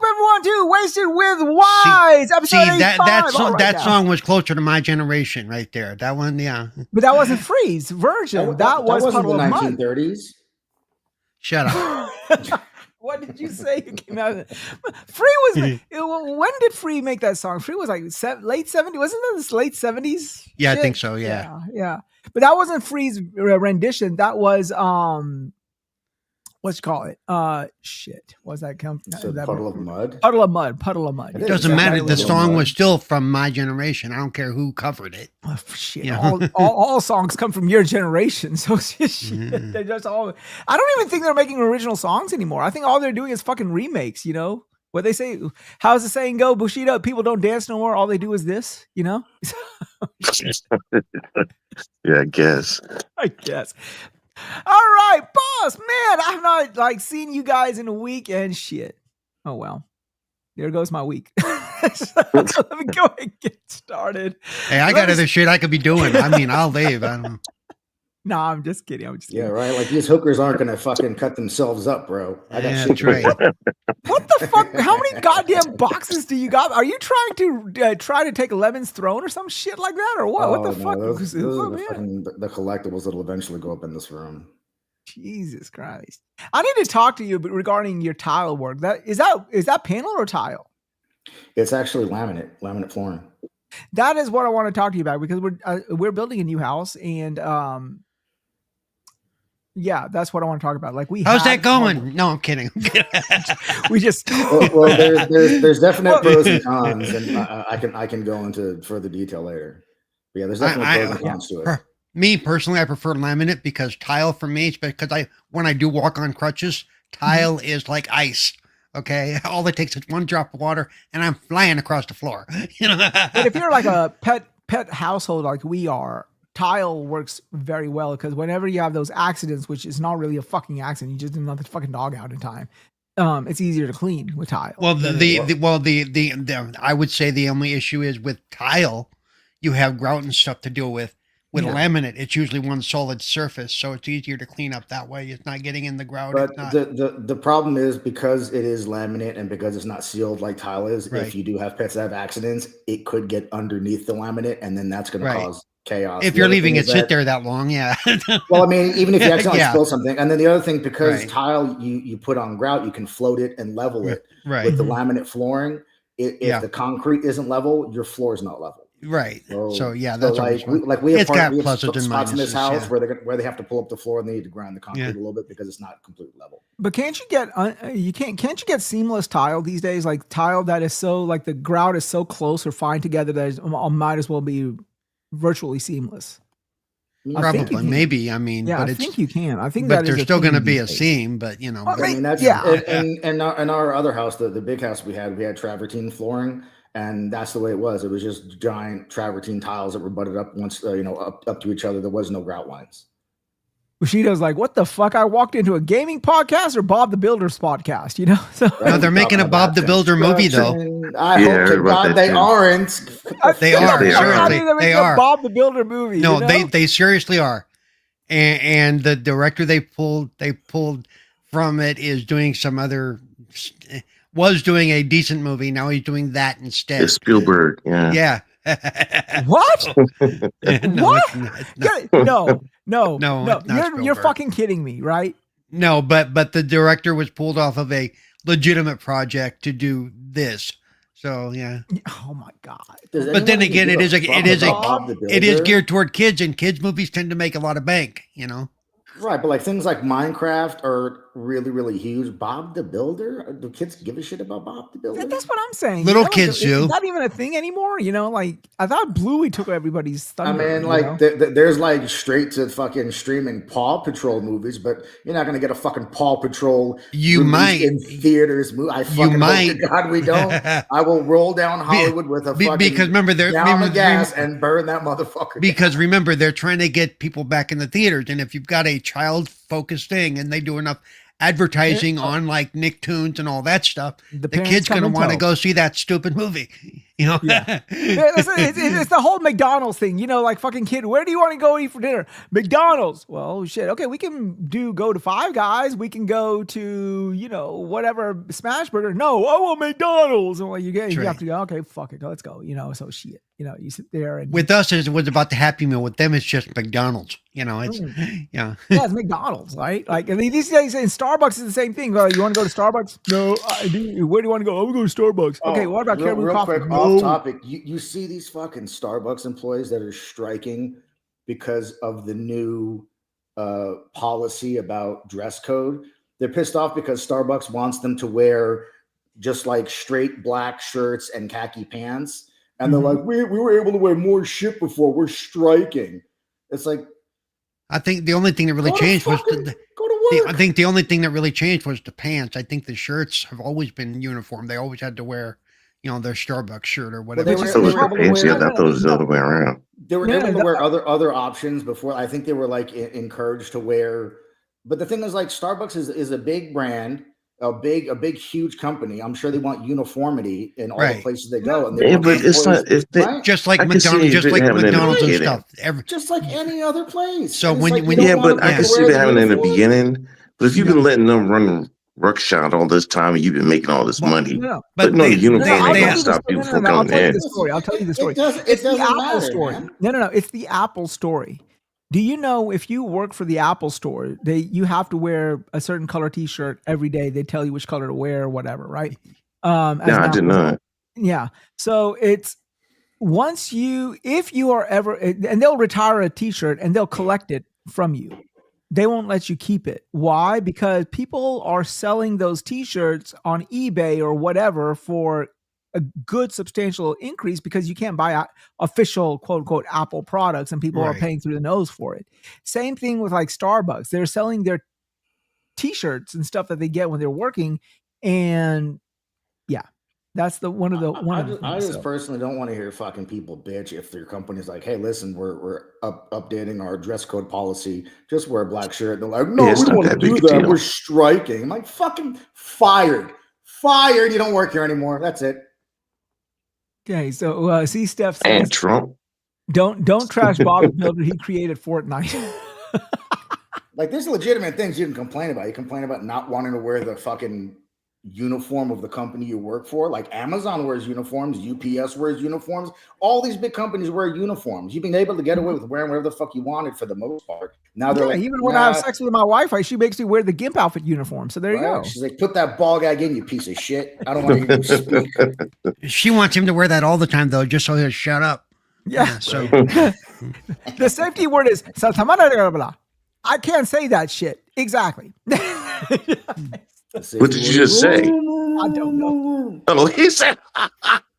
everyone to Wasted with Wize, episode 85. That song was closer to my generation right there. That one, yeah. But that wasn't Free's version. That was Puddle of Mud. 1930s. Shut up. What did you say? It came out. Free was. When did Free make that song? Free was like late 70s. Wasn't that this late 70s? Yeah, shit? I think so. Yeah. But that wasn't Free's rendition. That was what's you call it? Shit. What's that come from? So Puddle of Mud? Puddle of Mud. Puddle of Mud. It doesn't matter. The song was still from my generation. I don't care who covered it. Oh, shit. You know? all songs come from your generation. So shit. They're just all. I don't even think they're making original songs anymore. I think all they're doing is fucking remakes, you know? What they say, how's the saying go? Bushido, people don't dance no more. All they do is this, you know? Yeah, I guess. All right, boss, man. I've not like seen you guys in a week and shit. Oh well, there goes my week. So let me go and get started. Hey, I got other shit I could be doing. I mean, I'll leave. I don't. No, I'm just kidding. Yeah, right. Like these hookers aren't gonna fucking cut themselves up, bro. I got shit. Right. What the fuck? How many goddamn boxes do you got? Are you trying to take Lemon's throne or some shit like that, or what? What the fuck? Those are the collectibles that'll eventually go up in this room. Jesus Christ! I need to talk to you regarding your tile work. Is that panel or tile? It's actually laminate flooring. That is what I want to talk to you about because we're building a new house and yeah, that's what I want to talk about. Like how's that going? No, I'm kidding. We just well there's definite pros and cons, and I can go into further detail later. But yeah, there's definitely pros and cons to it. Me personally, I prefer laminate because tile for me, because when I do walk on crutches, tile is like ice. Okay, all it takes is one drop of water, and I'm flying across the floor. You know. But if you're like a pet household like we are, tile works very well because whenever you have those accidents, which is not really a fucking accident, you just didn't let the fucking dog out in time. It's easier to clean with tile. Well, I would say the only issue is with tile, you have grout and stuff to deal with. With laminate, it's usually one solid surface, so it's easier to clean up that way. It's not getting in the grout. But the problem is because it is laminate and because it's not sealed like tile is, if you do have pets that have accidents, it could get underneath the laminate, and then that's going to cause chaos. If you're leaving it sit there that long, Well, I mean, even if you accidentally spill something, and then the other thing, because tile you put on grout, you can float it and level it. With the laminate flooring, if the concrete isn't level, your floor is not level. Right. So that's we have spots in this house where they have to pull up the floor and they need to grind the concrete a little bit because it's not completely level. But can't you get seamless tile these days? Like tile that is so like the grout is so close or fine together that it might as well be virtually seamless. Probably, maybe. I mean, I think you can. I think, but there's still going to be a seam. But you know, I mean, that's in our other house, the big house we had travertine flooring. And that's the way it was. It was just giant travertine tiles that were butted up up to each other. There was no grout lines. Bushido's like, what the fuck? I walked into a gaming podcast or Bob the Builder's podcast, you know? So no, they're making a Bob the Builder movie, though. I hope to God they aren't. They are. Seriously, they are. Bob the Builder movie. No, they seriously are. And the director they pulled from it is doing some other. Was doing a decent movie. Now he's doing that instead. It's Spielberg. Yeah. What? No. You're fucking kidding me, right? No, but the director was pulled off of a legitimate project to do this. So yeah. Oh my God. But then again, it is geared toward kids, and kids movies tend to make a lot of bank. You know. Right, but like things like Minecraft are really, really huge. Bob the Builder? Do kids give a shit about Bob the Builder? That's what I'm saying. Little kids do. It's not even a thing anymore. You know, like I thought Bluey took everybody's thunder. I mean, like there's like straight to fucking streaming Paw Patrol movies, but you're not gonna get a fucking Paw Patrol. You might in theaters. I fucking hope to God we don't. I will roll down Hollywood with a fucking because remember down the gas and burn that motherfucker. Because remember, they're trying to get people back in the theaters, and if you've got a child-focused thing, and they do enough advertising on like Nicktoons and all that stuff, the kid's going to want to go see that stupid movie. You know, It's the whole McDonald's thing. You know, like fucking kid, where do you want to go eat for dinner? McDonald's. Well, shit. Okay, we can go to Five Guys. We can go to, you know, whatever, Smash Burger. No, I want McDonald's. And well, you have to go, okay, fuck it. Let's go. You know, so shit. You know, you sit there and with us it was about the Happy Meal. With them, it's just McDonald's. You know, it's yeah, it's McDonald's, right? Like, I mean, these days in Starbucks is the same thing. You want to go to Starbucks? No, I do. Where do you want to go? I'm going to go to Starbucks. Okay, what about Caribou Coffee? Quick, off topic. You see these fucking Starbucks employees that are striking because of the new policy about dress code. They're pissed off because Starbucks wants them to wear just like straight black shirts and khaki pants. And they're like, we were able to wear more shit before. We're striking. It's like, I think the only thing that really changed was go to work. I think the only thing that really changed was the pants. I think the shirts have always been uniform. They always had to wear, you know, their Starbucks shirt or whatever. I thought it was the other way around. They were able to wear other options before. I think they were like encouraged to wear. But the thing is, like, Starbucks is a big brand. A big, huge company. I'm sure they want uniformity in all the places they go. And but it's not. Just like McDonald's and stuff. Just like any other place. So when I can see that having in the beginning. But if you've been letting them run ruckshot all this time and you've been making all this money, but no, uniform ain't gonna stop you from coming in. I'll tell you the story. It's the Apple matter, story. Man. No. It's the Apple story. Do you know if you work for the Apple store, you have to wear a certain color T-shirt every day? They tell you which color to wear or whatever, right? I did not. Yeah. So it's if you are ever, and they'll retire a T-shirt and they'll collect it from you. They won't let you keep it. Why? Because people are selling those T-shirts on eBay or whatever for a good substantial increase because you can't buy official quote unquote Apple products and people are paying through the nose for it. Same thing with like Starbucks. They're selling their T-shirts and stuff that they get when they're working. And yeah, that's I just personally don't want to hear fucking people bitch if their company's like, hey, listen, we're updating our dress code policy. Just wear a black shirt. They're like, no, we don't want to do that. We're striking. I'm like, fucking fired. You don't work here anymore. That's it. Okay, so see, Steph says, and Trump. Don't trash Bobby Mildred. He created Fortnite. Like, there's legitimate things you can complain about. You complain about not wanting to wear the fucking uniform of the company you work for. Like Amazon wears uniforms, UPS wears uniforms. All these big companies wear uniforms. You've been able to get away with wearing whatever the fuck you wanted for the most part. Now they're like, even when I have sex with my wife, she makes me wear the GIMP outfit uniform. So there you go. She's like, put that ball gag in, you piece of shit. I don't want to hear you speak. She wants him to wear that all the time, though, just so he'll shut up. Yeah. So the safety word is I can't say that shit. Exactly. What did you just say? I don't know. Oh, he said.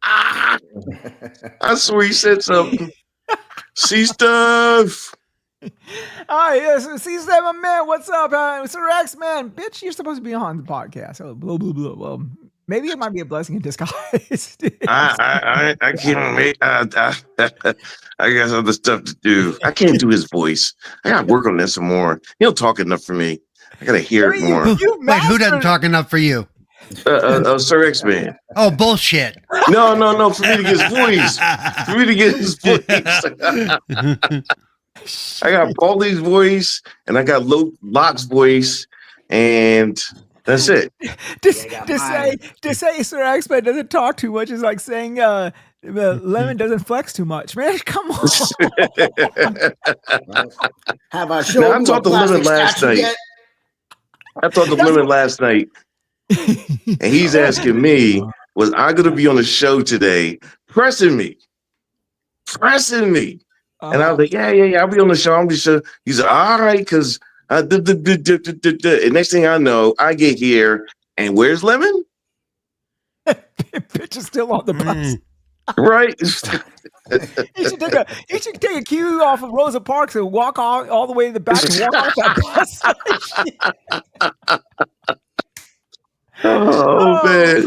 I swear he said something. See stuff. Oh yes, see stuff, my man. What's up, Sir X, man? Bitch, you're supposed to be on the podcast. Oh, blah blah blah. Well, maybe it might be a blessing in disguise. I can't make. I got other stuff to do. I can't do his voice. I got to work on this some more. He don't talk enough for me. I gotta hear it more. Wait, who doesn't talk enough for you? Sir X Man. Oh, bullshit. No. For me to get his voice. I got Paulie's voice and I got Locke's voice, and that's it. To say Sir X Man doesn't talk too much is like saying Lemon doesn't flex too much, man. Come on. Have I shown I talked to Lemon last night. And he's asking me, was I going to be on the show today? Pressing me. And I was like, yeah, I'll be on the show. I'm just sure. He's like, all right, because and next thing I know, I get here, and where's Lemon? Bitch is still on the bus. Right. He should take a cue off of Rosa Parks and walk all the way to the back and walk off that bus. Oh man.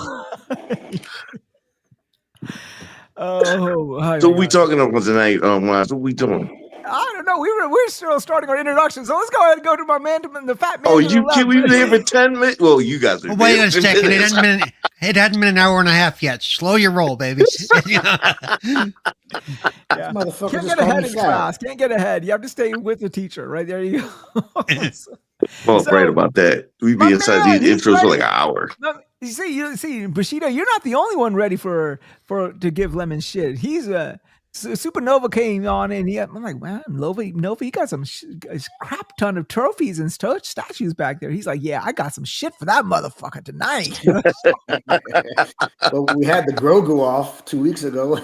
Oh, so we talking about tonight, Wize? What we doing? I don't no, we're still starting our introduction, so let's go ahead and go to my man, the fat man. Oh, to the you left. we there for 10 minutes? Well, you guys are Wait there a for 10 second. minutes. It hadn't been an hour and a half yet. Slow your roll, baby. Yeah. Motherfucker Can't just get ahead called me in fat. class. Can't get ahead. You have to stay with the teacher. Right there you go. Well, So, right about that. We my be inside man, these he's intros for like ready. an hour. No, you see, Bushido, you're not the only one ready for to give Lemon shit. He's Supernova came on and I'm like, man, Nova, you got some a crap ton of trophies and statues back there. He's like, yeah, I got some shit for that motherfucker tonight. Well, we had the Grogu off 2 weeks ago.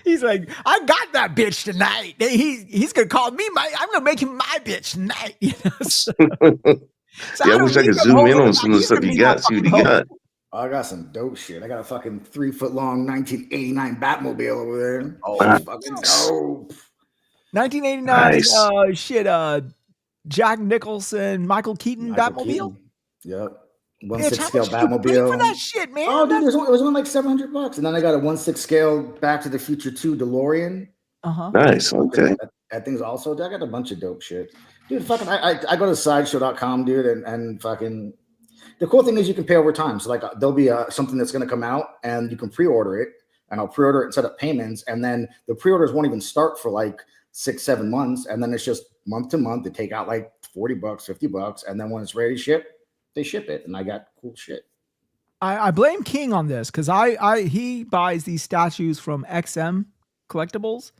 He's like, I got that bitch tonight. He's gonna call me I'm gonna make him my bitch tonight. You know? So Yeah, I wish I could zoom in on some of the stuff you got. See what you got. I got some dope shit. I got a fucking 3-foot-long 1989 Batmobile over there. Oh, fucking dope. 1989 Nice. Shit. Jack Nicholson, Michael Keaton Batmobile. Keaton. Yep. Bitch, 1/6 how scale much did you pay Batmobile for that shit, man? Oh, dude, it was only like $700. And then I got a 1/6 scale Back to the Future 2 DeLorean. Nice. Okay. That thing's also. I got a bunch of dope shit, dude. Fucking, I go to sideshow.com, dude, and fucking. The cool thing is you can pay over time. So like there'll be something that's going to come out, and you can pre-order it, and I'll pre-order it and set up payments, and then the pre-orders won't even start for like 6-7 months, and then it's just month to month. They take out like $40, $50, and then when it's ready to ship, they ship it, and I got cool shit. I blame King on this because he buys these statues from XM Collectibles,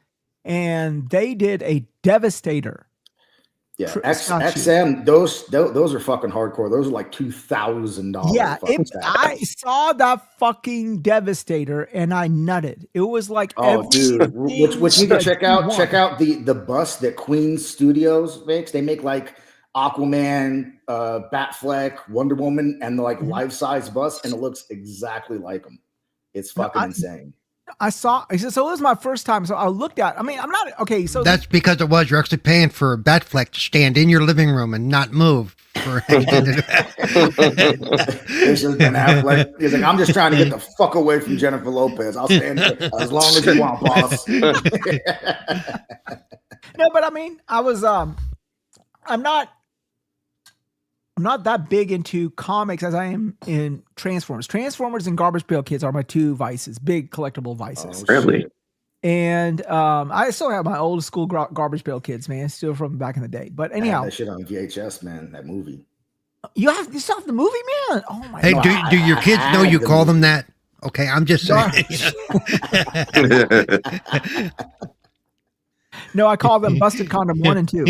and they did a Devastator. Yeah, XM, those are fucking hardcore. Those are like $2,000. Yeah, I saw that fucking Devastator and I nutted. It was like, oh, dude, which you can check out. Check out the bust that Queen Studios makes. They make like Aquaman, Batfleck, Wonder Woman, and the like life-size bust, and it looks exactly like them. It's fucking insane. So it was my first time. So I looked at, I'm not, okay. So that's because you're actually paying for Batfleck to stand in your living room and not move for extended. He's like, I'm just trying to get the fuck away from Jennifer Lopez. I'll stand there as long as you want, boss. No, but I was, I'm not that big into comics as I am in Transformers. Transformers and Garbage Pail Kids are my two vices, big collectible vices. Oh, really? And I still have my old school Garbage Pail Kids, man, still from back in the day. But anyhow, that shit on VHS, man. That movie. You still have the movie, man? Oh my god! Hey, do your kids know you call them that? Okay, I'm just saying. No, I call them Busted Condom 1 and 2.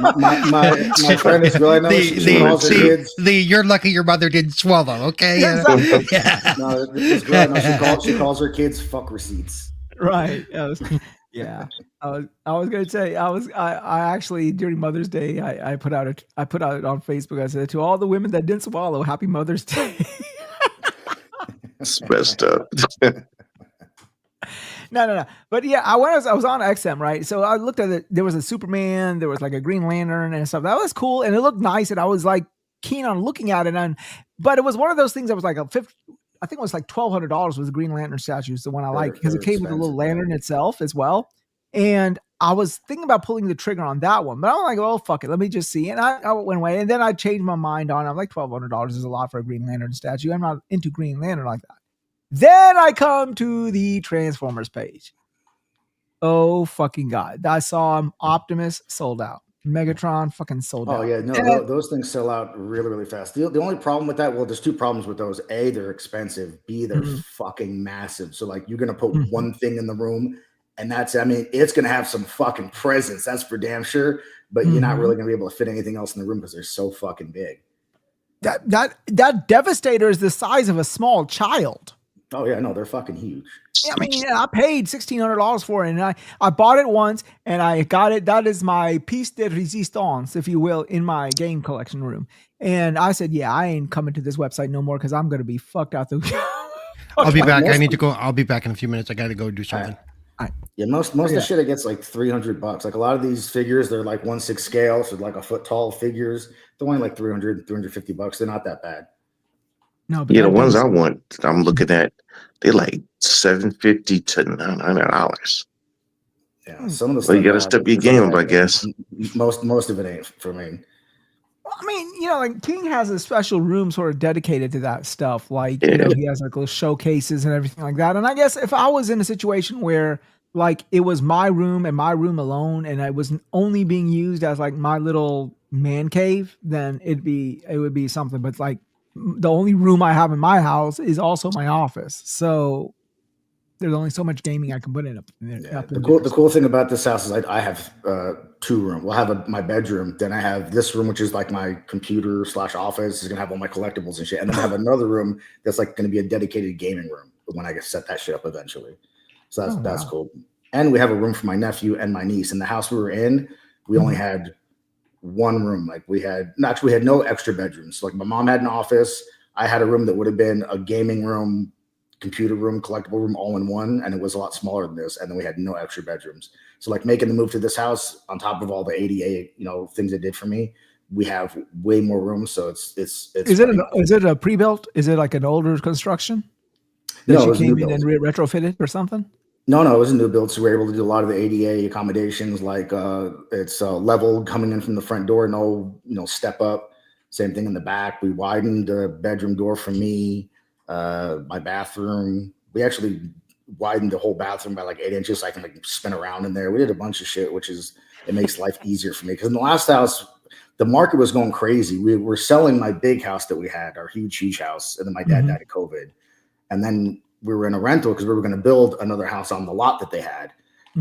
my friend is really nice. She calls her kids. You're lucky your mother didn't swallow, okay? Yeah. No, this girl, she calls her kids fuck receipts. Right. I was gonna say I actually during Mother's Day I put out it on Facebook. I said to all the women that didn't swallow, Happy Mother's Day. It's messed up. No. But yeah, I was on XM, right? So I looked at it. There was a Superman, there was like a Green Lantern and stuff. That was cool, and it looked nice, and I was like keen on looking at it. But it was one of those things that was like I think it was like $1,200 was the Green Lantern statues, the one I like, because it came with a little lantern itself as well. And I was thinking about pulling the trigger on that one, but I'm like, oh fuck it, let me just see. And I went away, and then I changed my mind on it. I'm like, $1,200 is a lot for a Green Lantern statue. I'm not into Green Lantern like that. Then I come to the Transformers page. Oh fucking god! I saw Optimus sold out. Megatron fucking sold out. Oh yeah, no, those things sell out really, really fast. The only problem with that, well, there's two problems with those. A, they're expensive. B, they're fucking massive. So like, you're gonna put one thing in the room, and it's gonna have some fucking presence. That's for damn sure. But you're not really gonna be able to fit anything else in the room because they're so fucking big. That Devastator is the size of a small child. Oh yeah, no, they're fucking huge. Yeah, I paid $1,600 for it, and I bought it once, and I got it. That is my piece de resistance, if you will, in my game collection room. And I said, yeah, I ain't coming to this website no more because I'm gonna be fucked out the. I'll be back. I need to go. I'll be back in a few minutes. I got to go do something. Yeah, most of the shit it gets like $300. Like a lot of these figures, they're like 1/6 scale, so like a foot tall figures. They're only like $350. They're not that bad. No, but the ones I want, I'm looking at, they're like $750 to $900. Yeah, some of the Well, stuff you got to I have step your is game up, I guess. most of it ain't for me. I mean, you know, like King has a special room sort of dedicated to that stuff. Like, you Yeah. know, he has like little showcases and everything like that. And I guess if I was in a situation where like it was my room and my room alone and I was only being used as like my little man cave, then it would be something. But like the only room I have in my house is also my office. So there's only so much gaming I can put in up in there. Yeah, Up the in cool there. the cool thing about this house is I have 2 rooms. Well, I have my bedroom, then I have this room which is like my computer / office. It's gonna have all my collectibles and shit, and then I have another room that's like gonna be a dedicated gaming room when I get set that shit up eventually. So that's Wow. cool. And we have a room for my nephew and my niece. In the house we were in, we only had 1 room. Like we had no extra bedrooms. Like my mom had an office. I had a room that would have been a gaming room, computer room, collectible room, all in one, and it was a lot smaller than this. And then we had no extra bedrooms. So like making the move to this house, on top of all the ADA, things it did for me, we have way more room. So it's Is it a pre-built? Is it like an older construction that no, it you was a new came in build. and retrofitted or something? No, it was a new build, so we were able to do a lot of the ADA accommodations, like it's level coming in from the front door, no step up. Same thing in the back. We widened the bedroom door for me, my bathroom. We actually widened the whole bathroom by like 8 inches, so I can like spin around in there. We did a bunch of shit, it makes life easier for me. Because in the last house, the market was going crazy. We were selling my big house that we had, our huge house, and then my dad died of COVID, and then we were in a rental because we were going to build another house on the lot that they had.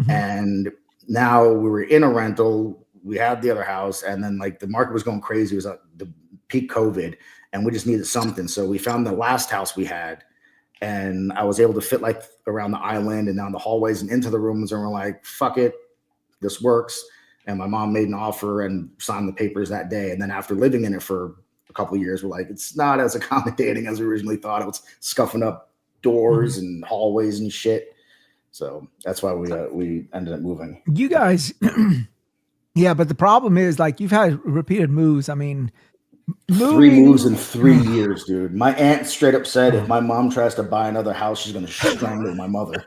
And now we were in a rental. We had the other house, and then like the market was going crazy. It was the peak COVID, and we just needed something. So we found the last house we had, and I was able to fit like around the island and down the hallways and into the rooms. And we're like, fuck it, this works. And my mom made an offer and signed the papers that day. And then after living in it for a couple of years, we're like, it's not as accommodating as we originally thought. It was scuffing up doors and hallways and shit. So that's why we ended up moving. You guys, yeah, but the problem is like you've had repeated moves. I mean, 3 moves in 3 years, dude. My aunt straight up said, if my mom tries to buy another house, she's going to strangle my mother.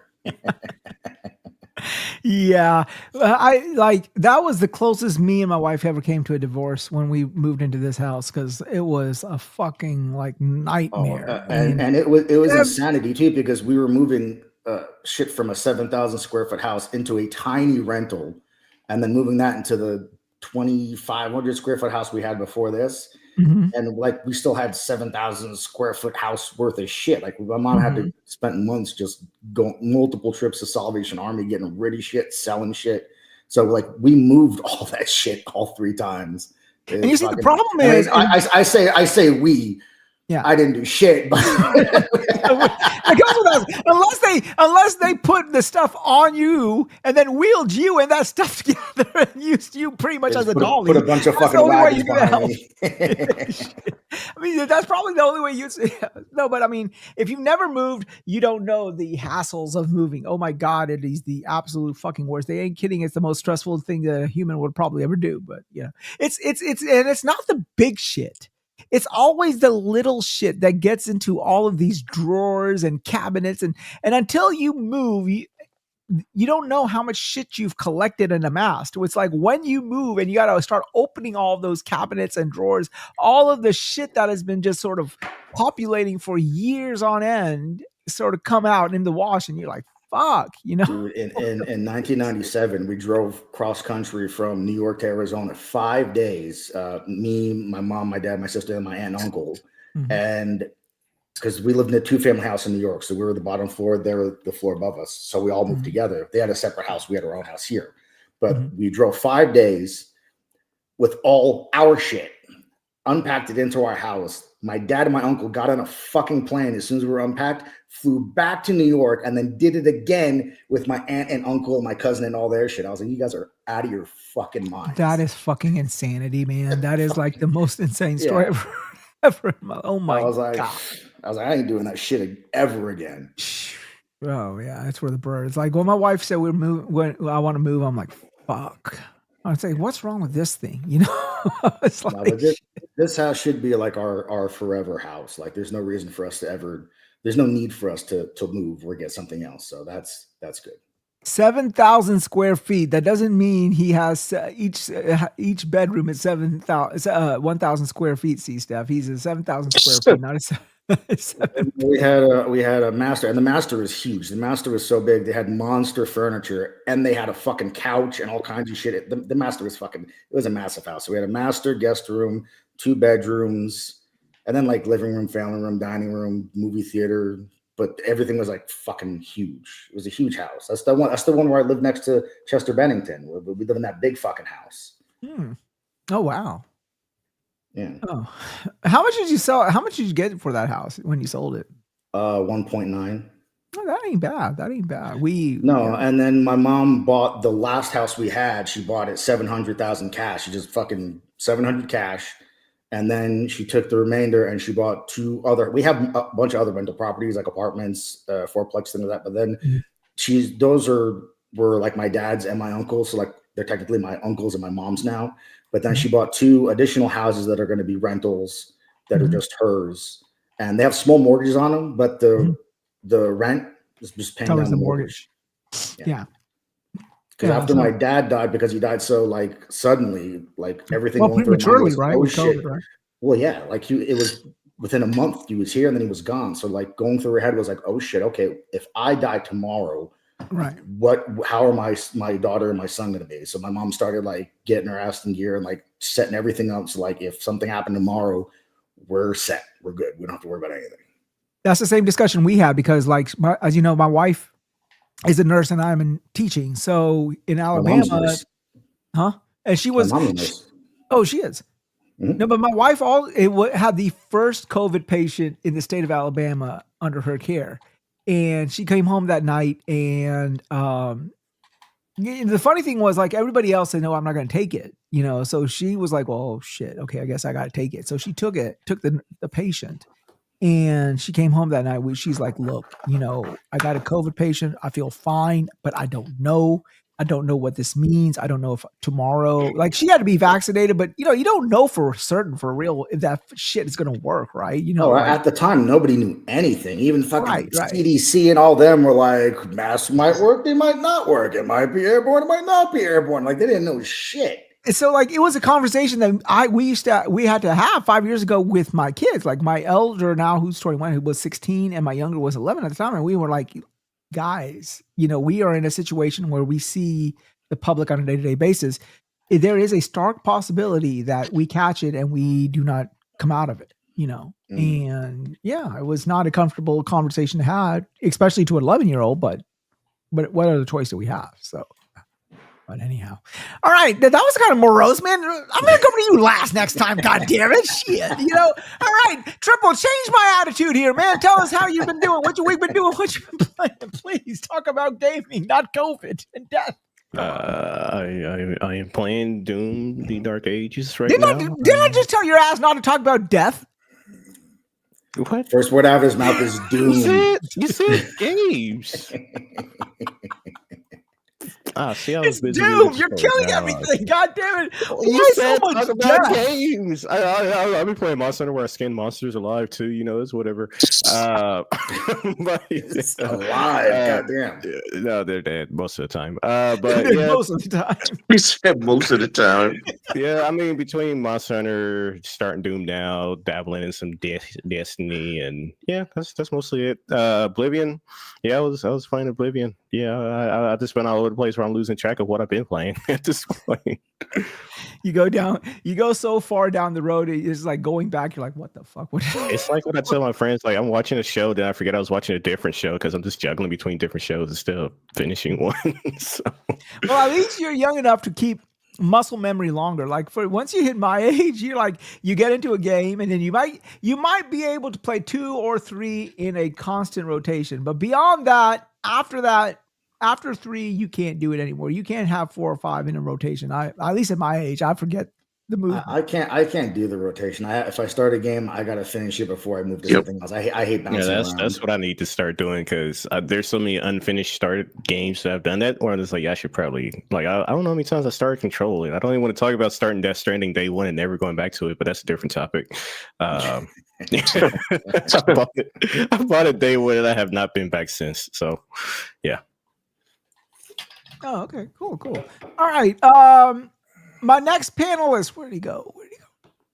Yeah, I like that was the closest me and my wife ever came to a divorce when we moved into this house because it was a fucking like nightmare. And it was insanity too, because we were moving shit from a 7,000 square foot house into a tiny rental, and then moving that into the 2,500 square foot house we had before this. And like we still had 7,000 square foot house worth of shit. Like my mom had to spend months just going multiple trips to Salvation Army, getting rid of shit, selling shit. So like we moved all that shit all 3 times. And you see, the problem is, I say we. Yeah, I didn't do shit, but unless they put the stuff on you and then wheeled you and that stuff together and used you pretty much as a dolly. Put a bunch of fucking wagons behind me. I mean, that's probably the only way you. No, but I mean, if you've never moved, you don't know the hassles of moving. Oh my God, it is the absolute fucking worst. They ain't kidding. It's the most stressful thing that a human would probably ever do. But yeah, it's and it's not the big shit. It's always the little shit that gets into all of these drawers and cabinets. And until you move, you don't know how much shit you've collected and amassed. It's like when you move and you got to start opening all of those cabinets and drawers, all of the shit that has been just sort of populating for years on end sort of come out in the wash, and you're like, fuck, Dude, in 1997, we drove cross country from New York to Arizona 5 days. Me, my mom, my dad, my sister, and my aunt and uncle. And because we lived in a 2-family house in New York, so we were the bottom floor, they were the floor above us. So we all moved together. They had a separate house. We had our own house here. But we drove 5 days with all our shit, unpacked it into our house. My dad and my uncle got on a fucking plane as soon as we were unpacked, flew back to New York, and then did it again with my aunt and uncle and my cousin and all their shit. I was like, you guys are out of your fucking minds. That is fucking insanity, man. That is like the most insane story ever. Oh my God. I was like, I ain't doing that shit ever again. Oh yeah, that's where the bird is. Like when my wife said we move, when I want to move, I'm like, fuck. I'd say, what's wrong with this thing? It's like, no, this house should be like our forever house. Like there's no reason for us to ever, there's no need for us to move or get something else. So that's good. 7,000 square feet. That doesn't mean he has each bedroom is 1,000 square feet. See, Steph, he's a 7,000 square feet, not a 7. We had a master, and the master was huge. The master was so big; they had monster furniture, and they had a fucking couch and all kinds of shit. The master was fucking. It was a massive house. So we had a master guest room, 2 bedrooms, and then like living room, family room, dining room, movie theater. But everything was like fucking huge. It was a huge house. That's the one. That's the one where I live next to Chester Bennington. We live in that big fucking house. Oh wow. Yeah. Oh, how much did you sell? How much did you get for that house when you sold it? 1.9. Oh, that ain't bad. That ain't bad. And then my mom bought the last house we had. She bought it 700,000 cash. She just fucking 700 cash. And then she took the remainder and she bought 2 other. We have a bunch of other rental properties like apartments, fourplex, things like that. But then those were like my dad's and my uncle's. So like they're technically my uncle's and my mom's now. But then she bought 2 additional houses that are going to be rentals that are just hers, and they have small mortgages on them. But the rent is just paying down the mortgage. Yeah. Because after my dad died, because he died so like suddenly, like everything going prematurely, through right? Oh with shit! COVID, right? Well, yeah, like it was within a month he was here, and then he was gone. So like going through her head was like, oh shit, okay, if I die tomorrow, right? How are my daughter and my son going to be? So my mom started like getting her ass in gear and like setting everything up. So like if something happened tomorrow, we're set, we're good. We don't have to worry about anything. That's the same discussion we had because like as you know, my wife is a nurse and I'm in teaching. So in Alabama, and she was, she is. No, but my wife had the first COVID patient in the state of Alabama under her care. And she came home that night and the funny thing was like everybody else said, no, I'm not going to take it. So she was like, well, oh, shit. Okay. I guess I got to take it. So she took the patient. And she came home that night. She's like, look, I got a COVID patient. I feel fine, but I don't know. I don't know what this means. I don't know if tomorrow, like she had to be vaccinated, but you don't know for certain, for real, if that shit is going to work, right? At the time, nobody knew anything. Even fucking CDC and all them were like, masks might work, they might not work. It might be airborne, it might not be airborne. Like they didn't know shit. So like it was a conversation that we had to have 5 years ago with my kids, like my elder now who's 21, who was 16, and my younger was 11 at the time, and we were like, guys, we are in a situation where we see the public on a day-to-day basis. There is a stark possibility that we catch it and we do not come out of it. And it was not a comfortable conversation to have, especially to an 11-year-old. But what other choice do we have? So. But anyhow, all right, that was kind of morose, man. I'm gonna come to you last next time. God damn it, shit. All right, Triple, change my attitude here, man. Tell us how you've been doing, what your week been doing, what you've been playing. Please talk about gaming, not COVID and death. I am playing Doom: The Dark Ages right now. Didn't I just tell your ass not to talk about death? What? First word out of his mouth is Doom. You said games. See, I was busy. Doom, you're killing everything. God damn it. You said so much about games. I've been playing Monster Hunter where I scan monsters alive too. It's whatever. But it's alive. God damn. No, they're dead most of the time. But most of the time. We said most of the time. Yeah, I mean between Monster Hunter, starting Doom now, dabbling in some Destiny, and that's mostly it. Oblivion. Yeah, I was playing Oblivion. Yeah, I just been all over the place where I'm losing track of what I've been playing at this point. You go so far down the road, it's like going back, you're like, what the fuck? It's like when I tell my friends, like, I'm watching a show, then I forget I was watching a different show because I'm just juggling between different shows instead of finishing one. So. Well, at least you're young enough to keep muscle memory longer. Like once you hit my age, you're like, you get into a game and then you might be able to play 2 or 3 in a constant rotation. But beyond that, after 3, you can't do it anymore. You can't have 4 or 5 in a rotation. At least at my age, I forget the move. I can't do the rotation. If I start a game, I gotta finish it before I move to something else. I hate bouncing around. That's what I need to start doing because there's so many unfinished started games that I've done that. Or it's like I should probably I don't know how many times I started Control. I don't even want to talk about starting Death Stranding day 1 and never going back to it, but that's a different topic. I bought it day 1 and I have not been back since. So yeah. Oh, okay, cool. All right. My next panelist, where'd he go?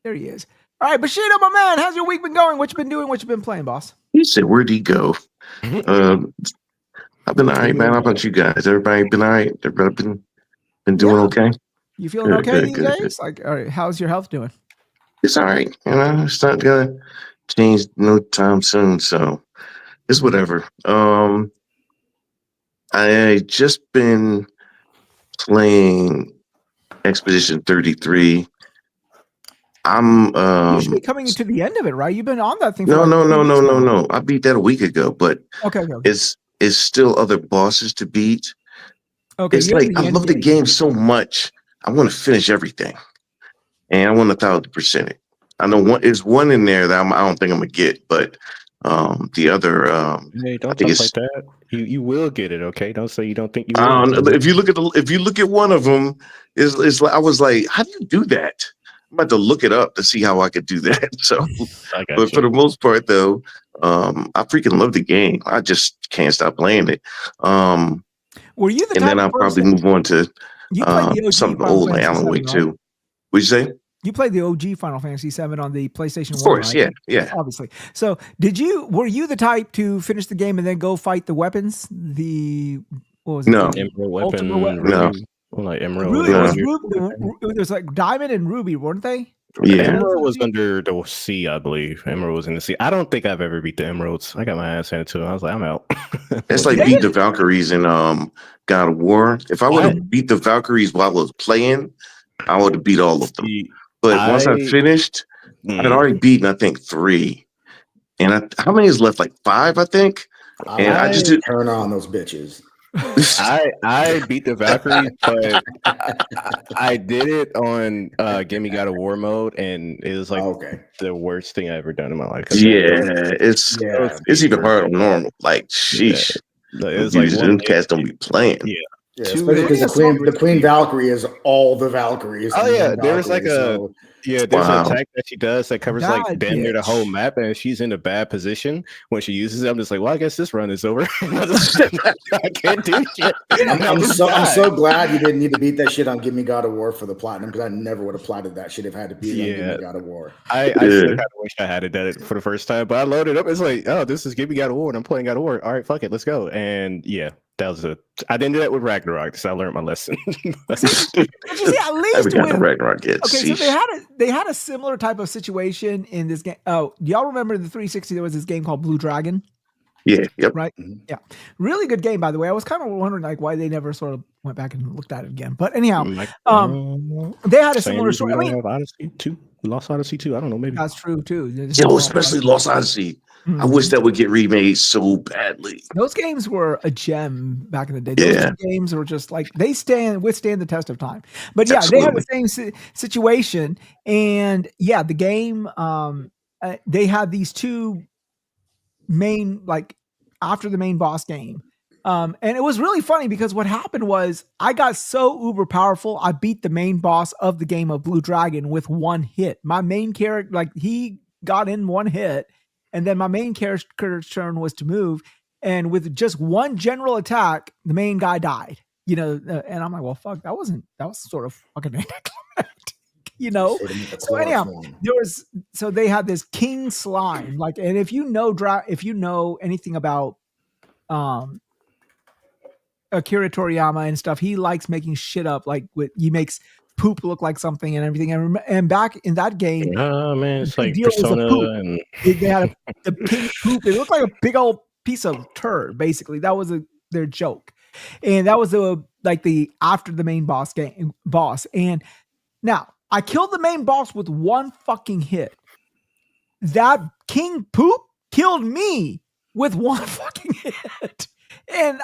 There he is. All right, Bushido, my man, how's your week been going? What you been doing? What you been playing, boss? He said, "Where'd he go?" I've been all right, man. How about you guys? Everybody been all right? Everybody been doing okay? You feeling Good, okay good, these good, days? Like, all right, how's your health doing? It's all right. You know, it's not gonna change no time soon, so it's whatever. I just been playing Expedition 33. I'm You should be coming to the end of it, right? You've been on that thing for no, like no, 2 no, weeks no, now. no, no. I beat that a week ago, but Okay. it's still other bosses to beat. Okay, It's you're in like the I end love the game so much. I want to finish everything, and I want 1,000% it. I know there's one in there that I don't think I'm gonna get, but the other, Hey, I don't think talk it's. like that. You will get it, okay? Don't say you don't think you I will. don't know. If you look at one of them, it's like I was like, how do you do that? I'm about to look it up to see how I could do that. So, I got but for you. the most part, though, I freaking love the game. I just can't stop playing it. Were you the And type then of I'll probably person? move on to You played the OG something Final old like Fantasy Alan 7, Wake right? too. What'd you say? You played the OG Final Fantasy 7 on the PlayStation Of 1, course, right? yeah. Obviously. So, were you the type to finish the game and then go fight the weapons? What was it? No. The Emerald Ultimate weapon, No. ruby, well, like emerald. Ruby, No. it was like Diamond and Ruby, weren't they? Yeah. Emerald was under the sea, I believe. Emerald was in the sea. I don't think I've ever beat the emeralds. I got my ass handed to it. I was like, I'm out. It's like beat the Valkyries in God of War. If I would have beat the Valkyries while I was playing, I would have beat all of them. But once I finished, I had already beaten, I think, 3. And how many is left? Like 5, I think. And I just did turn on those bitches. I beat the Valkyries, but I did it on Gimme God of War mode, and it was like the worst thing I ever done in my life. It's even harder than normal. Like, sheesh. It was like them cats don't be playing. Yeah, especially because the Queen Valkyrie is all the Valkyries. Oh yeah, there's like there's an attack that she does that covers like damn near the whole map, and she's in a bad position when she uses it. I'm just like, well, I guess this run is over. I can't do shit. I'm so glad you didn't need to beat that shit on Give Me God of War for the platinum, because I never would have platted that shit if I had to beat it on Give Me God of War. I still kind of wish I had done it for the first time, but I loaded up. It's like, oh, this is Give Me God of War, and I'm playing God of War. All right, fuck it, let's go. And yeah. That was I didn't do that with Ragnarok, so I learned my lesson. But you see, at least with Ragnarok yet. Okay, so they had a similar type of situation in this game. Oh, do y'all remember the 360? There was this game called Blue Dragon. Yeah. Yep. Right. Mm-hmm. Yeah. Really good game, by the way. I was kind of wondering like why they never sort of went back and looked at it again. But anyhow, they had a similar story. I mean, Odyssey 2, Lost Odyssey 2. I don't know. Maybe that's true too. Especially Lost Odyssey. Mm-hmm. I wish that would get remade so badly. Those games were a gem back in the day. Those games were just like they withstand the test of time. But yeah, Absolutely. They had the same situation, and yeah, the game. They had these 2 main after the main boss game, and it was really funny because what happened was I got so uber powerful. I beat the main boss of the game of Blue Dragon with 1 hit. My main character, he got in 1 hit. And then my main character's turn was to move. And with just 1 general attack, the main guy died, and I'm like, well, fuck, that was sort of fucking anticlimactic, So anyhow, so they had this king slime, and if you know anything about, Akira Toriyama and stuff, he likes making shit up, he makes poop look like something and everything. And back in that game, oh man, it's like Persona, and they had the king poop. It looked like a big old piece of turd. Basically, that was their joke, and that was the after the main boss. And now I killed the main boss with 1 fucking hit. That king poop killed me with 1 fucking hit. And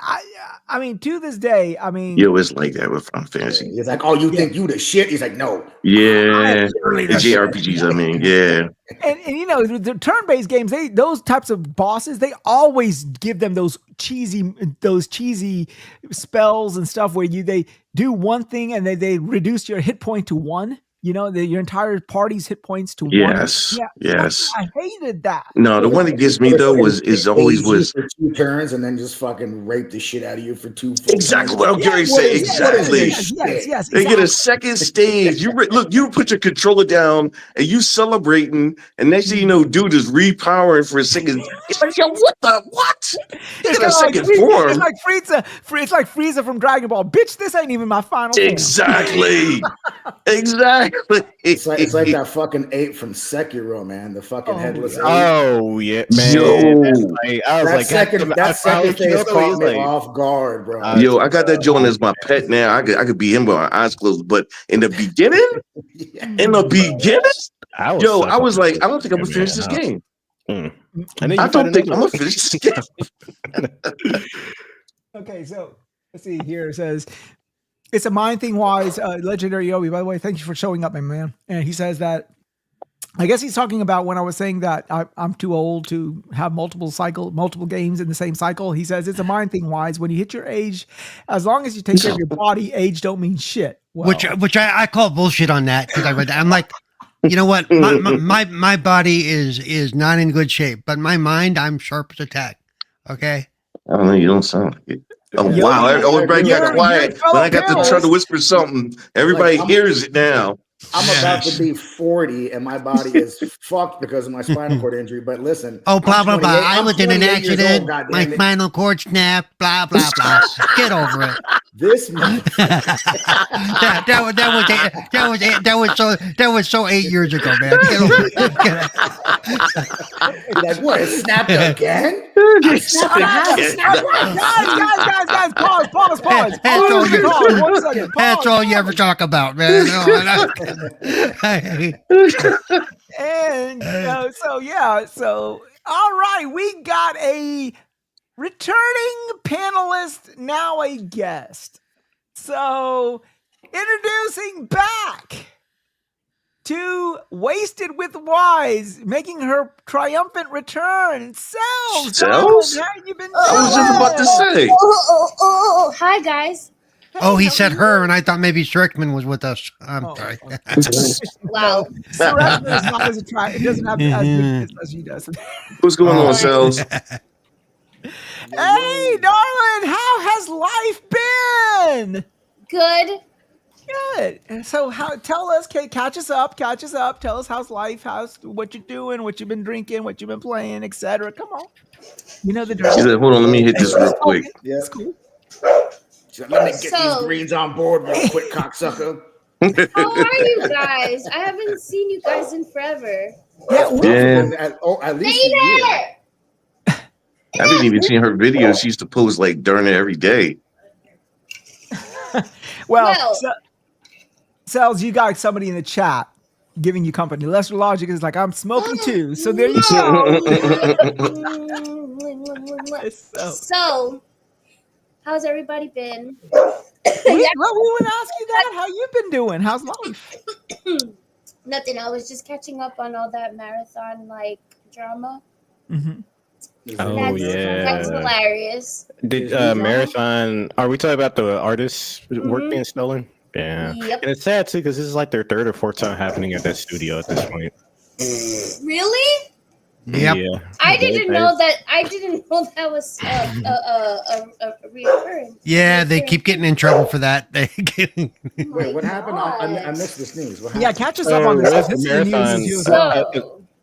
I mean, to this day, it was like that with Final Fantasy. He's like, "Oh, you think you the shit?" He's like, "No." Yeah, the JRPGs. I mean, yeah. And the turn-based games, those types of bosses, they always give them those cheesy spells and stuff where they do one thing and they reduce your hit point to 1. You know, your entire party's hit points to one. Yes, Yeah, yes. I hated that. No, the one that gets me though is always was for 2 turns and then just fucking rape the shit out of you for 2 full exactly turns. what I'm getting to say. Exactly. Yes. They get a second stage. Look, you put your controller down and you celebrating, and next thing you know, dude is repowering for a second. It's like, yo, what? You get a second form. It's like Frieza. It's like Frieza from Dragon Ball. Bitch, this ain't even my final form. Exactly. Exactly. It's like that fucking ape from Sekiro, man. The fucking headless ape. Oh yeah, man. Yo. I was that second phase caught me off guard, bro. Yo, I got that joint as my pet now. I could be him with my eyes closed. But in the beginning, I was like, I don't think I'm gonna finish this game. I don't think I'm gonna finish this game. Okay, so let's see here. It says it's a mind thing. Wize, legendary Yobi. By the way, thank you for showing up, my man. And he says that. I guess he's talking about when I was saying that I'm too old to have multiple games in the same cycle. He says it's a mind thing, Wize. When you hit your age, as long as you take care of your body, age don't mean shit. Well, which I call bullshit on that because I read that. I'm like, you know what? My body is not in good shape, but my mind, I'm sharp as a tack. Okay. I don't know. You don't sound like it. Oh wow! Everybody got quiet when I got to try to whisper something. Everybody hears it now. I'm about to be 40 and my body is fucked because of my spinal cord injury. But listen. Oh, blah, blah, blah. I was in an accident. My spinal cord snapped. Blah, blah, blah. Get over it. This that was so 8 years ago, man. Get over it. Like, what? It snapped again? Guys, pause. 1 second. That's all you ever talk about, man. And so all right, we got a returning panelist, now a guest. So introducing back to Wasted with Wize, making her triumphant return. Cells, how you been doing? I was just about to say. Oh, hi guys. Oh, he said her, and I thought maybe Strickman was with us. I'm sorry. Wow. Strickman is not as attractive. It doesn't have as big as she does. What's going on, Cells? Hey, darling, how has life been? Good. So tell us, Kate, catch us up. Tell us how's life, what you're doing, what you've been drinking, what you've been playing, etc. Come on. You know the drill. She said, hold on, let me hit this real quick. Yeah. That's cool. Let me get these greens on board real quick, cocksucker. How are you guys? I haven't seen you guys in forever. At least a year. I haven't even seen her videos. She used to post like darn it every day. Well, Cells, you got somebody in the chat giving you company. Lester Logic is like, I'm smoking too. So there you go. So, how's everybody been? Well, we would ask you that. How you been doing? How's life? Nothing. I was just catching up on all that marathon drama. Mm-hmm. That's hilarious. Did marathon? Are we talking about the artists' work being stolen? Yeah, yep. And it's sad too because this is like their 3rd or 4th time happening at that studio at this point. Really? Yep. Yeah. I didn't know that was a reoccurrence. Yeah, they keep getting in trouble for that. Wait, what happened? I missed this news. What happened? Yeah, catch us up on this. This is the news.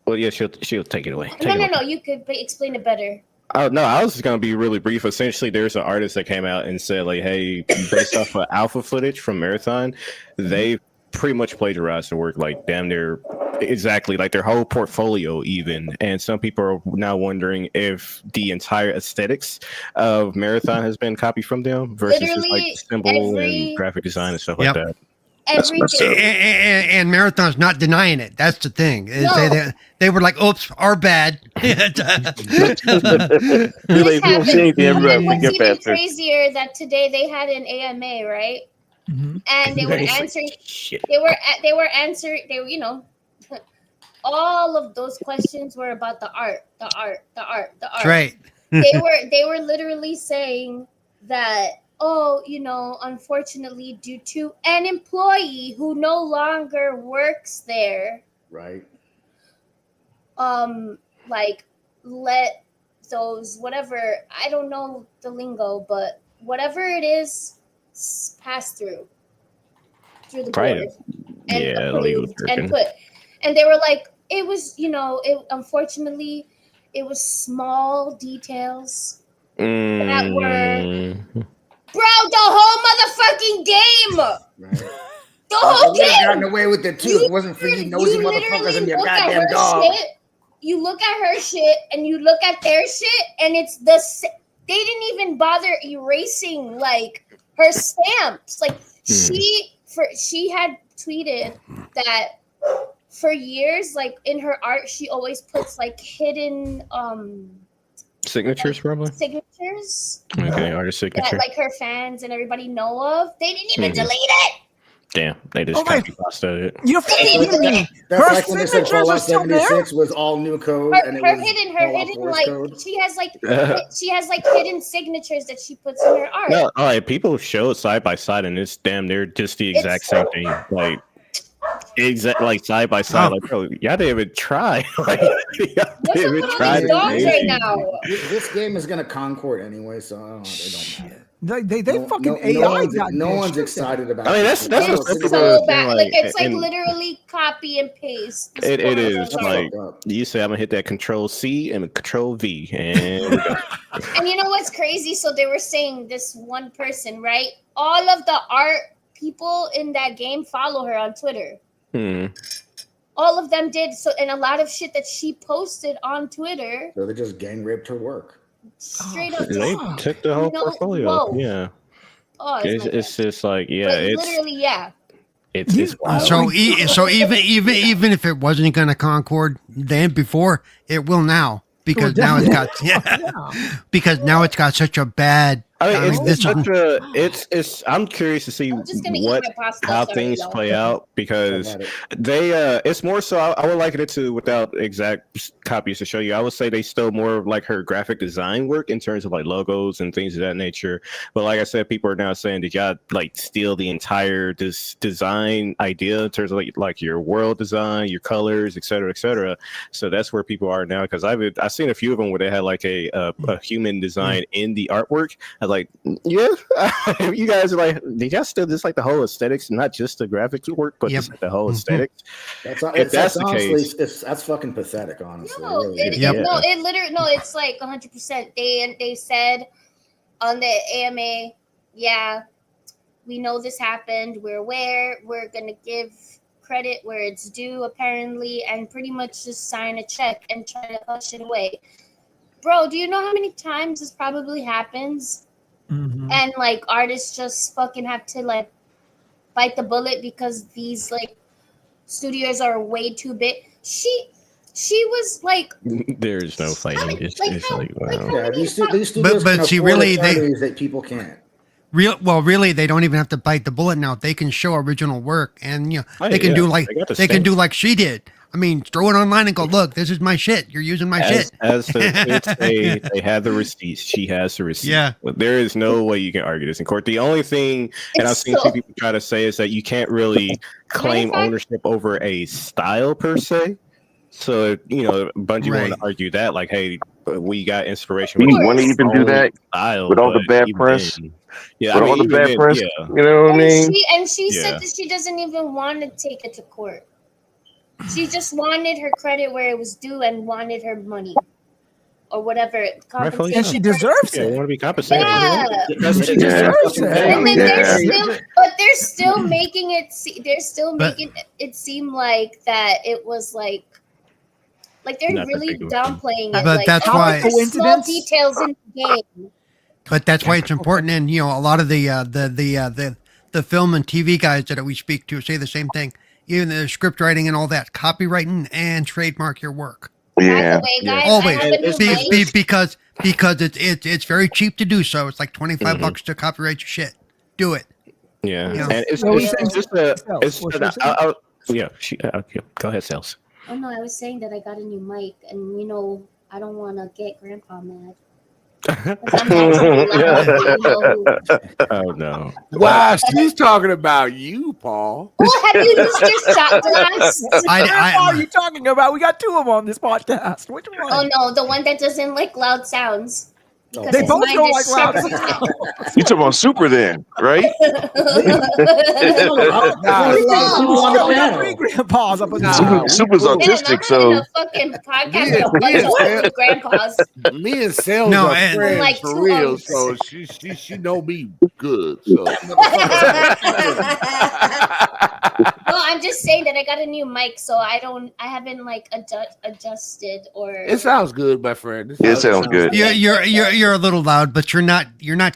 Well, yeah, she'll take it away. No. You could explain it better. Oh no, I was just gonna be really brief. Essentially, there's an artist that came out and said, like, "Hey, based off of alpha footage from Marathon, they pretty much plagiarized the work, like damn near exactly, like their whole portfolio, even." And some people are now wondering if the entire aesthetics of Marathon has been copied from them versus just like symbol and graphic design and stuff like that. And Marathon's not denying it. That's the thing. They were like, "Oops, our bad." What's even crazier that today they had an AMA, right? Mm-hmm. And they were answering. They were answering. All of those questions were about the art. Right. They were literally saying that oh, unfortunately, due to an employee who no longer works there, right? Like let those whatever, I don't know the lingo, but whatever it is, pass through the board and approved and put. And they were like, it was, unfortunately, it was small details that were, bro, the whole motherfucking game. Right. The whole game. Gotten away with it too. If it wasn't for you nosy motherfuckers and your goddamn dog. Shit, you look at her shit and you look at their shit, and it's they didn't even bother erasing like her stamps. Like she had tweeted that for years, like in her art, she always puts like hidden signatures, probably signatures. Okay, artist signature that like her fans and everybody know of. They didn't even delete it. Damn, they just copy pasted it. You're fucking me. That's Her like when they said signatures are Fallout still there. 76 was all new code, and it was hidden like code. She has like hidden signatures that she puts in her art. No, all right, people show it side by side, and it's damn near just the exact same thing. Like like side by side. Like, bro, y'all didn't even try. Like, y'all didn't even try dogs right now. This game is gonna Concord anyway, so I don't know, they don't matter. They fucking AI got no one's excited about. I mean, that's so bad. Like it's like literally copy and paste. It is like you say, I'm gonna hit that Control C and Control V, and we go. And you know what's crazy? So they were saying this one person, right? All of the art people in that game follow her on Twitter. All of them did. So, and a lot of shit that she posted on Twitter. So they just gang raped her work. Straight up, they took the whole portfolio. Whoa. Yeah, it's just like it's literally It's so even if it wasn't going to Concord then before, it will now because now it's got because now it's got such a bad. I mean, it's I'm curious to see how things play out because it's more so I would liken it to without exact copies to show you. I would say they still more like her graphic design work in terms of like logos and things of that nature. But like I said, people are now saying did y'all like steal the entire design idea in terms of like your world design, your colors, et cetera, So that's where people are now because I've seen a few of them where they had like a human design in the artwork. Like, yeah, you guys are like, did y'all still just like the whole aesthetics, not just the graphics work, but just like the whole aesthetics? That's the case, that's fucking pathetic, honestly. No, it literally, it's like 100%. They said on the AMA, yeah, we know this happened. We're aware. We're gonna give credit where it's due, apparently, and pretty much just sign a check and try to push it away. Bro, do you know how many times this probably happens? And like artists just fucking have to like bite the bullet because these like studios are way too big. She was like, there's no fighting. It's like wow. Yeah, these studios but see, really, that people can't. Really, they don't even have to bite the bullet now. They can show original work, and they can do like she did. I mean, throw it online and go, look, this is my shit. You're using my shit. As they have the receipts. She has the receipts. Yeah. But there is no way you can argue this in court. The only thing, and I've seen some people try to say, is that you can't really claim ownership over a style per se. So, Bungie want to argue that, like, hey, we got inspiration. We want to even do that style, with all the bad press. Yeah, with all the bad press. Yeah. You know what I mean? She said that she doesn't even want to take it to court. She just wanted her credit where it was due and wanted her money or whatever. And she deserves it. You want to be compensated. Yeah. She deserves it. And then they're still making it. They're still making it seem like that it was like they're really downplaying it. But like, that's why small details in the game. But that's why it's important, and a lot of the film and TV guys that we speak to say the same thing. Even the script writing and all that, copywriting and trademark your work. Yeah, always because it's very cheap to do so. It's like $25 to copyright your shit. Do it. Yeah, and go ahead, Sales. Oh no, I was saying that I got a new mic, and I don't want to get Grandpa mad. Oh no! Wow, she's talking about you, Paul. Oh, have you used your shot glass? Which grandpa are you talking about? We got two of them on this podcast. Which one? Oh no, the one that doesn't like loud sounds. Because They his both mind don't just like loud shuts sounds. down. You talking about Super then, right? Three grandpas up in the Super's Damn, autistic, I'm so having a fucking podcast with a bunch of old grandpas. Me and Sales No, are and- friends Like for two real, unks. so she know me good. So No, I'm just saying that I got a new mic, so I haven't like adjusted or. it sounds good, my friend. it sounds good. You're a little loud, but you're not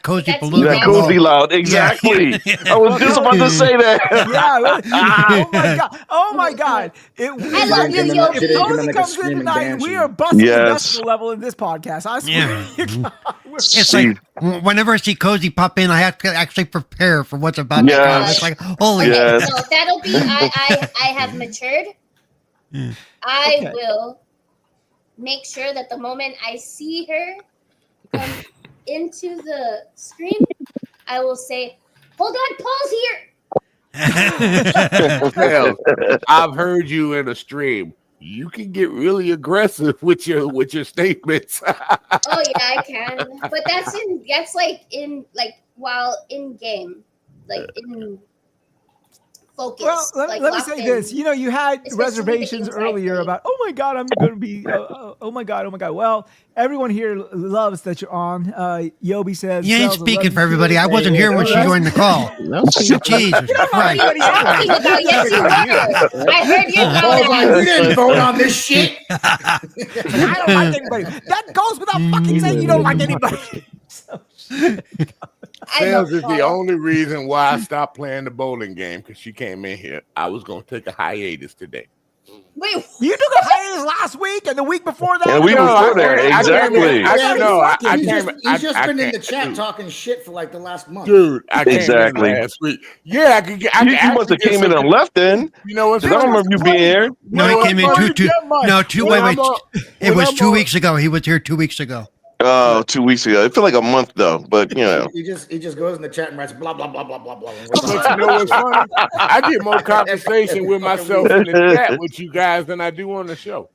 cozy That's You're palooza. not cozy loud, exactly. I was just about to say that. Yeah. Oh my god. Oh my god. I love you, yo. If Cozy comes in tonight, we are busting Yes. decibel level in this podcast. I swear. Yeah. to God. It's like whenever I see Cozy pop in, I have to actually prepare for what's about to come. It's like, holy Okay, Yes. so that'll be. I have matured. I Okay. will make sure that the moment I see her come into the screen, I will say, "Hold on, Paul's here." Sales, I've heard you in a stream. You can get really aggressive with your statements. Oh yeah, I can. But that's while in game, like in focus. Well, let me locked say in. this. You know, you had Especially reservations the things I earlier play. about, oh my God, I'm going to be, oh my God. Well, everyone here loves that you're on. Yobi says, You ain't Cells, I speaking love for you everybody. too. I wasn't here when she joined the call. Jesus Christ. What are you talking about? Yes, you were. I heard you Paul's like, loud you didn't vote on this shit. I don't like anybody. That goes without fucking saying you don't like anybody. So, Sales is the only reason why I stopped playing the bowling game because she came in here. I was gonna take a hiatus today. Wait, you took a hiatus last week and the week before that. And the week before that, exactly. He's just been in the chat talking shit for like the last month. Dude, I came Exactly. in last week. Yeah, I could get. I You must have came in and left then. You know what? Because I don't remember you being here. No, he came in wait. It was 2 weeks ago. He was here 2 weeks ago. Oh, 2 weeks ago. It felt like a month though, but you know. He just goes in the chat and writes blah blah blah blah blah blah. But you know what's funny? I get more conversation with myself in the chat with you guys than I do on the show.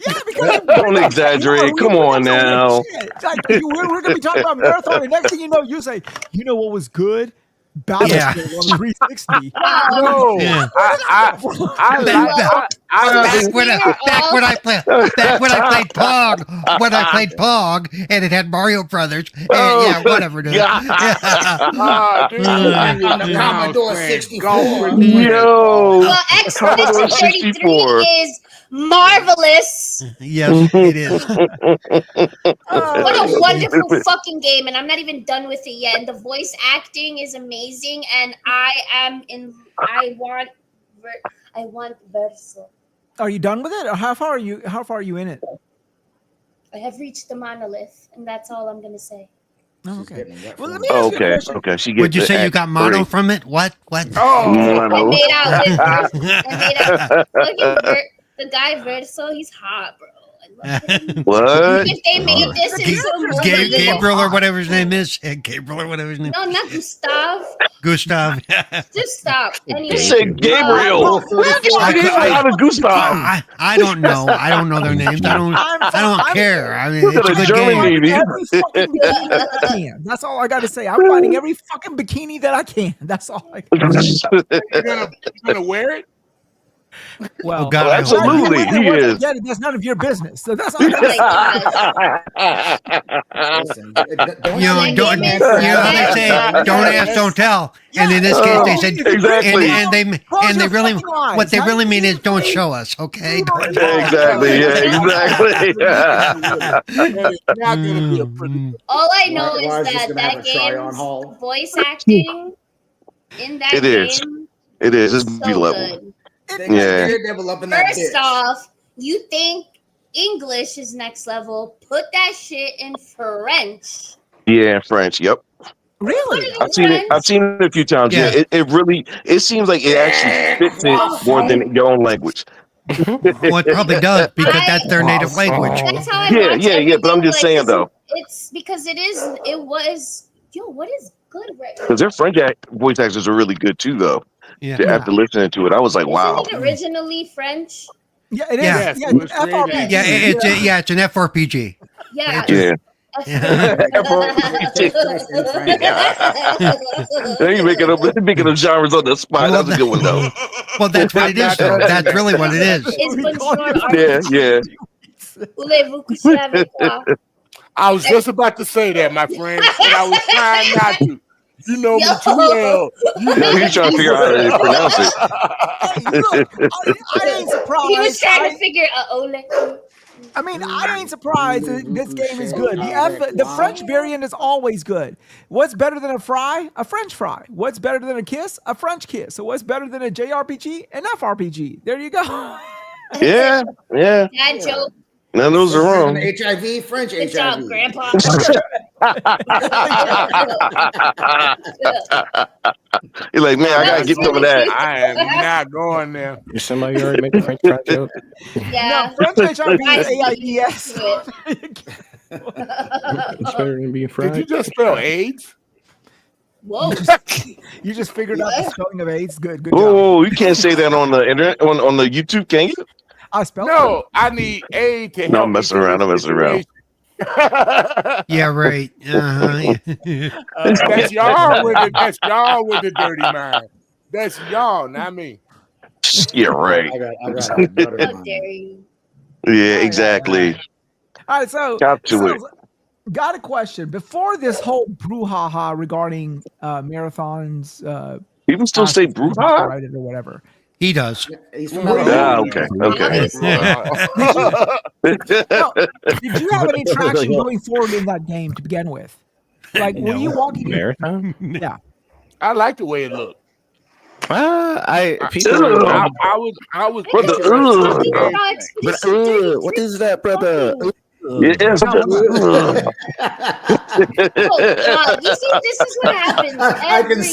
Yeah, because Don't exaggerate. Come on now. Like, we're going to be talking about Marathon, and next thing you know, you say, you know what was good? Battlefield on 360. No, Yeah. I Back when I played Pog, and it had Mario Brothers. And, yeah, whatever. Dude. Commodore 64. Yo. well, Expedition 33 is marvelous. Yes, it is. What a wonderful fucking game, and I'm not even done with it yet. And the voice acting is amazing, and I want Verso. Are you done with it? Or how far are you in it? I have reached the monolith, and that's all I'm gonna say. Oh, okay. Well, let me ask you a question. Okay. She Would you gets say you Act got mono 3. from it? What? I made out with the guy Verso. He's hot, bro. I love him. What? If they made this into a movie, Gabriel or whatever his name is. Gabriel or whatever his name. no, not Gustav. Gustav. Just stop. Anyway, You said Gabriel. Gustav. I don't know. I don't know their names. I don't care. I mean, Look it's at a the good German game. Navy. Every fucking bikini that I can. That's all I got to say. I'm finding every fucking bikini that I can. That's all I can. You gonna wear it? Well, Oh, God, absolutely, he is. Yeah, that's none of your business. So that's all I oh got my god. Listen, You know, how they say, don't ask, don't tell. And in this case, they said, Exactly. and they really, what they really mean is, don't show us, okay? Exactly. Yeah, exactly. All I know Why is is this that gonna have a try-on game's haul? voice acting in that It is. game It is. It's so B level. good. Yeah. Daredevil up in that First bitch. off, you think English is next level? Put that shit in French. Yeah, French. Yep. Really? I've seen it a few times. Yeah, Yeah. it really seems like it actually fits it more than your own language. Well, it probably does because that's their native language. That's how I Yeah, watch yeah, yeah. But I'm everything, just saying though, it's because it was. Yo, what is good right now? because their French voice actors are really good too, though. Yeah. After listening to it, I was like, wow. Isn't it originally French? Yeah, it is. Yeah. Yes, Yeah, it was created. FRPG. Yeah, it's an FRPG. Yeah. Yeah. They making up genres on the spot. That's a good one though. Well, that's what it is, though. That's really what it is. It's bonjour. Yeah. Voulez-vous coucher avec moi? I was just about to say that, my friend, but I was trying not to. You know me too well. He's trying to figure out how to pronounce it. Hey, look, I ain't surprised. He was trying to figure ole. I mean, I ain't surprised that this game is good. The French variant is always good. What's better than a fry? A French fry. What's better than a kiss? A French kiss. So what's better than a JRPG? An FRPG. There you go. Yeah. That joke. None of those are wrong. HIV, French Good HIV. job, Grandpa. You're like, man, I gotta get some of that. I am not going there. Is somebody already making French fry joke? Yeah. No, French HRP is AIDS. It's better than being fried. Did you just spell AIDS? Whoa. You just figured out the spelling of AIDS. Good job. Oh, you can't say that on the internet, on the YouTube, can you? I spelled No, I need aid to help. No, I'm messing around. Yeah, right. That's y'all with the dirty mind. That's y'all, not me. Yeah, right. I got How dare you? Yeah, exactly. All right, so Got to it. got a question. Before this whole brouhaha regarding marathons, People still say brouhaha? or whatever. He does. He's from Okay. Now, did you have any traction going forward in that game to begin with? Like, were you walking? Marathon? Yeah. I like the way it looked. I I was what is that, brother? Yes. Oh, God. You see, this is what happens.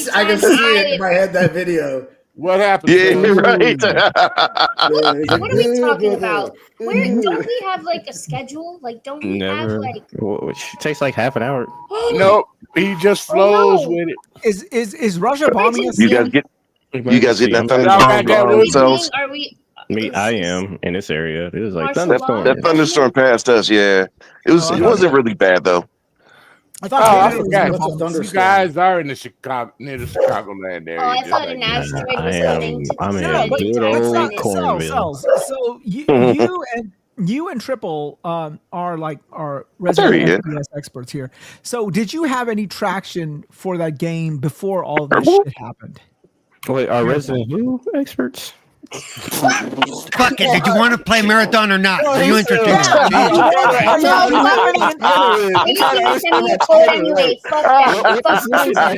I can see it in my head, that video. What happened? Yeah, right. What are we talking about? Don't we have like a schedule? Like, don't we have Never. like? Which takes like half an hour. No, he just flows with it. Is Russia bombing us? You guys get that thunderstorm? Are we? I am in this area. It was like Martial that thunderstorm passed us. Yeah, it wasn't really bad though. I thought I Canada was forgot. gonna bomb us. You guys are in the near the Chicagoland area. Oh, I thought an asteroid was heading to I'm the in sun. a good old cornfield. So you and Triple are resident FPS experts here. So did you have any traction for that game before all of this shit happened? Wait, are Resident Evil experts? Fuck it. Did you want to play marathon or not? Are you interested? No, fuck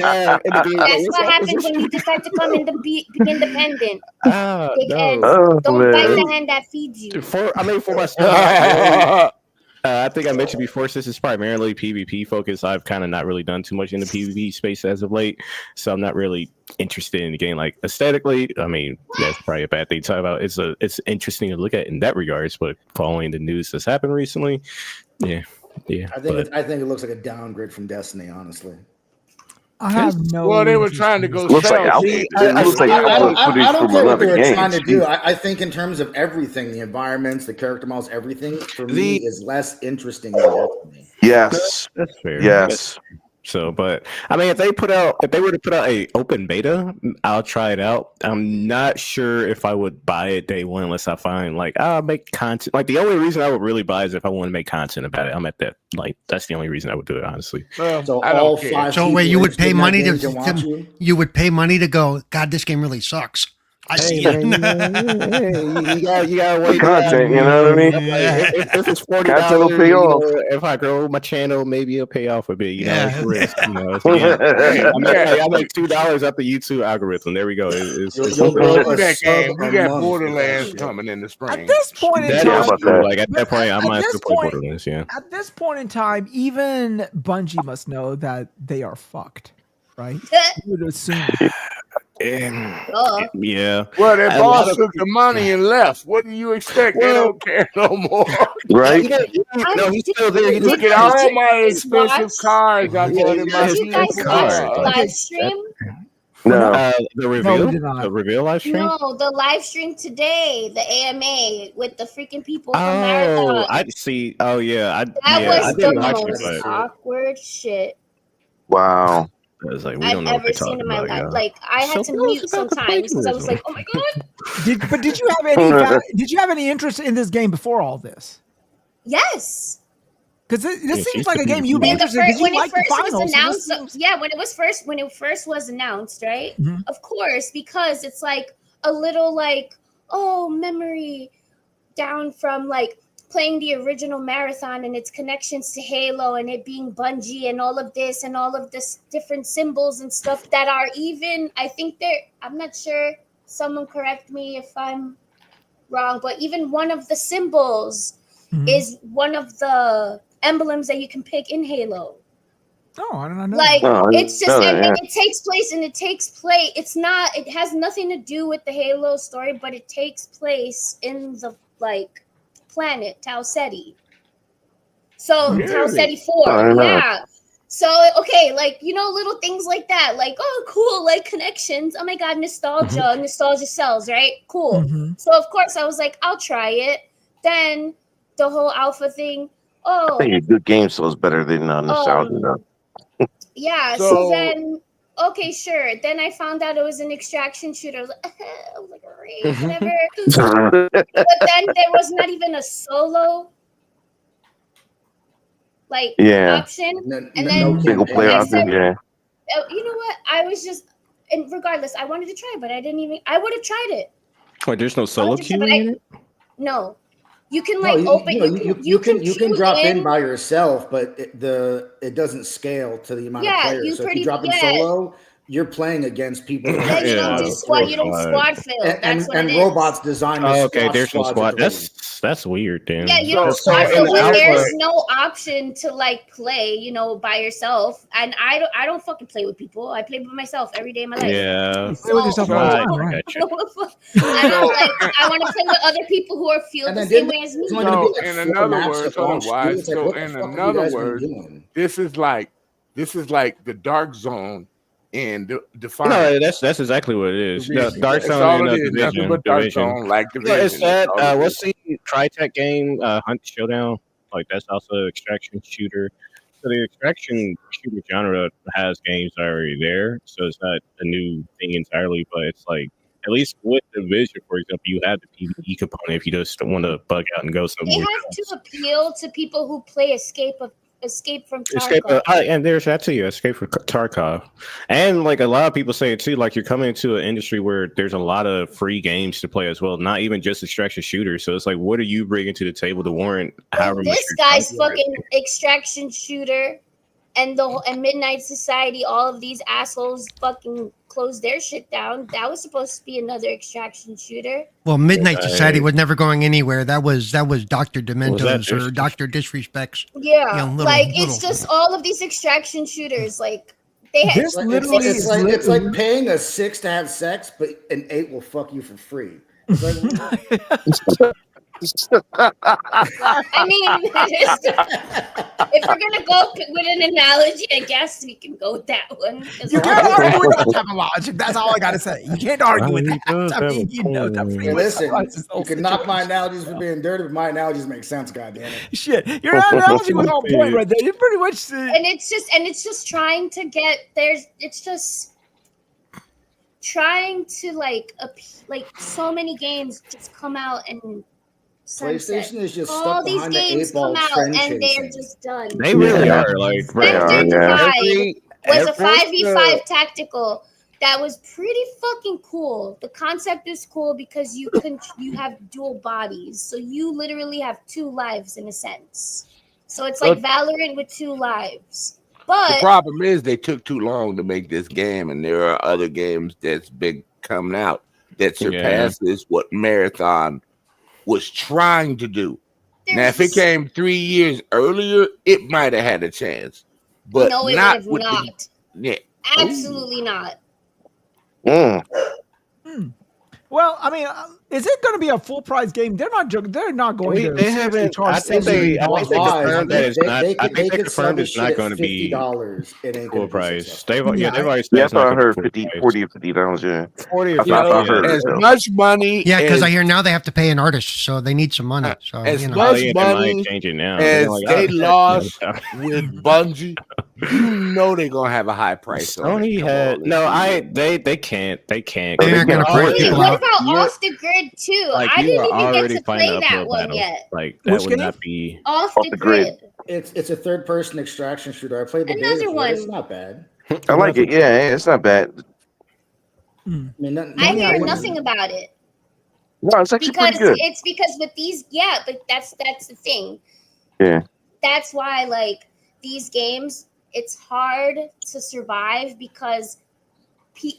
that. That's what happens when you decide to come and be independent. Don't bite the hand that feeds you. For myself. I think I mentioned before, since it's primarily PvP focused, I've kind of not really done too much in the PvP space as of late. So I'm not really interested in the game. Like aesthetically, I mean, that's probably a bad thing to talk about. It's interesting to look at in that regards, but following the news that's happened recently, yeah. I think it looks like a downgrade from Destiny, honestly. I have no. Well, they were trying to go. Looks like I don't care what they were trying to do. I think in terms of everything, the environments, the character models, everything for me is less interesting than Destiny. Yes, that's fair. Yes. So, but I mean, if they were to put out a open beta, I'll try it out. I'm not sure if I would buy it day one unless I find like I'll make content. Like the only reason I would really buy is if I want to make content about it. I'm at that. Like that's the only reason I would do it, honestly. So all 5. So wait, you would pay money you would pay money to go, God, this game really sucks. I see it. You gotta wait. Content, you know what I mean? If it's $40, if I grow my channel, maybe it'll pay off a bit. You know, it's risk. You know, I make $2 up the YouTube algorithm. There we go. That game. We got Borderlands coming in the spring. At this point in time, like at that point, I might still play Borderlands. Yeah. At this point in time, even Bungie must know that they are fucked, right? You would assume. Yeah. Well, their A lot boss of took the money and left. What do you expect? They Well- don't care no more. Right? No, he's still there. He Look just at all my guys expensive watch- cars I bought in my Did you guys beautiful watch car. the car. live stream? No. the reveal, did not. the reveal live stream. No, the live stream today, the AMA with the freaking people from Oh, Marathon. I see. Oh yeah, That I was the didn't watch it, most but awkward shit Wow. I was like, we I've don't know what ever they're seen talking in my about. life. Yeah. Like I had So to tell us mute about the sometimes because I was like, plagiarism. "Oh my god!" But did you have any? Did you have any interest in this game before all this? Yes. Because this Yeah, she seems used like to a be game the you'd be queen. interested in. Because you When it like the first was finals. So announced, this seems- yeah, when it first was announced, right? Mhm. Of course, because it's like a little like, oh, memory down from like playing the original Marathon and its connections to Halo and it being Bungie and all of this and all of this different symbols and stuff that are even, I think I'm not sure, someone correct me if I'm wrong, but even one of the symbols Mhm. is one of the emblems that you can pick in Halo. Oh, I don't know. Like Oh, I it's just, know that, and yeah. it takes place. It's not. It has nothing to do with the Halo story, but it takes place in the like planet Tau Ceti. So Really? Tau Ceti I 4, don't know. yeah. So okay, like little things like that, like oh cool, like connections. Oh my god, nostalgia sells, right? Cool. Mhm. So of course I was like, I'll try it. Then the whole alpha thing. I think a good game sells better than nostalgia. though. Yeah, So- so then, okay, sure. Then I found out it was an extraction shooter. I was like, all right, whatever. But then there was not even a solo, like, Yeah. option. No, And no then Single player I option, said- yeah. You know what? I was just, and regardless, I wanted to try, but I would have tried it. Wait, there's no solo 100%, queue but in it. No. You can No, like you, open. you can queue drop in by yourself, but it doesn't scale to the amount of Yeah, players. you So if pretty- you drop in yeah. solo, you're playing against people. that Yeah, you don't Yeah, do squad. You don't squad. squad fill. That's what and it is. robots designed. to Oh, okay, squash there's no squads squad. at the That's weird, then. Yeah, you don't So squad in fill, the but alpha- there's no option to like play, by yourself. And I don't fucking play with people. I play by myself every day of my life. Yeah. You play with yourself all the Right, time, I right? got you. I don't I want to play with other people who feel And the then same didn't- way as me. it's only gonna be So, like in 4 another maps words, at launch, otherwise, dude. It's like, so what the in fuck have you another guys been word, doing? this is like the dark zone in Defiant. No, that's exactly what it is. The Division. Dark That's Zone all and it is. Nothing Division. but dark Division. zone, like No, Division. it's that. That's all it What's is. the Crytek game? Hunt Showdown. Like that's also an extraction shooter. So the extraction shooter genre has games that are already there. So it's not a new thing entirely, but it's like at least with Division, for example, you have the PvE component if you just want to bug out and go They somewhere. have to appeal to people who play Escape from Tarkov. Escape, and there's that too. Escape from Tarkov, and like a lot of people say it too. Like you're coming into an industry where there's a lot of free games to play as well, not even just extraction shooters. So it's like, what are you bringing to the table to warrant however much? This your guy's copyright fucking extraction shooter and Midnight Society, all of these assholes fucking closed their shit down. That was supposed to be another extraction shooter. Well, Midnight Yeah, Society was never going anywhere. That was Dr. Demento's or Disrespect? Dr. Disrespect's. Yeah, little- it's little- just all of these extraction shooters. Like they had This literally It's is like literally- paying a 6 to have sex, but an 8 will fuck you for free. It's like, I mean, if we're gonna go with an analogy, I guess we can go with that one. 'Cause You all can't of argue with that type of logic. That's all I gotta say. You can't argue with that. I mean, you know that. hey, pretty much listen, summarizes the you whole can knock my situation. analogies for being dirty, but my analogies make sense. Goddamn it! Shit, your analogy was on point right there. You pretty much. and it's just trying to get it's just trying to like so many games just come out and sunset. PlayStation is just All stuck these behind the games 8-ball come out trend and they're chasing. just done. They really Yeah. are. Like, They are, Spectre yeah. Divide was a Every- 5v5 tactical that was pretty fucking cool. The concept is cool because you have dual bodies, so you literally have 2 lives in a sense. So it's like Valorant with 2 lives. The But problem is they took too long to make this game, and there are other games that's big coming out that surpasses what Marathon was trying to do. Now, if it came 3 years earlier, it might have had a chance, but no, it would not have with not. yeah. Absolutely not. Mm. Well, I mean, is it going to be a full price game? They're not. They're not going to. They haven't. I think they confirmed that it's not. I think they confirmed it's not going to be full price. They've already said Yeah, I it's not thought I going to heard be 50, full 40 or $50. Yeah, 40 or I thought I heard as much money. Yeah, because I hear now they have to pay an artist, so they need some money. So as much money might change it now. as Like, they lost with Bungie, you know they're gonna have a high price. Sony had they can't. They're not going to price people What out. about Off the Grid too? Like, I didn't even get already to play that uphill one battle. yet. Like that Which would game? not be Off the Grid. It's a third person extraction shooter. I played the Another beta for it. one. It's not bad. I like it. Yeah, it's not bad. I mean, I hear nothing about it. No, it's actually Because pretty good. it's because with these, but that's the thing. Yeah. That's why like these games, it's hard to survive because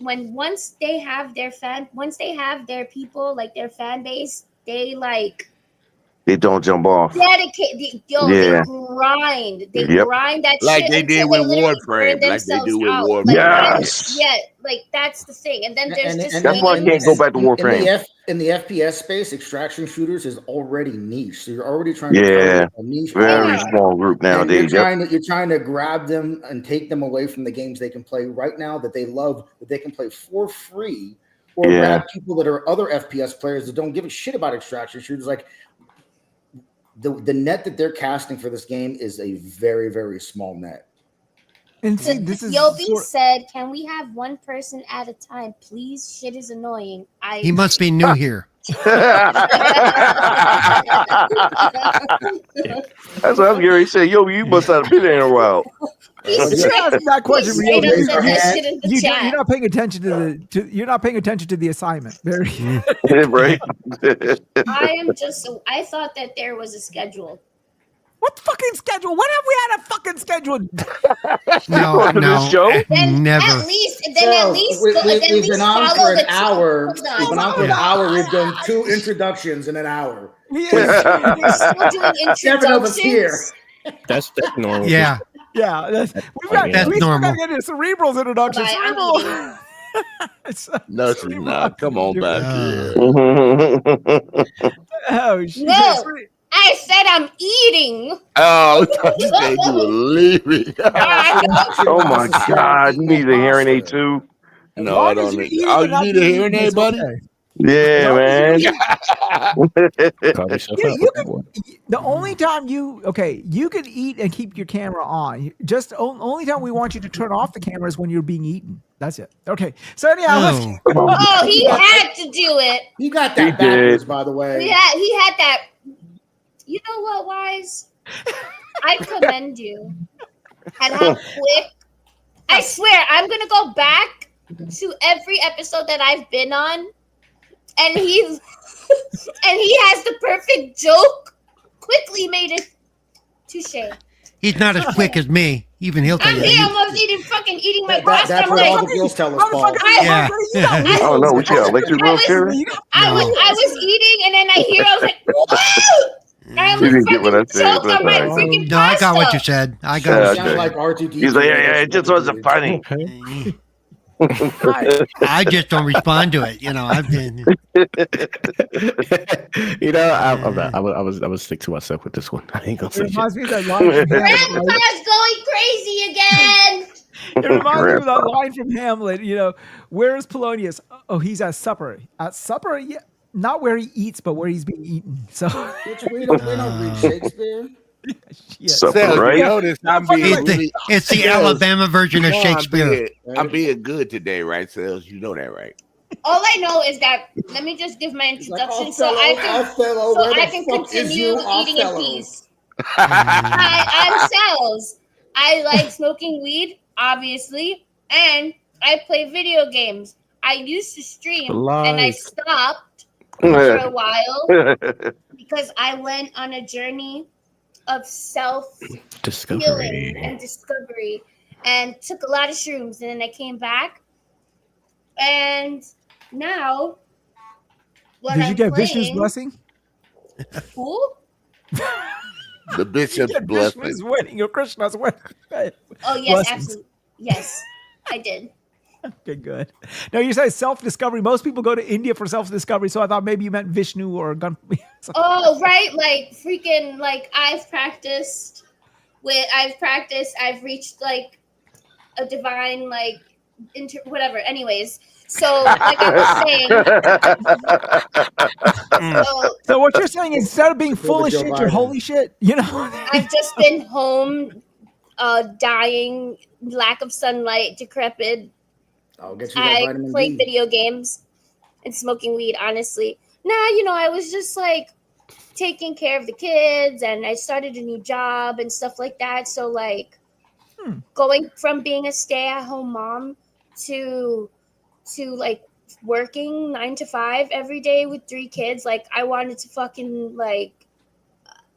once they have their people, like their fan base, they like They don't jump off. dedicate. They grind. They grind that like shit they did with Warframe. Like they do with Warframe. Yes. Like that's the thing. And then there's just that's why I can't go back to Warframe. In the FPS space, extraction shooters is already niche. So you're already trying to Yeah, a niche. very small group nowadays. You're trying to grab them and take them away from the games they can play right now that they love, that they can play for free, or grab people that are other FPS players that don't give a shit about extraction shooters. Like the net that they're casting for this game is a very, very small net. And see, this is Yobi said, "Can we have one person at a time, please? Shit is annoying." He must be new here. That's what I'm Gary said. Yo, you must not have been there in a while. That question, you're not paying attention you're not paying attention to the assignment. Very right. I thought that there was a schedule. What fucking schedule? When have we had a fucking schedule? No, show? Never. At least we've been on for an hour. Hold on. We've been on for an hour. We've done 2 introductions in an hour. We're still doing introductions. Here. That's normal. Yeah. Yeah, that's normal. We gotta get a Cerebral's introduction. Cerebral. No, she's not. Come on back here. Oh shit. No. I said I'm eating. Oh, I thought you said you were leaving. Oh my God! You need a hearing aid too. No, I don't need. Oh, you need a hearing aid, buddy? Yeah, man. The only time you can eat and keep your camera on. Just only time we want you to turn off the camera is when you're being eaten. That's it. Okay. So anyhow, oh, he had to do it. You got that backwards, by the way. He had that. You know what, Wize? I commend you. And how quick. I swear, I'm gonna go back to every episode that I've been on, and he has the perfect joke. Quickly made it. Touche. He's not as quick as me. Even he'll tell I'm you. here almost eating my pasta. That's what all the girls tell us, Paul. Yeah. Oh no, we got electric wheelchair. I was eating, and then I was like, whoa! I was didn't get what I said. choked on my freaking No, I got pasta. what you said. I got You what sound like R2D2. He's like, yeah, it just wasn't funny. I just don't respond to it. I've been. I was stick to myself with this one. I ain't gonna say shit. reminds me of that line from Hamlet. Grandpa's going crazy again. It reminds me of that line from Hamlet. Where's Polonius? Oh, he's at supper. At supper, yeah. Not where he eats, but where he's being eaten. So we don't read Shakespeare. Supper, right? It's the Alabama version of Shakespeare. I'm being good today, right, Sales? You know that, right? All I know is that let me just give my introduction so I can continue eating in peace. I'm Sales. I like smoking weed, obviously, and I play video games. I used to stream and I stopped for a while because I went on a journey of self-healing and discovery and took a lot of shrooms, and then I came back, and now did you get Vishnu's blessing? Who? The bishop's blessing. Vishnu's wedding or Krishna's wedding. Oh yes, absolutely. Yes, I did. Okay, good. No, you said self-discovery. Most people go to India for self-discovery, so I thought maybe you meant Vishnu or gun. Oh, right. Like freaking like I've reached like a divine like whatever. Anyways, so like I was saying, so what you're saying is instead of being full of shit, you're holy shit. You know, I've just been home, dying, lack of sunlight, decrepit. I'll get you that I vitamin played D. video games and smoking weed. Honestly, I was just like taking care of the kids, and I started a new job and stuff like that. So like going from being a stay-at-home mom to like working 9 to 5 every day with 3 kids, like I wanted to fucking like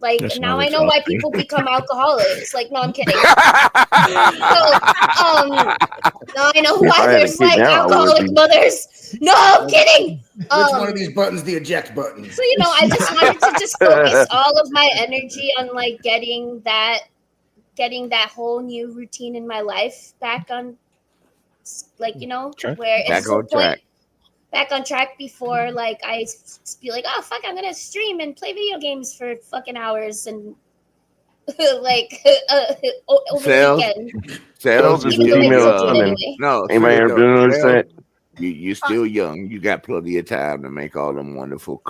That's now not I know why exhausting. people become alcoholics. Like, no, I'm kidding. So, now I know If I why had a there's kid like now, I would alcoholic be- mothers. No, I'm kidding. Which one of these buttons the eject button? So I just wanted to just focus all of my energy on like getting that whole new routine in my life back on, like Track. where Back it's the on track. back on track before like I be like, oh fuck, I'm gonna stream and play video games for fucking hours and like over Sales. the weekend. Sales is is Even though female it's still legit women. anyway. no. Anybody ever seriously, notice Sales, that? you're still young. You got plenty of time to make all them wonderful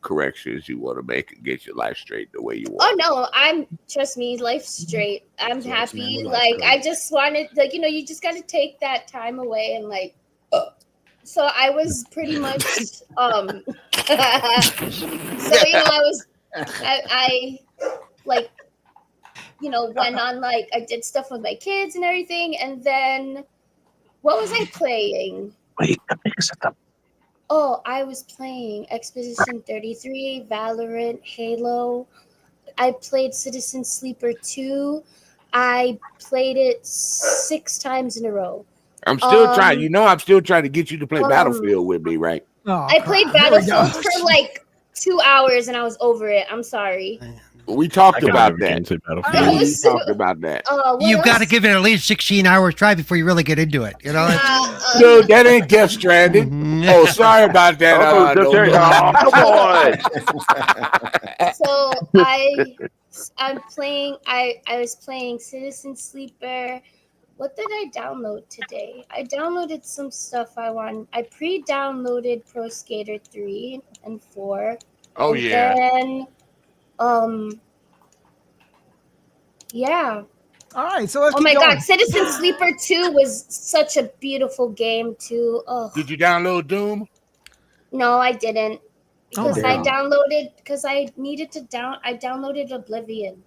corrections you want to make and get your life straight the way you Oh want. no, trust me, life's straight. I'm Yes, man, happy. your Like life's I great. just wanted, like you just got to take that time away and like. So I was pretty much I like went on like I did stuff with my kids and everything, and then what was I playing? Wait, Oh, I was playing Expedition 33, Valorant, Halo. I played Citizen Sleeper 2. I played it 6 times in a row. I'm still trying. I'm still trying to get you to play Battlefield with me, right? Oh, I played crap. Here we go. Battlefield for like 2 hours and I was over it. I'm sorry. We talked I about never get that. into Battlefield. That We was- talked about that. What You've got to else? give it at least 16 hours try before you really get into it. You know. Dude, that ain't Death Stranded. Oh, sorry about that. Oh, no, that's right. no. Oh, come on. So I'm playing. I was playing Citizen Sleeper. What did I download today? I downloaded some stuff I want. I pre-downloaded Pro Skater 3 and 4. Oh, and yeah. Then, yeah. All right, so let's Oh keep my going. God, Citizen Sleeper 2 was such a beautiful game too. Oh Did you download Doom? no, I didn't. Oh, Because damn. I needed to I downloaded Oblivion.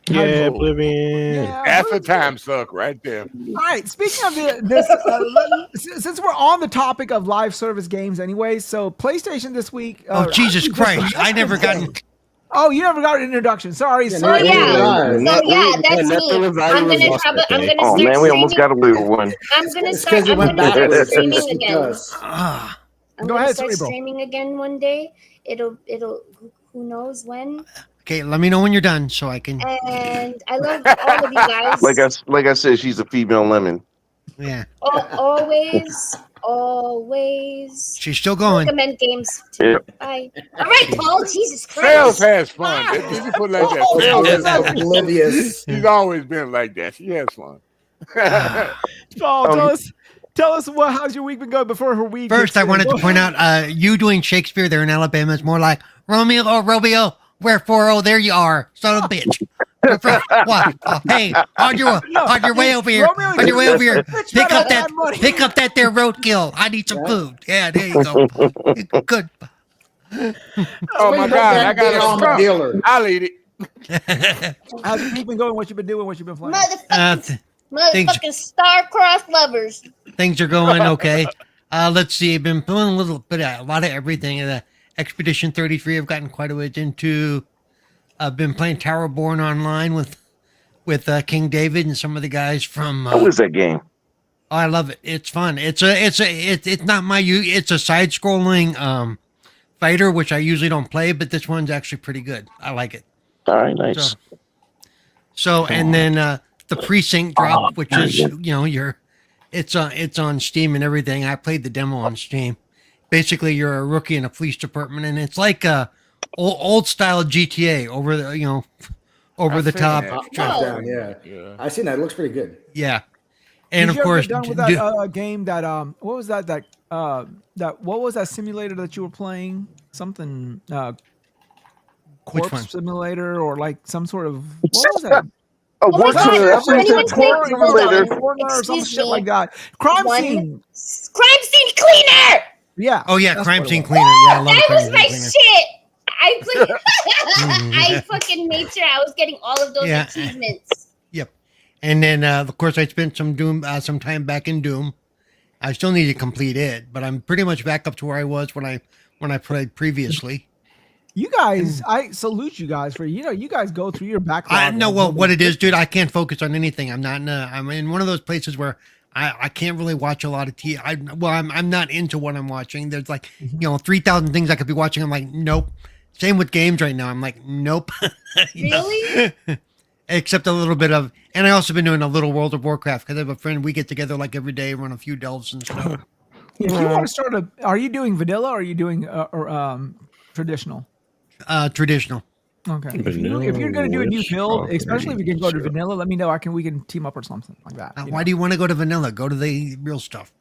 Yeah, Oblivion. Yeah, That's a time suck right there. All right. Speaking of this, since we're on the topic of live service games, anyway, so PlayStation this week. Oh Jesus Christ! I never gotten. Oh, you never got an introduction. Sorry. Yeah, sorry. neither did I. So yeah, that's nothing me. of value I'm was gonna lost probably that day. start Oh man, we almost streaming. got away with one. I'm gonna It's start. because you I'm went gonna start backwards. streaming It's again. us. Ah, I'm Go gonna ahead, start Cerebral. streaming again one day. It'll. Who knows when? okay, let me know when you're done so I can. And I love all of you guys. Like I said, she's a female lemon. Yeah, Always she's still going. recommend games to Yeah. Bye. All right, Paul. Jesus Sales Christ. has fun. Did you put like that? Sales has fun. Oblivious. She's always been like that. She has fun. Paul, tell us how's your week been going before her week. First, I wanted to point out you doing Shakespeare there in Alabama is more like Romeo, oh Romeo, wherefore, oh there you are, son of a bitch. What? Oh, hey, on your way over here, Romeo, on your way over here, bitch pick better up have money. that there roadkill. I need some food. Yeah, there you go. Good. Oh my God, I got I'm a a dealer. I'll eat it. How's your week been going? What you been doing? What you been playing? Motherfucking star-crossed lovers. Things are going okay. Let's see. I've been playing a lot of everything. Expedition 33. I've gotten quite a bit into. I've been playing Towerborn online with King David and some of the guys from. How is that game? Oh, I love it. It's fun. It's not it's a side scrolling fighter, which I usually don't play, but this one's actually pretty good. I like it. All right, nice. So and then the precinct drop, which is It's on Steam and everything. I played the demo on Steam. Basically, you're a rookie in a police department, and it's like a old style GTA over the over the top. Yeah. I seen that. It looks pretty good. Yeah, and Did of course, get done with that game that what was that what was that simulator that you were playing? Something corpse simulator or like some sort of what was that? Oh my God, simulator or some shit like that. Crime scene cleaner. Yeah. Oh yeah, crime scene cleaner. Yeah, I love that was my cleaner. shit. I played. I fucking made sure I was getting all of those achievements. Yep. And then of course I spent some time back in Doom. I still need to complete it, but I'm pretty much back up to where I was when I played previously. You guys, I salute you guys for you guys go through your backlog. I know what it is, dude. I can't focus on anything. I'm in one of those places where I can't really watch a lot of TV. I'm not into what I'm watching. There's like 3,000 things I could be watching. I'm like, nope. Same with games right now. I'm like, nope. Really? Except a little bit of, and I also been doing a little World of Warcraft because I have a friend. We get together like every day, run a few delves and stuff. If you want to start are you doing vanilla or are you doing traditional? Traditional. Okay. If you're going to do a new build, especially if you can go to vanilla, let me know. We can team up or something like that. Why do you want to go to vanilla? Go to the real stuff.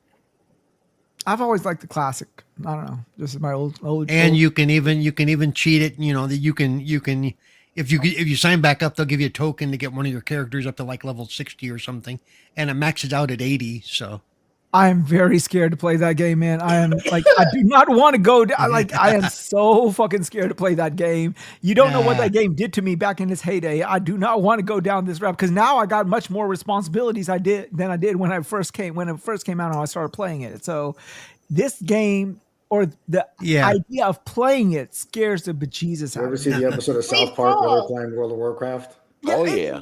I've always liked the classic. I don't know. This is my old. And you can even cheat it. That you can if you sign back up, they'll give you a token to get one of your characters up to like level 60 or something, and it maxes out at 80. So. I am very scared to play that game, man. I am like, I do not want to go. I am so fucking scared to play that game. You don't know what that game did to me back in its heyday. I do not want to go down this route because now I got much more responsibilities than I did when it first came out and I started playing it. So this game or the idea of playing it scares the bejesus out of me. You ever see the episode of South Park where they're playing World of Warcraft? Oh yeah.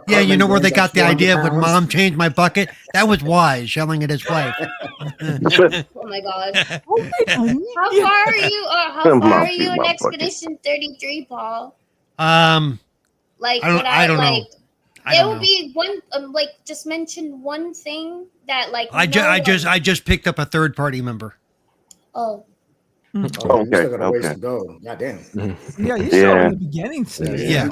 Yeah, you know where they got the idea of when Mom changed my bucket? That was Wize yelling at his wife. Oh my God. How far are you? How far are you in Expedition 33, Paul? Like I don't know. There will be one. Just mention one thing that I just picked up a third party member. Oh. Okay. You still got a ways to go. God damn. Yeah, you're still in the beginning stage. Yeah.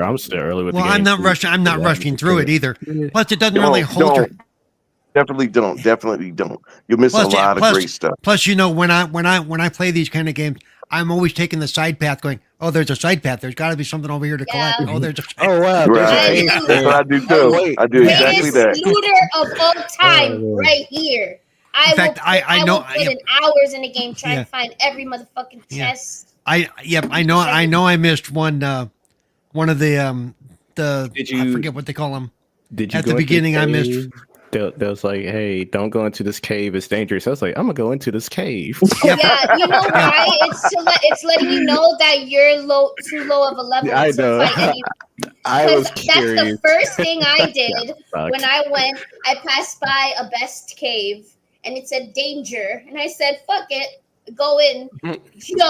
I'm still early with. Well, the game. I'm not rushing through it either. Plus, it doesn't really hold your. Definitely don't. You're missing a lot of great stuff. Plus, when I play these kind of games, I'm always taking the side path, going, "Oh, there's a side path. There's got to be something over here to collect." Oh, there's a. Oh wow! Right. That's what I do too. I do exactly that. Looter of all time, right here. I will put in hours in the game trying to find every motherfucking chest. I know. I missed one of the. I forget what they call them. Did you at the beginning? I missed. They was like, "Hey, don't go into this cave. It's dangerous." I was like, "I'm gonna go into this cave." Yeah, you know why? It's letting you know that you're too low of a level I to know. fight anyone. That's the first thing I did when I went. I passed by a best cave. And it said danger. And I said, fuck it. Go in. Yo,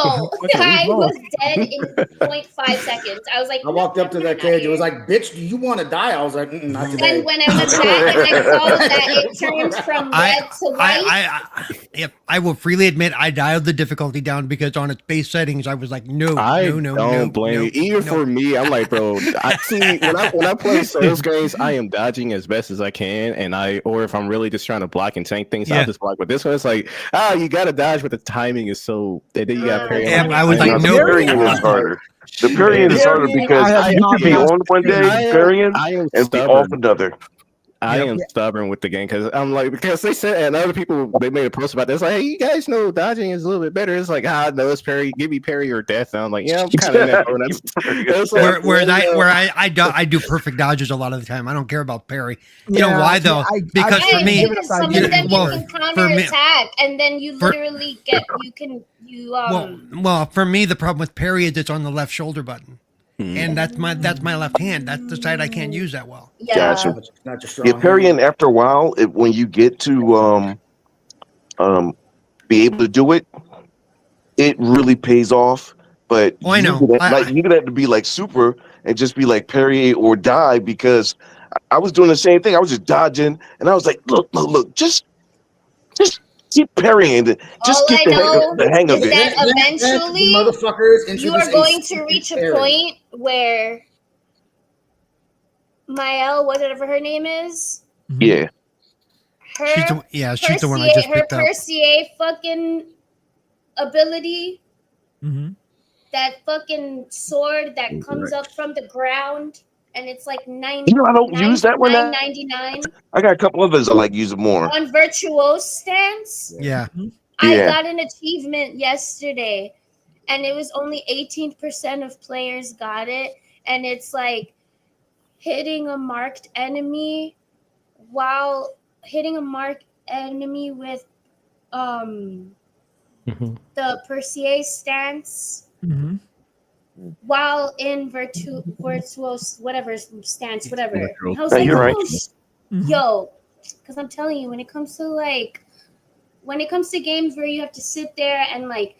I was dead in 0.5 seconds. I was like, I walked up to that cage. It was like, bitch, do you want to die? I was like, not today. And when I went back and I saw that it turned from red to white. I will freely admit I dialed the difficulty down because on its base settings, I was like, no. Don't blame you. Even for me, I'm like, bro, I see when I play Souls games, I am dodging as best as I can. Or if I'm really just trying to block and tank things, I'll just block. But this one, it's like, you got to dodge with the timing is so then you got parry. I was like, no, parrying is harder. The parrying is harder because you can be on one day parrying and be off another. I am stubborn with the game because I'm like, because they said, and other people, they made a post about this, like, hey, you guys know dodging is a little bit better. It's like, no, it's parry, give me parry or death. And I'm like, yeah, I'm kind of in that. Where I do perfect dodges a lot of the time. I don't care about parry. You know why though? Because for me, some of them you can counter attack, and then you literally get Well, for me, the problem with parry is it's on the left shoulder button. And that's my left hand. That's the side I can't use that well. Yeah. Gotcha. Yeah, parrying after a while, when you get to be able to do it, it really pays off. But I know. You could have to be like super and just be like parry or die because I was doing the same thing. I was just dodging, and I was like, look, just keep parrying. Just All get I the know hang of is it. that eventually motherfuckers you are going to reach a point where Mael, whatever her name is, Yeah. She's the one I just picked up. Her Percier fucking ability, that fucking sword that comes up from the ground, and it's like I don't use that one. $9.99. I got a couple others I like using more. On Virtuose stance. Yeah. I got an achievement yesterday, and it was only 18% of players got it, and it's like hitting a marked enemy while hitting a marked enemy with the Percier stance while in virtuose whatever stance, whatever. I was like, you're right. Yo, because I'm telling you, when it comes to games where you have to sit there and like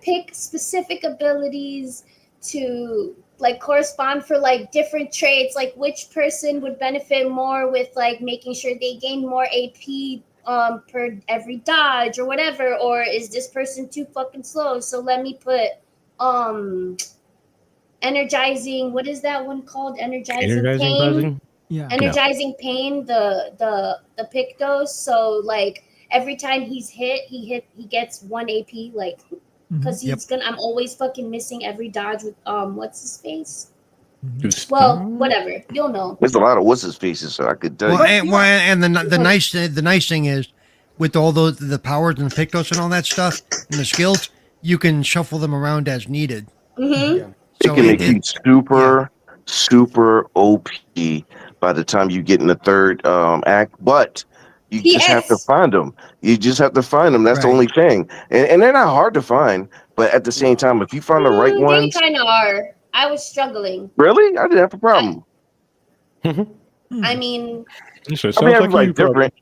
pick specific abilities to like correspond for like different traits, like which person would benefit more with like making sure they gain more AP per every dodge or whatever, or is this person too fucking slow? So let me put energizing, what is that one called? Energizing pain. Yeah. Energizing pain, the Pictos. So like every time he gets 1 AP, like because I'm always fucking missing every dodge with what's his face? Well, whatever. You'll know. There's a lot of what's his faces, so I could tell you. And the nice thing is, with all the powers and the Pictos and all that stuff and the skills, you can shuffle them around as needed. It can make you super OP by the time you get in the third act, but you just have to find them. That's the only thing, and they're not hard to find. But at the same time, if you find the right ones, they kind of are. I was struggling. Really, I didn't have a problem. I mean, everybody's different.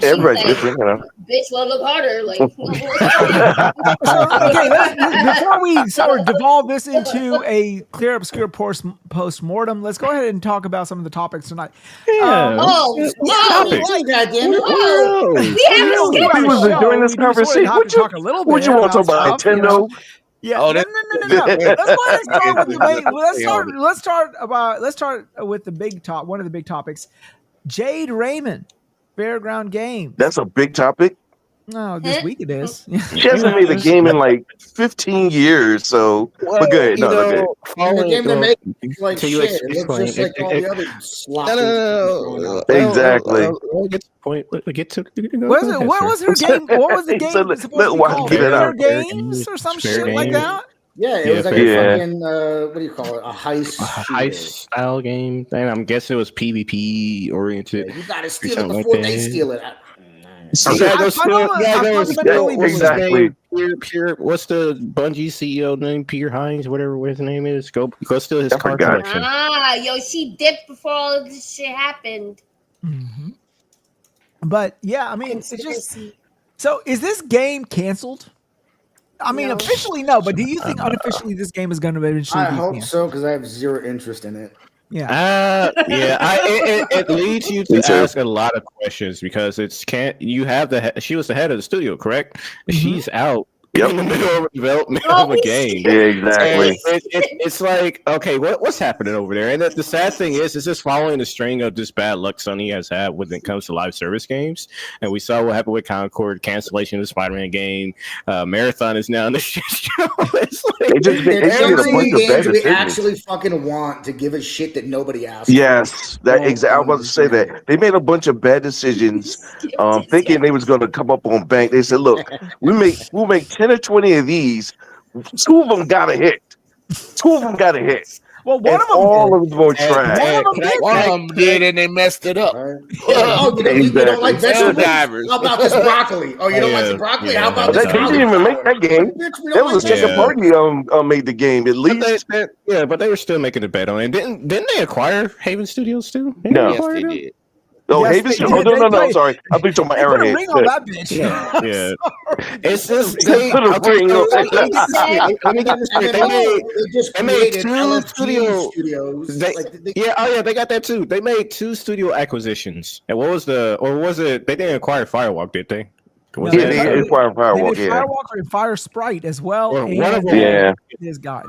Everybody's different, you know. Bitch, well, look harder. Like, before we sort of devolve this into a clear, obscure post-mortem, let's go ahead and talk about some of the topics tonight. We haven't we was enjoying this conversation. What you want to talk about? Nintendo? Yeah, no. Let's start with the big top. One of the big topics, Jade Raymond, Fairground Games. That's a big topic. No, this week it is. She hasn't made a game in like 15 years, so we're good. The game they're making is like shit. It looks just like all the other sloppy. No. Exactly. What was her game? What was the game supposed to be called? Fair Games or some shit like that? Yeah, it was like a fucking what do you call it? A heist style game. And I'm guessing it was PvP oriented. Yeah, you gotta steal it before they steal it. Exactly. Pure. What's the Bungie CEO name? Peter Hines, whatever his name is. Go steal his car collection. She dipped before all of this shit happened. But yeah, I mean, it's just. So, is this game canceled? I mean, officially no, but do you think unofficially this game is going to eventually? I hope so, because I have zero interest in it. Yeah. It leads you to ask a lot of questions because she was the head of the studio, correct? She's out in the middle of development of a game. Yeah, exactly. It's like, okay, what's happening over there? And the sad thing is, it's just following the string of this bad luck Sony has had when it comes to live service games. And we saw what happened with Concord, cancellation of the Spider-Man game. Marathon is now in the shit show. It's like, we actually fucking want to give a shit that nobody asked. Yes, I was about to say that. They made a bunch of bad decisions, thinking they was going to come up on bank. They said, look, we'll make 10 or 20 of these. 2 of them got a hit. Well, one of them all of them were trash. One of them did, and they messed it up. You don't like vegetables? How about this broccoli? Oh, you don't like the broccoli? How about this? They didn't even make that game. That was a second party made the game at least. But they were still making a bet on it. Didn't they acquire Haven Studios too? No, yes, they did. Oh, Yes, Haven's. they Oh, did. no, They no, played- sorry. I think on my They put a Arrowhead. ring on that bitch. Yeah. I'm Yeah. sorry. It's just They put a ring on let me it. get this straight. Let me get this And straight. then They they just made created two LFG studio- studios. They, Like, they got that too. They made 2 studio acquisitions. And what was it? They didn't acquire Firewalk, did they? Was Yeah, that- they acquired They Firewalk. did Yeah. Firewalker and Fire Sprite as well. Or and one of them. Yeah. These guys.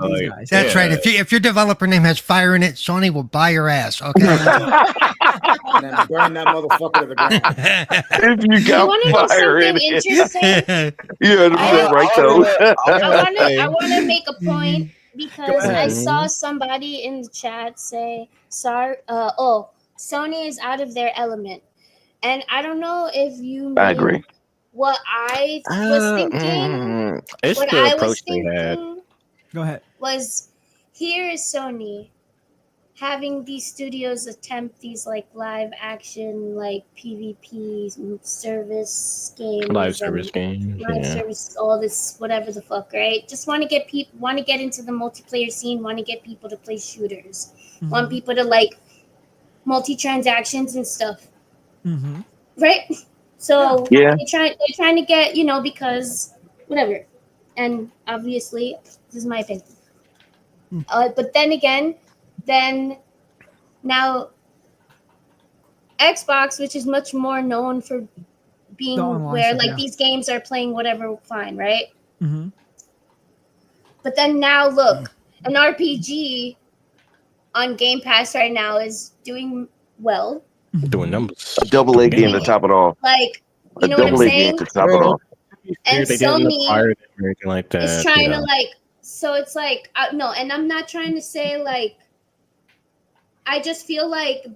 That's Yeah. right. If your developer name has fire in it, Sony will buy your ass. Okay. and then burn that motherfucker to the ground. If you You want to know got fire in something it. interesting? Yeah, right, though. I want to make a point because I ahead. saw somebody in the chat say, "Sorry, Sony is out of their element," and I don't know if you. I mean agree. What I was thinking. It's What the I approach was they had. thinking Go ahead. was, here is Sony having these studios attempt these like live action, like PvP service games, Live service games. live service, all this whatever the fuck, right? Just want to get people, want to get into the multiplayer scene, want to get people to play shooters, want people to like multi-transactions and stuff, right? So Yeah. they're trying to get, because whatever, and obviously this is my opinion. But then again, now Xbox, which is much more known for being where stuff, like these games are playing whatever, fine, right? Mm-hmm. But then now look, an RPG on Game Pass right now is doing well. Doing numbers. A double A game to top it off. Like, A you know what I'm double A game saying? to top it off. And They didn't Sony acquire it or anything like that. is trying to like, so it's like, no, and I'm not trying to say like, I just feel like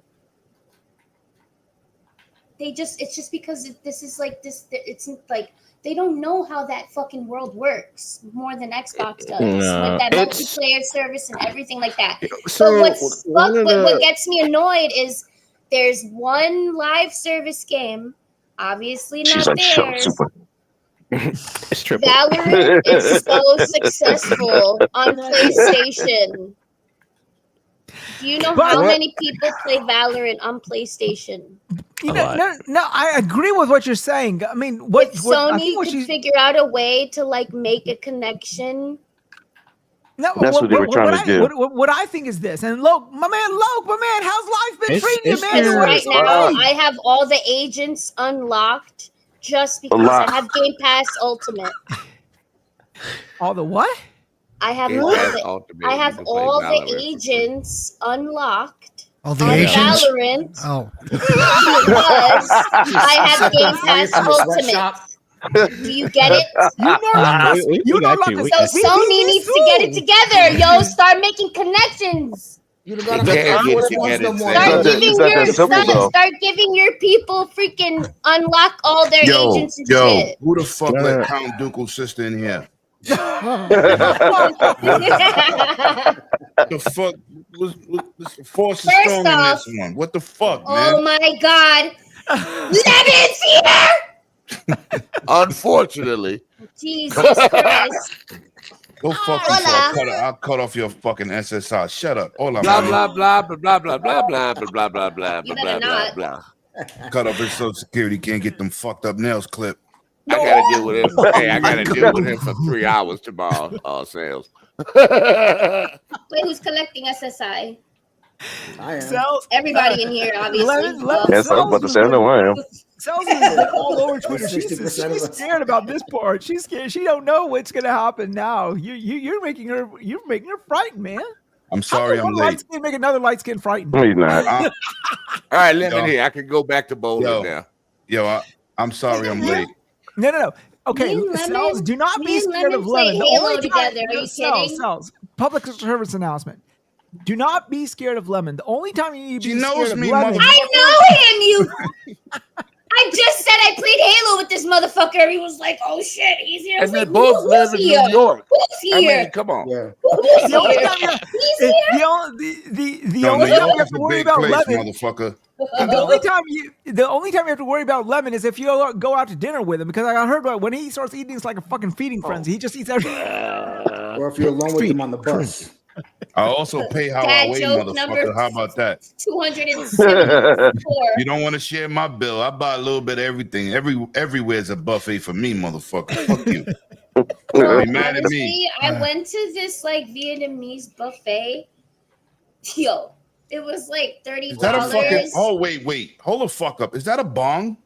it's just because this is like this, it's like they don't know how that fucking world works more than Xbox does with that multiplayer service and everything like that. So But what gets me annoyed is there's one live service game, obviously She's not like, shut theirs. super. It's triple. Valorant is so successful on PlayStation. Do you know how many people play Valorant on PlayStation? No, I agree with what you're saying. I mean, what Sony could figure out a way to like make a connection. No, that's what they were trying to do. What I think is this, and Loke, my man, how's life been treating you, man? Right now, I have all the agents unlocked just because I have Game Pass Ultimate. All the what? I have all the agents unlocked. All the agents? Valorant. Oh. Because I have Game Pass Ultimate. Do you get it? So Sony needs to get it together, yo. Start making connections. Start giving your people freaking unlock all their agents and shit. Who the fuck let Count Dooku's sister in here? The fuck was the force is strong in this one? What the fuck, man? Oh my god, Levin's here. Unfortunately, Jesus Christ. Go fuck yourself. I'll cut off your fucking SSR. Shut up. Hold on. Blah blah blah blah blah blah blah blah blah blah blah blah blah blah. Cut off his Social Security. Can't get them fucked up nails clipped. I gotta deal with him. Hey, I gotta deal with him for 3 hours tomorrow. Sales. Wait, who's collecting SSI? I am. Everybody in here, obviously. Yes, I was about to say, I know I am. Sells is all over Twitter. She's scared about this part. She's scared. She don't know what's gonna happen now. You're making her frightened, man. I'm sorry I'm late. Make another light skin frightened. No, you're not. All right, let me hear. I can go back to bowling now. Yo, I'm sorry I'm late. No. Okay, Cells, do not be scared of Lemon. The only together. Are you kidding? Cells, public service announcement. Do not be scared of Lemon. The only time you need to be She knows scared of me, Lemon. I know him, you. I just said I played Halo with this motherfucker. He was like, "Oh shit, he's here." And they both live in New York. Who's here? I mean, come on. Yeah. Who's here? He's here. The only time you have to worry about Lemon, motherfucker. the only time you have to worry about Lemon is if you go out to dinner with him, because I heard about when he starts eating, it's like a fucking feeding frenzy. He just eats everything. Or if you're alone with him on the bus. I also pay how Dad I weigh, joke number motherfucker. How about that? 274. You don't want to share my bill. I buy a little bit of everything. Everywhere's a buffet for me, motherfucker. Fuck you. No, Be mad at me. honestly, I went to this like Vietnamese buffet. Yo, it was like $30. Is that a fucking? Oh wait, hold the fuck up. Is that a bong?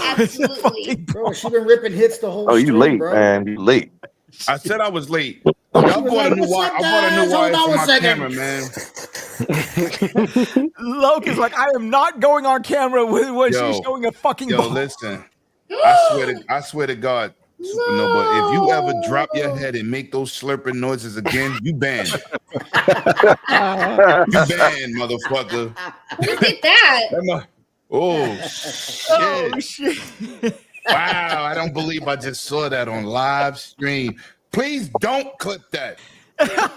Absolutely. Bro, she been ripping hits the whole Oh, you stream, late, bro. man. You late. I said I was late. Y'all bought a new wire. I bought a new wire for my camera, man. Loke is like, I am not going on camera when she's showing a fucking ball. Listen. I swear to God, Supernova, if you ever drop your head and make those slurping noises again, you banned. You banned, mototherfucker. Who did that? Oh shit. Wow, I don't believe I just saw that on live stream. Please don't clip that. I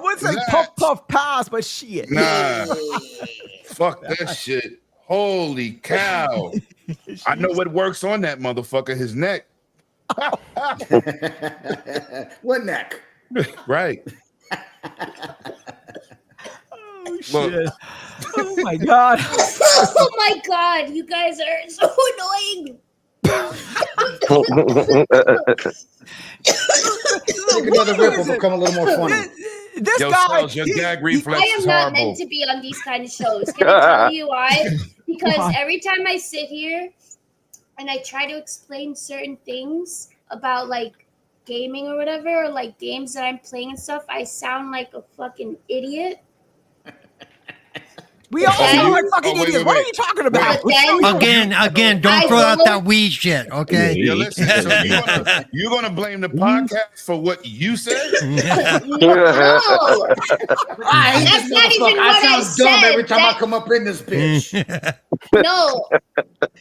would say puff pass, but shit. Nah. Fuck that shit. Holy cow. I know what works on that motherfucker, his neck. What neck? Right. Oh, shit. Oh my god. Oh my god, you guys are so annoying. Take another rip will become a little more funny. This guy, your gag reflex I am is not horrible. meant to be on these kind of shows. Can I tell you why? Because every time I sit here and I try to explain certain things about like gaming or whatever, or like games that I'm playing and stuff, I sound like a fucking idiot. We all sound like fucking idiots. What are you talking about? Again, don't throw out that Wize shit, okay? Yeah, listen, so you're gonna blame the podcast for what you said? No. That's not even what I said. Dumb every time I come up in this bitch. No.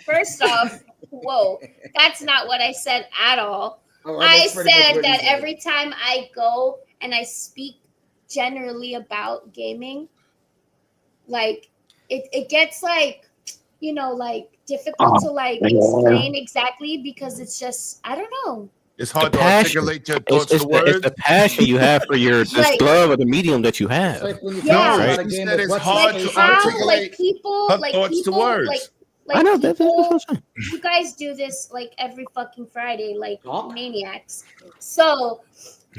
First off, whoa, that's not what I said at all. I said that every time I go and I speak generally about gaming, like it gets like, you know, like difficult to like explain exactly because it's just, I don't know. It's hard to articulate your thoughts to words. It's the passion you have for your love of the medium that you have. Like when you Yeah. You said it's hard Like to how articulate like people her like thoughts to people words. like I know that's people, what I'm saying. you guys do this like every fucking Friday, like Talk. maniacs. So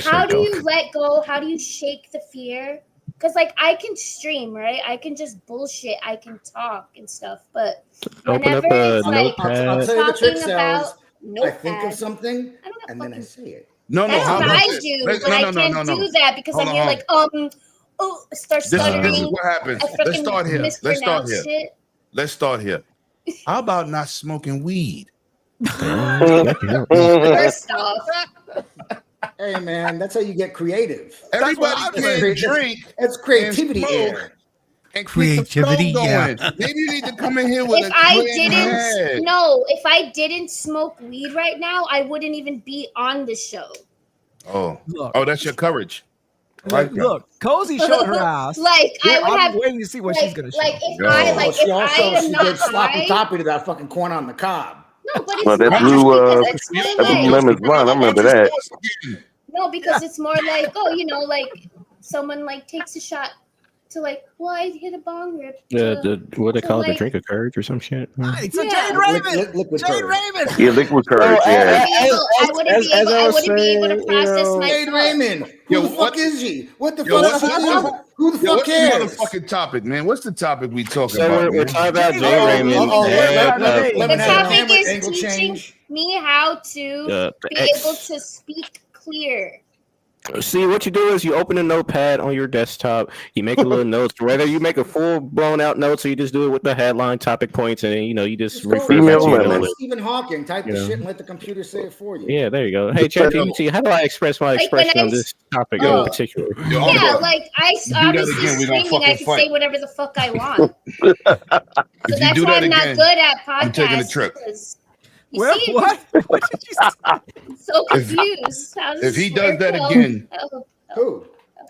how do you let go? How do you shake the fear? Because like I can stream, right? I can just bullshit. I can talk and stuff. But Open whenever up a it's like notepad. I'll tell you the trick, talking about Sals. I notepad, think of something I don't have and then I fucking. say it. No, That's how what about I this? do, Let's- but I can't do that because Hold I'm on, here hold like start This is stuttering. what happens. I Let's freaking start here. mispronounce shit. Let's start here. How about not smoking weed? First off, Hey man, that's how you get creative. Everybody can drink. That's creativity smoke. air. And keep the flow Creativity, going. yeah. Maybe you need to come in here with if a I clean head. if I didn't smoke weed right now, I wouldn't even be on the show. Oh, Look. oh, that's your courage. I like that. Look, Cozy showed her ass. Like I would I'm have waiting to see what she's gonna show. like if Yo. I like She if I also am she not did sloppy high. toppy to that fucking corn on the cob. No, but it's Well, that not blue, because it's more that blue like lemon's wine. I remember that. no, because it's more like you know, like someone like takes a shot to like, well, I hit a bong rip. What they to, call it, the like- drink of courage or some shit. Right, so Yeah. Jade Raymond. Liquid Jade courage. Raymond. Yeah, liquid courage. Yeah. I wouldn't be able to process my Jade thoughts. Raymond. Who Yo, the fuck what- is she? What the Yo, fuck? Who the fuck What's the cares? motherfucking topic, man? What's the topic we talking So about? we're man? talking about Jade Jade Raymond. Raymond. The The topic is teaching me how to be able to speak clear. See, what you do is you open a notepad on your desktop, you make a little notes, whether you make a full blown out note, so you just do it with the headline topic points, and then, you know, you just refer back Female to your lemon. notes. Stephen Hawking. Type You the know. shit and let the computer say it for you. Yeah, there you go. Hey, ChatGPT, how do I express my Like when expression I on this topic oh. in particular? Yo, Yeah, hold on. like I that obviously again, we gonna streaming, I fucking can fight. say whatever the fuck I want. If So you that's do why that I'm not again, good at podcasts. I'm taking a trip. because- You Well, see, what? What did you say? I'm so confused. How does if he this does work? that Oh, again- oh. Who?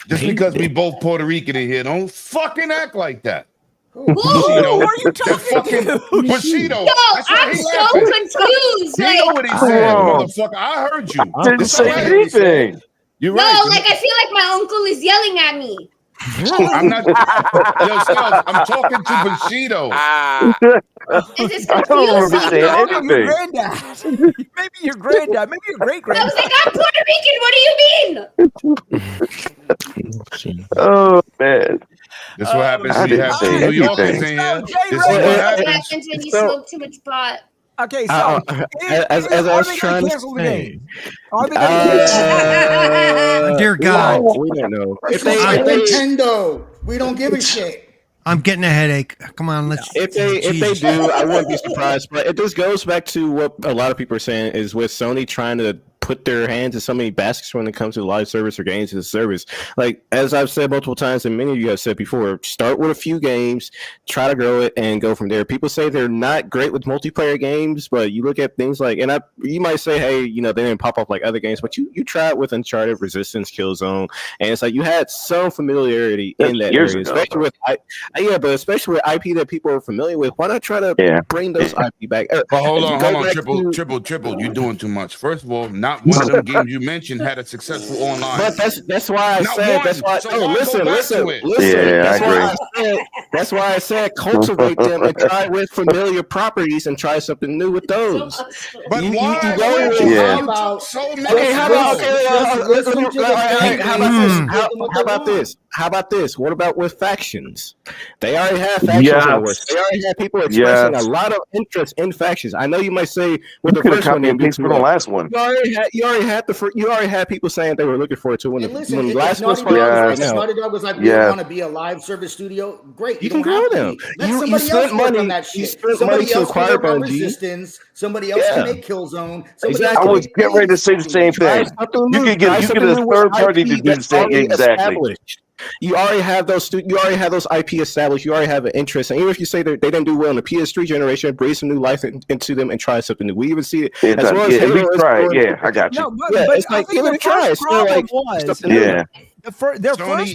just because we both Puerto Rican in here, don't fucking act like that. Who? Who Bushido. are you That talking fucking to? Bushido. Yo, That's why I'm he so laughing. confused. He know Like, what he said, Oh. motherfucker. I heard you. Didn't It's say all right. anything. You're No, right. like I feel like my uncle is yelling at me. I'm not. Yo, Skulls, I'm talking to Bushido. This is I don't remember confusing. saying Maybe your anything. granddad. Maybe your granddad. Maybe your great I granddad. was like, I'm Puerto Rican. What do you mean? Oh man. This is what happens I when you didn't have say two New Yorkers anything. in here. So, Jade This is what Raymond- What happens. happens when you smoke too much pot? Okay, so as I are was they trying gonna to cancel the say, game? Are they gonna cancel? Dear we God. don't know. It's If like they, Nintendo. We don't give a shit. I'm getting a headache. Come on, let's. if they Jesus. do, I wouldn't be surprised. But this goes back to what a lot of people are saying is with Sony trying to put their hands in so many baskets when it comes to live service or games as a service. Like as I've said multiple times, and many of you have said before, start with a few games, try to grow it, and go from there. People say they're not great with multiplayer games, but you look at things like, and you might say, hey, you know, they didn't pop up like other games, but you tried with Uncharted, Resistance, Killzone, and it's like you had some familiarity in that Years area, ago, especially with but especially with IP that people are familiar with. Why not try to bring those IP back? But hold on, Go back triple. You're doing too much. First of all, not one of them games you mentioned had a successful online. But that's why I Not said one. that's why. So Oh, why listen. go back to it? Yeah, I agree. That's why I said cultivate them and try with familiar properties and try something new with those. But You- why? you go with- Yeah. You took so many. Okay, how about How about this? How about this? What about with factions? They already have factions in the works. They already have people expressing a lot of interest in factions. I know you might say with the Could have first one, copied and pasted the last one. you already had people saying they were looking forward to when And the listen, when if last Naughty one Dog, started. Naughty Dog was like, we want to be a live service studio. Great, You don't can grow have to them. be. Let You somebody spent else work money- on that you shit. spent Somebody money to else can acquire work on Bungie. Resistance. Somebody else can make Killzone. Somebody Exactly. else I can was make getting ready to say the same thing. You could get a third party to do the same. Exactly. You already have those. You already have those IP established. You already have an interest, and even if you say that they didn't do well in the PS3 generation, breathe some new life into them and try something new. We even see it as well as At Halo least is try it. going- Yeah, I got you. No, but, Yeah, but it's I like, think give it the a try. first It's still problem like was something new. Yeah. their Sony first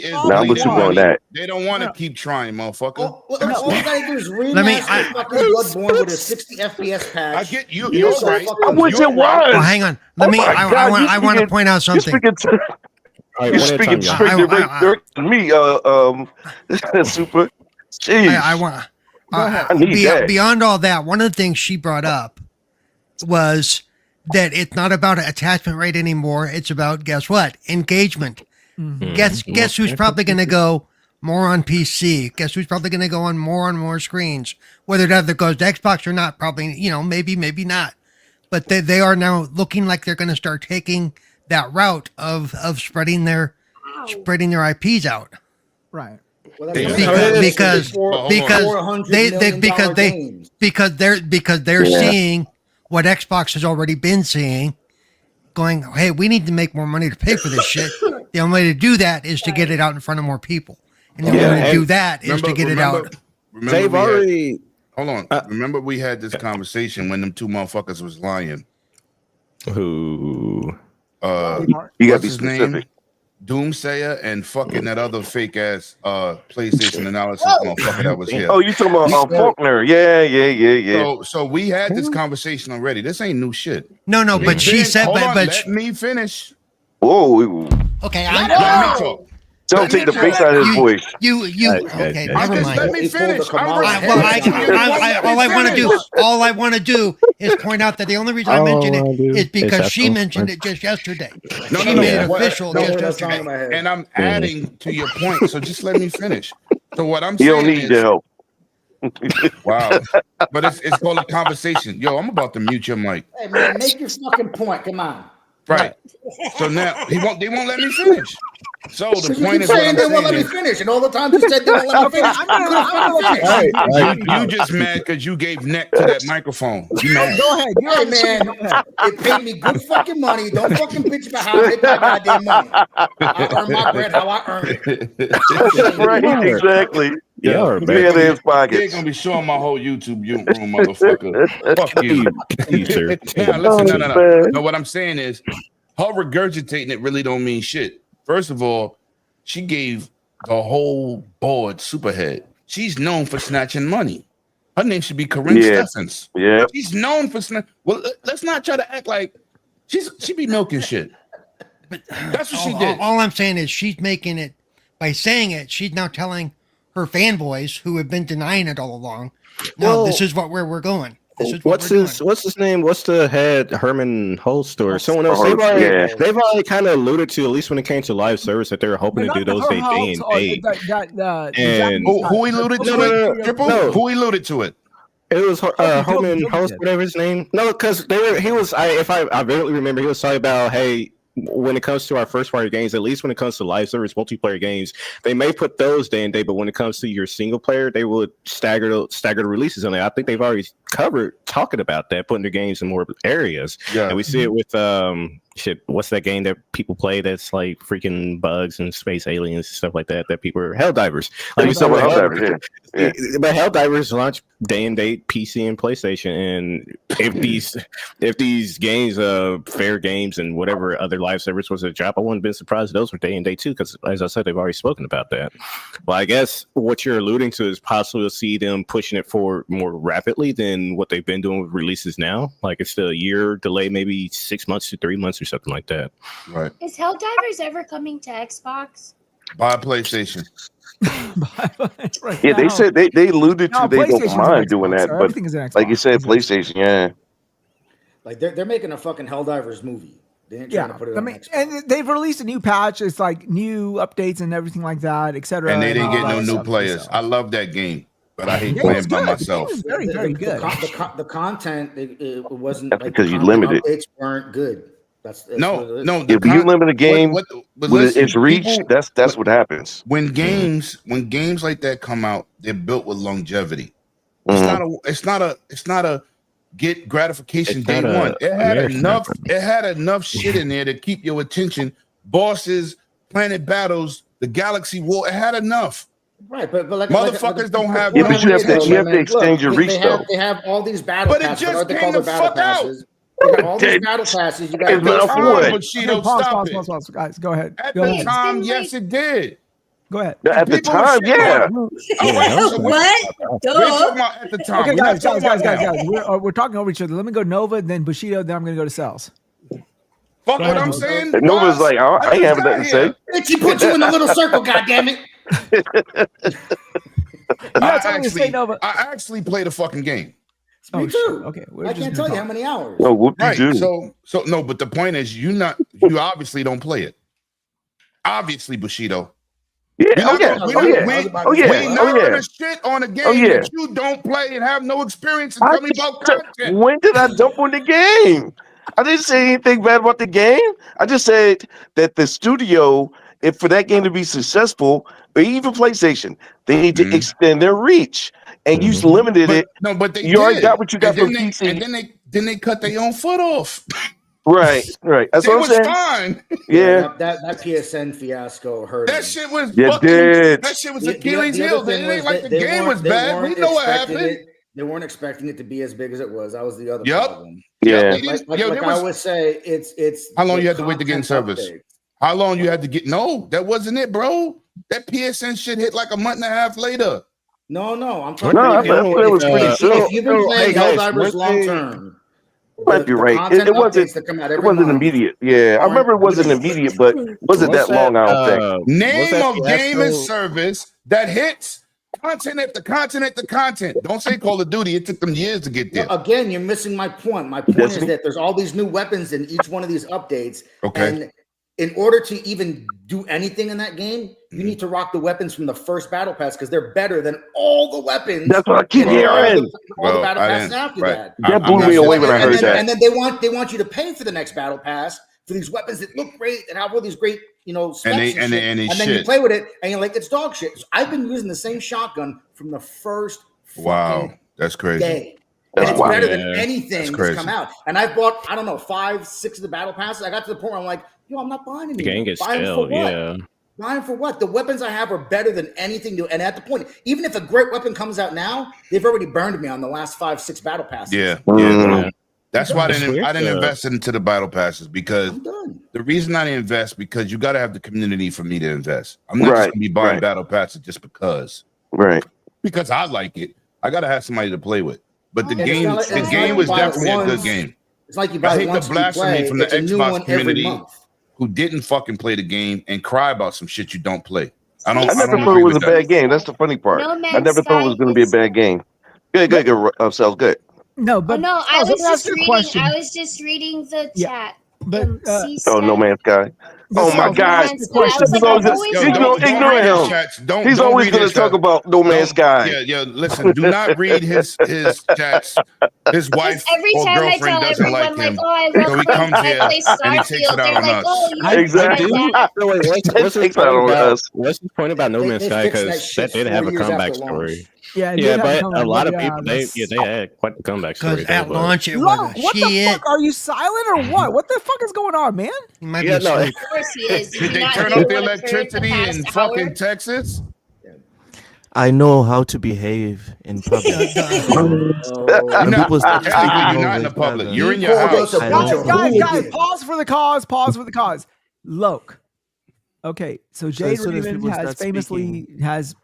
is problem Nah, I'm with you on was that. They don't want to keep trying, motherfucker. All we gotta do is me- remaster fucking Bloodborne with a 60 FPS patch. I get you. You're You're so right. fucking- I wish You're it was. Oh, hang on. Let me. I want to point out You're something. speaking to. All right, You're one at a speaking time, y'all. straight to me, Super. Jeez. I want. I need that. Beyond all that, one of the things she brought up was that it's not about attachment rate anymore. It's about, guess what? Engagement. Guess who's probably going to go more on PC? Guess who's probably going to go on more screens? Whether that goes to Xbox or not, probably, maybe not. But they are now looking like they're going to start taking that route of spreading their IPs out. right. Well, Because they're seeing what Xbox has already been seeing, going, hey, we need to make more money to pay for this shit. The only way to do that is to get it out in front of more people, and the only way to do that is to get it out. They've already. Hold on. Remember we had this conversation when them two motherfuckers was lying. Who? You gotta What's be his specific. name? Doomsayer and fucking that other fake ass PlayStation analysis motherfucker that was here. Oh, you talking about Faulkner? Yeah. So we had this conversation already. This ain't new shit. No, but she said, hold on, but let me finish. Whoa. okay, Let me talk. Don't take the bass out of his voice. Okay, never mind. Let me finish. All I want to do is point out that the only reason I mentioned it is because she mentioned it just yesterday. She made it official just yesterday. And I'm adding to your point. So just let me finish. So what I'm You saying don't need is, the help. wow. But it's called a conversation. Yo, I'm about to mute your mic. Hey man, make your fucking point. Come on. Right. So now they won't let me finish. So the You point keep is what saying I'm they won't let me saying. finish, and all the time you said they won't let me finish. You just mad because you gave neck to that microphone. You mad? Go ahead. Hey man, it paid me good fucking money. Don't fucking bitch about how I make my goddamn money. I earn my bread how I earn it. Right, exactly. Yeah, He had in his You ain't pockets. gonna be showing my whole YouTube room, motherfucker. Fuck you. sir. Yeah, listen, no. What I'm saying is, her regurgitating it really don't mean shit. First of all, she gave the whole board Superhead. She's known for snatching money. Her name should be Corinne Steffens. Yeah. She's known for snatching. Well, let's not try to act like she be milking shit. But That's what she did. All I'm saying is she's making it by saying it. She's now telling her fanboys who have been denying it all along. No, this is where we're going. This is what's his name? What's the head? Herman Holst or someone else? They've already kind of alluded to, at least when it came to live service, that they were hoping to do those day and date. And who alluded to it? Who alluded to it? It was Herman Holst, whatever his name. No, because he was. I vividly remember he was talking about, hey, when it comes to our first party games, at least when it comes to live service multiplayer games, they may put those day and date, but when it comes to your single player, they would stagger the releases on there. I think they've already talking about that, putting their games in more areas. Yeah, and we see it with what's that game that people play that's like freaking bugs and space aliens and stuff like that people are Helldivers. Like we saw with Helldivers, but Helldivers launch day and date PC and PlayStation, and if these games fair games and whatever other live service was a drop, I wouldn't have been surprised if those were day and date too, because as I said, they've already spoken about that. Well, I guess what you're alluding to is possibly to see them pushing it forward more rapidly than what they've been doing with releases now. Like it's still a year delay, maybe 6 months to 3 months or something like that. Right. Is Helldivers ever coming to Xbox? Buy PlayStation. Yeah, they said they alluded to they don't mind doing that, but like you said, PlayStation, yeah. Like they're making a fucking Helldivers movie. They ain't trying to put it on Xbox. And they've released a new patch. It's like new updates and everything like that, etc. And they didn't get no new players. I love that game, but I hate playing by myself. It was very, very good. The content it wasn't like because you limited. Updates weren't good. That's no. If you limit a game with its reach, that's what happens. When games like that come out, they're built with longevity. It's not a get gratification day one. It had enough shit in there to keep your attention. Bosses, planet battles, the galaxy war. It had enough. Right, but like motherfuckers don't have. Yeah, but you have to extend your reach though. They have all these battle passes. But it just came the fuck out. You got all these battle passes. You got Bushido, stop it. Guys, go ahead. At the time, yes, it did. Go ahead. At the time, yeah. What? At the time. Okay, guys. We're talking over each other. Let me go Nova, then Bushido, then I'm going to go to Cells. Fuck what I'm saying. Nova's like, I ain't having nothing to say. He put you in the little circle, goddammit. I actually played a fucking game. Me too. Okay, I can't tell you how many hours. No, right. So no, but the point is, you obviously don't play it. Obviously, Bushido. Yeah. We not shit on a game that you don't play and have no experience and tell me about content. When did I jump on the game? I didn't say anything bad about the game. I just said that the studio, if for that game to be successful, or even PlayStation, they need to extend their reach. And you limited it. No, but you already got what you got from PC. And then they cut their own foot off. Right. That's what I'm saying. Fine. Yeah. That PSN fiasco hurt. That shit was that shit was Achilles' heel. It ain't like the game was bad. We know what happened. They weren't expecting it to be as big as it was. That was the other problem. Yeah. Like I always say, it's how long you had to wait to get in service? How long you had to get? No, that wasn't it, bro. That PSN shit hit like a month and a half later. No, I'm talking about it was pretty soon. If you've been playing Helldivers long term, you might be right. It wasn't immediate. Yeah, I remember it wasn't immediate, but wasn't that long, I don't think. Name of game and service that hits content after content after content. Don't say Call of Duty. It took them years to get there. No, again, you're missing my point. My point is that there's all these new weapons in each one of these updates. Okay. And in order to even do anything in that game, you need to rock the weapons from the first battle pass because they're better than all the weapons. That's what I keep hearing. All the battle passes after that. That blew me away when I heard that. And then they want you to pay for the next battle pass for these weapons that look great and have all these great, specs and then you play with it and you're like, it's dog shit. So I've been using the same shotgun from the first that's crazy. Day. And it's better than anything that's come out. And I've bought, 5, 6 of the battle passes. I got to the point where I'm like, I'm not buying anymore. The game gets stale, Buying for what? The weapons I have are better than anything new. And at the point, even if a great weapon comes out now, they've already burned me on the last 5, 6 battle passes. Yeah. That's why I didn't invest into the battle passes because the reason I didn't invest because you got to have the community for me to invest. I'm not just going to be buying battle passes just because. Right. Because I like it. I got to have somebody to play with. But the game was definitely a good game. It's like you buy I hate the blasphemy from the Xbox community. who didn't fucking play the game and cry about some shit you don't play. I never thought it agree was with a that. bad game. That's the funny part. No Man's I never thought it was going to be a bad game. Good. Sounds good. No, but no, I let was me ask just you a reading. question. I was just reading the chat. But No Man's Sky. Oh my God! Man's Sky. I was like, I've always Ignore him. He's always going to talk about No Man's Sky. Yeah. Listen, do not read his chats. His wife every or time I girlfriend tell doesn't everyone, like him. oh, I So love he playing, comes here I play and he takes it Starfield. out They're on like, us. oh, you don't Exactly. play that. So wait, what's his Takes point out on about? us. What's his point about No They- Man's they Sky? fixed that Because shit that did 4 have a years comeback after launch. story. Yeah, it Yeah, did have but comeback, a lot of yeah, people they had quite the comeback story. Because at though, launch it Look, was a what the shit. fuck? Are you silent or what? What the fuck is going on, man? He might Yeah, be no, asleep. Of course he is. Did they turn off the electricity in fucking Texas? I know how to behave in public. You're not, people start technically, speaking you're not over in the each public. other. You're in He your called house. us a I bunch know. of Guys, hooligans. pause for the cause. Pause for the cause. Loke. Okay, so Jade as soon as Raymond people has start famously has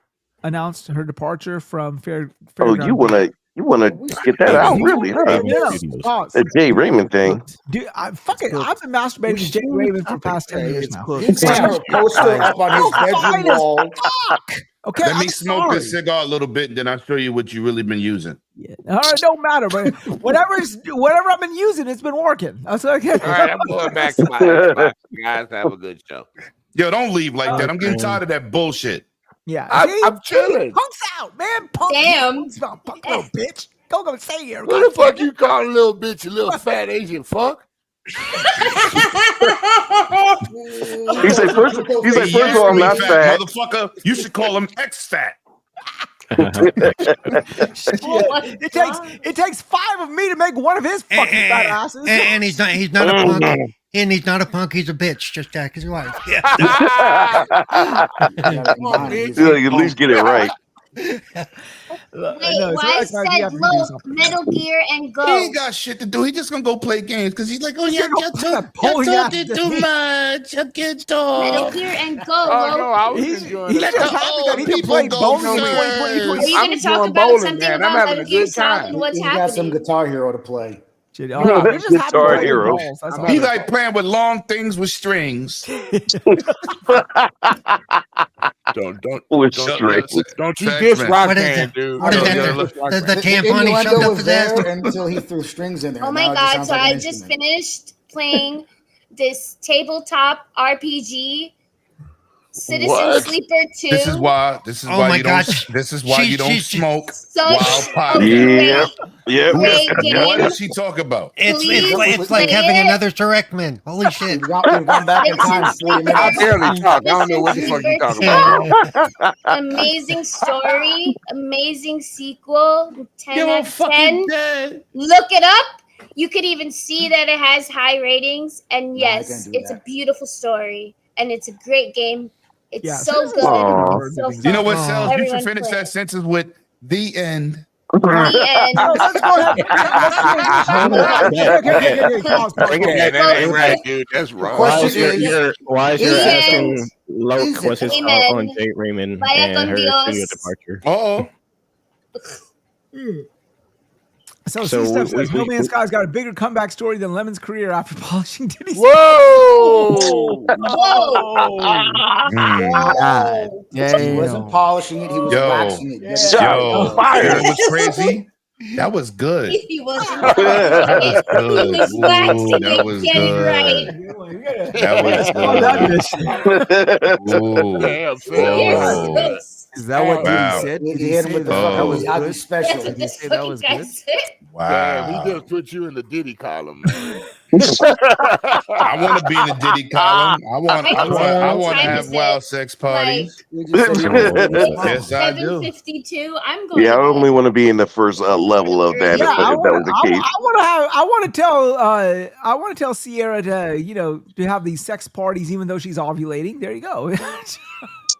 announced her departure from Fair. Oh, you wanna get that out, really, huh? Pause. The Jade Raymond thing. Dude, I've been masturbating to Jade Raymond for the past 10 years now. He's got her poster up on his bedroom wall. Okay, Let me I'm smoke sorry. this cigar a little bit, and then I'll show you what you really been using. Yeah. All right, don't matter, but whatever I've been using, it's been working. That's okay. All right, I'm going back to my Xbox. Guys, have a good show. Yo, don't leave like that. I'm getting tired of that bullshit. Yeah, I'm chilling. Punks out, man. Punk, Damn. punk little bitch. Go stay here. What the fuck you call a little bitch, a little fat Asian fuck? He's like, first of all, I'm not fat. Motherfucker, you should call him X-Fat. It takes 5 of me to make one of his fucking fat asses. And he's not a punk. And he's not a punk. He's a bitch. Just like his wife. Yeah. He's like, at least get it right. Wait, why said Loke, Metal Gear, and Go? He ain't got shit to do. He just gonna go play games because he's like, oh yeah, you're talking too much. I can't talk. Metal Gear and Go, Oh, Loke. no, I was enjoying Let that. the old people go Are first. you I'm going to talk going about bowling, something man. I'm about having Metal a Gear good time. Solid? What's He's got some happening? Guitar Hero to play. Shit, Guitar you're just happy to play Hero. balls, that's all. He like playing with long things with strings. Don't With Don't- strings. you Facts, diss man. rock What is band, that? dude. What is I that? know, The tampon he innuendo shoved up was his ass? there until he threw strings in there. Oh Now my it just god, sounds so like I an just instrument. finished playing this tabletop RPG Citizen What? Sleeper 2. This is why Oh my you don't. gosh. This is why you don't She's- smoke Such while a podcasting. Yep. great game. What does she talk about? It's Please like play having it. another Turekman. Holy shit. We've gone back in time 40 I minutes. barely talk. I don't know what the fuck you talking about. Amazing story, amazing sequel, 10 out of 10. dead. Look it up. You could even see that it has high ratings. And No, I yes, can't do it's that. a beautiful story. And it's a great game. It's Yeah, so Citizen good. Aw. It's so fun. You know what, Oh. Sales? You Everyone should finish play that it. sentence with the end. The end. Let's go ahead. Let's transition. Pause. Yeah, that ain't right, dude. That's wrong. Question is, why is your is asking it- Loke is was his it- thought on Jade Raymond Vaya and con her Dios. studio departure? Oh, So, So C-Step we- says No we- Man's Sky's got a bigger comeback story than Lemon's career after polishing Diddy's. Whoa! Whoa. God. he wasn't polishing it, he was Yo. waxing it. Yeah. yo, Fire. you know what's crazy? That was good. He wasn't. That was He good. was waxing That it. was Get it good. right. That was Oh, that good. Ooh. Damn, You're Whoa. gross. Is that what Wow. you said? He Did you hit say him with the that fucking was Miyagi good? That's special. what Did you this say that fucking was guy good? said. Yeah, Wow. we just put you in the Diddy column, man. I want to be in the Diddy column. I want to Time have is wild it? sex parties. We just said Yes, I do. 7:52. I'm going. Yeah, I to only bed. want to be in the first level of that. Yeah, if I that was the case. want to tell Sierra to have these sex parties even though she's ovulating. There you go.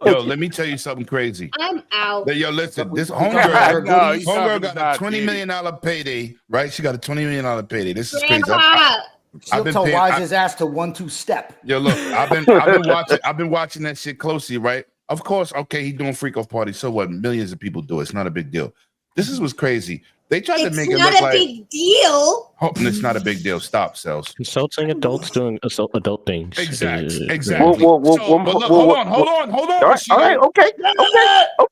Yo, let me tell you something crazy. I'm out. Yo, listen, this No, homegirl he's got talking a about $20 Diddy. million payday, right? She got a $20 million payday. This is crazy. Grandpa. She'll been tell paying- Wize his ass to 1-2 step. Yo, look, I've been watching that shit closely, right? Of course, okay, he doing freak off parties. So what? Millions of people do it. It's not a big deal. This is what's crazy. They tried to It's make it not look a like big deal. oh, it's not a big deal. Stop, Cells. Consulting adults doing adult things. Exactly. But Hold on, All right, okay.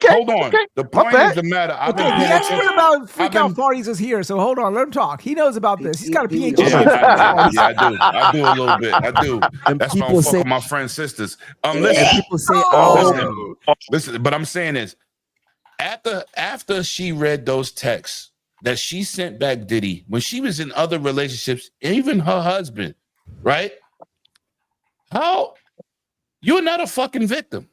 Hold on. Okay. The My point bad. is the matter. I've Okay, been the paying expert attention. about freak out parties is here, so hold on, let him talk. He knows about this. He's got a PhD. Yeah, I do. I do a little bit. I do. And That's why I'm people fucking say, my friend's sisters. and Listen, people say, oh, listen. But I'm saying is, after she read those texts that she sent back Diddy when she was in other relationships, even her husband, right? How you're not a fucking victim.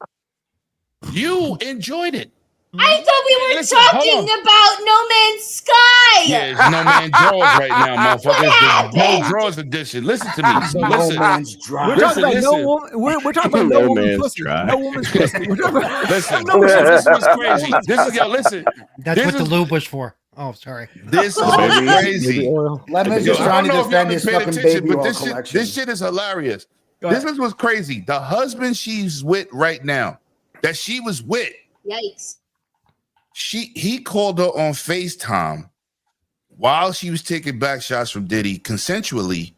You enjoyed it. I thought we were Listen, talking about No Man's Sky. Yeah, it's No Man Drawers right now, motherfucker. It's the No Drawers edition. Listen to me. So listen. We're talking about no woman. We're talking about no woman pussy. No woman's pussy. We're talking about Listen, this was crazy. This is listen. That's what the lube was for. Oh, sorry. This is crazy. Lemon's Yo, just I trying don't to know if y'all defend his paid fucking attention, baby but oil this collection. shit is hilarious. Go This ahead. is what's crazy. The husband she's with right now, that she was with, Yikes. he called her on FaceTime while she was taking back shots from Diddy consensually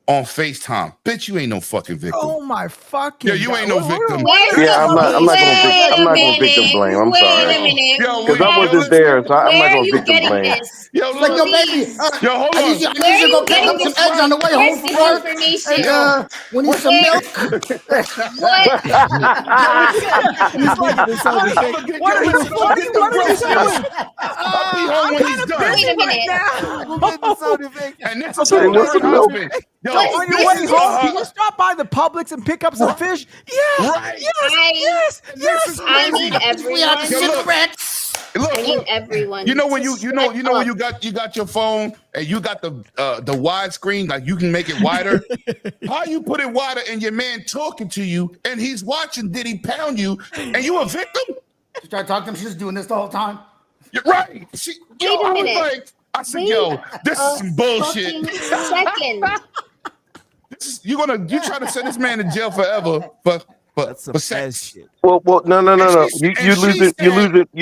on FaceTime. Bitch, you ain't no fucking victim. Oh my fucking. Yeah, you ain't no victim. Yeah, I'm not gonna victim blame. I'm sorry. Wait a minute. Because I wasn't there, so I'm not Where are gonna you victim getting blame. this? Yo, It's like, yo, baby, Yo, hold I on. need you Where are to you go pick getting up some this eggs on the way Where's home from this work. information? And, we need some milk. What? What are you fucking doing? I'll be home when he's done. Wait a minute. And this is Okay, her what's the husband. Yo, On your way home, can you stop by the Publix and pick up some fish? Yes, Right. yes. I need everyone. Look, I need everyone. You know when to you know shut when up. you got your phone and you got the wide screen, like you can make it wider. How you put it wider and your man talking to you and he's watching Diddy pound you and you a victim? She started talking to him. She's just doing this the whole time. You're right. Wait a minute. I said, yo, this is some bullshit. Second. You trying to send this man in jail forever for sex? Well, no. You lose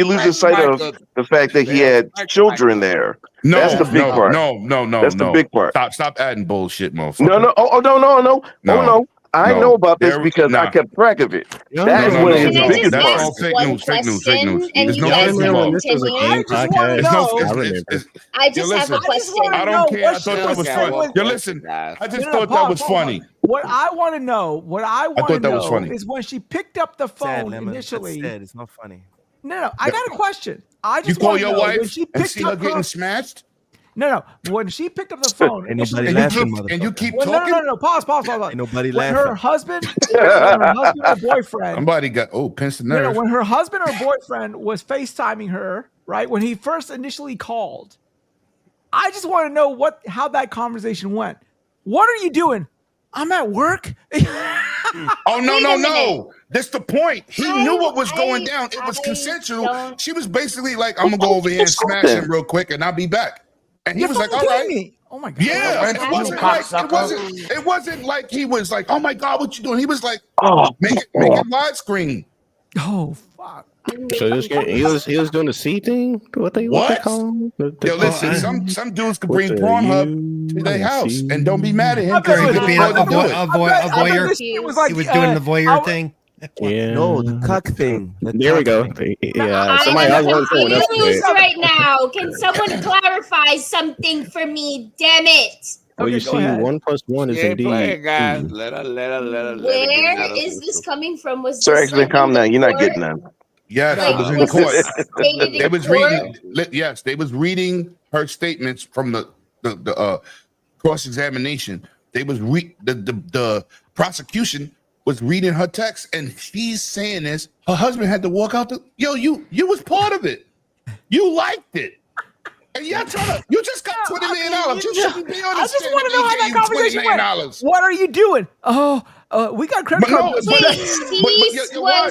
Like sight of the fact that he had children there. No, That's the big part. No. That's the big part. Stop adding bullshit, motherfucker. No. Oh, no. Oh, no. I know about this because I kept track of it. That is one of his Can I biggest just parts. ask one question and There's you no guys victim can blame. continue? I just have a question. I don't care. I thought that was funny. Yo, listen. I just thought that was funny. What I want to know, thought that was funny. is when she picked up the phone sad, Lemon. initially. That's sad. It's not funny. No, I got a question. I just You call wanna your know, when wife she and picked see her up getting smashed? No, when she picked up the phone, Anybody And laughing, you motherfucker? keep well, talking? no. Pause. Ain't nobody When laughing. her husband or boyfriend, Somebody got pinched the nerve. when her husband or boyfriend was FaceTiming her, right? When he first initially called, I just want to know how that conversation went. What are you doing? I'm at work. Oh no. That's the point. He knew what was going down. It was consensual. She was basically like, I'm gonna go over here and smash him real quick and I'll be back. And he was like, all right. Me. Oh my god. Yeah, it wasn't like he was like, oh my god, what you doing? He was like, make it widescreen. Oh fuck. So he was doing the C thing. What they call it? Yo, listen, some dudes could bring Pornhub to their house and don't be mad at him Or he could be a I voyeur. bet He was like, was doing the voyeur thing. Yeah. No, the cock thing. There we go. Yeah. Somebody else was going up confused right now. Can someone clarify something for me? Damn it. Well, you see, 1 + 1 is indeed. Play, guys. Let her. Where is this coming from? Was Sir, this actually, like calm in the down. You're not court? getting none. Yes, Like, it was in was court. this stated in They was court? reading. Yes, they was reading her statements from the cross examination. They was the prosecution was reading her text, and she's saying this. Her husband had to walk out. You was part of it. You liked it. And y'all you just got $20 million. You shouldn't be on I this. just want to know how that conversation went. What are you doing? We got credit card.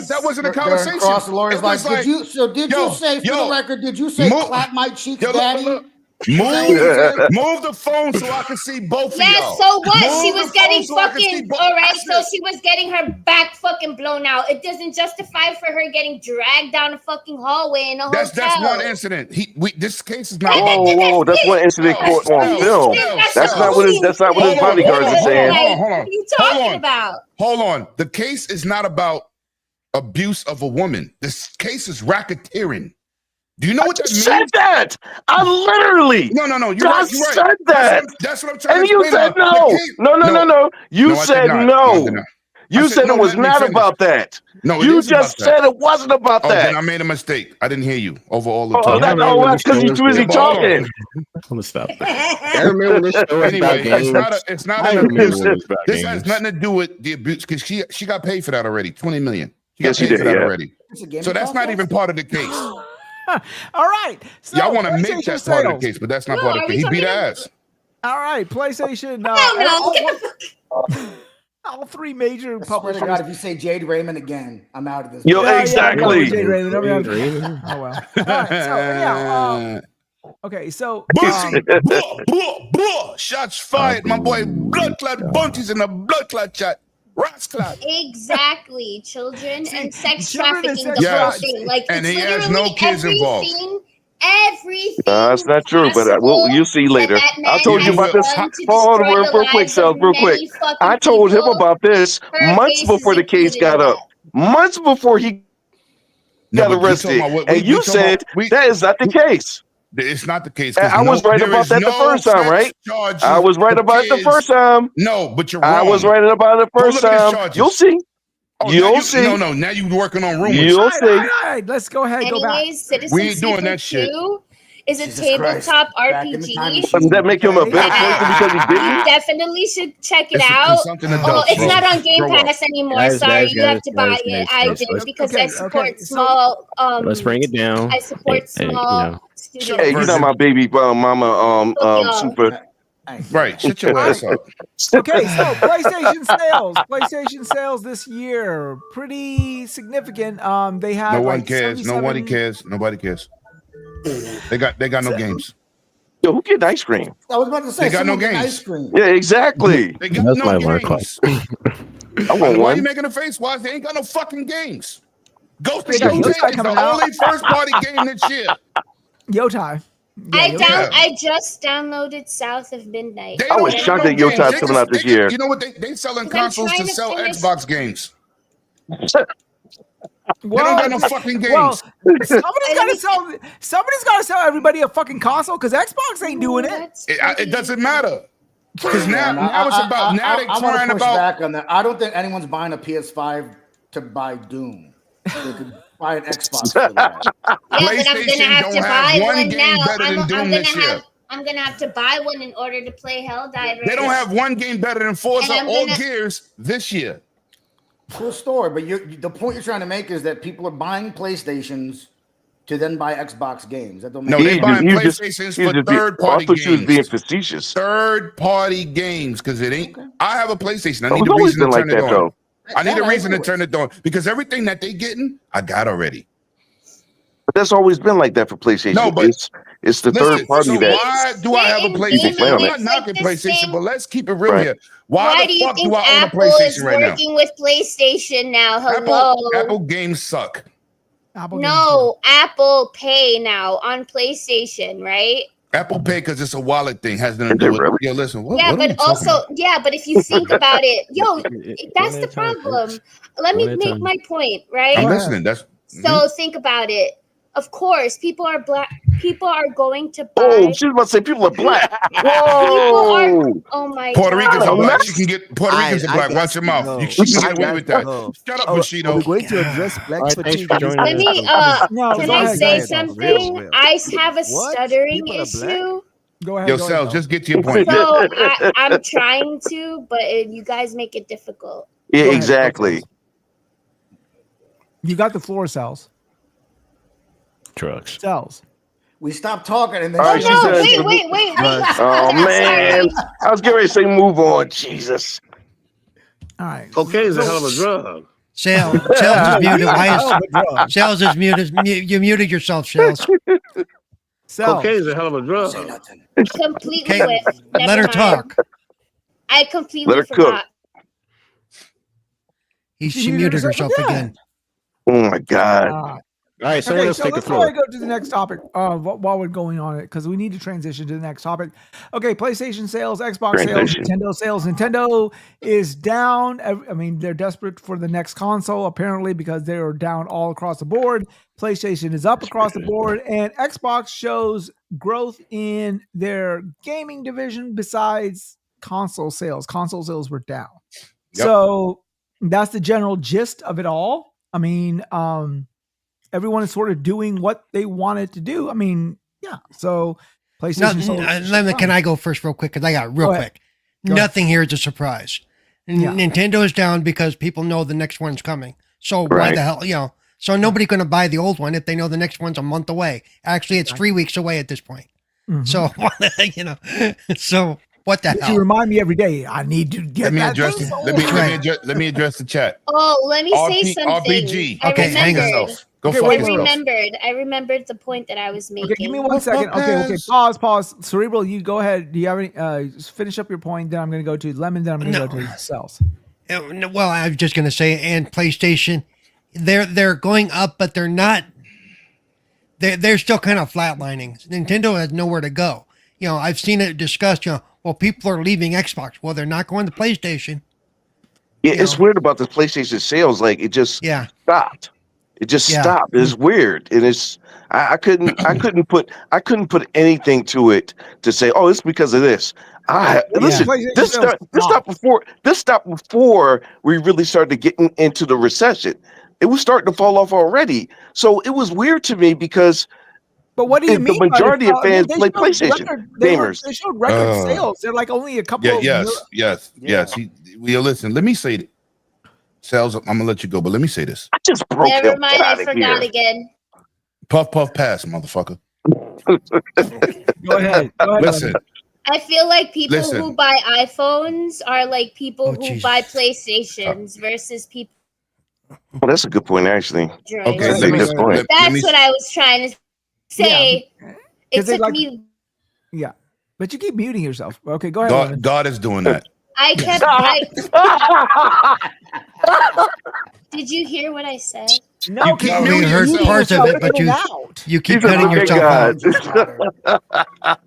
That wasn't a conversation. Across the lawyer's like, did you say for the record? Did you say clap my cheeks, daddy? Move the phone so I can see both of y'all. Yeah, so what? Move she was the getting phone so I can see fucking both. all right. That's So it. she was getting her back fucking blown out. It doesn't justify for her getting dragged down a fucking hallway in a hotel. That's one incident. This case is not. Whoa, that's one incident caught on film. That's not what his bodyguards are saying. Hold on. What are you talking about? Hold on. The case is not about abuse of a woman. This case is racketeering. Do you know what that means? Said that. I literally. No. You're just right. said that. That's what I'm trying and to you explain. said no. You said no. You said it was not about that. No, you just said it wasn't about that. Then I made a mistake. I didn't hear you over all the time. That's because you're too busy talking. I'm gonna stop that. I remember this show. Anyway, it's not an abuse. This has nothing to do with the abuse because she got paid for that already. $20 million. Yes, she did. For that already. So that's not even part of the case. All right. So y'all want to make that part of the case, but that's not part of the case. He beat ass. All right, PlayStation. All three major publishers. God, if you say Jade Raymond again, I'm out of this. Exactly. Jade Raymond. Oh well. All right, okay, so shots fired, my boy. Blood clot bunties in the blood clot chat. Exactly, children and sex trafficking. The whole thing, like, and he has no kids involved. Everything. That's not true, but you'll see later. I told you about this. Hold on, real quick, Sales, real quick. I told him about this months before the case got up. Months before he got arrested, and you said that is not the case. It's not the case. I was right about that the first time, right? I was right about it the first time. No, but you're wrong. I was right about it the first time. You'll see. You'll see. No. Now you're working on rumors. You'll see. All right, let's go ahead. Go back. We ain't doing that shit. Is a tabletop RPG. Doesn't that make him a better person because he did You definitely should check it out. It's not on Game Pass anymore. Sorry, you have to buy it. I did because I support small. Let's bring it down. I support small studios. Hey, you're not my baby mama. Super. Right, shut your ass up. Okay, so PlayStation sales this year pretty significant. They have Nobody cares. Nobody cares. They got no games. Yo, who get ice cream? I was about to say they got no games. Ice cream. Yeah, exactly. They got no games. I want Why one. are you making a face? Why they ain't got no fucking games? Ghost of Tsushima is the only first party game this year. Yotai. I just downloaded South of Midnight. I was shocked that Yotai coming out this year. You know what? They selling consoles to sell Xbox games. They don't got no fucking games. Well, somebody's got to sell everybody a fucking console because Xbox ain't doing it. It doesn't matter. Because now it's about they're trying about back on that. I don't think anyone's buying a PS5 to buy Doom. They could buy an Xbox for that. Yeah, but I'm gonna have to buy one now. I'm gonna have to buy one in order to play Helldivers. They don't have one game better than Forza or Gears this year. Cool story, but the point you're trying to make is that people are buying PlayStations to then buy Xbox games. That don't make they're buying PlayStations for third-party games. She was being facetious. Third-party games, because it ain't. I have a PlayStation. I need a reason to turn it on. Though. I need a reason to turn it on because everything that they getting, I got already. But that's always been like that for PlayStation. No, but it's the third party so that. Why do I have a PlayStation? I'm not knocking PlayStation, but let's keep it real here. Why the fuck do I own a PlayStation right now? Working with PlayStation now. Hello. Apple games suck. Apple Pay now on PlayStation, right? Apple Pay because it's a wallet thing has nothing to do with it. Yeah, listen. But if you think about it, that's the problem. Let me make my point, right? I'm listening. So think about it. Of course, people are black. People are going to buy. Oh, she was about to say people are black. Whoa! Oh my God. Puerto Ricans are black. She can get Puerto Ricans are black. Watch your mouth. She can get away with that. Shut up, Bushido. We're going to address black fatigue. Let me. Can I say something? I have a stuttering issue. Go ahead. Yourself, just get to your point. So I'm trying to, but you guys make it difficult. Yeah, exactly. You got the floor, Cells. Drugs. Cells. We stopped talking and then. Wait. Oh man, I was getting ready to say move on. Jesus. All right. Cocaine is a hell of a drug. Shells is muted. Shells is muted. You muted yourself, Shells. Cocaine is a hell of a drug. Say nothing. Completely Okay, with. Never let her mind. talk. I completely Let her forgot. She muted herself again. Oh my God. All right, someone Okay, else so take the let's go floor. ahead and go to the next topic while we're going on it, because we need to transition to the next topic. Okay, PlayStation sales, Xbox sales, Nintendo sales. Nintendo is down. I mean, they're desperate for the next console, apparently, because they are down all across the board. PlayStation is up across the board, and Xbox shows growth in their gaming division besides console sales. Console sales were down. Yep. So that's the general gist of it all. I mean, everyone is sort of doing what they wanted to do. I mean, yeah. So PlayStation. Can I go first real quick? Because I got real quick. Go Nothing here is a surprise. Yeah. Nintendo is down because people know the next one's coming. So why the hell, so nobody's going to buy the old one if they know the next one's a month away. Actually, it's 3 weeks away at this point. Mhm. So, so what the hell? You remind me every day. I need to get Let me that address thing sold. let me address the chat. Oh, let me say something. RPG. Okay, hang on. Go Okay, fuck wait, yourself. I remembered the point that I was making. Okay, give me 1 second. Okay. Pause. Cerebral, you go ahead. Do you have any? Finish up your point. Then I'm going to go to Lemon. Then I'm going to go to Cells. Well, I was just going to say, and PlayStation, they're going up, but they're not. They're still kind of flatlining. Nintendo has nowhere to go. I've seen it discussed. Well, people are leaving Xbox. Well, they're not going to PlayStation. Yeah, it's weird about the PlayStation sales. Like it just stopped. It just stopped. It's weird, and it's I couldn't put anything to it to say, oh, it's because of this. Listen, this stopped before we really started getting into the recession. It was starting to fall off already. So it was weird to me because. But what do you mean? The majority of fans play PlayStation gamers. They showed record sales. They're like only a couple. Yes. Listen, let me say it. Sales, I'm gonna let you go, but let me say this. I just broke him. Never mind, I forgot again. Puff, pass, motherfucker. Go ahead. Listen. I feel like people who buy iPhones are like people who buy PlayStations versus people. Well, that's a good point, actually. Okay, that's a good point. That's what I was trying to say. It took me. Yeah, but you keep muting yourself. Okay, go ahead. God is doing that. I kept. Did you hear what I said? No, you keep muting heard yourself. parts of it, but you keep cutting yourself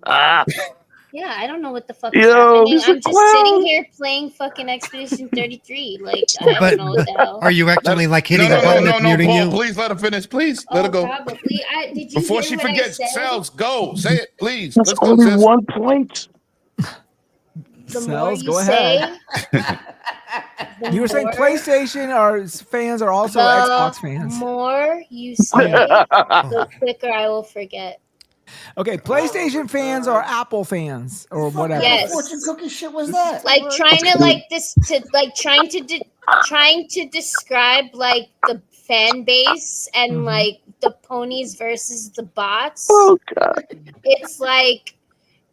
out. Yeah, I don't know what the fuck is happening. I'm just sitting here playing fucking Expedition 33. Like, I don't know what the hell. Are you actually hitting the button that's muting you? Please let her finish. Please let her go. Probably. Did you Before hear she what forgets, I said? Cells, go. Say it, please. That's Let's go, only sis. 1 point. The Cells, more you go say, ahead. You were saying PlayStation fans are also Xbox fans. The more you say, the quicker I will forget. Okay, PlayStation fans are Apple fans or whatever. Yes. Fortune cookie shit was that? Like trying to describe like the fan base and like the ponies versus the bots. Oh God! It's like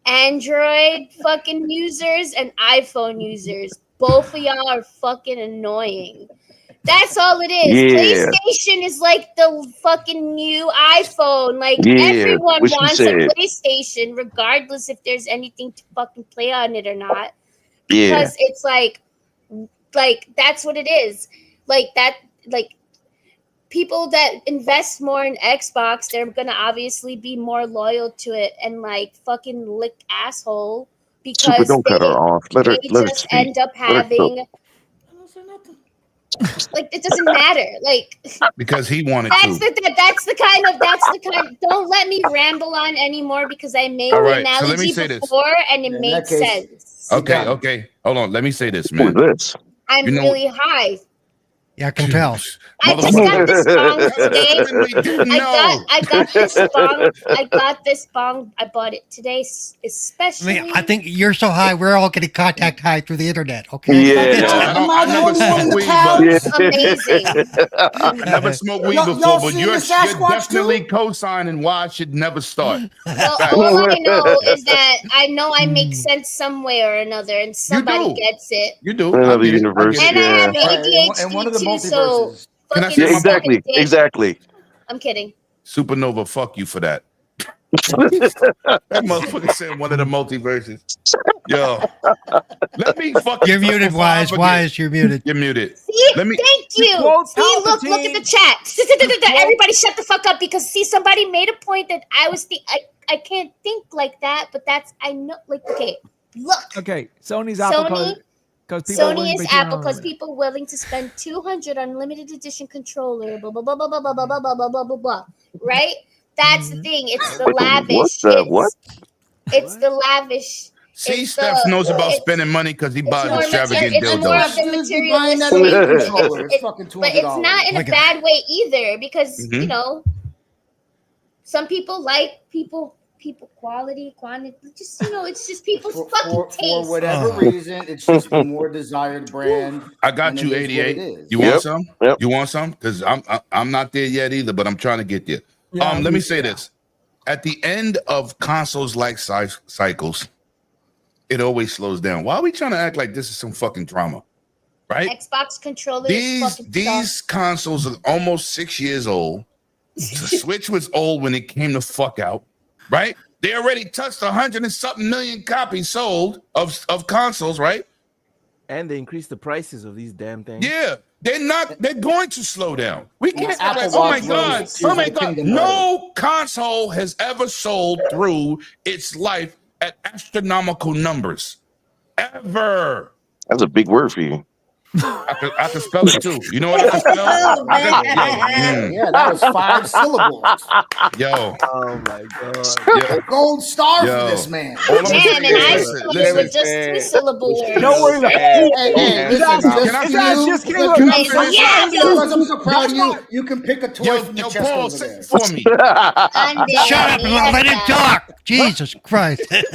Android fucking users and iPhone users. Both of y'all are fucking annoying. That's all it is. Yeah. PlayStation is like the fucking new iPhone. Like everyone wants a PlayStation, regardless if there's anything to fucking play on it or not. Because it's like that's what it is. Like people that invest more in Xbox, they're gonna obviously be more loyal to it and like fucking lick asshole because don't cut her off. Let her just end up having. Like it doesn't matter. Like because he wanted that's to. That's the kind. Don't let me ramble on anymore because I made an analogy before and it made sense. Okay. Hold on. Let me say this, man. I'm really high. Yeah, I can tell. I just got this bong today. I got this bong. I bought it today, especially. I think you're so high. We're all getting contact high through the internet. Okay. Yeah. I never smoked weed, amazing. I never smoked weed before, but you're definitely co-signing why I should never start. Well, all I know is that I know I make sense some way or another, and somebody gets it. You do. Another universe. And I have ADHD and one of the too, so Can I say exactly. I'm kidding. Supernova, fuck you for that. That motherfucker said one of the multiverses. Yo, let me fucking. You're muted, Wize. Wize, you're muted. You're muted. See, Let me. thank you. See, look at the chat. Everybody, shut the fuck up because somebody made a point that I can't think like that, but I know. Like, okay, look. Okay, Sony's Apple. Sony is Apple because people willing to spend $200 on limited edition controller. Blah blah blah blah blah blah blah blah blah blah blah blah. Right? That's the thing. It's the lavish. It's the lavish. See, Steph knows about spending money because he buys extravagant dildos. But it's not in a bad way either because you know some people like people quality, quantity. Just it's just people's fucking taste. For whatever reason, it's just a more desired brand. I got you, 88. You want some? Yep. You want some? Because I'm not there yet either, but I'm trying to get there. Yeah, let me say this: at the end of consoles like cycles, it always slows down. Why are we trying to act like this is some fucking drama? Right? Xbox controllers. These consoles are almost 6 years old. The Switch was old when it came the fuck out. Right? They already touched 100 and something million copies sold of consoles, right? And they increased the prices of these damn things. Yeah, they're going to slow down. We can't act like, oh my God. No console has ever sold through its life at astronomical numbers. Ever. That's a big word for you. I can spell it too. You know what I can spell? Yeah, that was 5 syllables. Yo. Oh my God. Yo. Gold star for this man. Man, and I thought it was just 2 syllables. Don't worry about it. Hey, I'm so proud of you. You can pick a toy from the chest Paul, over there. For me. Shut up and let him talk. Jesus Christ. That's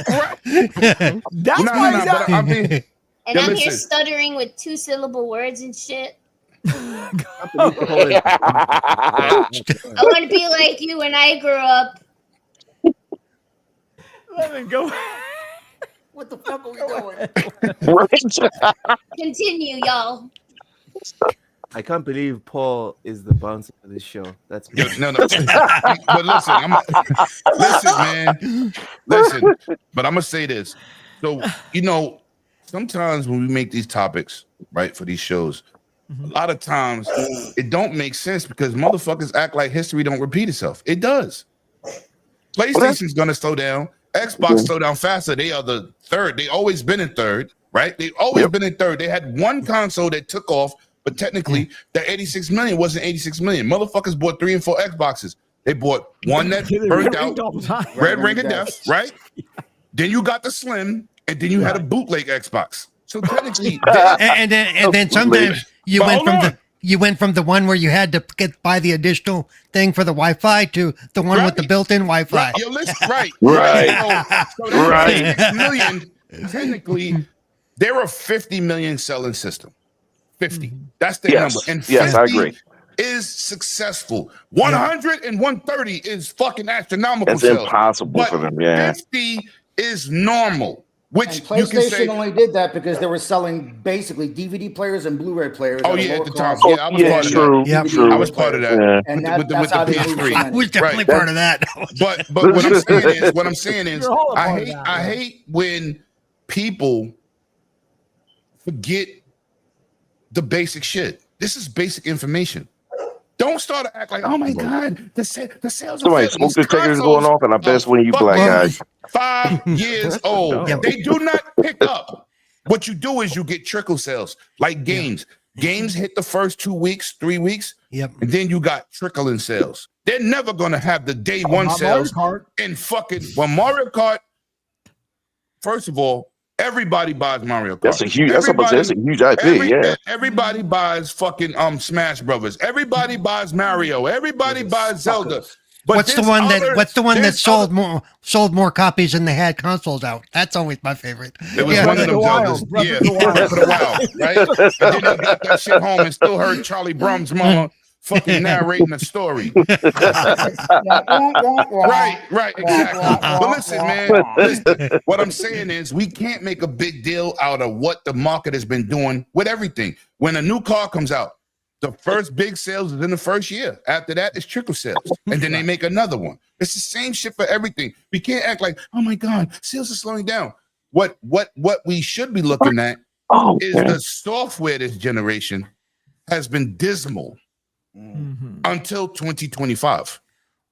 why he's And I'm here stuttering with 2-syllable words and shit. I want to be like you when I grew up. Let me go. What the fuck are we doing? Continue, y'all. I can't believe Paul is the bouncer for this show. That's no. But listen, listen, man. Listen, but I'm gonna say this. So sometimes when we make these topics, right, for these shows, a lot of times it don't make sense because motherfuckers act like history don't repeat itself. It does. PlayStation's gonna slow down. Xbox slow down faster. They are the third. They always been in third, right? They always been in third. They had one console that took off, but technically that 86 million wasn't 86 million. Motherfuckers bought 3 and 4 Xboxes. They bought one that burned out, Red Ring of Death, right? Then you got the Slim. And then you had a bootleg Xbox. So technically, and then sometimes you went from the one where you had to buy the additional thing for the Wi-Fi to the one with the built-in Wi-Fi. Right. So million, technically, they're a 50 million selling system. 50. That's their number. And 50 I agree. is successful. 100 and 130 is fucking astronomical. It's impossible for them. Yeah. 50 is normal. Which and PlayStation only did that because they were selling basically DVD players and Blu-ray players. Oh yeah, at the time. Yeah, I was part of that. Yep. I was part of that. Yeah. And that's how they PS3. I was definitely part of that. But what I'm saying is, I hate when people forget the basic shit. This is basic information. Don't start to act like, oh my God, the sales. Somebody smoke detectors going off, and I bet when you black guys. 5 years old. They do not pick up. What you do is you get trickle sales, like games. Games hit the first 2 weeks, 3 weeks, and then you got trickling sales. They're never gonna have the day one sales in fucking Mario Kart. First of all, everybody buys Mario Kart. That's a huge IP. Everybody buys fucking Smash Brothers. Everybody buys Mario. Everybody buys Zelda. But what's the one that sold more copies than they had consoles out? That's always my favorite. It was one of them Zeldas. Yeah, Breath of the Wild, right? And then they got that shit home and still heard Charlie Brown's mama fucking narrating the story. Right, exactly. But listen, man, what I'm saying is we can't make a big deal out of what the market has been doing with everything. When a new car comes out, The first big sales is in the first year. After that, it's trickle sales. And then they make another one. It's the same shit for everything. We can't act like, oh my God, sales are slowing down. What we should be looking at is the software this generation has been dismal until 2025.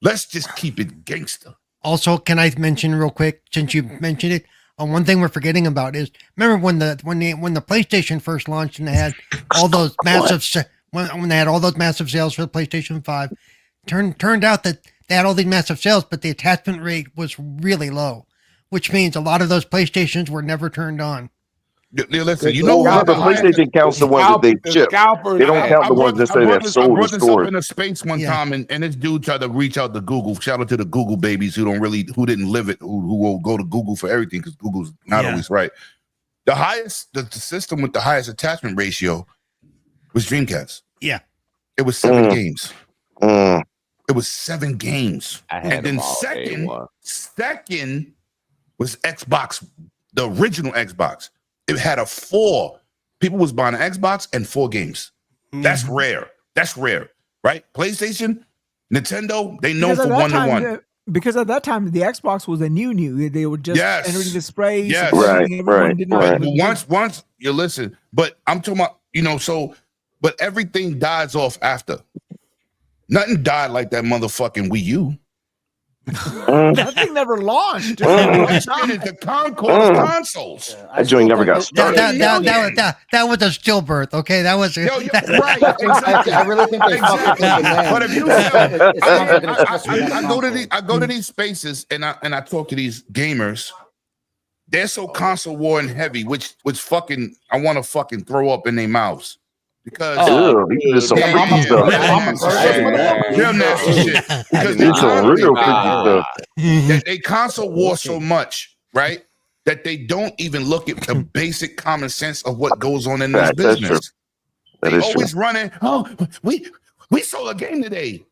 Let's just keep it gangster. Also, can I mention real quick, since you mentioned it, one thing we're forgetting about is, remember when the PlayStation first launched and they had all those massive when they had all those massive sales for the PlayStation 5, turned out that they had all these massive sales, but the attachment rate was really low, which means a lot of those PlayStations were never turned on. Listen, you know how the PlayStation counts the ones that they ship. They don't count the ones that say they're sold. I brought this up in a space one time, and this dude tried to reach out to Google. Shout out to the Google babies who didn't live it, who will go to Google for everything because Google's not always right. The system with the highest attachment ratio was Dreamcast. Yeah, it was 7 games. It was 7 games, and then second was Xbox, the original Xbox. It had a 4. People was buying an Xbox and 4 games. That's rare. That's rare, right? PlayStation, Nintendo, they know for 1-to-1. Because at that time, the Xbox was a new. They were just entering the sprays. Yes, right. Once you listen, but I'm talking about, but everything dies off after. Nothing died like that motherfucking Wii U. That thing never launched. The Concord consoles. That joint never got started. That was a stillbirth. Okay, that was right. Exactly. I really think they fucking But if you I go to these spaces and I talk to these gamers. They're so console war and heavy, which fucking I want to fucking throw up in their mouths. Because real nasty shit. Because they console war so much, right? That they don't even look at the basic common sense of what goes on in this business. They always running. Oh, we sold a game today.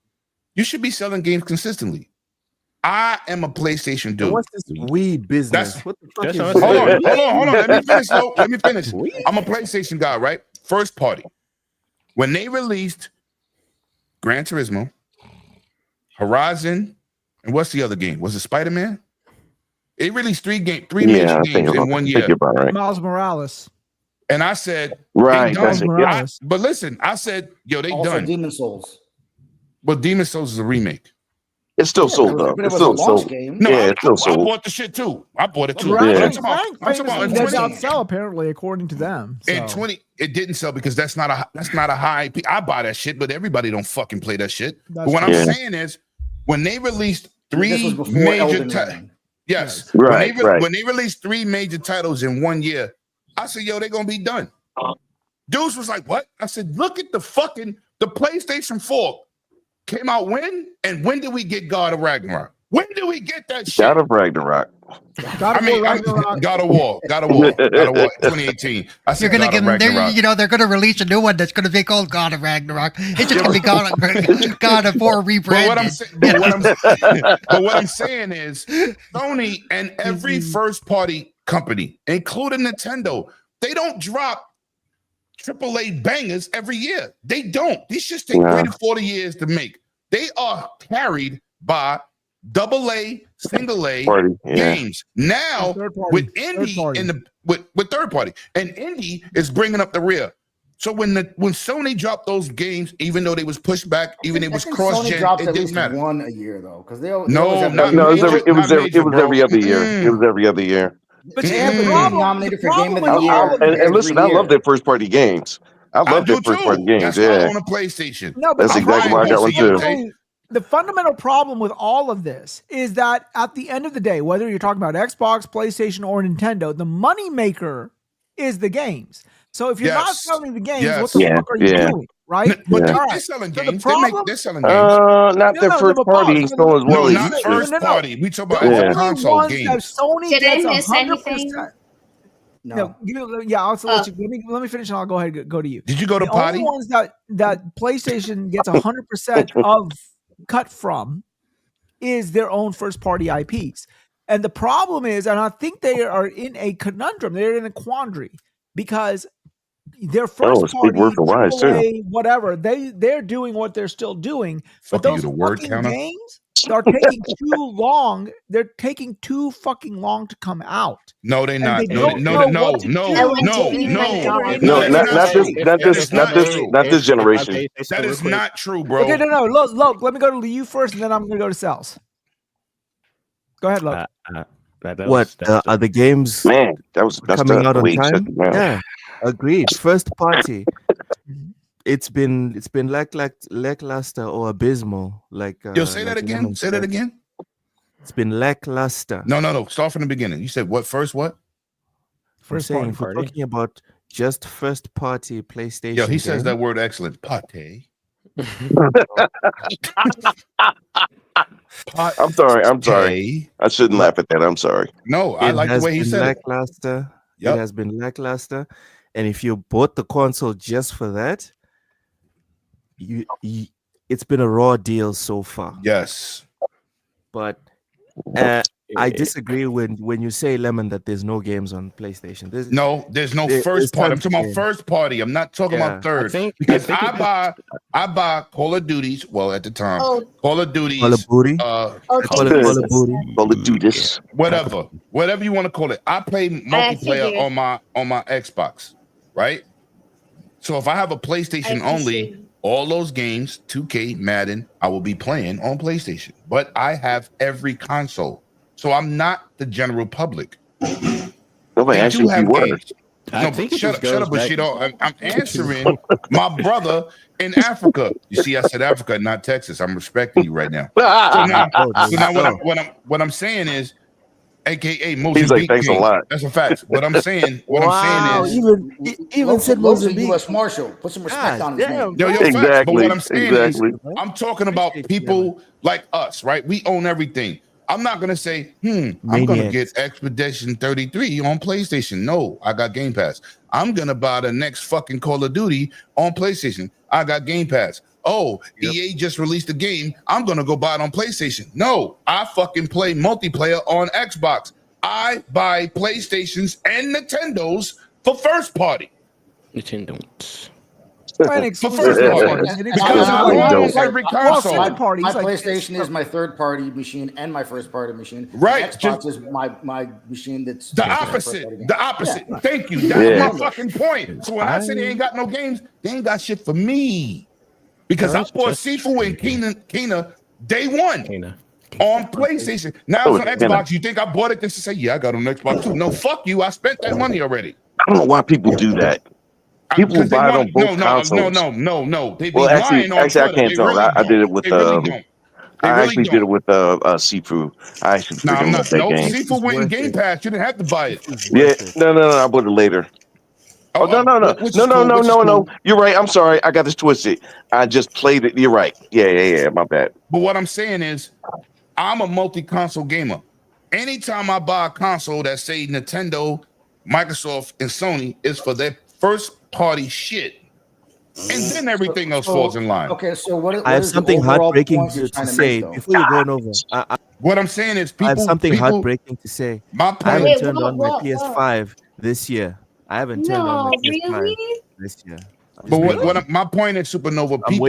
You should be selling games consistently. I am a PlayStation dude. What's this Wii business? What the fuck is hold on. Let me finish, though. Let me finish. I'm a PlayStation guy, right? First party. When they released Gran Turismo, Horizon, and what's the other game? Was it Spider-Man? It released 3 major games in 1 year. Right. Miles Morales. And I said, right. But listen, I said, yo, they also done. Demon Souls. But Demon Souls is a remake. It's still sold though. It's still sold. No, it's still sold. I bought the shit too. I bought it too. I'm talking about it doesn't sell apparently according to them. So. In 20, it didn't sell because that's not a high. I buy that shit, but everybody don't fucking play that shit. But what I'm saying is, when they released 3 major titles, when they released 3 major titles in 1 year, I said, yo, they're gonna be done. Dudes was like, what? I said, look at the PlayStation 4. Came out when? And when did we get God of Ragnarok? When did we get that shit? God of Ragnarok. God of War 2018. I said You're gonna give them, they're gonna release a new one that's gonna be called God of Ragnarok. It's just gonna be God of War rebranded. But what I'm saying is, Sony and every first party company, including Nintendo, they don't drop AAA bangers every year. They don't. These shits take 30 to 40 years to make. They are carried by AA, single A games. Now with indie with third party, and indie is bringing up the rear. So when Sony dropped those games, even though they was pushed back, even it was cross gen, it didn't matter. One a year though, because they it was every other year. It was every other year. But they have been nominated for Game of the Year. And listen, I love their first party games. I love their first party games. That's why I own a PlayStation. No, but that's exactly why I got one too. The fundamental problem with all of this is that at the end of the day, whether you're talking about Xbox, PlayStation, or Nintendo, the money maker is the games. So if you're not selling the games, what the fuck are you doing? Right? But they're selling games. They're selling games. Not their first party. So as well. No, not first party. We talk about console games. Sony Did I gets miss anything? No. I'll let me finish and I'll go ahead and go to you. Did you go to potty? The only ones that PlayStation gets 100% of cut from is their own first party IPs. And the problem is, and I think they are in a conundrum, they're in a quandary, because Their first it's a big party, word for Wize, too. giveaway, whatever. They're doing what they're still doing, but Fucking those you, the word fucking counter. games are taking too long. They're taking too fucking long to come out. No, they're And not. they No, don't no, know no, what to no, do no, to no, even no. enter into No, the not game. this generation. That is not true, bro. Okay, no. Look, let me go to you first, and then I'm gonna go to Cells. Go ahead, Look. Are the games Man, that was coming out on Wait, shut time? it down. Yeah, agreed. First party. It's been lackluster or abysmal. Like Yo, say that like again. Lemon Say that said. again. It's been lackluster. No. Start from the beginning. You said what? First what? I'm saying if we're talking about just first party PlayStation. Yo, he says game, that word excellent. Pate. I'm sorry. I shouldn't laugh at that. I'm sorry. No, I like the way he said it. lackluster. Yep. It has been lackluster, and if you bought the console just for that, it's been a raw deal so far. Yes, but I disagree when you say, Lemon, that there's no games on PlayStation. There's no first party. I'm talking about first party. I'm not talking about third. Because I buy Call of Duties. Well, at the time, Call of Duties. Call of Booty. Call of Duties. Whatever you want to call it. I play multiplayer on my Xbox, right? So if I have a PlayStation only, all those games, 2K, Madden, I will be playing on PlayStation. But I have every console. So I'm not the general public. Nobody asked you if you were. No, shut up, Bushido. I'm answering my brother in Africa. You see, I said Africa, not Texas. I'm respecting you right now. So now what I'm saying is, AKA Mozambique. He's like, thanks a lot. That's a fact. I'm saying is, even said Mozambique. U.S. Marshal. Put some respect on his name. Facts. But what I'm saying is, I'm talking about people like us, right? We own everything. I'm not gonna say, I'm gonna get Expedition 33 on PlayStation. No, I got Game Pass. I'm gonna buy the next fucking Call of Duty on PlayStation. I got Game Pass. Oh, EA just released a game. I'm gonna go buy it on PlayStation. No, I fucking play multiplayer on Xbox. I buy PlayStations and Nintendos for first party. Nintendos. My PlayStation is my third party machine and my first party machine. Right. Xbox is my machine that's the opposite. Yeah. Thank you. That's my fucking point. So when I say they ain't got no games, they ain't got shit for me. Because I bought Sifu and Kena day one on PlayStation. Now it's on Xbox. You think I bought it just to say, yeah, I got on Xbox too? No, fuck you. I spent that money already. I don't know why people do that. People buy it on both consoles. No. They be actually, lying on Twitter. I can't tell. Really I did it with I actually did it with Sifu. I actually I'm not. that game. Sifu went in Game Pass. You didn't have to buy it. Yeah, no. I bought it later. Oh, no. You're right. I'm sorry. I got this twisted. I just played it. You're right. Yeah. My bad. But what I'm saying is, I'm a multi-console gamer. Anytime I buy a console that say Nintendo, Microsoft, and Sony is for their first party shit, and then everything else falls in line. Okay, so what I have something heartbreaking to say before you're going over. What I'm saying is, I have something heartbreaking to say. I haven't turned on my PS5 this year. I haven't turned on my PS5 this year. But my point is, Supernova, people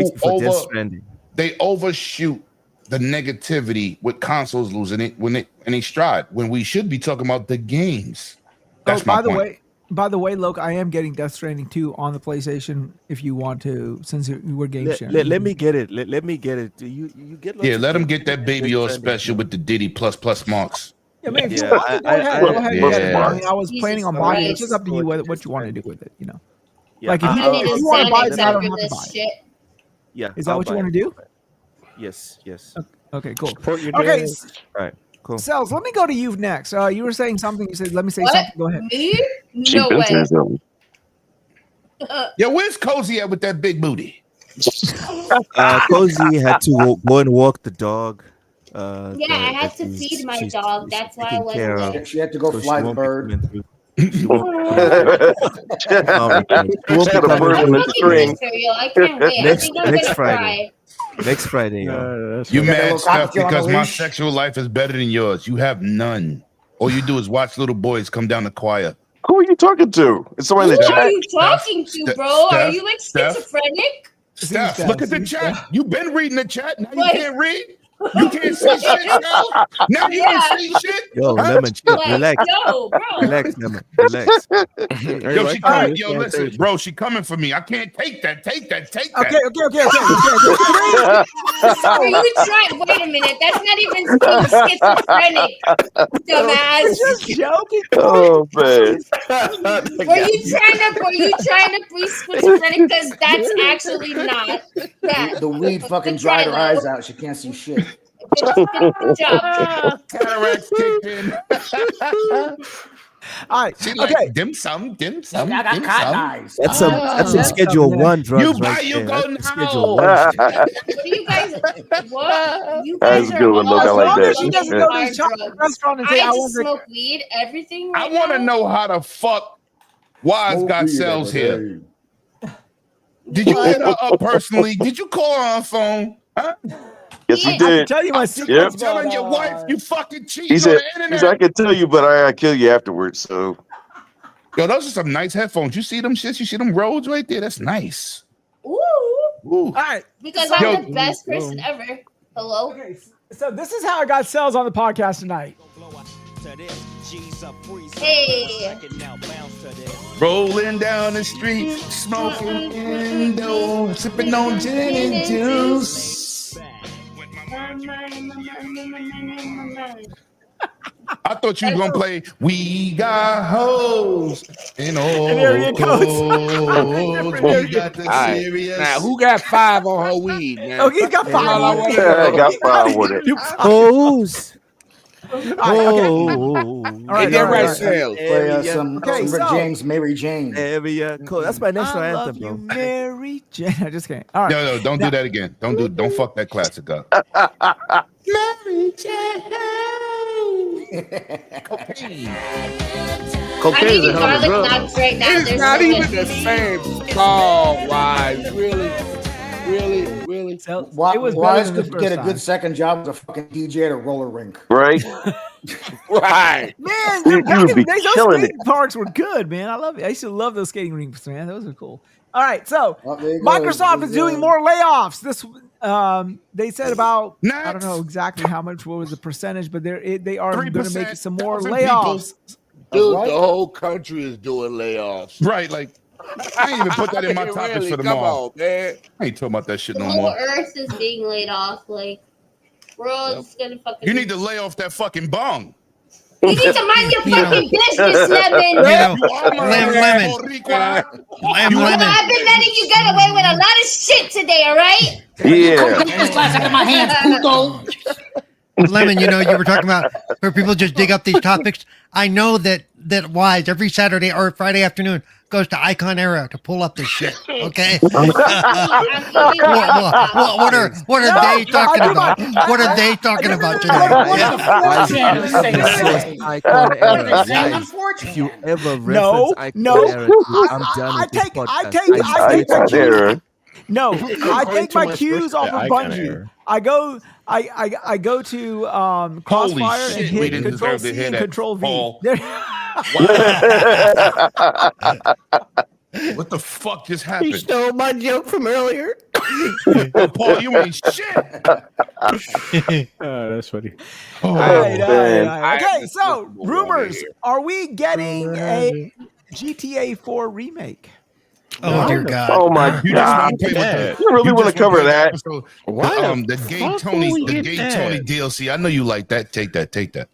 they overshoot the negativity with consoles losing it when they stride, when we should be talking about the games. That's my point. By the way, Loke, I am getting Death Stranding 2 on the PlayStation if you want to, since you were game sharing. Let me get it. Let me get it. You get. Let him get that baby all special with the Diddy plus marks. Yeah, man, if you want to, go ahead. I mean, I was planning on buying it. It's just up to you what you want to do with it, you know. Yeah, like if you want to buy it, I don't have to buy it. Yeah. Is that what you want to do? Yes. Okay, cool. Okay. All right. Cool. Cells, let me go to you next. You were saying something. You said, "Let me say something." Go ahead. Me? No way. Yeah, where's Cozy at with that big booty? Cozy had to go and walk the dog. I had to feed my dog. That's why I wasn't there. She had to go fly the bird. I can't wait. Next Friday. Next Friday. You mad stuff because my sexual life is better than yours. You have none. All you do is watch little boys come down the choir. Who are you talking to? It's somebody in the Who are chat. you talking to, bro? Are you like schizophrenic? Steph, look at the chat. You've been reading the chat. Now you can't read. You can't see shit now. Now you don't see shit. Yo, Lemon, chill. Relax. Yo, bro. Relax, Lemon. Relax. Yo, she coming. Yo, listen, bro, she coming for me. I can't take that. Take that. Okay. Are you trying? Wait a minute. That's not even being schizophrenic, dumbass. Just joking. Oh man. Were you trying to be schizophrenic? Because that's actually not that. The weed fucking dried her eyes out. She can't see shit. Good job. Cataracts kicked in. All right. She like Okay. dim sum. I got cotton eyes. That's some Schedule 1 drugs. You buy, right you there. go That's now. Schedule 1 shit. What do you guys? What? You That's guys a good one, look. I like that. She doesn't Yeah. go to the Chinese restaurant and say, I I just want to smoke weed. Everything. I Right want to now. know how the fuck Wize got cells here. Did you hit her up personally? Did you call her on phone? Huh? Yes, he I can did. tell you my I'm secrets. telling your wife you fucking cheat He on said, the he said, I internet. can tell you, but I gotta kill you afterwards. So Yo, those are some nice headphones. You see them shits? You see them Rhodes right there? That's nice. Ooh. All right. Because Yo. I'm the best person ever. Hello. Okay. So this is how I got cells on the podcast tonight. Hey. Rolling down the street, smoking Indo, sipping on gin and juice. I thought you was gonna play "We Got Hoes" and there it goes. we got the All right. serious. Now, who got 5 on her weed, man? Oh, he's got That's all I five. wanna yeah, I know. got fine with it. Hoes. All right, okay. Oh. All Ain't right, that all right, right. Sales? Play some Okay, Rick so- James, Mary Jane. Area code. That's my national I love anthem, you, bro. Mary Jane. I just can't. All right. No, don't do that again. Don't fuck that classic up. Mary Jane. I'm Cocaine is eating a hell of a garlic drug. knots right now. It's They're not so even good. the same song, Wize. Really? So Why, it was better Wise than the could first get a time. good second job as a fucking DJ at a roller rink. Right? Right. Man, You back would in be the days, those killing skating parks were good, man. I love it. I used to love those skating rinks, man. Those were cool. All right, so Oh, there you go. Microsoft is doing more layoffs. This they said about I don't Next. know exactly how much. What was the percentage? But they are going to 3%, make some more 1,000 layoffs. Dude, Right? the whole country is doing layoffs. Right, like I ain't even put that in my Really, topics for come tomorrow. on, man. I ain't talking about that shit The no whole more. earth is being laid off. Like, we're all just gonna fucking. You need to lay off that fucking bong. You need to mind your You know. fucking business, Lemon. You know, You are my Lemon. Boricua. Lemon, You- Lemon. I've been letting you get away with a lot of shit today, all right? Yeah. This classic in my hands, puto. Lemon, you know, you were talking about where people just dig up these topics. I know that Wize every Saturday or Friday afternoon goes to Icon Era to pull up this shit. Okay. What are they talking about? What are they talking about today? Icon era. Guys, if you ever reference Icon era, I'm done with this podcast. I take my There. no, I take my cues off of Icon Bungie. era. I go to Holy Crossfire and shit, we hit didn't Control deserve to C hear and that, Control V. Paul. There- What the fuck just You happened? stole my joke from earlier. Yo, Paul, you ain't shit. That's funny. Oh, All right. I Okay, just so listened to rumors: one are we getting a GTA 4 remake? Oh dear God. Oh my You just God. want to play with the, You really want to just wanna cover play the that? episode- Why the Gay fuck Tony, would we the get Gay that? Tony DLC. I know you like that. Take that. Take that.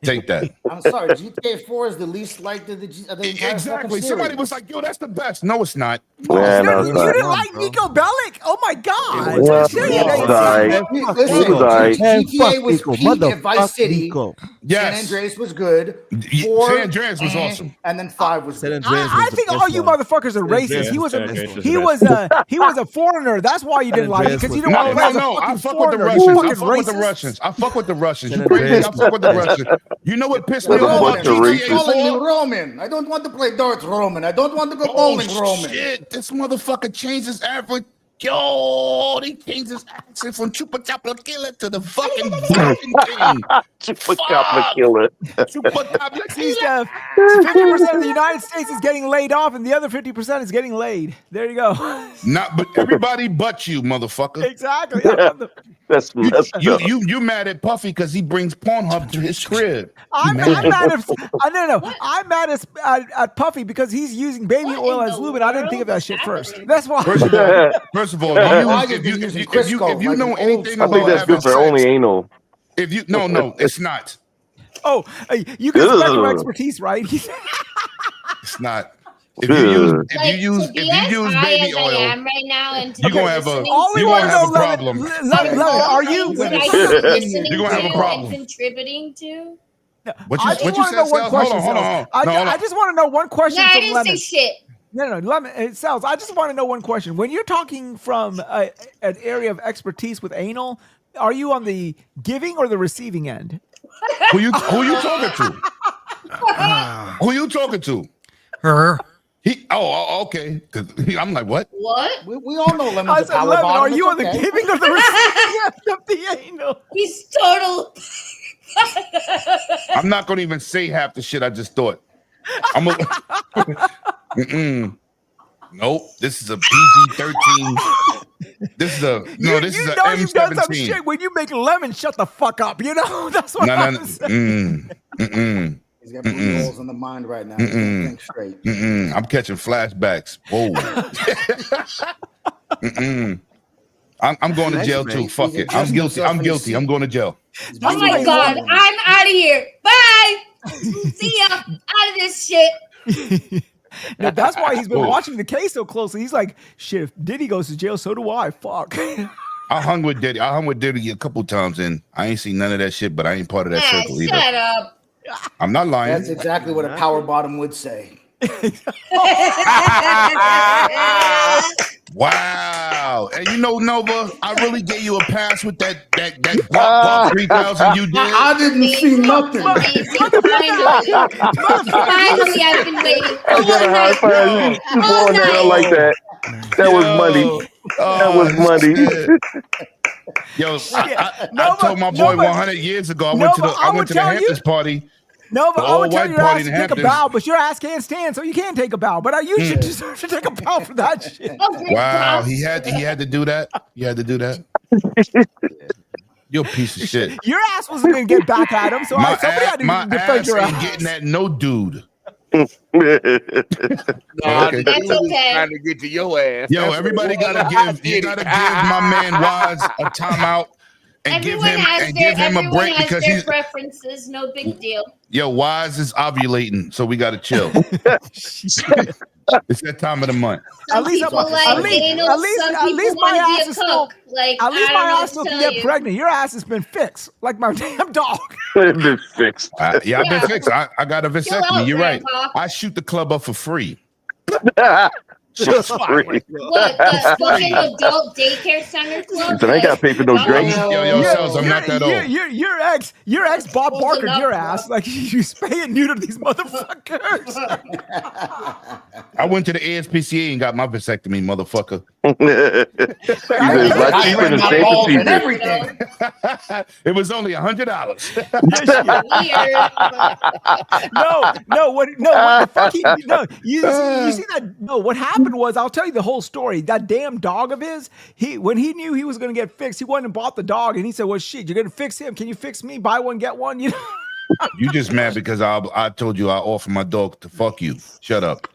Take that. I'm sorry, GTA 4 is the least liked of the entire Exactly. fucking Somebody series. was like, "Yo, that's the best." No, it's not. Yeah, you no, it's didn't not. like Nico Bellic? Oh my God! Yeah, Shit, it was they- alright. Listen, It was alright. GTA was Nico, peak at Vice motherfuck City. Nico. San Yes. Andreas was good. San 4, Andreas was awesome. And then 5 was San good. Andreas I was the think best all you one. motherfuckers are racist. Andreas He was San a Andreas was he the was a foreigner. That's why you didn't like it, because you didn't No, want to play as a no. I fucking fuck with the foreigner. You Russians. I fucking fuck with the racist. Russians. I fuck with the Russians. You San crazy? I Andreas fuck with the was Russians. You know what pissed me What a off bunch about of GTA racists. Calling me 4? Roman. I don't want to play darts, Roman. I don't want to go bowling, Roman. Shit, this motherfucker changed his average. Yo, they changed his accent from Chupa Chopper Killer to the fucking Virgin King. Chupa Chopper Killer. Chupa Chopper See, Killer. Steph, 50% of the United States is getting laid off, and the other 50% is getting laid. There you go. Not, but everybody but you, motherfucker. Exactly. That's messed up. You mad at Puffy because he brings Pornhub to his crib. I'm mad at Puffy because he's using baby oil as lube, and I didn't think of that shit first. That's why. First of all, if you know anything I about think that's good for only anal. If you no, it's not. Oh, you can expect your expertise, right? It's not. If you use baby oil, I am right now, and you're gonna have a problem. Are you? You're gonna have a problem. Contributing to. What you said? Hold on. I just want to know one question. No, I from didn't Lemon. say shit. No, Lemon. Sal's. I just want to know one question. When you're talking from an area of expertise with anal, are you on the giving or the receiving end? Who you talking to? Who you talking to? Her. Okay. I'm like, what? What? We all know Lemon's I said, Lemon, are you on the giving or the receiving end of the anal? He's total. I'm not gonna even say half the shit I just thought. I'm a. Nope. This is a PG-13. This is a This is a M17. You've done some shit when you make Lemon shut the fuck up. You know that's what I'm saying. He's got holes in the mind right now. He can't think straight. I'm catching flashbacks. Whoa. I'm going to jail too. Fuck it. I'm guilty. I'm going to jail. Oh my god, I'm out of here. Bye. See ya. Out of this shit. Now, that's why he's been watching the case so closely. He's like, shit, if Diddy goes to jail, so do I. Fuck. I hung with Diddy a couple times, and I ain't seen none of that shit, but I ain't part of that circle either. Shut up. I'm not lying. That's exactly what a power bottom would say. Wow. And you know, Nova, I really gave you a pass with that 3,000 you did. I didn't see nothing. Finally, I've been waiting. I got a high five. You blowing that out like that. That was money. That was money. Yo, I told my boy 100 years ago. I went to the Hamptons party. No, but I would tell you your ass to take Hamptons. a bow, but your ass can't stand, so you can't take a bow. But you should deserve to take a bow for that shit. Wow, he had to do that. You had to do that. You're a piece of shit. Your ass wasn't gonna get back at him, so somebody had to defend your ass. Ain't getting at no dude. That's okay. Trying to get to your ass. Yo, everybody gotta give my man Wize a timeout and give him a break because he's preferences. No big deal. Yo, Wize is ovulating, so we gotta chill. It's that time of the month. At least my ass is still like. At least my ass still can get pregnant. Your ass has been fixed, like my damn dog. It's been fixed. I've been fixed. I got a vasectomy. You're right. I shoot the club up for free. Just free. What, the fucking adult daycare center club? But I ain't got to pay for no drinks. Yo, Cells, I'm not that old. Your ex Bob Barker your ass. Like, you spay and neuter these motherfuckers. I went to the ASPCA and got my vasectomy, motherfucker. It was only $100. You see that? No, what happened was, I'll tell you the whole story. That damn dog of his, when he knew he was going to get fixed, he went and bought the dog, and he said, well, shit, you're going to fix him. Can you fix me? Buy one, get one. You know? You just mad because I told you I offered my dog to fuck you. Shut up.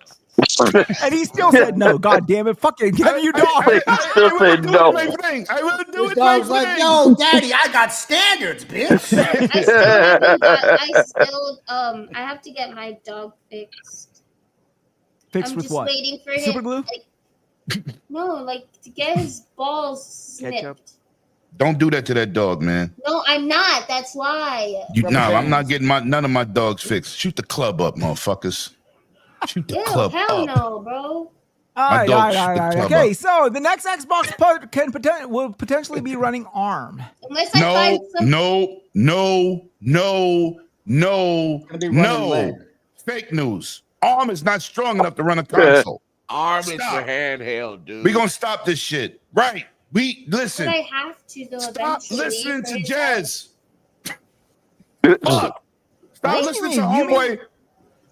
And he still said no. God damn it! Fuck it, give me your dog. He still said no. I would do it. I was like, "Yo, Daddy, I got standards, bitch." I have to get my dog fixed. Fixed with what? Waiting for super glue? Like to get his balls snipped. Don't do that to that dog, man. No, I'm not. That's why. I'm not getting none of my dogs fixed. Shoot the club up, motherfuckers. Shoot the club hell up. no, bro. All right. Okay, so the next Xbox will potentially be running ARM. Unless I find some... No. Fake news. ARM is not strong enough to run a console. ARM is for handheld, dude. We're gonna stop this shit. Right. We listen. But I have to though. Stop eventually, listening to right? Jazz. Fuck. Stop listening to homeboy.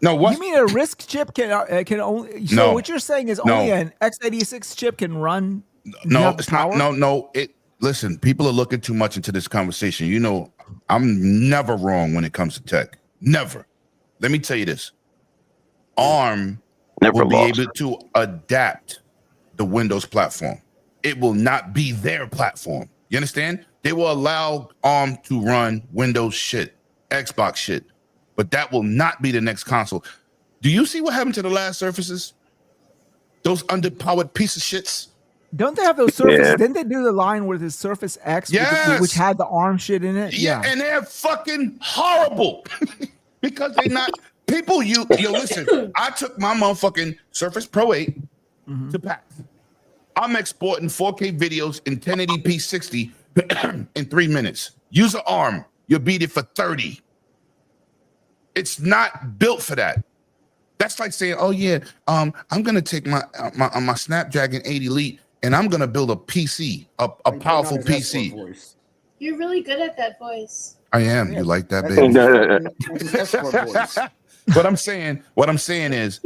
No, what? You mean a RISC chip can only? So what you're saying is only an x86 chip can run? No, it's not. No. Listen, people are looking too much into this conversation. You know, I'm never wrong when it comes to tech. Never. Let me tell you this. ARM will be able to adapt the Windows platform. It will not be their platform. You understand? They will allow ARM to run Windows shit, Xbox shit, but that will not be the next console. Do you see what happened to the last Surfaces? Those underpowered piece of shits. Don't they have those Surfaces? Didn't they do the line with the Surface X, which had the ARM shit in it? Yeah, and they're fucking horrible because they're not. People, listen, I took my motherfucking Surface Pro 8 to PAX. I'm exporting 4K videos in 1080p 60 in 3 minutes. Use an ARM, you'll beat it for 30. It's not built for that. That's like saying, oh yeah, I'm gonna take my Snapdragon 8 Elite and I'm gonna build a PC, a powerful PC. You're really good at that voice. I am. You like that, baby? What I'm saying is,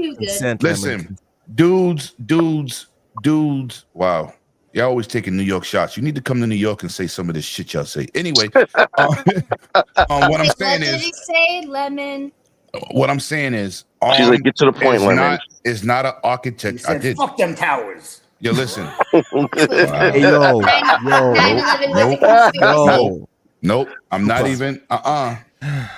listen, dudes. Wow, y'all always taking New York shots. You need to come to New York and say some of this shit y'all say. Anyway, what I'm saying is, did he say, Lemon? What I'm saying is, she's like, get to the point, Lemon. Is not an architect. I did. Fuck them towers. Yo, listen. Hey, Nope. I'm not even.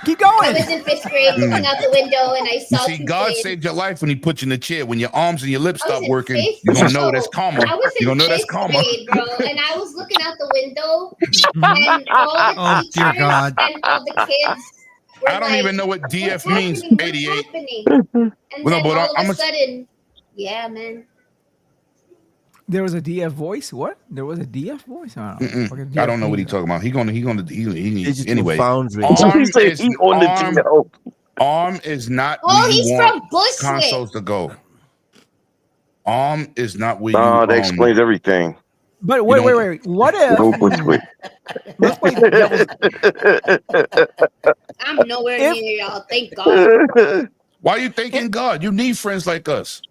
Keep going. I was in 5th grade looking out the window and I saw. You see, God saved your life when He put you in the chair. When your arms and your lips stop working, you're gonna know that's karma. I was in 5th grade, bro, and I was looking out the window and all the teachers and all the kids. I don't even know what DF means. 88. And then all of a sudden, yeah, man. There was a DF voice. What? There was a DF voice. I don't know what he's talking about. He anyway. ARM is not. Oh, he's from Bushwick. Consoles to go. ARM is not where you. Oh, that explains everything. But wait. What if? Let's play I'm nowhere near y'all. Thank God. Why are you thanking God? You need friends like us.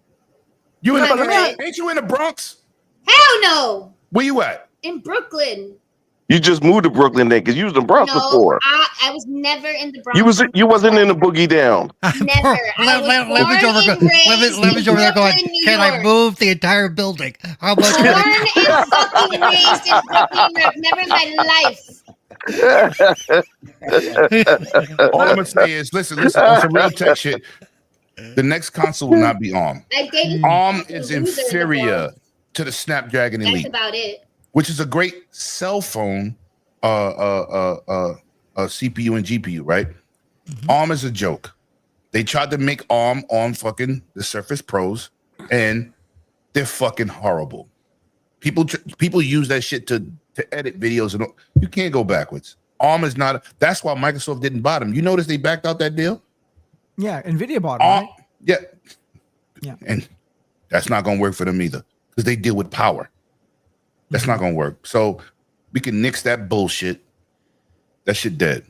Ain't you in the Bronx? Hell no. Where you at? In Brooklyn. You just moved to Brooklyn then, because you was in the Bronx before. I was never in the Bronx. You wasn't in the boogie down. Never. Lemon's over there going, can I move the entire building? How much? Born and fucking raised in Brooklyn, never in my life. All I'm gonna say is, listen, on some real tech shit. The next console will not be ARM. ARM is inferior to the Snapdragon Elite. That's about it. Which is a great cell phone CPU and GPU, right? ARM is a joke. They tried to make ARM on fucking the Surface Pros, and they're fucking horrible. People use that shit to edit videos, and you can't go backwards. ARM is not. That's why Microsoft didn't buy them. You notice they backed out that deal? Yeah, NVIDIA bought them, right? Yeah. And that's not going to work for them either, because they deal with power. That's not going to work. So we can nix that bullshit. That shit dead.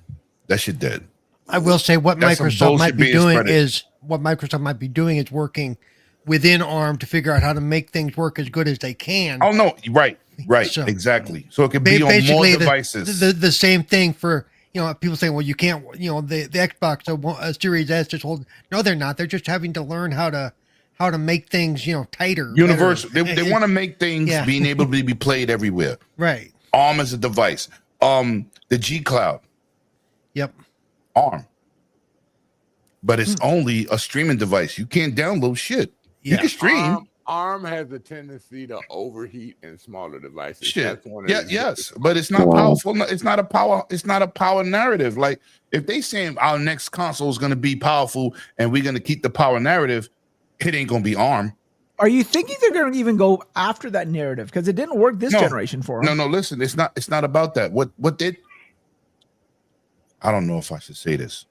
I will say what Microsoft might be doing is working within ARM to figure out how to make things work as good as they can. Oh, no. Right. So, exactly. So it can be on more devices. The same thing for, people saying, well, you can't, the Xbox Series S just hold. No, they're not. They're just having to learn how to make things, tighter. Universal. They want to make things being able to be played everywhere. Right. ARM is a device. The G Cloud. Yep. ARM. But it's only a streaming device. You can't download shit. You can stream. ARM has a tendency to overheat in smaller devices. Shit. Yes, but it's not powerful. It's not a power narrative. Like if they saying our next console is going to be powerful and we're going to keep the power narrative, it ain't going to be ARM. Are you thinking they're going to even go after that narrative? Because it didn't work this generation for them. No. Listen, it's not about that. What did? I don't know if I should say this.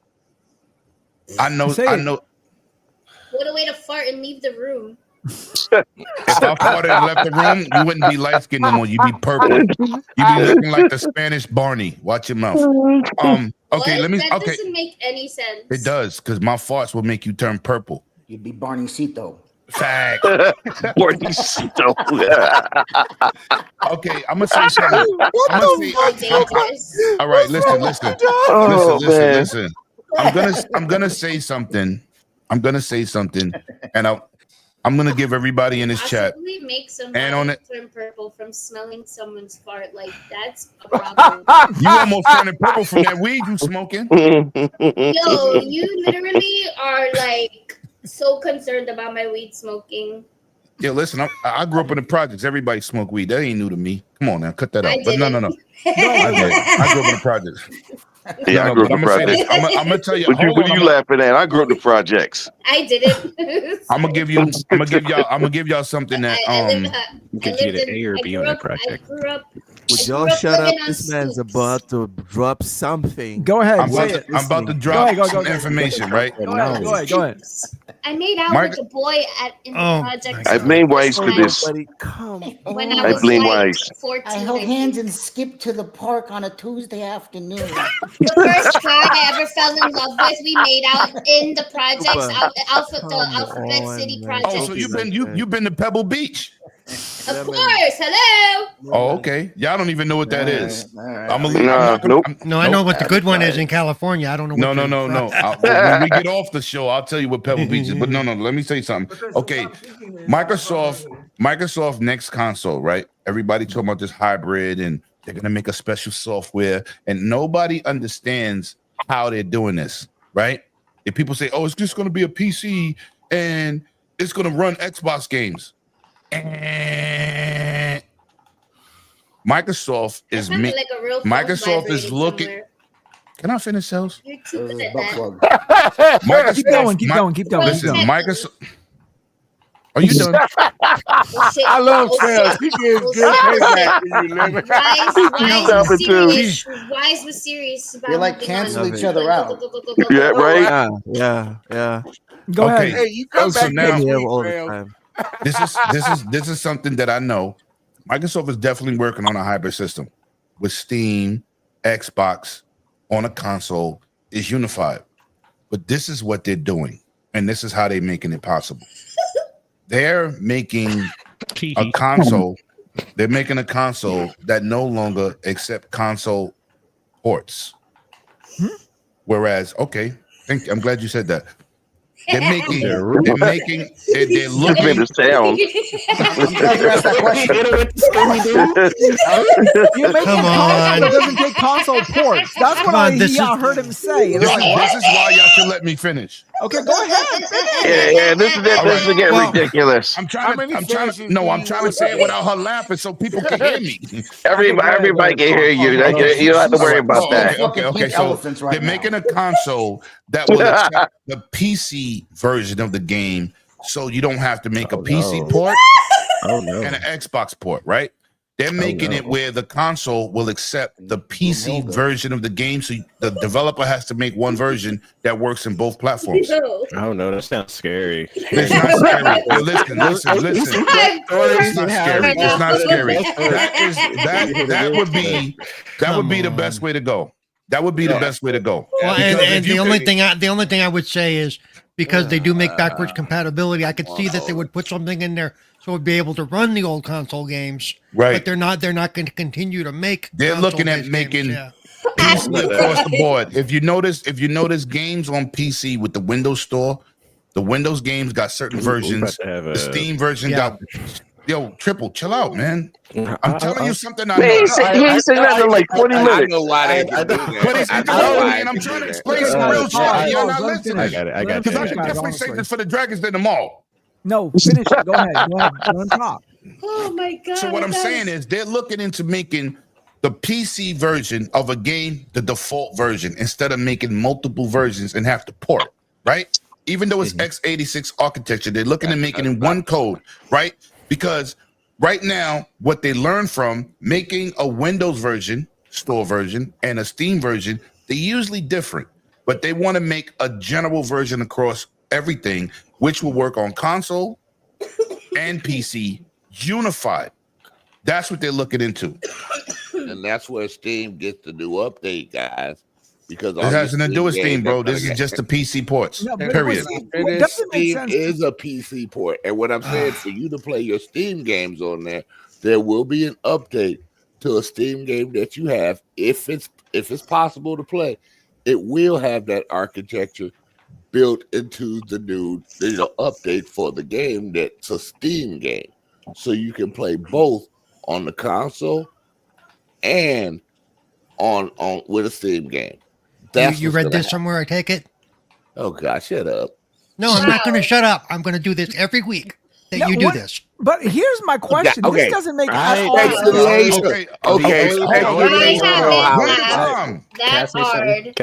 I know. What a way to fart and leave the room. If I farted and left the room, you wouldn't be light skinned no more. You'd be purple. You'd be looking like the Spanish Barney. Watch your mouth. Okay, That doesn't make any sense. It does, because my farts will make you turn purple. You'd be Barneycito. Fact. Barneycito. Okay, I'm gonna say something. All right, listen. I'm gonna say something. And I'm gonna give everybody in this chat. Make and on it, turn purple from smelling someone's fart. Like that's a problem. You almost turning purple from that weed you smoking. Yo, you literally are like so concerned about my weed smoking. Yeah, listen, I grew up in the projects. Everybody smoked weed. That ain't new to me. Come on now, cut that out. But no. I grew up in the projects. Yeah, I grew up in the projects. I'm gonna tell you. What are you laughing at? I grew up in the projects. I didn't. I'm gonna give y'all something that Get you the A or B on that project. Would y'all shut up? This man's about to drop something. Go ahead. I'm about to drop some information, right? Go ahead. I made out with a boy in the project. I blame Wize for this. When I blame Wize. 14, I held hands and skipped to the park on a Tuesday afternoon. The first guy I ever fell in love with, we made out in the projects, Alphabet City project. Oh, so you've been to Pebble Beach? Of course. Hello. Oh, okay. Y'all don't even know what that is. I'm gonna leave. I know what the good one is in California. I don't know. No. When we get off the show, I'll tell you what Pebble Beach is. But no. Let me say something. Okay, Microsoft next console, right? Everybody talking about this hybrid, and they're gonna make a special software, and nobody understands how they're doing this, right? If people say, "Oh, it's just gonna be a PC and it's gonna run Xbox games," and Microsoft is Microsoft is looking. Somewhere. Can I finish, Sales? You're too good at that. Keep going. Listen, Microsoft. Are you done? I love Sales. He gives good payback for you, Lemon. Wize was serious about. They like cancel each other out. Yeah, right. Yeah. Go ahead. Hey, you come back now, all the time. This is something that I know. Microsoft is definitely working on a hybrid system with Steam, Xbox on a console is unified. But this is what they're doing, and this is how they're making it possible. They're making a console. They're making a console that no longer accept console ports. Whereas, I'm glad you said that. They're looking. The sound. You're making a console that doesn't take console ports. That's what I heard him say. This is why y'all should let me finish. Okay, go ahead. Yeah, this is getting ridiculous. I'm trying to say it without her laughing so people can hear me. Everybody can hear you. You don't have to worry about that. Okay. So they're making a console that will accept the PC version of the game, so you don't have to make a PC port and an Xbox port, right? They're making it where the console will accept the PC version of the game, so the developer has to make one version that works in both platforms. Oh no, that sounds scary. It's not scary. Listen. It's not scary. That would be the best way to go. That would be the best way to go. Well, and the only thing I would say is, because they do make backwards compatibility, I could see that they would put something in there so it would be able to run the old console games. Right. But they're not going to continue to make. They're looking at making PC across the board. If you notice games on PC with the Windows Store, the Windows games got certain versions. The Steam version got. Yo, Triple, chill out, man. I'm telling you something. I know. He said that in like 20 minutes. I know why they do that. I'm trying to explain some real shit. You're not listening. I got it. Because I can definitely say this for the Dragons Den tomorrow. No, finish it. Go ahead. Let him talk. Oh my god. So what I'm saying is they're looking into making the PC version of a game the default version instead of making multiple versions and have to port, right? Even though it's x86 architecture, they're looking at making it in one code, right? Because right now, what they learn from making a Windows version, store version, and a Steam version, they're usually different, but they want to make a general version across everything, which will work on console and PC unified. That's what they're looking into. And that's where Steam gets the new update, guys. Because it has nothing to do with Steam, bro. This is just the PC ports. No, period. Steam is a PC port. And what I'm saying, for you to play your Steam games on there will be an update to a Steam game that you have. If it's possible to play, it will have that architecture built into the new update for the game that's a Steam game. So you can play both on the console and on with a Steam game. You read this somewhere, I take it? Oh God, shut up. No, I'm not going to shut up. I'm going to do this every week that you do this. But here's my question. Okay. This doesn't make Okay. That hard.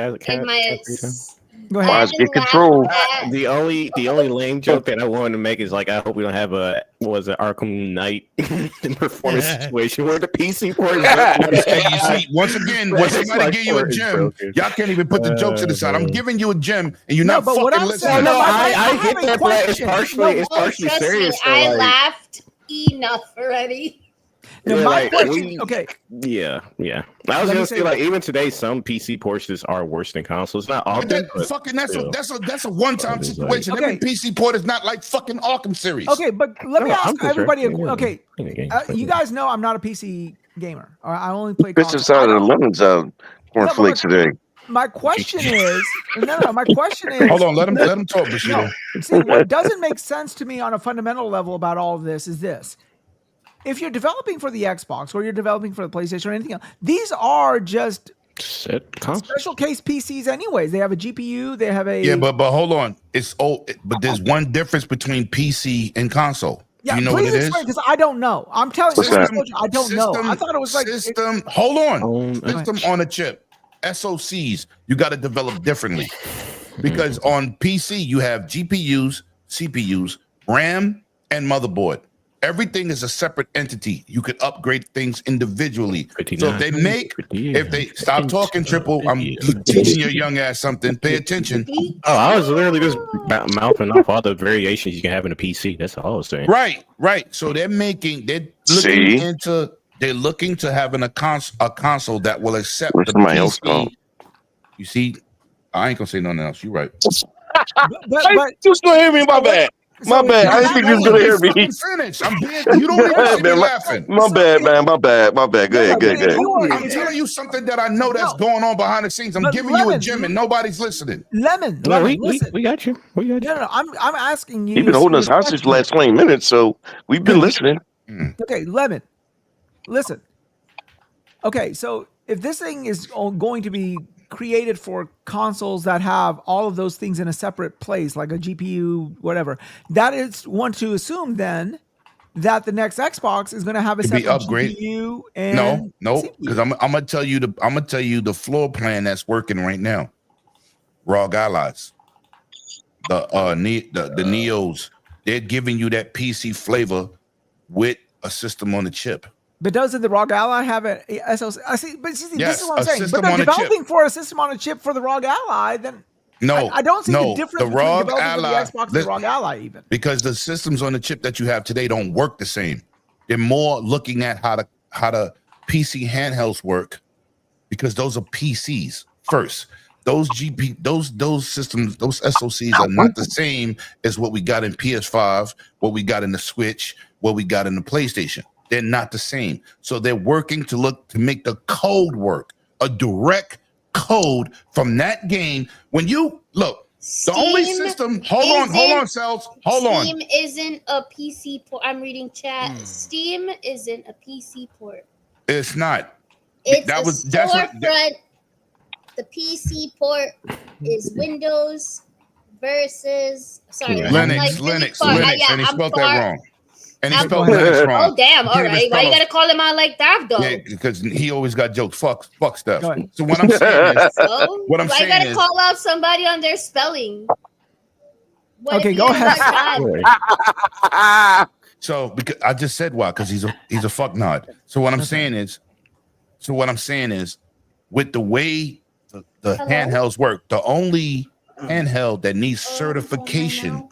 Go ahead. Get control. The only lame joke that I wanted to make is like, I hope we don't have an Arkham Knight performance situation where the PC port is you see, once again, when somebody give you a gem, y'all can't even put the jokes to the side. I'm giving you a gem and you're not fucking listening. I get that, but it's partially serious. I laughed enough already. Now, my question, okay. Yeah. I was gonna say, like, even today, some PC ports are worse than consoles. Not often. That's a one-time situation. Every PC port is not like fucking Arkham series. Okay, but let me ask everybody. Okay, you guys know I'm not a PC gamer. I only play. Bishop's out of the lemons cornflakes today. My question is, my question is. Hold on, let him talk, Bushido. See, what doesn't make sense to me on a fundamental level about all of this is this. If you're developing for the Xbox or you're developing for the PlayStation or anything else, these are just special case PCs anyways. They have a GPU, they have a... Yeah, but hold on. But there's one difference between PC and console. Yeah, you know what it is? Because I don't know. I'm telling you, I don't know. I thought it was like... Hold on. System on a chip. SoCs, you got to develop differently. Because on PC, you have GPUs, CPUs, RAM, and motherboard. Everything is a separate entity. You could upgrade things individually. So if they stop talking, Triple, I'm teaching your young ass something. Pay attention. Oh, I was literally just mouthing off all the variations you can have in a PC. That's all I was saying. Right. So they're looking to having a console that will accept the PC. You see, I ain't gonna say nothing else. You're right. but just go hear me. My bad. My bad. I didn't think you was gonna hear me. You don't even be laughing. My bad, man. My bad. Go ahead. I'm telling you something that I know that's going on behind the scenes. I'm giving you a gem and nobody's listening. Lemon, we got you. No, I'm asking you. You've been holding us hostage the last 20 minutes, so we've been listening. Okay, Lemon, listen. Okay, so if this thing is going to be created for consoles that have all of those things in a separate place, like a GPU, whatever, that is one to assume then that the next Xbox is going to have a separate GPU. And no, because I'm gonna tell you the floor plan that's working right now. ROG Allies, the Neos, they're giving you that PC flavor with a system on the chip. But doesn't the ROG Ally have an SoC? This is what I'm saying. But system they're on a developing for a system on a chip for the ROG Ally. Then I don't see the difference between developing for the Xbox and the ROG Ally even. Because the systems on the chip that you have today don't work the same. They're more looking at how the PC handhelds work, because those are PCs first. Those systems, those SoCs are not the same as what we got in PS5, what we got in the Switch, what we got in the PlayStation. They're not the same. So they're working to make the code work, a direct code from that game. When you look, the only system, hold on, Cells. Hold on. Steam isn't a PC port. I'm reading chat. Steam isn't a PC port. It's not. It's storefront. The PC port is Windows versus Linux, and he spelled that wrong. And he spelled Linux wrong. Oh, damn. All right. Why you got to call him out like that, though? Yeah, because he always got jokes. Fuck stuff. So what I'm saying is... Why you got to call out somebody on their spelling? Okay, go ahead. So, because I just said why, because he's a fuck nod. So what I'm saying is, with the way the handhelds work, the only handheld that needs certification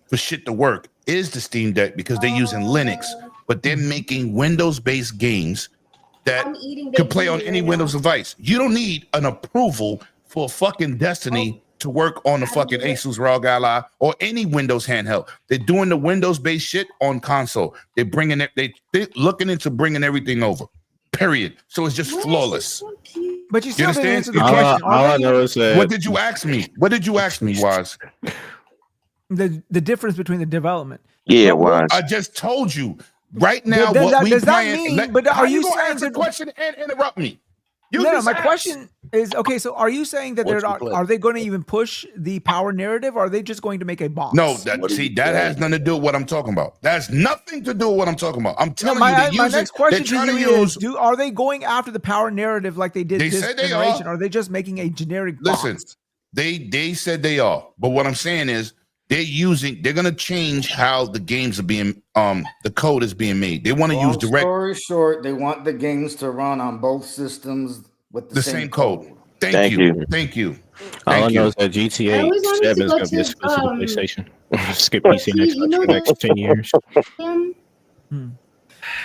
for shit to work is the Steam Deck because they're using Linux, but they're making Windows-based games that can play on any Windows device. You don't need an approval for fucking Destiny to work on the fucking Asus ROG Ally or any Windows handheld. They're doing the Windows-based shit on console. They're bringing it. They're looking into bringing everything over. Period. So it's just flawless. But you still didn't understand? answer the question. All I know is that What did you ask me? What did you ask me, Wize? The difference between the development. Yeah, But what- Wize. I just told you right now Then what that- we does that playing. mean- but are how you gonna saying answer that- the question and interrupt me? You No, just my asked. question is okay. So, are you saying that What they're you not? play? Are they going to even push the power narrative? Or are they just going to make a box? No, What that do see you that say? has nothing to do with what I'm talking about. That has nothing to do with what I'm talking about. I'm No, telling you, my they're using, next question they're trying to to you use. is: are they going after the power narrative like they did They this said they generation? are. Or are they just making a generic Listen, box? they said they are, but what I'm saying is they're gonna change how the games are being the code is being made. They want to use Long direct story short, they want the games to run on both systems with the same code. Thank you. Thank you. all I Thank know you. is that GTA I always wanted 7 to is go going to be to, exclusive to PlayStation. Skip PC and Xbox for the next 10 years.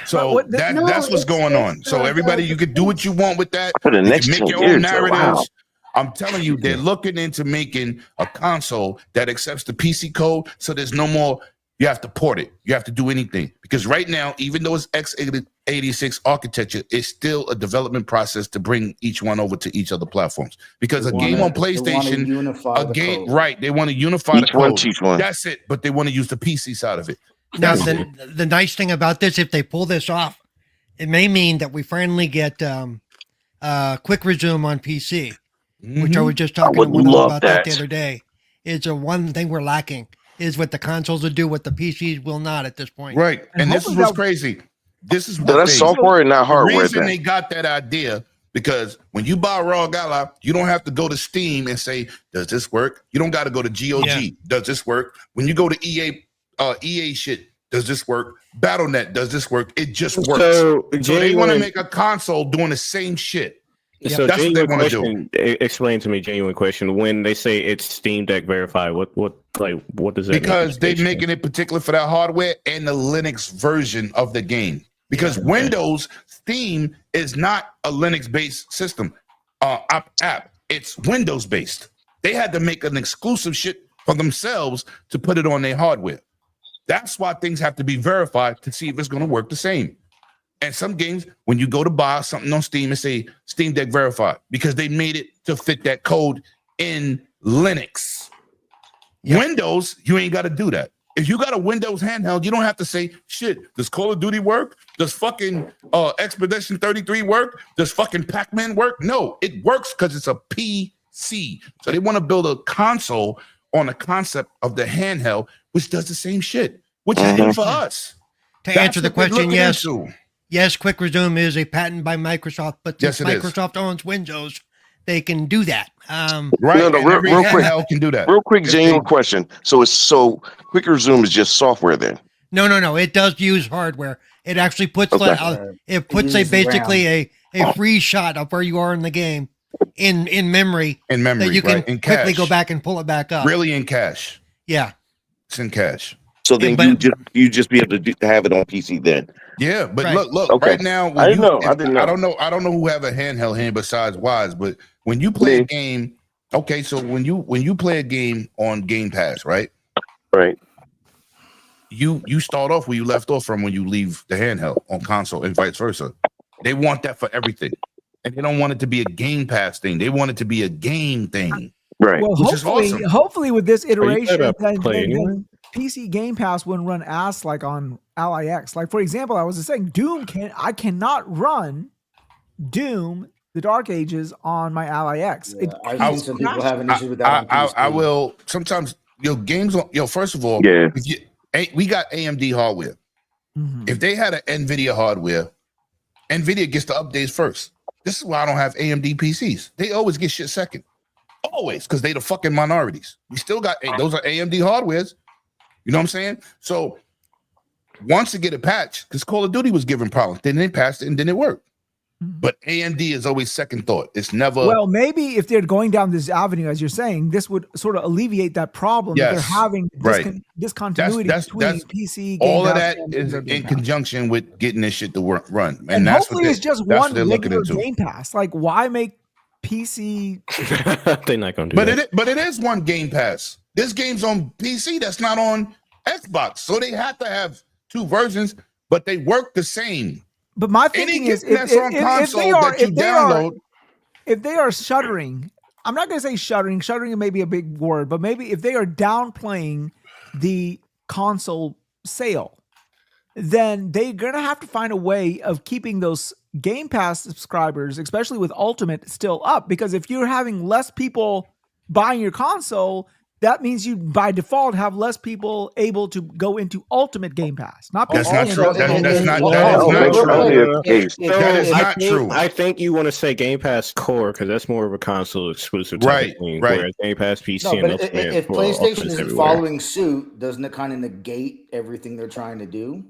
So what- that's what's it's- going on. it's So the- everybody, you can do what you want with that. For the You next can make 10 your own years, narratives. wow. I'm telling you, they're looking into making a console that accepts the PC code. So there's no more. You have to port it. You have to do anything because right now, even though it's x86 architecture, it's still a development process to bring each one over to each other platforms. Because a game on PlayStation, they want to unify the Each one code. teach one. That's it. But they want to use the PC side of it. Now, That's it. the nice thing about this, if they pull this off, it may mean that we finally get quick resume on PC, which I was just talking to would one love about that the that. other day. It's a one thing we're lacking is what the consoles will do, what the PCs will not at this point. Right. And this is hopefully what's that- crazy. This is So the that's thing. software and not The hardware. reason Then they got that idea because when you buy ROG Ally, you don't have to go to Steam and say, "Does this work?" You don't got to go to GOG. Yeah. Does this work? When you go to EA shit, does this work? BattleNet, does this work? It just works. So, So they want to make a console doing the same shit. So That's what they genuine want to do. question. Explain to me, genuine question. When they say it's Steam Deck verified, what does that mean? Because they're making it particular for that hardware and the Linux version of the game. Because Windows Steam is not a Linux-based system app. It's Windows-based. They had to make an exclusive shit for themselves to put it on their hardware. That's why things have to be verified to see if it's going to work the same. And some games, when you go to buy something on Steam and say Steam Deck verified, because they made it to fit that code in Linux. Yep. Windows, you ain't got to do that. If you got a Windows handheld, you don't have to say, shit, does Call of Duty work? Does fucking Expedition 33 work? Does fucking Pac-Man work? No, it works because it's a PC. So they want to build a console on the concept of the handheld, which does the same shit, which is good for us. To That's answer the what they're question, looking yes. into. Yes, quick resume is a patent by Microsoft, but since Yes, it is. Microsoft owns Windows, they can do that. Right? No, And every real quick. handheld can do that. real quick, If genuine they- question. So quick resume is just software then. No. It does use hardware. It actually puts Okay. it puts uses basically a free shot of where you are in the game in memory In memory, that you can right? In quickly cache. go back and pull it back up. Really in cache. Yeah. It's in cache. So then but- you just be able to have it on PC then. Yeah, but Right. look, Okay. right now. when I didn't you- know. I didn't know. I don't know who have a handheld hand besides Wize, but when you play a Me. game, okay, so when you play a game on Game Pass, right? Right. You start off where you left off from when you leave the handheld on console and vice versa. They want that for everything. And they don't want it to be a Game Pass thing. They want it to be a game thing. Right. Well, Which is awesome. hopefully with this iteration, gotta then play anyway. PC Game Pass wouldn't run ass like on Ally X. Like for example, I was just saying, I cannot run Doom: The Dark Ages on my Ally X. Yeah, I've seen some people having issues with that. on I PC. will sometimes games on first of all, Yeah. we got AMD hardware. Mhm. If they had an NVIDIA hardware, NVIDIA gets the updates first. This is why I don't have AMD PCs. They always get shit second. Always, because they the fucking minorities. We still got those are AMD hardwares. You know what I'm saying? So once they get a patch, because Call of Duty was giving problems, then they passed it and then it worked. But AMD is always second thought. It's never. Well, maybe if they're going down this avenue, as you're saying, this would sort of alleviate that problem that they're having discontinuity between PC. All of that is in conjunction with getting this shit to run, and that's hopefully it's just one regular Game Pass. Like, why make PC? They're not going to do that. But it is one Game Pass. This game's on PC. That's not on Xbox. So they have to have two versions, but they work the same. But my thinking is, if they are shuttering, I'm not going to say shuttering. Shuttering may be a big word, but maybe if they are downplaying the console sale, then they're going to have to find a way of keeping those Game Pass subscribers, especially with Ultimate, still up. Because if you're having less people buying your console, that means you by default have less people able to go into Ultimate Game Pass. That's not true. That's not true. I think you want to say Game Pass Core because that's more of a console exclusive type of thing. Whereas Game Pass PC and Ultimate. If PlayStation isn't following suit, doesn't it kind of negate everything they're trying to do?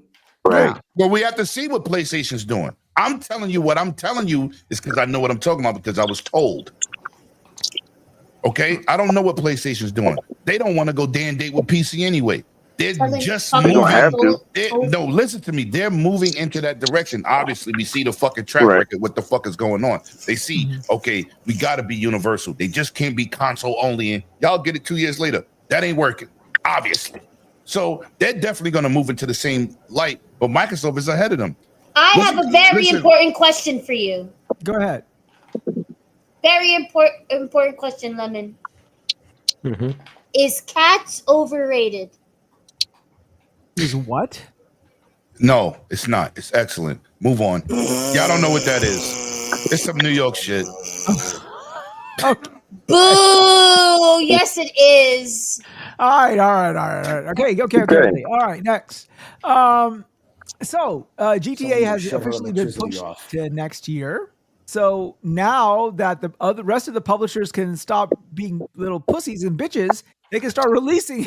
Right. Well, we have to see what PlayStation's doing. I'm telling you what I'm telling you is because I know what I'm talking about because I was told. Okay, I don't know what PlayStation's doing. They don't want to go day and date with PC anyway. They're just moving. No, listen to me. They're moving into that direction. Obviously, we see the fucking track record. What the fuck is going on? They see, okay, we got to be universal. They just can't be console only. And y'all get it 2 years later. That ain't working, obviously. So they're definitely going to move into the same light. But Microsoft is ahead of them. I have a very important question for you. Go ahead. Very important question, Lemon. Is Cats overrated? Is what? No, it's not. It's excellent. Move on. Y'all don't know what that is. It's some New York shit. Boo! Yes, it is. All right. Okay. All right, next. So GTA has officially been pushed to next year. So now that the rest of the publishers can stop being little pussies and bitches, they can start releasing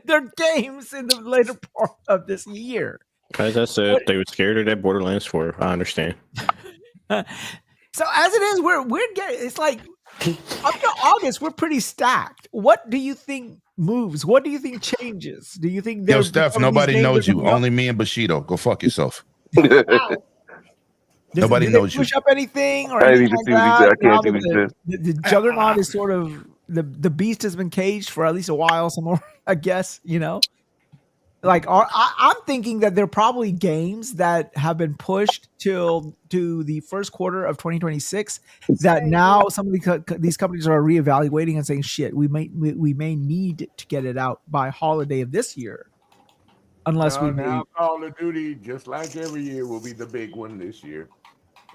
their games in the later part of this year. As I said, they were scared of that Borderlands 4. I understand. So as it is, we're getting. It's like up to August, we're pretty stacked. What do you think moves? What do you think changes? Do you think? Yo, Steph, nobody knows you. Only me and Bushido. Go fuck yourself. Wow. Nobody knows you. Push up anything or anything like that? I can't do the Juggernaut is sort of the beast has been caged for at least a while. Some more, I guess. You know, like I'm thinking that there are probably games that have been pushed to the first quarter of 2026. That now some of these companies are reevaluating and saying, "Shit, we may need to get it out by holiday of this year." Unless now Call of Duty, just like every year, will be the big one this year.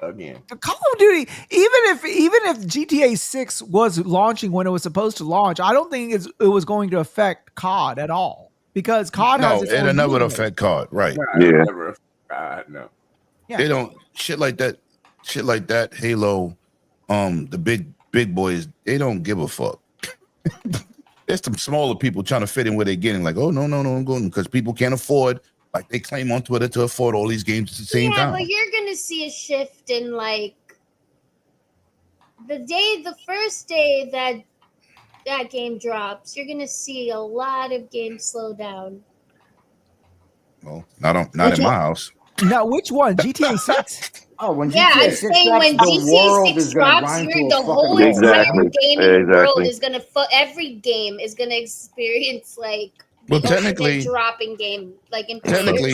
Again, Call of Duty, even if GTA 6 was launching when it was supposed to launch, I don't think it was going to affect COD at all because COD has its own it'll never affect COD, right? Yeah, no. Yeah. They don't shit like that. Halo, the big boys, they don't give a fuck. There's some smaller people trying to fit in where they're getting like, oh no, I'm going because people can't afford. Like they claim on Twitter to afford all these games at the same time. But you're gonna see a shift in like the first day that game drops. You're gonna see a lot of games slow down. Well, not in my house. Now, which one? GTA 6? Oh, when GTA 6 drops, when GTA 6 drops, the whole entire gaming world is gonna every game is gonna experience like. Well, technically, dropping game like in technically,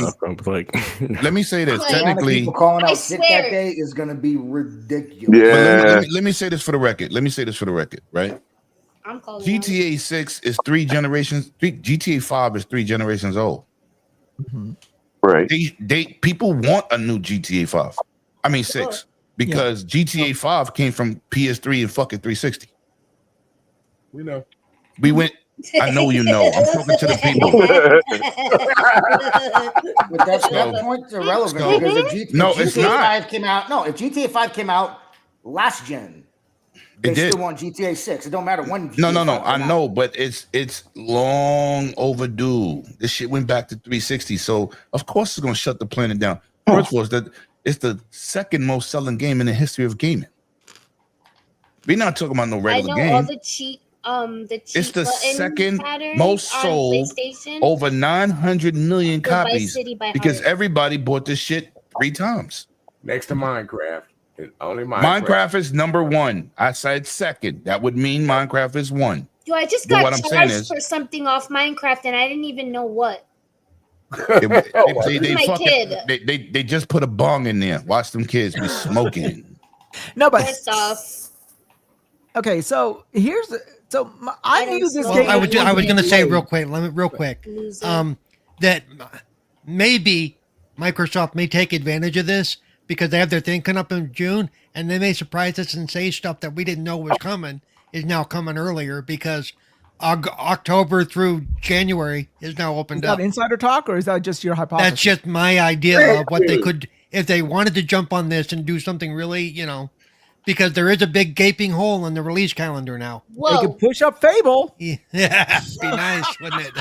let me say this. Technically, people calling out shit that day is going to be ridiculous. Yeah. Let me say this for the record. Right? I'm calling GTA 6 is 3 generations. GTA 5 is 3 generations old. Mm-hmm. Right. They people want a new GTA 5. I mean 6 because GTA 5 came from PS3 and fucking 360. We know. We went. I know you know. I'm talking to the people. But that point's irrelevant because if GTA 5 came out, if GTA 5 came out last gen, they still want GTA 6. It don't matter when. No. I know, but it's long overdue. This shit went back to 360, so of course it's gonna shut the planet down. First of all, that It's the second most selling game in the history of gaming. We're not talking about no regular game. All the cheat. It's the second most sold, over 900 million copies, because everybody bought this shit 3 times. Next to Minecraft. Only Minecraft is number 1. I said second. That would mean Minecraft is 1. Yo, I just got charged for something off Minecraft, and I didn't even know what. They just put a bong in there. Watch them kids be smoking. No, but first off, okay. So here's I knew this game. I was going to say real quick, that maybe Microsoft may take advantage of this because they have their thing coming up in June, and they may surprise us and say stuff that we didn't know was coming is now coming earlier because October through January is now opened up. Is that insider talk, or is that just your hypothesis? That's just my idea of what they could, if they wanted to jump on this and do something really, because there is a big gaping hole in the release calendar now. Whoa. They could push up Fable. Yeah, be nice, wouldn't it?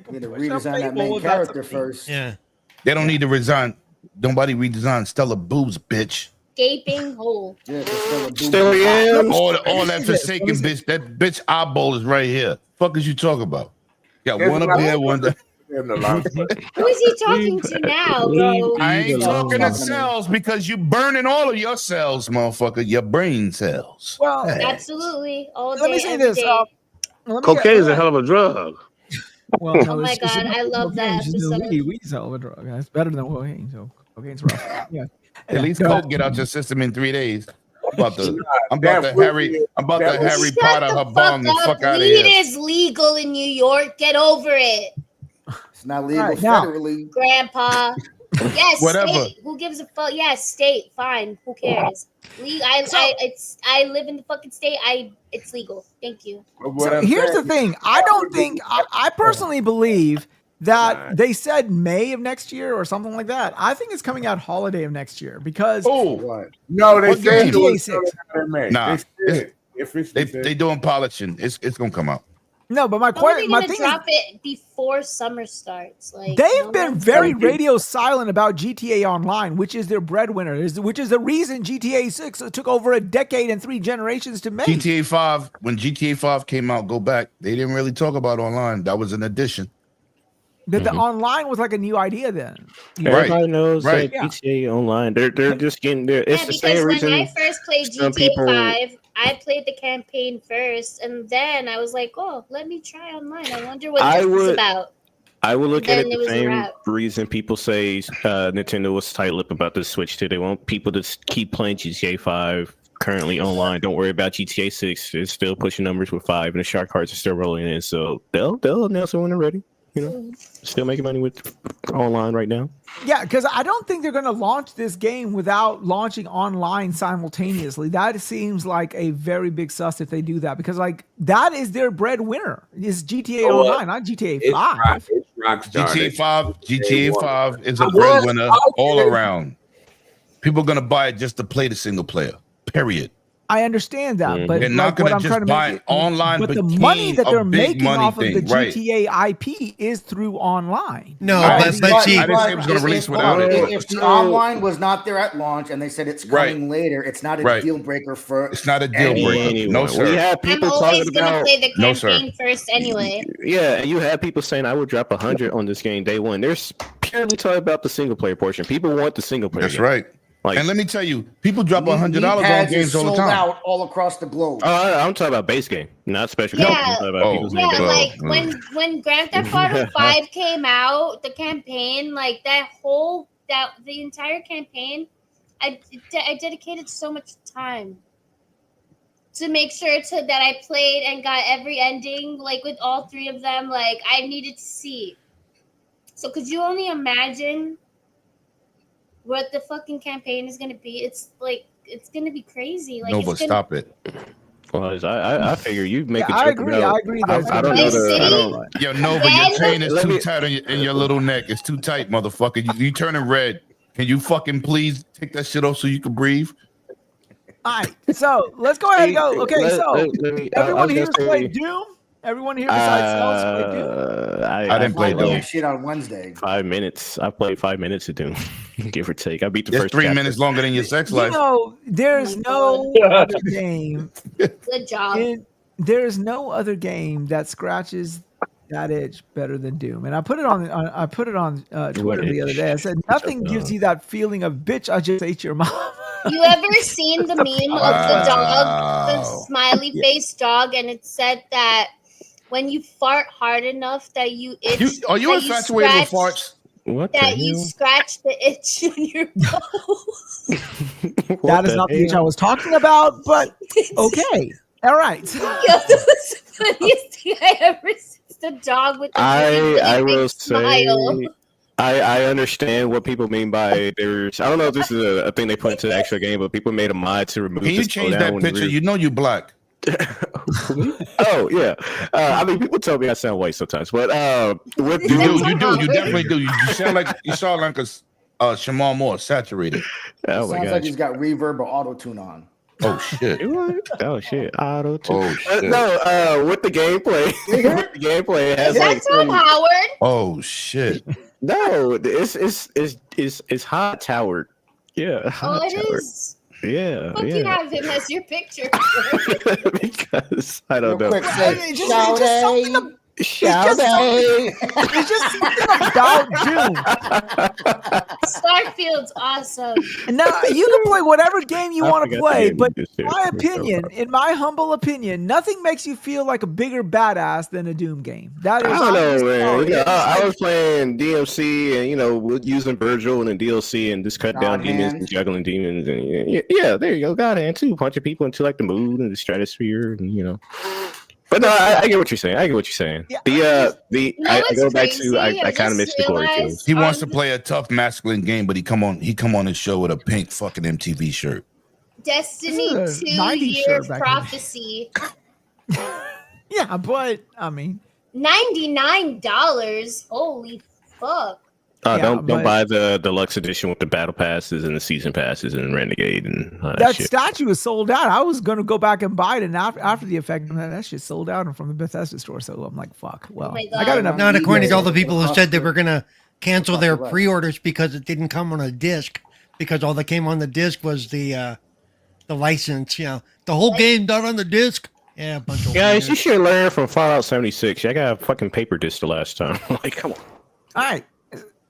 You need to redesign that main character first. Yeah. They don't need to resign. Nobody redesign Stella Boobs, bitch. Gaping hole. Yeah, all that forsaken bitch. That bitch eyeball is right here. Fuck is you talking about? Got one up there, one down. Who is he talking to now, bro? I ain't talking to cells because you burning all of your cells, motherfucker. Your brain cells. Well, absolutely. All day, let me say this. Cocaine is a hell of a drug. Well, no, oh my god, I love that episode. Weed's a hell of a drug. It's better than cocaine. So cocaine's rough. Yeah. At least coke get out your system in 3 days. I'm about to Harry Potter her bong and fuck out of here. Weed is legal in New York. Get over it. It's not legal federally. Grandpa. Yes, whatever. State. Who gives a fuck? Yes, state. Fine. Who cares? I live in the fucking state. It's legal. Thank you. So here's the thing. I personally believe that they said May of next year or something like that. I think it's coming out holiday of next year because no, they said it was May. Nah, they doing polishing. It's gonna come out. No, but my thing drop it before summer starts. Like they've been very radio silent about GTA Online, which is their breadwinner, which is the reason GTA 6 took over a decade and 3 generations to make. GTA 5, when GTA 5 came out, go back. They didn't really talk about online. That was an addition. That the online was like a new idea then. Everybody knows GTA Online. They're just getting there. It's the same reason. When I first played GTA 5, I played the campaign first, and then I was like, "Oh, let me try online. I wonder what this is about." I would look at it the same reason people say Nintendo was tight-lipped about the Switch too. They want people to keep playing GTA 5 currently online. Don't worry about GTA 6. It's still pushing numbers with 5, and the shark cards are still rolling in. So they'll announce it when they're ready. Still making money with online right now. Yeah, because I don't think they're going to launch this game without launching online simultaneously. That seems like a very big sus if they do that, because like that is their breadwinner. Is GTA Online, not GTA 5. It's Rockstar. GTA 5 is a breadwinner all around. People are going to buy it just to play the single player. Period. I understand that, but they're not going to just buy online. But the money that they're making off of the GTA IP is through online. No, but see, I didn't say it was going to release without it. If the online was not there at launch and they said it's coming later, it's not a deal breaker for. It's not a deal breaker. No, sir. We have people I'm always talking about. Play the campaign first anyway. Yeah, and you have people saying I would drop 100 on this game day one. They're purely talking about the single player portion. People want the single player. That's right. Like, and let me tell you, people drop $100 on games all the time. Out all across the globe. I'm talking about base game, not special. Yeah, like when Grand Theft Auto 5 came out, the campaign, like the entire campaign, I dedicated so much time to make sure that I played and got every ending, like with all 3 of them. Like I needed to see. So could you only imagine what the fucking campaign is going to be? It's like, it's going to be crazy. Like, no, but stop it. Well, I figure you make a I agree. I agree. I don't know. Yo, no, but your chain is too tight in your little neck. It's too tight, motherfucker. You turning red. Can you fucking please take that shit off so you can breathe? All right, so let's go ahead and go. Okay, so everyone here played Doom? Everyone here besides Smells played Doom? I didn't play Doom. Doom. Shit on Wednesday. 5 minutes. I played 5 minutes of Doom, give or take. I beat the It's first 3 chapter. minutes longer than your sex You life. know, there's no other game. Good job. There's no other game that scratches that itch better than Doom. And I put it on Twitter the other day. I said nothing gives you that feeling of bitch. I just ate your mom. You ever seen the meme of the dog, the smiley face dog, and it said that when you fart hard enough that you itch? Are you infatuated with farts? What that you scratch the itch in your nose. That is not the itch I was talking about, but okay. All right. Yeah, that was the funniest thing I ever seen. The dog with the I will smile. say I understand what people mean by there's. I don't know if this is a thing they put into the actual game, but people made a mod to remove. Can you change that picture? You know you black. Oh yeah. I mean, people tell me I sound white sometimes, but what you do? You definitely do. You sound like a Shamal Moore saturated. Oh my sounds like he's got reverb or auto tune on. Oh shit! Oh shit! Auto tune. Oh shit! No, with the gameplay, it has is that Tom Howard? Oh shit! No, it's hot towered. Yeah. Oh, it is. Yeah. Fuck, you have him as your picture. Because I don't know. It's just something about Doom. Starfield's awesome. Now you can play whatever game you want to play, but in my humble opinion, nothing makes you feel like a bigger badass than a Doom game. That is, I don't know, man. I was playing DMC and using Virgil and the DLC and just cut down demons and juggling demons and yeah, there you go, God hand too, punching people into like the moon and the stratosphere and But no, I get what you're saying. Yeah. I go back to I kind of miss the glory kills. He wants to play a tough masculine game, but he come on his show with a pink fucking MTV shirt. Destiny 2-year prophecy. Yeah, but I mean $99. Holy fuck. Don't buy the deluxe edition with the battle passes and the season passes and Renegade and that shit. Statue is sold out. I was gonna go back and buy it, and after the effect, that shit sold out from the Bethesda store. So I'm like, fuck. Well, I got enough. Not according to all the people who said they were gonna cancel their pre-orders because it didn't come on a disc, because all that came on the disc was the license. The whole game not on the disc. Yeah, a bunch of guys, you should learn from Fallout 76. I got a fucking paper disc the last time. Like, come on. All right.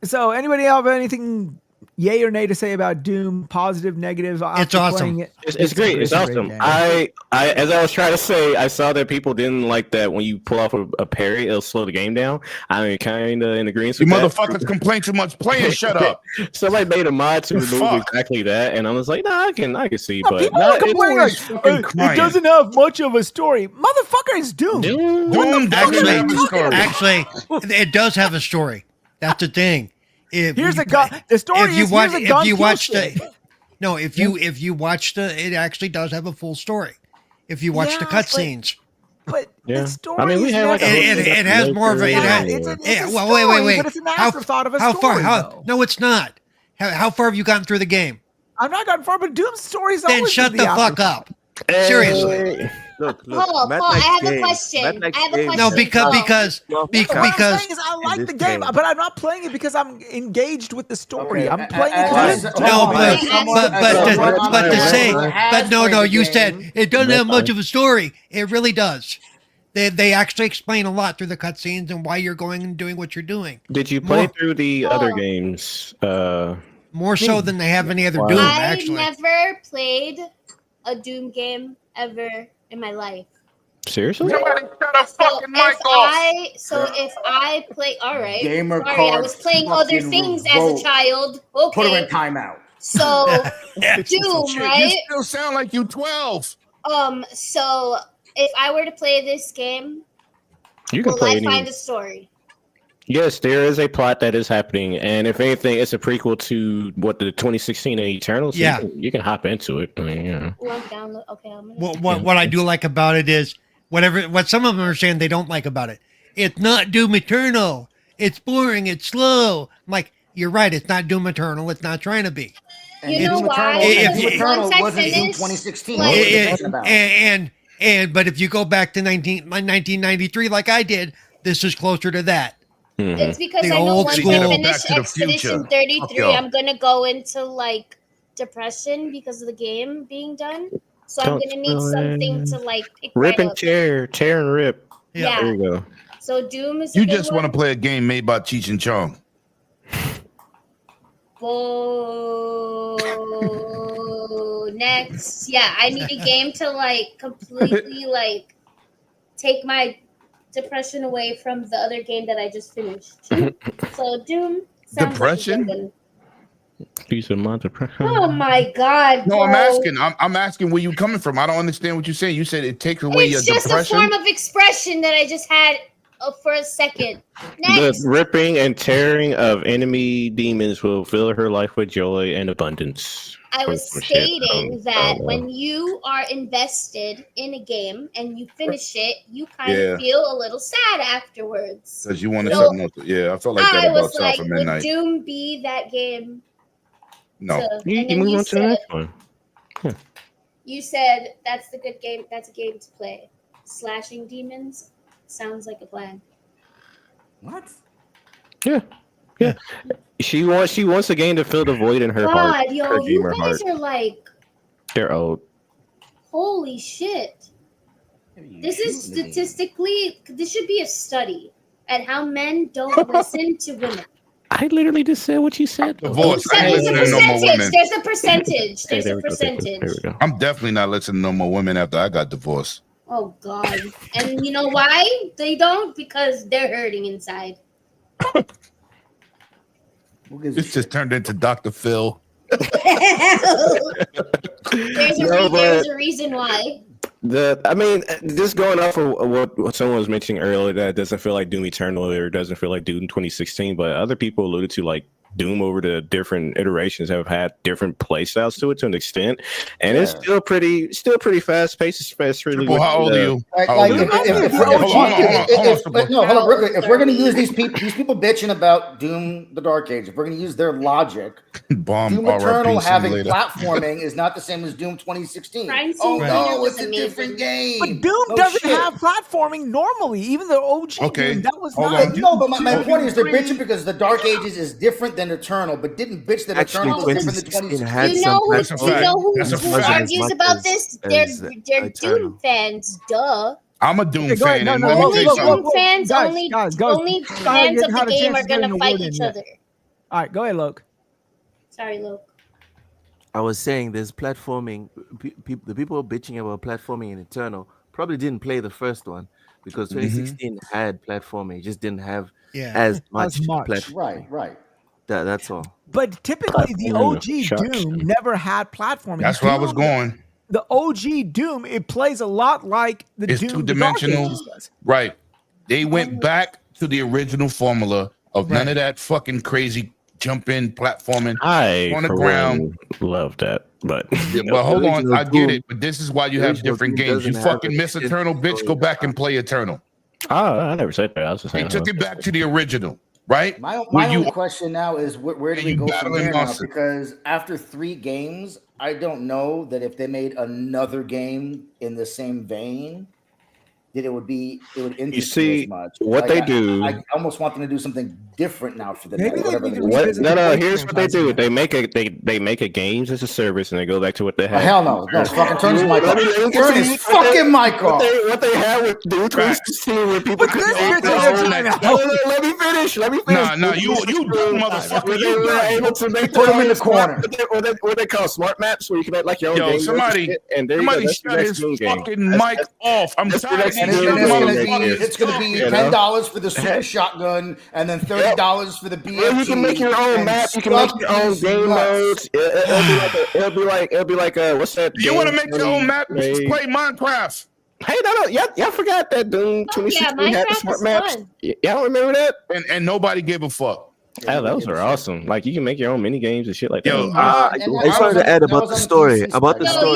So, anybody have anything yay or nay to say about Doom? Positive, negative? It's awesome. It's great. It's awesome. I as I was trying to say, I saw that people didn't like that when you pull off a parry, it'll slow the game down. I mean, kind of in agreement with you motherfuckers complain too much playing. Shut up. Somebody made a mod to remove exactly that, and I was like, nah, I can see, but people are complaining it doesn't have much of a story. Motherfucker, it's Doom. Doom actually, it does have a story. That's the thing. Here's a gun. The story is here's a gun. If you watch it actually does have a full story. If you watch the cutscenes. But the story, it has more of a. Wait. But it's an afterthought of a how story. Far? No, it's not. How far have you gotten through the game? I've not gotten far, but Doom's story is then always shut the fuck up. Seriously. Look, Paul, I have a question. No, because what I'm saying is I like the game, but I'm not playing it because I'm engaged with the story. I'm playing it because you said it doesn't have much of a story. It really does. They actually explain a lot through the cutscenes and why you're going and doing what you're doing. Did you play through the other games? More so than they have any other Doom, actually. I never played a Doom game ever in my life. Seriously? Somebody shut a fucking mic off. If I play, all right. I was playing other things as a child. Okay. Put her in timeout. So Doom, right? You still sound like you 12. So if I were to play this game, you can play find a story? Yes, there is a plot that is happening, and if anything, it's a prequel to the 2016 and Eternal. So you can hop into it. I mean, What I do like about it is what some of them are saying they don't like about it. It's not Doom Eternal. It's boring. It's slow. I'm like, you're right. It's not Doom Eternal. It's not trying to be. You know why? Doom Eternal wasn't in 2016. But if you go back to 1993, like I did, this is closer to that. It's because The I know old once school. I Back finish to the Expedition future. 33, I'm gonna go into like depression because of the game being done. So I'm gonna need something to like pick Rip right and up. tear and rip. Yeah. There you go. So Doom is. You just want to play a game made by Cheech and Chong. Oh, next. Yeah, I need a game to like completely like take my depression away from the other game that I just finished. So Doom sounds Depression? like a good one. Piece of my depression. Oh my god. No, bro. I'm asking where you coming from. I don't understand what you're saying. You said it takes away It's your just depression. a form of expression that I just had for a second. Next. The ripping and tearing of enemy demons will fill her life with joy and abundance. I was stating that when you are invested in a game and you finish it, you kind of feel a little sad afterwards. Because you wanted So, something else. Yeah, I felt like that I about was South like, of would Midnight. Doom be that game? No. You move on to the next one. You said that's the good game. That's a game to play. Slashing demons sounds like a plan. What? Yeah. She wants a game to fill the void in her heart. God, yo, her you gamer guys heart. are like, They're old. holy shit. This is statistically, this should be a study at how men don't listen to women. I literally just said what you said. Divorce. I ain't There's a listening to no more women. percentage. There's a percentage. Hey, There's there a we go, there we go, percentage. there we go. I'm definitely not listening to no more women after I got divorced. Oh God! And you know why they don't? Because they're hurting inside. This just turned into Dr. Phil. There's a reason why. Just going off of what someone was mentioning earlier, that doesn't feel like Doom Eternal or doesn't feel like Doom 2016, but other people alluded to like Doom over the different iterations have had different play styles to it to an extent, and it's still pretty fast paced, especially. Well, how old are you? If we're gonna use these people bitching about Doom: The Dark Age, if we're gonna use their logic, Doom Eternal having platforming is not the same as Doom 2016. Oh no, it's a different game. But Doom doesn't have platforming normally. Even the OG Doom, that was not. No, but my point is they're bitching because the Dark Ages is different than Eternal, but didn't bitch that Eternal was different than 2016. You know who argues about this? They're Doom fans, duh. I'm a Doom fan. Only Doom fans, only fans of the game are gonna fight each other. All right, go ahead, Loke. Sorry, Loke. I was saying there's platforming. The people bitching about platforming in Eternal probably didn't play the first one because 2016 had platforming. It just didn't have as much platforming. Right. That's all. But typically, the OG Doom never had platforming. That's where I was going. The OG Doom, it plays a lot like the It's Doom. two-dimensional. Right. They went back to the original formula of none of that fucking crazy jump in platforming on the ground. Love that, but but hold on, I get it. But this is why you have different games. You fucking miss Eternal, bitch. Go back and play Eternal. Oh, I never said that. I was just saying they took it back to the original. Right. My only question now is where do we go from here now? Because after 3 games, I don't know that if they made another game in the same vein, that it would interest me as much. What they do. I almost want them to do something different now for the No. Here's what they do. They make a games as a service, and they go back to what they had. Hell no! Fucking turn his mic off. Turn his fucking mic off. What they had with Doom 2016, where people could let me finish. No, you motherfucker. You were able to make put him in the corner. What they call smart maps, where you can make like your own game. Somebody shut his fucking mic off. I'm tired. It's going to be $10 for the super shotgun, and then $30 for the BFG. Well, you can make your own map. You can make your own game modes. It'll be like what's that? You want to make your own map? Just play Minecraft. Hey, no, y'all forgot that Doom 2016 had the smart maps. Y'all don't remember that? And nobody gave a fuck. Yeah, those are awesome. Like you can make your own mini games and shit like that. I just wanted to add about the story. You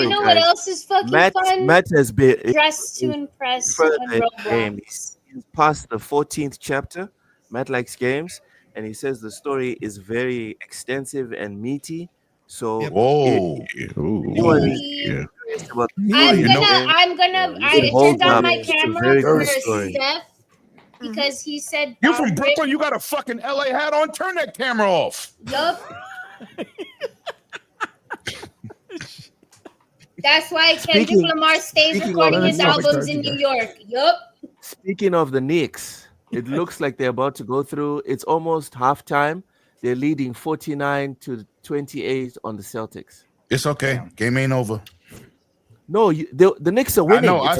know what else is fucking fun? Matt has been Dress to Impress on Roblox. He's past the 14th chapter. Matt likes games, and he says the story is very extensive and meaty. So I turned on my camera for Steph because he said you from Brooklyn. You got a fucking LA hat on. Turn that camera off. Yup. That's why Kendrick Lamar stays recording his albums in New York. Yup. Speaking of the Knicks, it looks like they're about to go through. It's almost halftime. They're leading 49-28 on the Celtics. It's okay. Game ain't over. No, the Knicks are winning. I know. I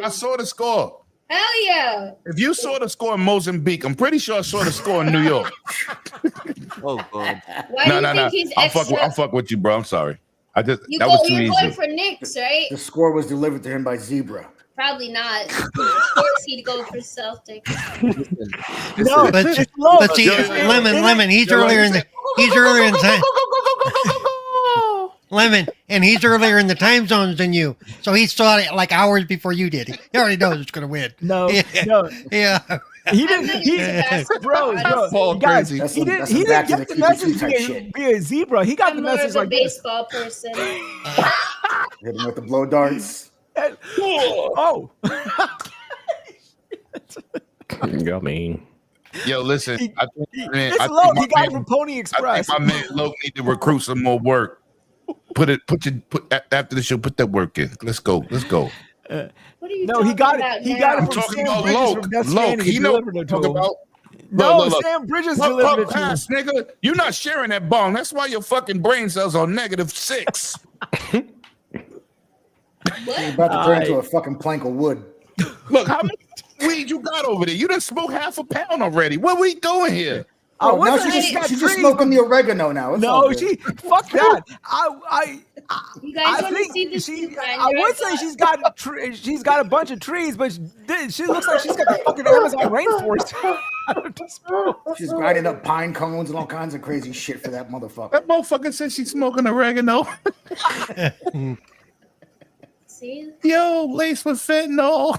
saw the score. Hell yeah. If you saw the score in Mozambique, I'm pretty sure I saw the score in New York. Oh, God. Why do you think he's extra? I'll fuck with you, bro. I'm sorry. You're going for Knicks, right? The score was delivered to him by Zebra. Probably not. Of course he'd go for Celtics. No, but see, Lemon. He's earlier in time. Lemon, and he's earlier in the time zones than you, so he saw it like hours before you did. He already knows it's going to win. No. Yeah. He didn't. Bro, guys, he didn't get the message via Zebra. He got the message like this. Baseball person. Hit him with the blow darts. Oh. Got me. Yo, listen. He got it from Pony Express. I think my man Loke need to recruit some more work. After the show, put that work in. Let's go. What are you he got about it. He got it I'm from talking Sam about Bridges Loke. He knows what I'm talking about. Look. Sam Bridges delivered it to him. Nigga, you're not sharing that bong. That's why your fucking brain cells are -6. You're about to turn into a fucking plank of wood. Look, how much weed you got over there? You done smoked half a pound already. What we doing here? Now she's just smoking the oregano now. Fuck that. You guys want to see this? I would say she's got a bunch of trees, but she looks like she's got the fucking Amazon rainforest. She's grinding up pine cones and all kinds of crazy shit for that motherfucker. That motherfucker said she's smoking oregano. See? Yo, laced with fentanyl.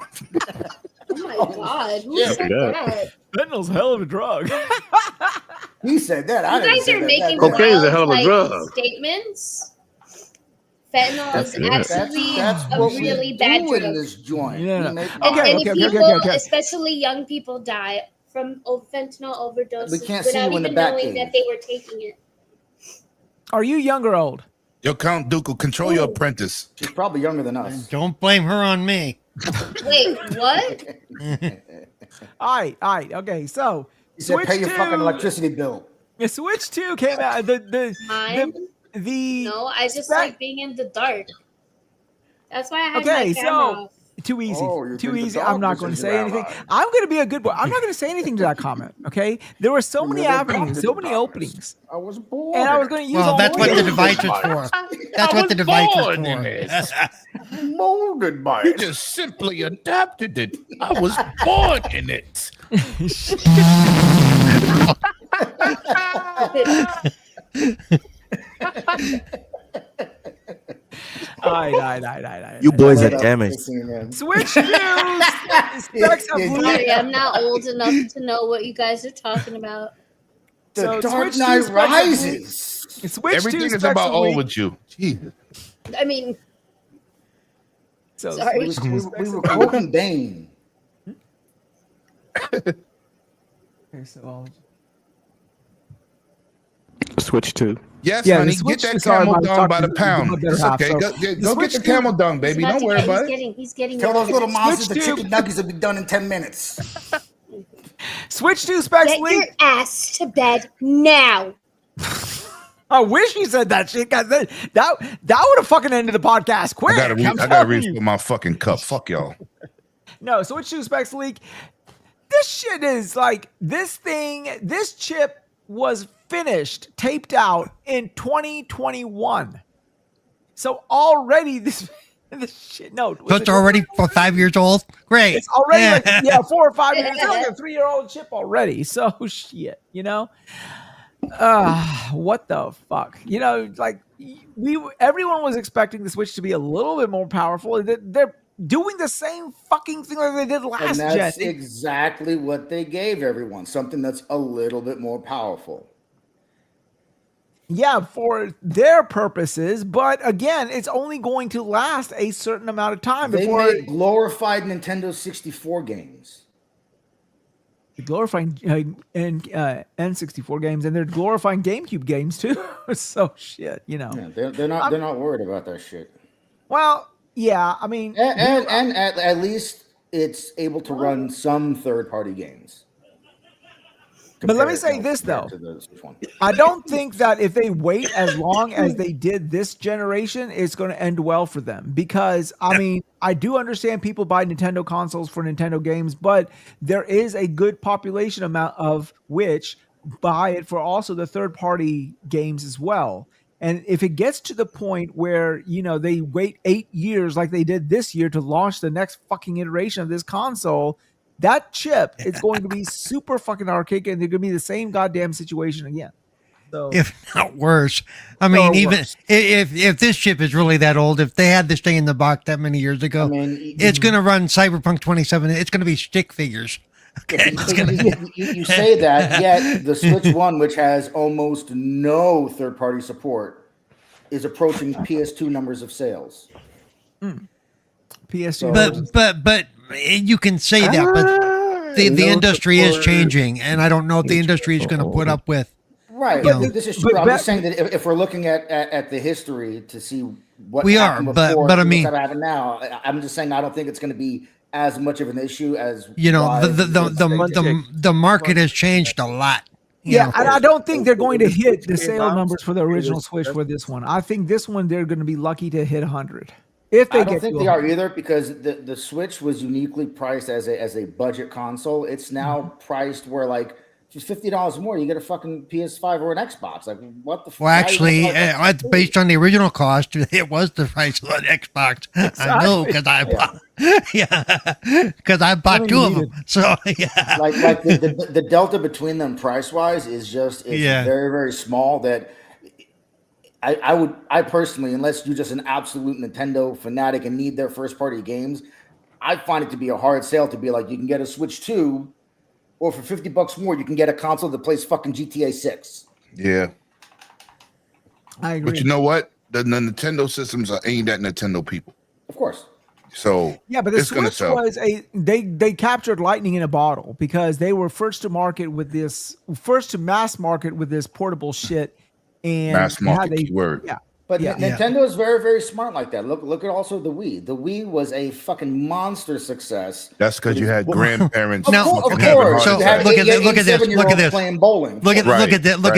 Oh my God. Who said that? Fentanyl's a hell of a drug. He said that. You guys are making cocaine's a hell of a drug. Statements. Fentanyl is actually that's a really bad drug. in this joint. People, especially young people, die from fentanyl overdoses without even knowing that they were taking it. Are you young or old? Yo, Count Dooku, control your apprentice. She's probably younger than us. Don't blame her on me. Wait, what? All right. Okay, so he said, pay your fucking electricity bill. Switch 2 came out. No, I just like being in the dark. That's why I had my camera off. Too easy. Too easy. I'm not going to say anything. I'm going to be a good boy. I'm not going to say anything to that comment. Okay. There were so many avenues, so many openings. I was bored. And I was going to use all that's what the device is for. That's what the device is for. Molded by it. You just simply adapted it. I was born in it. All right. You boys are damaged. Switch news. Sorry, I'm not old enough to know what you guys are talking about. The Dark Knight Rises. Everything is about old with you. Jesus. I mean, sorry. We were quoting Bane. Okay, so Switch 2. Yes, honey. Get that camel dung by the pound. It's okay. Go get your camel dung, baby. Don't worry about it. He's getting. Tell those little monsters the chicken nuggets will be done in 10 minutes. Switch 2 specs leak. Get your ass to bed now. I wish he said that shit. That would have fucking ended the podcast quick. I gotta reach for my fucking cup. Fuck y'all. No, Switch 2 specs leak. This shit is like this chip was finished, taped out in 2021. So already this shit. No, so it's already 5 years old. Great. It's already 4 or 5 years. It's like a 3-year-old chip already. So shit, what the fuck? Like everyone was expecting the Switch to be a little bit more powerful. They're doing the same fucking thing that they did last gen. And that's exactly what they gave everyone. Something that's a little bit more powerful. Yeah, for their purposes, but again, it's only going to last a certain amount of time They before make glorified Nintendo 64 games. glorifying N64 games, and they're glorifying GameCube games too. So shit, Yeah, they're not worried about that shit. Well, yeah, I mean, and at least it's able to run some third-party games. But let me say this though, I don't think that if they wait as long as they did this generation, it's going to end well for them. Because I mean, I do understand people buy Nintendo consoles for Nintendo games, but there is a good population amount of which buy it for also the third-party games as well. And if it gets to the point where, they wait 8 years like they did this year to launch the next fucking iteration of this console, that chip is going to be super fucking archaic, and they're going to be the same goddamn situation again. So, if not worse. I mean, even if this chip is really that old, if they had this thing in the box that many years ago, it's going to run Cyberpunk 27. It's going to be stick figures. Okay. You say that, yet the Switch 1, which has almost no third-party support, is approaching PS2 numbers of sales. PS2, but you can say that, but the industry is changing, and I don't know if the industry is going to put up with. Right, this is true. I'm just saying that if we're looking at the history to see what we happened are, before, but I mean, what's happening now, I'm just saying I don't think it's going to be as much of an issue as the market has changed a lot. Yeah, and I don't think they're going to hit the sale numbers for the original Switch for this one. I think this one they're going to be lucky to hit 100. If they I don't think they are either, because the Switch was uniquely priced as a budget console. It's now priced where like just $50 more, you get a fucking PS5 or an Xbox. Like what the? Well, actually, based on the original cost, it was the price of an Xbox. Exactly. I know because I bought. Because I bought two of them. So yeah, like the delta between them price wise is just very, very small. That I personally, unless you're just an absolute Nintendo fanatic and need their first party games, I find it to be a hard sale to be like, you can get a Switch 2, or for $50 more, you can get a console that plays fucking GTA 6. Yeah. I agree. But you know what? The Nintendo systems are aimed at Nintendo people. Of course. So yeah, but the Switch was they captured lightning in a bottle because they were first to mass market with this portable shit. And mass market keyword. Yeah. But Nintendo is very, very smart like that. Look at also the Wii. The Wii was a fucking monster success. That's because you had grandparents. Of course. So look at this. Look at this. Playing bowling. Look at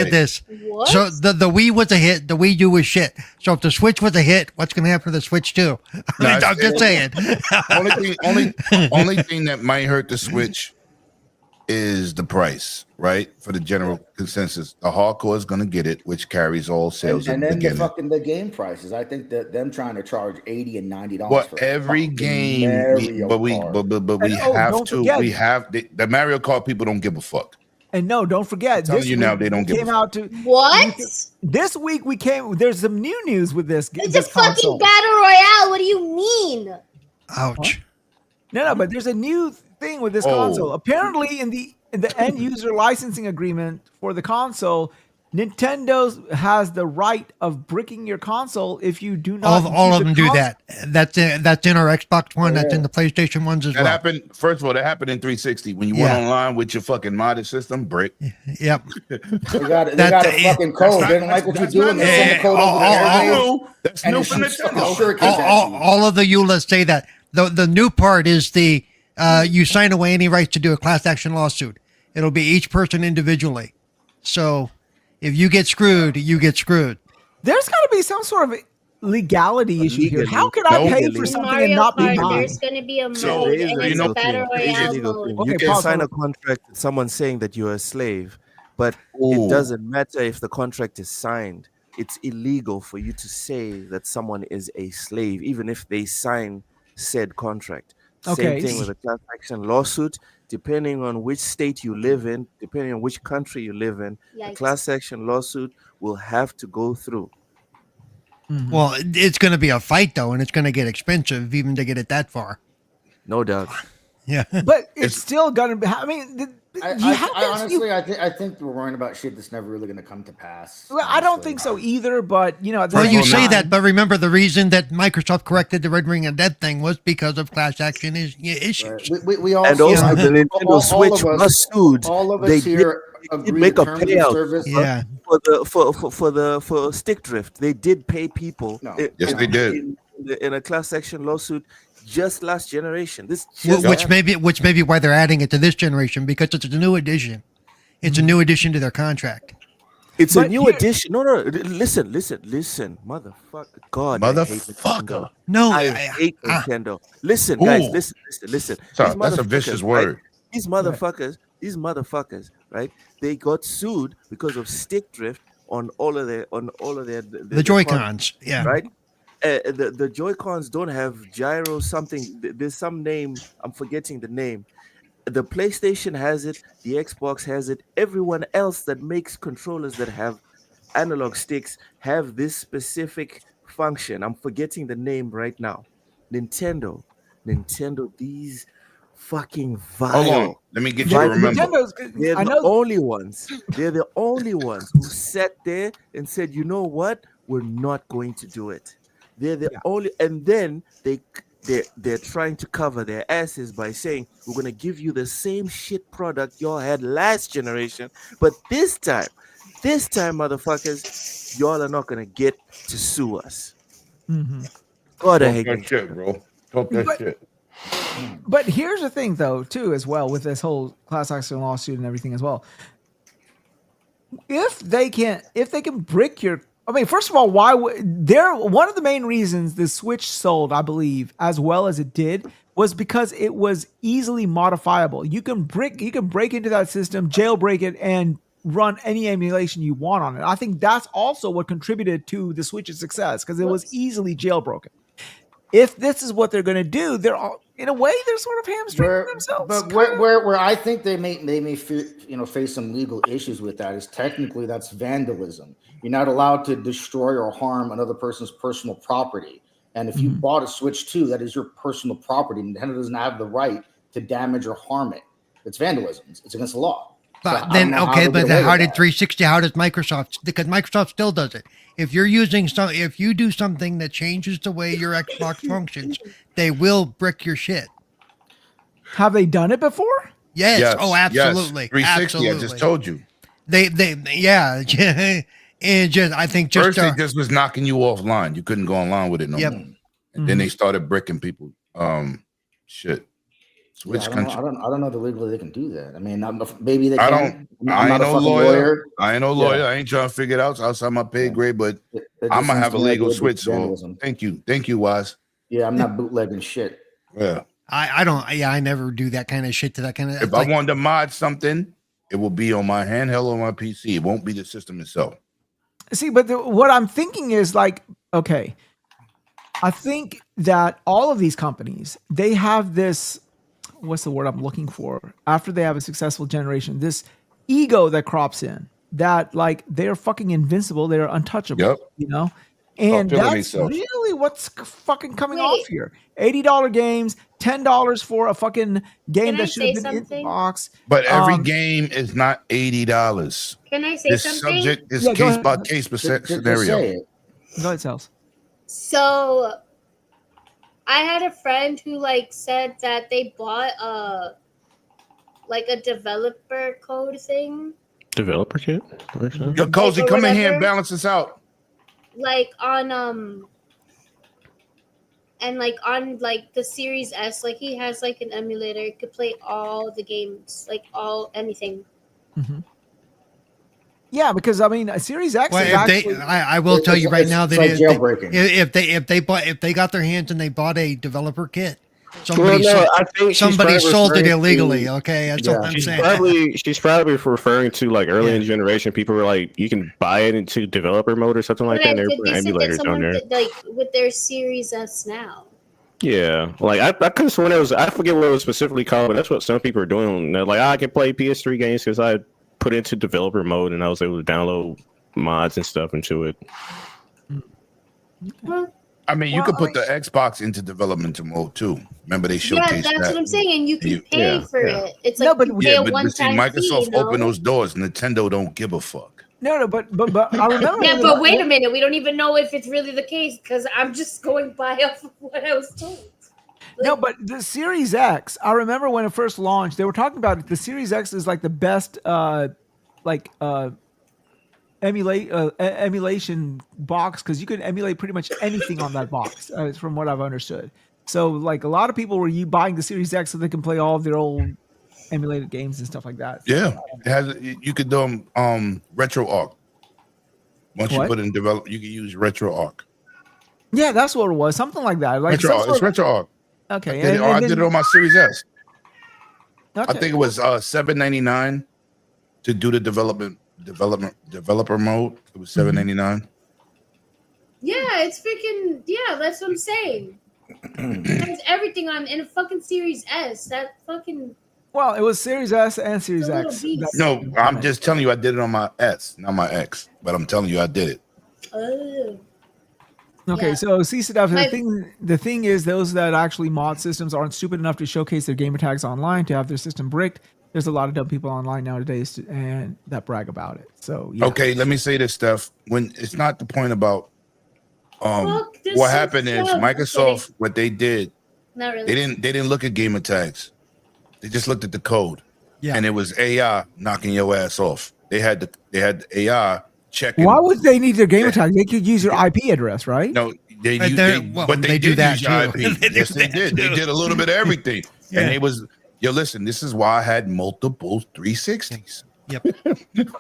this. What? So the Wii was a hit. The Wii U was shit. So if the Switch was a hit, what's going to happen to the Switch 2? I'm just saying. only thing that might hurt the Switch is the price, right? For the general consensus, the hardcore is going to get it, which carries all sales. And then the game prices. I think that them trying to charge $80 and $90 for every game, but we have the Mario Kart people don't give a fuck. And no, don't forget. This you now they don't give a fuck. What? This week there's some new news with this. It's a fucking battle royale. What do you mean? Ouch. No, but there's a new thing with this console. Apparently, in the end user licensing agreement for the console, Nintendo has the right of bricking your console if you do not. All of them do that. That's in our Xbox One. That's in the PlayStation ones as well. That happened. First of all, that happened in 360 when you went online with your fucking modded system. Brick. Yep. They got a fucking code. They don't like what you're doing. They send the code over there. That's new for Nintendo. All of the EULAs say that. The new part is the you sign away any rights to do a class action lawsuit. It'll be each person individually. So if you get screwed, you get screwed. There's got to be some sort of legality issue here. How could I pay for something and not be mine? There's going to be a mode, and it's a battle royale mode. You can sign a contract with someone saying that you're a slave, but it doesn't matter if the contract is signed. It's illegal for you to say that someone is a slave, even if they sign said contract. Same thing with a class action lawsuit. Depending on which state you live in, depending on which country you live in, a class action lawsuit will have to go through. Mm-hmm. Well, it's going to be a fight, though, and it's going to get expensive even to get it that far. No doubt. Yeah, but it's still gonna be. I mean, I think we're worrying about shit that's never really gonna come to pass. Well, I don't think so either. But you know, well, you say that, but remember the reason that Microsoft corrected the Red Ring of Death thing was because of class action issues. Right. We all, and also the Nintendo Switch was sued. All of us here did make a payout for stick drift. They did pay people. Yes, they did in a class action lawsuit just last generation. Which may be why they're adding it to this generation, because it's a new edition. It's a new addition to their contract. It's a new edition. No, listen, motherfucker. God, motherfucker. I hate Nintendo. Listen, guys, listen. Sorry, that's a vicious word. Right? These motherfuckers, right? They got sued because of stick drift on all of their the Joy-Cons, yeah, right. The Joy-Cons don't have gyro something. There's some name. I'm forgetting the name. The PlayStation has it. The Xbox has it. Everyone else that makes controllers that have analog sticks have this specific function. I'm forgetting the name right now. Nintendo, these fucking vile. Hold on. Let me get you to remember. They're the only ones. They're the only ones who sat there and said, you know what? We're not going to do it. They're the only, and then they're trying to cover their asses by saying we're gonna give you the same shit product y'all had last generation, but this time, motherfuckers, y'all are not gonna get to sue us. Mm-hmm. God, I hate that shit, bro. Talk that shit. But here's the thing, though, too, as well, with this whole class action lawsuit and everything as well. If they can brick your, I mean, first of all, one of the main reasons the Switch sold, I believe, as well as it did, was because it was easily modifiable. You can break into that system, jailbreak it, and run any emulation you want on it. I think that's also what contributed to the Switch's success, because it was easily jailbroken. If this is what they're going to do, they're all, in a way, they're sort of hamstringing themselves. But where I think they may face some legal issues with that is technically that's vandalism. You're not allowed to destroy or harm another person's personal property. And if you bought a Switch 2, that is your personal property. Nintendo doesn't have the right to damage or harm it. It's vandalism. It's against the law. But then, but how did 360? How does Microsoft? Because Microsoft still does it. If you do something that changes the way your Xbox functions, they will brick your shit. Have they done it before? Yes. Oh, absolutely. Yes. 360. Absolutely. I just told you. And I think first they just was knocking you offline. You couldn't go online with it no more. And then they started bricking people. Shit. Switch country. I don't know that legally they can do that. I mean, maybe they can. I ain't no lawyer. I ain't no lawyer. I ain't trying to figure it out. It's outside my pay grade, but I'm gonna have a legal switch. So thank you, Wize. Yeah, I'm not bootlegging shit. Yeah, I don't. Yeah, I never do that kind of shit to that kind of. If I wanted to mod something, it will be on my handheld or my PC. It won't be the system itself. See, but what I'm thinking is like, okay, I think that all of these companies, they have this. What's the word I'm looking for? After they have a successful generation, this ego that crops in, that like they're fucking invincible, they're untouchable, you know? And that's really what's fucking coming off here. $80 games, $10 for a fucking game that should have been in the box. But every game is not $80. Can I say something? This subject is case by case scenario. Go ahead, Sales. So I had a friend who like said that they bought a developer code thing. Developer kit? Yo, Cozy, come in here and balance this out. Like on and like on like the Series S, like he has like an emulator. It could play all the games, like anything. Mm-hmm. Yeah, because I mean, a Series X. Well, I will tell you right now that if they got their hands and they bought a developer kit, somebody sold it illegally. Okay, that's all I'm saying. She's probably referring to like early in the generation. People were like, you can buy it into developer mode or something like that. And they're putting emulators on there, like with their Series S now. Yeah, like I could have sworn it was. I forget what it was specifically called, but that's what some people are doing. They're like, I can play PS3 games because I put it into developer mode and I was able to download mods and stuff into it. I mean, you could put the Xbox into developmental mode too. Remember they showcased that. Yeah, that's what I'm saying, and you can pay for it. It's like but you pay a but see, one-time Microsoft fee, opened those doors. Nintendo don't give a fuck. No, but I remember. Yeah, but wait a minute. We don't even know if it's really the case because I'm just going by off of what I was told. No, but the Series X, I remember when it first launched, they were talking about it. The Series X is like the best, emulation box because you could emulate pretty much anything on that box, from what I've understood. So, like, a lot of people were buying the Series X so they can play all of their old emulated games and stuff like that. Yeah, it has. You could do RetroArch. Once you put in develop, you can use RetroArch. Yeah, that's what it was. Something like that. Like RetroArch. It's RetroArch. Okay, I did it on my Series S. Okay. I think it was $7.99 to do the developer mode. It was $7.99. Yeah, it's freaking that's what I'm saying. It's everything in a fucking Series S. That fucking. Well, it was Series S and Series X. No, I'm just telling you, I did it on my S, not my X. But I'm telling you, I did it. Oh. Okay, so see, the thing is, those that actually mod systems aren't stupid enough to showcase their gamer tags online to have their system bricked. There's a lot of dumb people online nowadays and that brag about it. So yeah. Okay, let me say this, Steph. When it's not the point about what happened is Microsoft, what they did, not really. They didn't look at gamer tags. They just looked at the code. Yeah. And it was AI knocking your ass off. They had AI checking. Why would they need their gamer tag? They could use your IP address, right? No, they do that too. Yes, they did. They did a little bit of everything. Yeah. And it was, listen, this is why I had multiple 360s. Yep. You know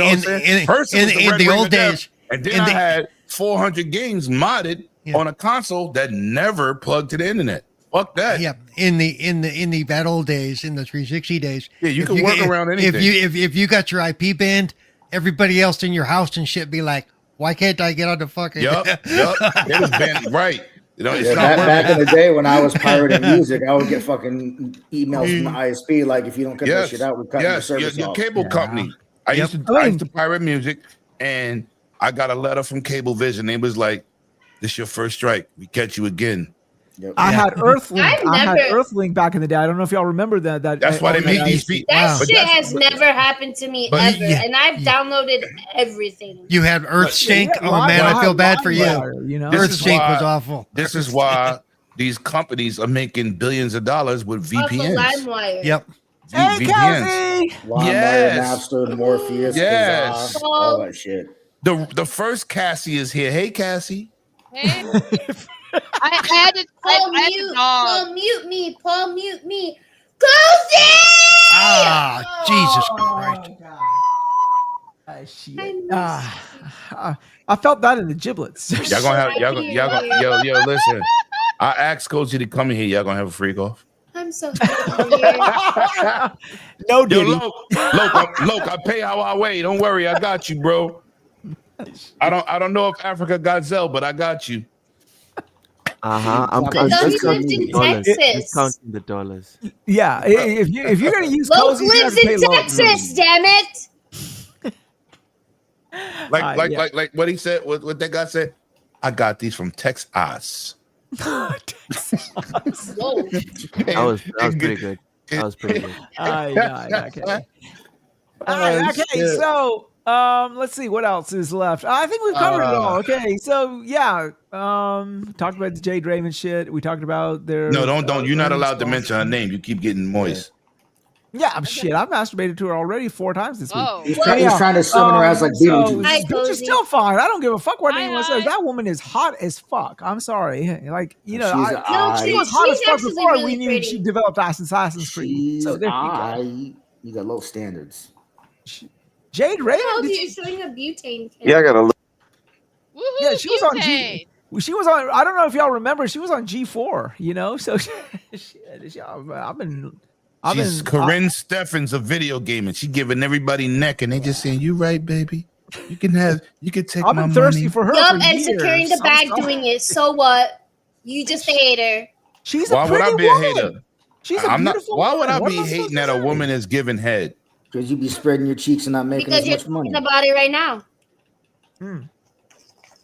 what I'm saying? First, in the old days. And then I had 400 games modded on a console that never plugged to the internet. Fuck that. Yeah, in the bad old days, in the 360 days. Yeah, you can work around anything. If you got your IP banned, everybody else in your house and shit be like, why can't I get on the fucking? Yup. It was banned, right? You know, it's back in the day when I was pirating music, I would get fucking emails from the ISP like, if you don't cut that shit out, we're cutting your service your off. cable company. I used to pirate music, and I got a letter from Cablevision. They was like, "This is your first strike. We catch you again." Yep. I had Earthlink. I had Earthlink back in the day. I don't know if y'all remember that. That's why they make these feet. That shit has never happened to me ever, and I've downloaded everything. You had Earthstink. Oh man, I feel bad for you. Earthstink was awful. This is why these companies are making billions of dollars with VPNs. LimeWire. Yep. Hey, VPNs. LimeWire, Napster, Morpheus, yes, all that shit. The first Cassie is here. Hey, Cassie. Hey. I had to. Paul, mute me. Paul, mute me. Cozy! Jesus Christ! I felt that in the giblets. Y'all gonna have yo. Listen, I asked Cozy to come in here. Y'all gonna have a freak off? I'm so sorry. No, Diddy. Look, I pay how I weigh. Don't worry, I got you, bro. I don't know if Africa got Zell, but I got you. I'm just counting the dollars. Yeah, if you're gonna use Loke lives in Texas, damn it. Like what he said, what that guy said. I got these from Texas. Whoa. That was pretty good. That was pretty good. Okay. Okay, so let's see what else is left. I think we've covered it all. Okay, so yeah, talked about the Jade Raymond shit. We talked about their don't. You're not allowed to mention her name. You keep getting moist. Yeah, shit. I've masturbated to her already 4 times this week. He's trying to summon her as like Beetlejuice. Bitch is still fine. I don't give a fuck what anyone says. That woman is hot as fuck. I'm sorry. Like, she was hot as fuck before we knew she developed Assassin's Creed. So there you got low standards. Jade Raymond. You're showing a butane. Yeah, I got a look. Yeah, she was on G. She was on. I don't know if y'all remember. She was on G4. You know, so She's Corinne Steffens of video gaming. She giving everybody neck, and they just saying, "You right, baby. You can take my money." I've been thirsty for her. Yup, and securing the bag doing it. So what? You just a hater. She's a pretty woman. She's a beautiful Why would I woman. be hating that a woman is giving head? Because you be spreading your cheeks and not making as much money. Because you're about it right now.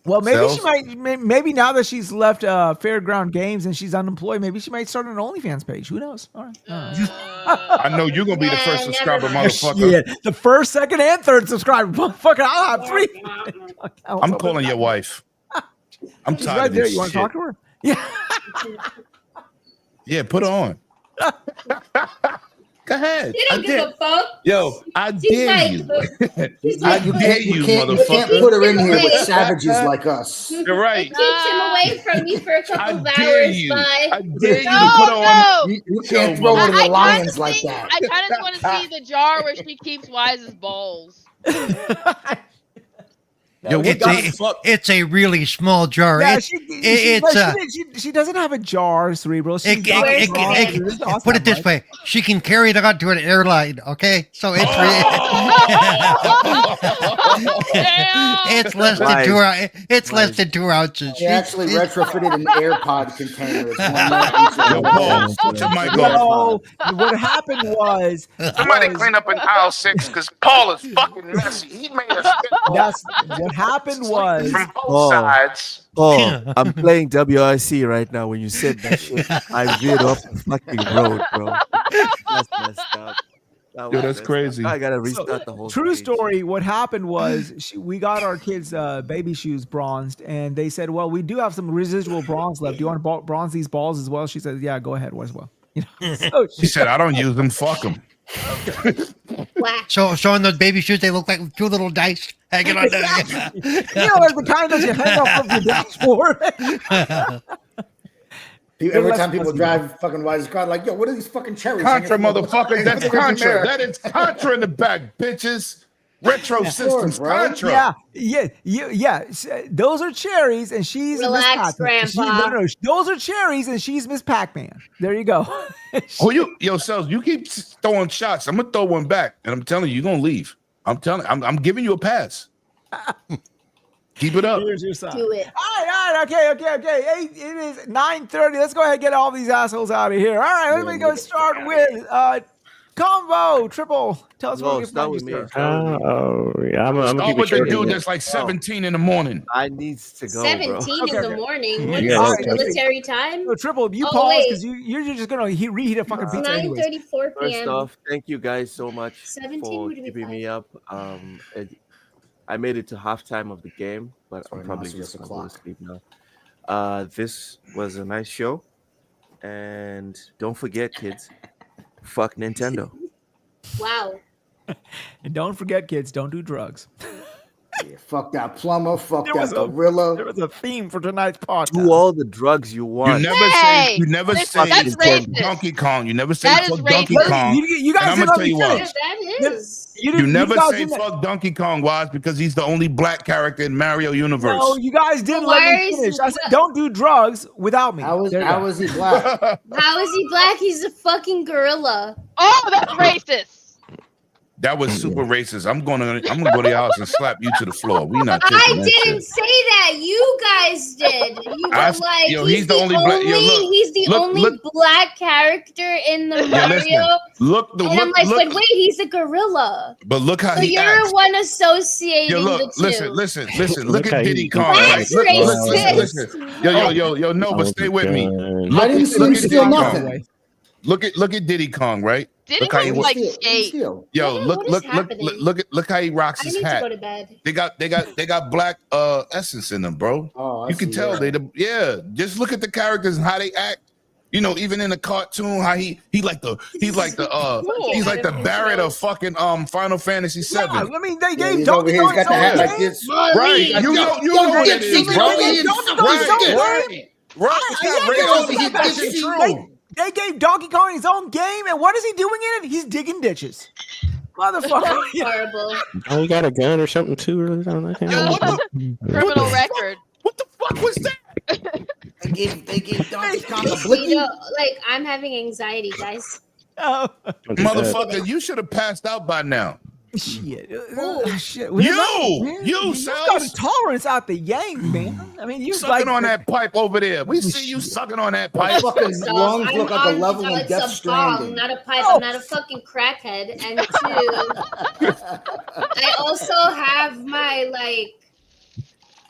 Well, maybe Sells? she might. Maybe now that she's left Fairground Games and she's unemployed, maybe she might start an OnlyFans page. Who knows? All right. I know you're gonna be the first subscriber, motherfucker. Yeah, the first, second, and third subscriber. Motherfucker, I'll have 3. I'm calling your wife. I'm She's tired right of there. this You want to shit. talk to her? Yeah. Yeah, put her on. Go ahead. You don't give a fuck. Yo, I She's dare like- you. She's I like, dare you, You can't motherfucker. put her in here with savages like us. You're right. It keeps him away from me for a couple of dare hours. you. Bye. I dare you to put her on. You can't throw her to the lions like that. I kind of want to see the jar where she keeps Wise's balls. Yo, it's a really small jar. Yeah, She she doesn't have a jar, Cerebral. Put it this way: she can carry it on to an airline. Okay, so it's it's less than 2 ounces. It's less than 2 ounces. She actually retrofitted an AirPod container. It's No, what happened was somebody clean up in aisle 6 because Paul is fucking messy. He made us. That's what happened was from both sides. Oh, I'm playing WRC right now. When you said that shit, I veered off the fucking road, bro. That's messed up. Yo, that's crazy. I gotta restart the whole. True story. What happened was we got our kids' baby shoes bronzed, and they said, "Well, we do have some residual bronze left. Do you want to bronze these balls as well?" She said, "Yeah, go ahead as well." You know, so She said, "I don't use them. Fuck them." So on those baby shoes, they look like 2 little dice hanging on there. You know, like the kind that you hang off of your dashboard. Every time people drive fucking Wize's car, like, yo, what are these fucking cherries? Contra, motherfucker. That's Contra. That is Contra in the back, bitches. Retro Systems Contra. Yeah. Those are cherries, and she's Relax, Miss Grandpa. No, those are cherries, and she's Miss Pac-Man. There you go. Yo, Cells, you keep throwing shots. I'm gonna throw one back, and I'm telling you, you're gonna leave. I'm giving you a pass. Keep it up. Here's your sign. Do it. All right. Okay. It is 9:30. Let's go ahead and get all these assholes out of here. All right, let me go start with Combo Triple. Tell us what start with me. I'm gonna Start keep it with the short. dude that's like 17 in the morning. I needs to go, 17 bro. in the morning. What is Yeah, this, military time? So Triple, you Oh, pause wait. because you're just gonna reheat a fucking pizza anyways. 9:34 First p.m. off, thank you guys so much 17 for would be keeping fine. me up. I made it to halftime of the game, but I'm probably monster just is a gonna go to clock. sleep now. This was a nice show, and don't forget, kids, fuck Nintendo. Wow. And don't forget, kids, don't do drugs. Yeah, fuck that plumber. Fuck There that was a- gorilla. There was a theme for tonight's podcast. Do all the drugs you You want. never Hey, say that's fuck racist. Donkey Kong. You never say That is fuck Donkey racist. Kong. You guys And I'm didn't gonna let tell me you what. finish. That is. You never guys say didn't- fuck Donkey Kong. Why? Because he's the only black character in Mario universe. No, you guys didn't Why let me is- finish. I said, don't do drugs without me. How is There you go. he black? How is he black? He's a fucking gorilla. Oh, that's racist. That was super racist. I'm gonna go to your house and slap you to the floor. We not taking I that didn't shit. say that. You guys did. You were I- like, yo, he's the only he's the only black character in the Mario. Look, And I'm like, but wait, he's a gorilla. But look how So he you're acts. one associating Yo, look, the two. listen. Look Look how at he- Diddy Kong. That's Right? racist. Listen. Yo, no, but stay with me. I didn't see him at steal Diddy nothing. Kong. Look at Diddy Kong, right? Diddy Look how he Kong wa- like Steal. skate. Steal. Yo, Yeah, look what is happening? look how he rocks I his need to hat. go to bed. They got black essence in them, bro. Oh, I You can see, tell yeah. just look at the characters and how they act. You know, even in the cartoon, how he's like the Barrett of fucking Final Fantasy VII. Yeah, I mean, they Yeah, gave he's over Donkey here. Kong He's got the hat his own like game. this. Right. You know what it is, bro. Right. It's not racist. It's true. They gave Donkey Kong his own game, and what is he doing in it? He's digging ditches. Motherfucker. That's horrible. Oh, you got a gun or something too? Or something? Yo, what the Criminal record. what the fuck was that? They gave Donkey Kong a You blicky. know, like I'm having anxiety, guys. Oh, Motherfucker, you should have passed out by now. shit. Shit. You got Cells. a tolerance out the yang, man. I mean, you Sucking like on that pipe over there. We see you sucking on that pipe. Fucking So lungs I'm look like a on- level so in it's Death a bong, Stranding. not a pipe. Oh. I'm not a fucking crackhead. And two, I also have my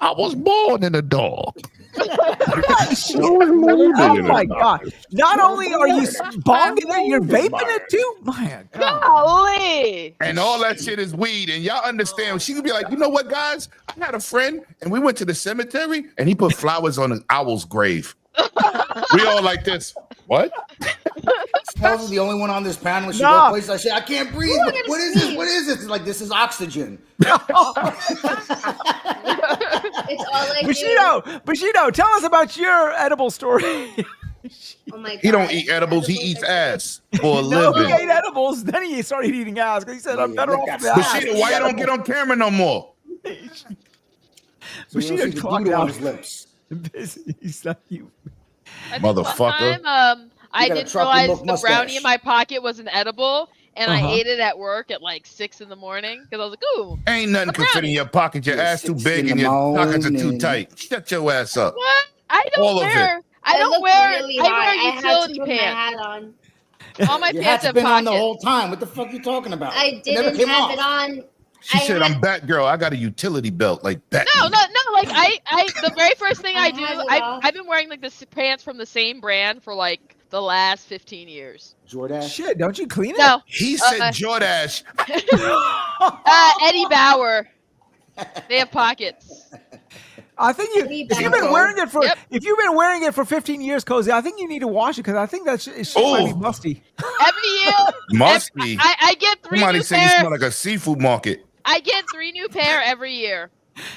I was born in a dog. Oh my god! Not only are you bonging it, you're vaping it too. My god! Golly. And all that shit is weed. And y'all understand? She could be like, you know what, guys? I had a friend, and we went to the cemetery, and he put flowers on an owl's grave. We all like this. What? Tells the only one on this panel. She go places. I say, I can't breathe. What is this? What is this? It's like, this is oxygen. It's all like Bushido, tell us about your edible story. Oh my god. He don't eat edibles. He eats ass for a No, living. he ate edibles. Then he started eating ass because he said, "I'm better off with ass." Bushido, why you don't get on camera no more? Bushido clocked out his lips. He's not you. Motherfucker. I didn't realize the brownie in my pocket was an edible, and I ate it at work at like 6 in the morning because I was like, "Ooh, ain't nothing can fit in your pocket. Your ass too big and your pockets are too tight. Shut your ass up." What? I don't All of wear. it. I don't wear. Really I wear utility My hat pants. on. All my Your pants hat's have been on pockets. the whole time. What the fuck are you talking about? I didn't have it on. She said, "I'm Batgirl. I got a utility belt like Batman." No. Like I the very first thing I do, I've been wearing like this pants from the same brand for like the last 15 years. Jordache? Shit, don't you clean it? No. He said Jordache. Eddie Bauer. They have pockets. I think if you've been wearing it for if you've been wearing it for 15 years, Cozy, I think you need to wash it because I think that shit might be musty. Every year, Musty. I get 3 Somebody new say you pair. smell like a seafood market. I get 3 new pair every year.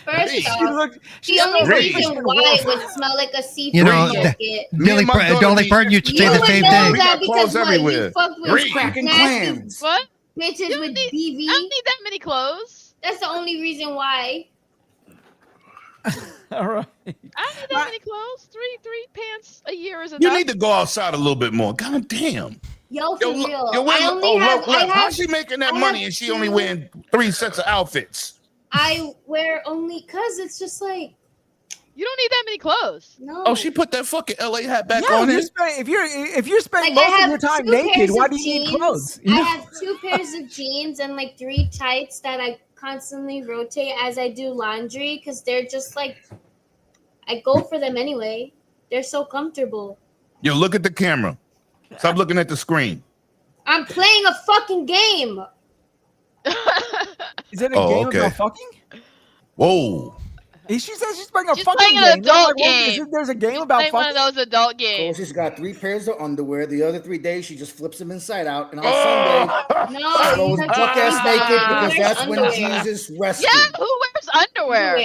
First She off, looked- the only Reed. reason why it would smell like a seafood You know, market. Dolly Parton used to say the same thing. We got because clothes what, everywhere. you fucked with Reed. Cracking nasty clams. What? bitches with BV. I don't need that many clothes. That's the only reason why. All right. I don't need that many clothes. Three pants a year is enough. You need to go outside a little bit more. God damn. Yo, for real. How's she making that money and she only wearing 3 sets of outfits? I wear only because it's just like you don't need that many clothes. No. Oh, she put that fucking LA hat back Yeah, on if it. you're spending Like, most of your time naked, why do you need clothes? I have 2 pairs of jeans and like 3 tights that I constantly rotate as I do laundry because they're just like I go for them anyway. They're so comfortable. Yo, look at the camera. Stop looking at the screen. I'm playing a fucking game. Is it a game about fucking? Whoa. She says she's playing a She's fucking playing an game. adult Well, game. there's a game about Playing one fucking. of those adult games. She's got 3 pairs of underwear. The other 3 days, she just flips them inside out. And on Sunday, No, she goes you buck ass have naked to because wear that's when underwear. Jesus rested. Yeah, who wears underwear?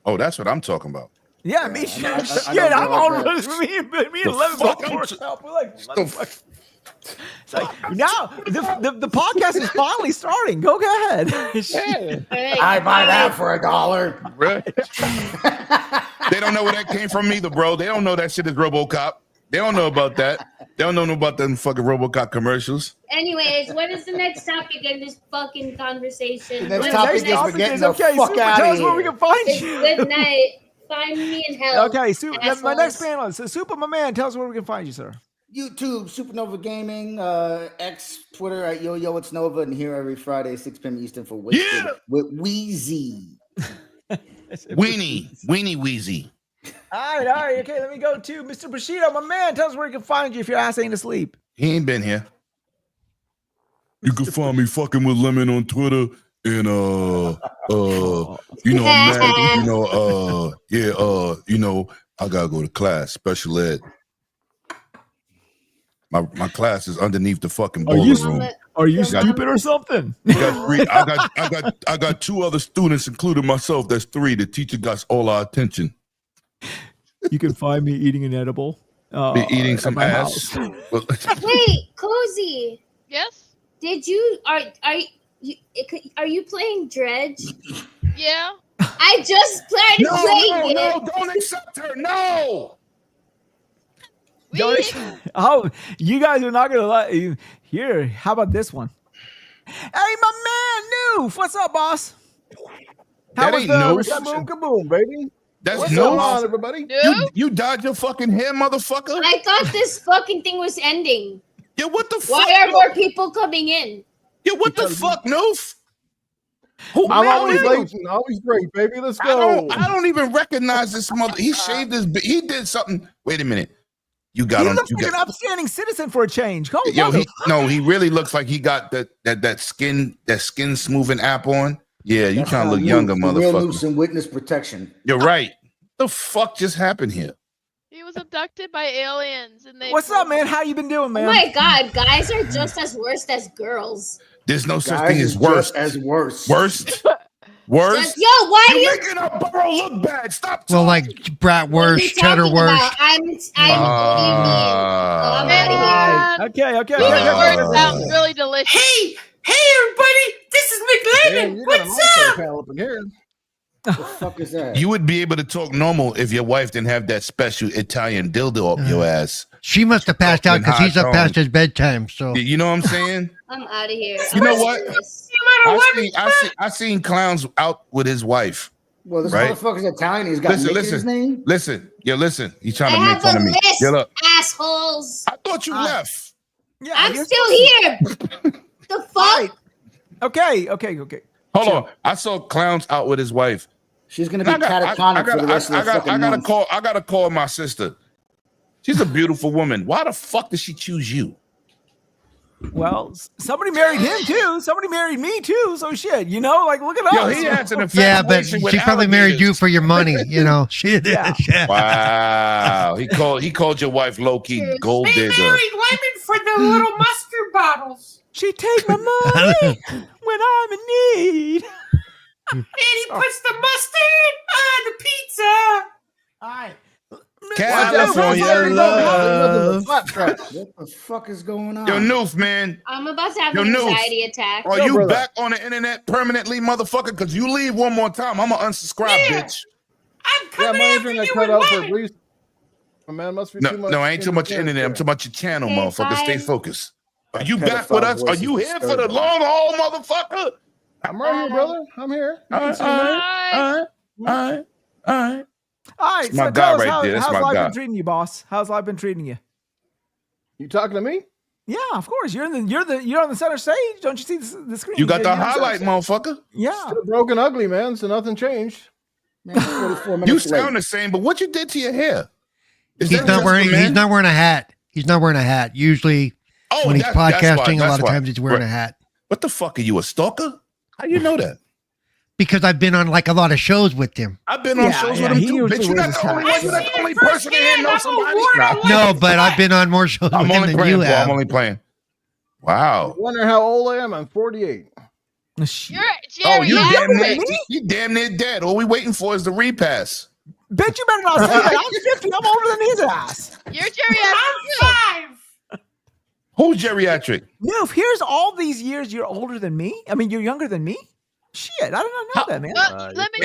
Oh, that's what I'm talking about. Yeah, me. I Shit, know I'm all that. me and The 11 fuck both I'm worked t- out. We're like, motherfucker. It's like now the podcast is finally starting. Go ahead. I buy that for $1. Right? They don't know where that came from either, bro. They don't know that shit is RoboCop. They don't know about that. They don't know about them fucking RoboCop commercials. Anyways, what is the next topic in this fucking conversation? The next What topic is is we're getting the okay, fuck Super, out tell of us where we here. can find you. Good night. Find me in hell. Okay, my next assholes. panelist. So Super, my man, tell us where we can find you, sir. YouTube, Supernova Gaming, X, Twitter at Yo It's Nova, and here every Friday, 6 p.m. Eastern for with Wize. Weenie Wheezy. All right. Okay, let me go to Mr. Bushido, my man. Tell us where you can find you if your ass ain't asleep. He ain't been here. You can find me fucking with Lemon on Twitter and you know, I'm mad, you know, I gotta go to class, special ed. My class is underneath the fucking boiler room. Are you stupid or something? I got 2 other students, including myself. That's 3. The teacher got all our attention. You can find me eating an edible. Be eating some my ass. house. Wait, Cozy. Yes. Are you playing Dredge? Yeah. I just started playing it. No, don't accept her. No. Oh, you guys are not gonna let you here. How about this one? Hey, my man, Newf. What's up, boss? That ain't no Kaboom, kaboom, baby. That's What's no going on, everybody? You dyed your fucking hair, motherfucker. I thought this fucking thing was ending. Yeah, what the fuck? Why are more people coming in? Yeah, what the fuck, Noof? I'm always late and always great, baby. Let's go. I don't even recognize this mother. He shaved his. He did something. Wait a minute. You got he him. looks You like got, an upstanding citizen for a change. he really looks like he got that skin smoothing app on. Yeah, you trying to look younger, Real motherfucker. Newf and witness protection. You're right. What the fuck just happened here? He was abducted by aliens, and they. What's up, man? How you been doing, man? Oh my god, guys are just as worst as girls. There's no such thing as worst. As worse. Worst. Worst. Yo, why are you making a burrow look bad? Stop. Well, like bratwurst, cheddar worst. I'm out of here. Okay. Worst sounds really delicious. Hey, everybody! This is McLennan. What's up? Up in here. What the fuck is that? You would be able to talk normal if your wife didn't have that special Italian dildo up your ass. She must have passed out because he's up past his bedtime. So you know what I'm saying? I'm out of here. You know what? I seen clowns out with his wife. Well, this right? motherfucker's Italian. He's got Nick in his name. Listen. He's trying to I make have fun a of me. list, Yeah, look. assholes. I thought you left. Yeah, I'm still here. The fuck? Okay. Hold on. I saw clowns out with his wife. She's gonna be catatonic for the rest of the fucking month. I gotta call my sister. She's a beautiful woman. Why the fuck did she choose you? Well, somebody married him too. Somebody married me too. So shit, like look at us. Yo, he has an yeah, but infatuation she with probably married you for your money. She did. Yeah. Wow. He called your wife low key gold They digger. married women for the little mustard bottles. She take my money when I'm in need. And he puts the mustard on the pizza. All right. California love. What the fuck is going on? Yo, Newf, man. I'm about to have an anxiety attack. Are you back on the internet permanently, motherfucker? Because you leave one more time, I'm gonna unsubscribe, bitch. I'm coming my after internet you cut with out for women. at least. Man, must be too much. No, I ain't too much internet. I'm talking about your channel, motherfucker. Stay focused. Are you back with us? Are you here for the long haul, motherfucker? I'm right here, brother. I'm here. All right. All right, That's my so guy tell us right there. That's how's my life guy. been treating you, boss? How's life been treating you? You talking to me? Yeah, of course. You're on the center stage. Don't you see the screen? You got the You're on highlight, center motherfucker. Yeah. Still broken ugly, man. So nothing changed. Man, 44 You minutes late. sound the same, but what you did to your hair? He's not wearing a hat. He's not wearing a hat. Usually when he's podcasting, a lot of times he's wearing a hat. What the fuck are you, a stalker? How you know that? Because I've been on like a lot of shows with him. I've been on shows with him too, bitch. You're not the only one. You're not the only person in here knows somebody. No, but I've been on more shows with him than you have. I'm only playing. Wow. You wonder how old I am? I'm 48. You're Oh, you damn near dead. All we waiting for is the repass. Bitch, you better not say that. I'm 50. I'm older than his ass. You're geriatric. I'm 5. Who's geriatric? Newf, here's all these years you're older than me. I mean, you're younger than me. Shit, I did not know that, man.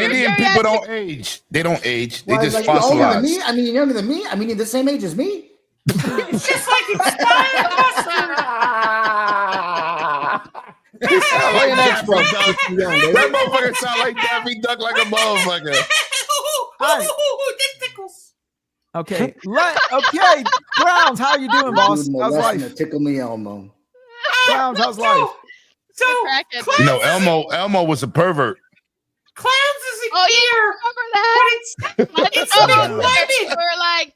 Indian people don't age. They don't age. They just you're older than fossilize. me? I mean, you're younger than me? I mean, you're the same age as me? It's just like expired mustard. That motherfucker sound like Daffy Duck like a motherfucker. That tickles. Okay. Okay. Browns, how you doing, boss? How's life? Tickle me, Elmo. Browns, how's life? So, You know, Elmo was a pervert. Clowns isn't here. But it's been women. We're like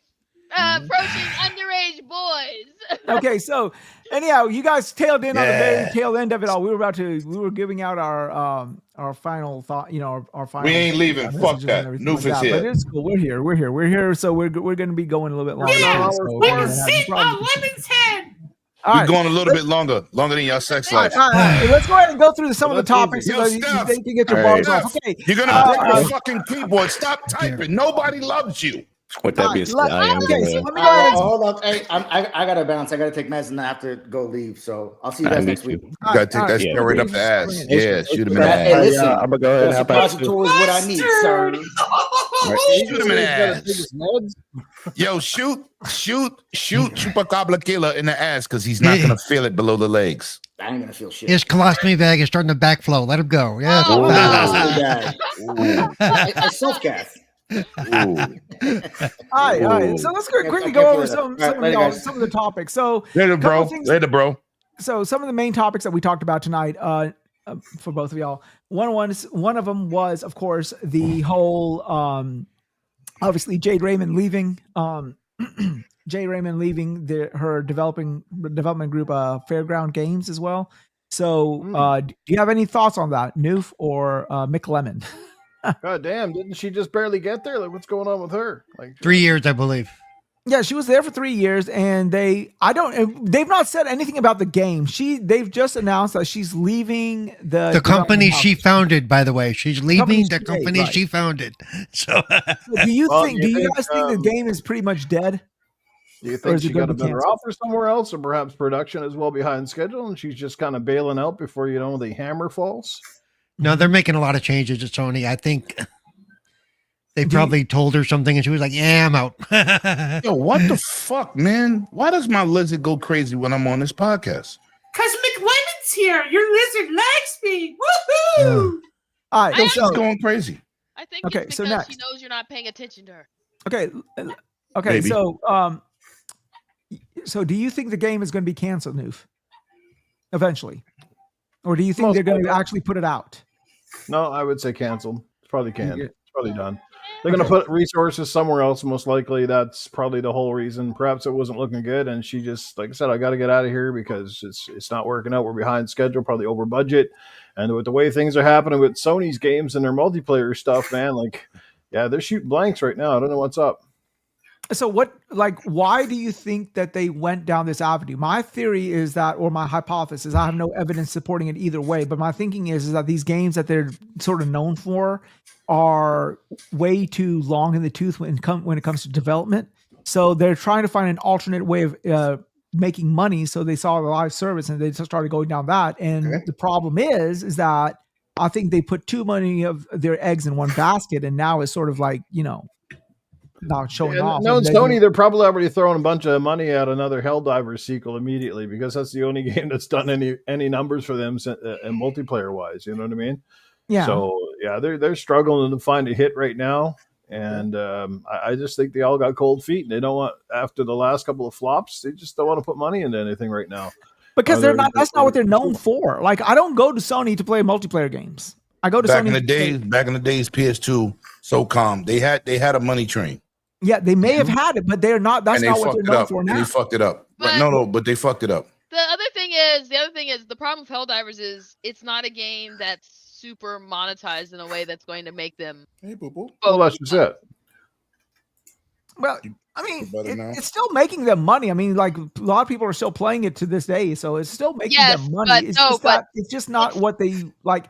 approaching underage boys. Okay, so anyhow, you guys tailed in on the very tail end of it all. We were giving out our final thought, our final. We ain't leaving. Fuck that. Newf is here. But it's cool. We're here. So we're going to be going a little bit longer. Yeah, so we can sit on Lemon's head. We're going a little bit longer than your sex life. All right. Let's go ahead and go through some of the topics so you Steph, can get your bars off. Okay. You're gonna break your fucking keyboard. Stop typing. Nobody loves you. With that being said, I am okay, so gonna. let me go ahead and Hold up. Hey, I gotta bounce. I gotta take meds and I have to go leave. So I'll see you guys next week. You gotta take that shit right up the ass. Yeah, shoot him in the Hey, ass. listen. I'm gonna go ahead and hop out. Suppository is what I need, sir. Shoot him in the ass. Yo, shoot Chupacabra Killer in the ass because he's not gonna feel it below the legs. I ain't gonna feel shit. His colostomy bag is starting to backflow. Let him go. Yeah. It's self-gas. all right. So let's quickly go over some of the topics. So Later, bro. So some of the main topics that we talked about tonight, for both of y'all, one of them was, of course, the whole obviously Jade Raymond leaving. Jade Raymond leaving her development group, Fairground Games, as well. So, do you have any thoughts on that, Newf or Mick Lemon? God damn! Didn't she just barely get there? Like, what's going on with her? Like 3 years, I believe. Yeah, she was there for 3 years, and they've not said anything about the game. They've just announced that she's leaving the company she founded. By the way, she's leaving the company she founded. So, do you guys think the game is pretty much dead? Do you think she got a better offer somewhere else, or perhaps production is well behind schedule, and she's just kind of bailing out before the hammer falls? No, they're making a lot of changes at Sony. I think they probably told her something, and she was like, "Yeah, I'm out." Yo, what the fuck, man? Why does my lizard go crazy when I'm on this podcast? Cause McLemon's here. Your lizard likes me. Woohoo! All right, she's going crazy. I think it's because she knows you're not paying attention to her. Okay. Maybe. So do you think the game is going to be canceled, Newf, eventually, or do you think they're going to actually put it out? No, I would say canceled. It's probably canned. It's probably done. They're going to put resources somewhere else. Most likely, that's probably the whole reason. Perhaps it wasn't looking good, and she just, like I said, I got to get out of here because it's not working out. We're behind schedule, probably over budget, and with the way things are happening with Sony's games and their multiplayer stuff, man, they're shooting blanks right now. I don't know what's up. So why do you think that they went down this avenue? My theory is that, or my hypothesis, I have no evidence supporting it either way, but my thinking is that these games that they're sort of known for are way too long in the tooth when it comes to development. So they're trying to find an alternate way of making money. So they saw the live service and they just started going down that. And the problem is that I think they put too many of their eggs in one basket, and now it's sort of like, not showing off. No, Sony, they're probably already throwing a bunch of money at another Helldivers sequel immediately because that's the only game that's done any numbers for them and multiplayer wise. You know what I mean? Yeah. So yeah, they're struggling to find a hit right now, and I just think they all got cold feet, and they don't want, after the last couple of flops, they just don't want to put money into anything right now because they're not. That's not what they're known for. Like, I don't go to Sony to play multiplayer games. I go to back Sony back in the days, PS2, SOCOM, they had a money train. Yeah, they may have had it, but they're not. That's not what they're known for now. They fucked it up. But they fucked it up. The other thing is the problem with Helldivers is it's not a game that's super monetized in a way that's going to make them. Hey, boo boo. Well, that's just it. Well, I mean, it's still making them money. I mean, like, a lot of people are still playing it to this day, so it's still making them money. It's just not what they like.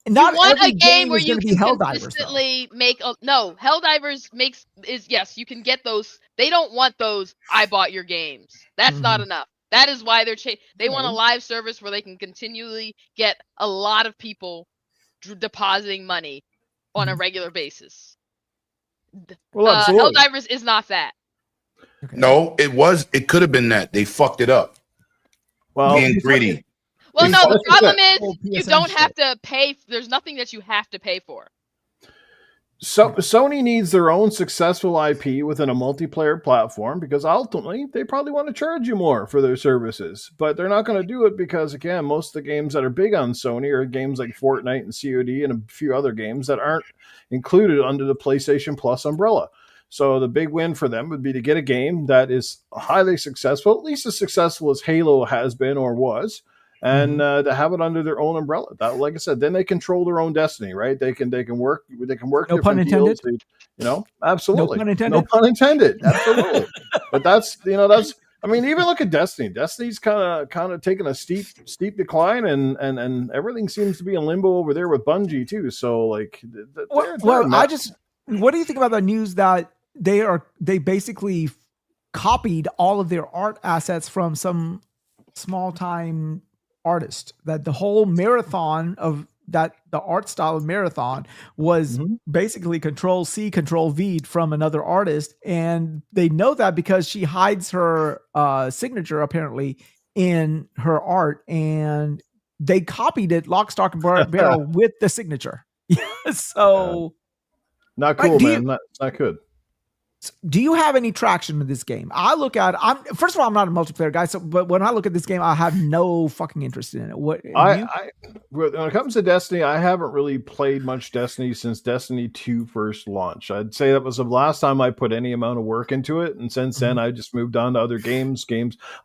Not you want every a game where is you gonna can be Helldivers, consistently make Helldivers yes, you can get those. They don't want those I bought your games. That's not enough. That is why they want a live service where they can continually get a lot of people depositing money on a regular basis. Well, Helldivers is not that. No, it could have been that. They fucked it up. Well, being greedy. Well, no, the problem is you don't have to pay. There's nothing that you have to pay for. So Sony needs their own successful IP within a multiplayer platform because ultimately they probably want to charge you more for their services. But they're not going to do it because, again, most of the games that are big on Sony are games like Fortnite and COD and a few other games that aren't included under the PlayStation Plus umbrella. So the big win for them would be to get a game that is highly successful, at least as successful as Halo has been or was, and to have it under their own umbrella. That, like I said, then they control their own destiny, right? They can work. No pun intended. Absolutely. No pun intended. No pun intended. Absolutely. But that's. I mean, even look at Destiny. Destiny's kind of taking a steep decline, and everything seems to be in limbo over there with Bungie too. So like, what do you think about the news that they basically copied all of their art assets from some small time artist? That the whole marathon of that, the art style of marathon was basically Control-C, Control-V from another artist. And they know that because she hides her signature apparently in her art, and they copied it lock, stock, and barrel with the signature. So not cool, man. Not good. Do you have any traction with this game? I look at first of all, I'm not a multiplayer guy, but when I look at this game, I have no fucking interest in it. When it comes to Destiny, I haven't really played much Destiny since Destiny 2 first launched. I'd say that was the last time I put any amount of work into it, and since then I just moved on to other games.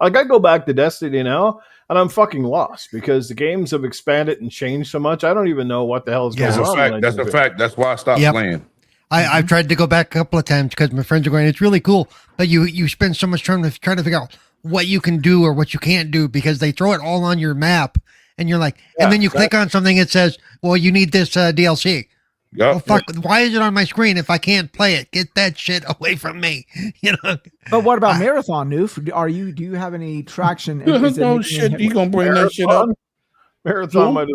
Like I go back to Destiny now, and I'm fucking lost because the games have expanded and changed so much. I don't even know what the hell is going on. That's a fact. That's why I stopped playing. I've tried to go back a couple of times because my friends are going, it's really cool, but you spend so much time trying to figure out what you can do or what you can't do because they throw it all on your map, and you're like, and then you click on something, it says, well, you need this DLC. Yep. Well, fuck, why is it on my screen if I can't play it? Get that shit away from me. But what about Marathon, Newf? Do you have any traction? No shit, you gonna bring that shit up? Marathon might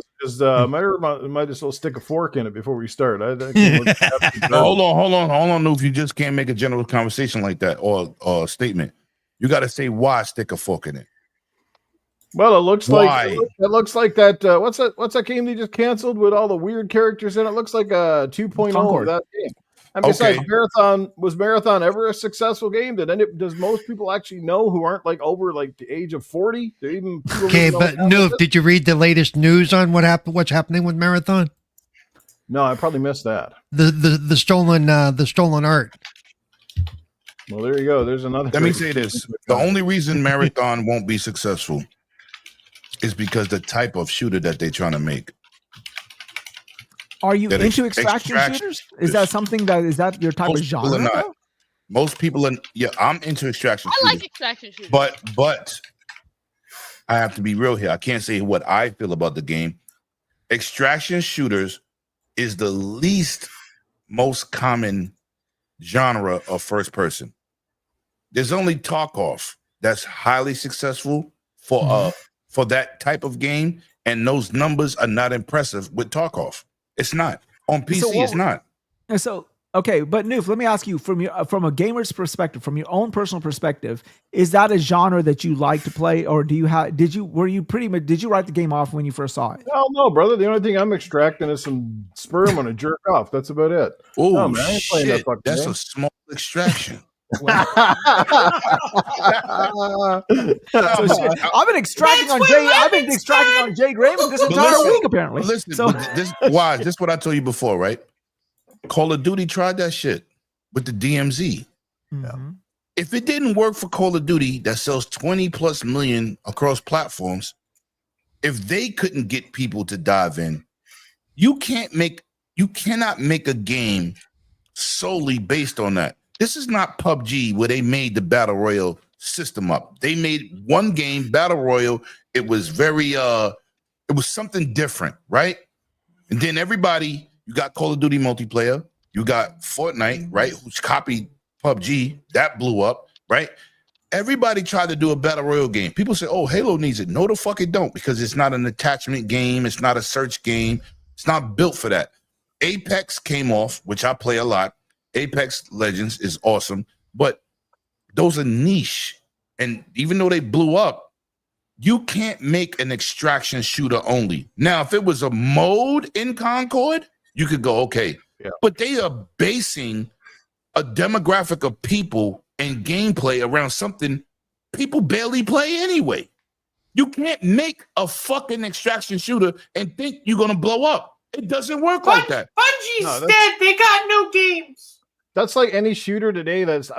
as well stick a fork in it before we start. Hold on, Newf. You just can't make a general conversation like that or a statement. You got to say why stick a fork in it. Well, it looks like that. What's that game they just canceled with all the weird characters in it? Looks like a 2.0 of that game. And besides, Marathon ever a successful game? Does most people actually know who aren't like over like the age of 40? Okay, but Newf, did you read the latest news on what's happening with Marathon? No, I probably missed that. The stolen art. Well, there you go. There's another. Let me say this: the only reason Marathon won't be successful is because the type of shooter that they're trying to make. Are you into extraction shooters? Is that something is that your type of genre? Most people are. Yeah, I'm into extraction shooters. I like extraction shooters. But I have to be real here. I can't say what I feel about the game. Extraction shooters is the least most common genre of first person. There's only Tarkov that's highly successful for that type of game, and those numbers are not impressive with Tarkov. It's not on PC. It's not. And so, okay, but Newf, let me ask you from a gamer's perspective, from your own personal perspective, is that a genre that you like to play, or did you write the game off when you first saw it? Hell no, brother. The only thing I'm extracting is some sperm on a jerk off. That's about it. Oh, man, I ain't playing that fucking game. A small extraction. I've been extracting on Jade Raymond this entire week, apparently. Listen, this is what I told you before, right? Call of Duty tried that shit with the DMZ. Mm-hmm. If it didn't work for Call of Duty that sells 20+ million across platforms, if they couldn't get people to dive in, you cannot make a game solely based on that. This is not PUBG where they made the Battle Royale system up. They made one game, Battle Royale. It was it was something different, right? And then you got Call of Duty multiplayer. You got Fortnite, right? Who's copied PUBG. That blew up, right? Everybody tried to do a Battle Royale game. People say, oh, Halo needs it. No, the fuck it don't, because it's not an attachment game. It's not a search game. It's not built for that. Apex came off, which I play a lot. Apex Legends is awesome, but those are niche. And even though they blew up, you can't make an extraction shooter only. Now, if it was a mode in Concord, you could go, okay. Yeah. But they are basing a demographic of people and gameplay around something people barely play anyway. You can't make a fucking extraction shooter and think you're going to blow up. It doesn't work like that. Bungie's dead. They got no games. That's like any shooter today. As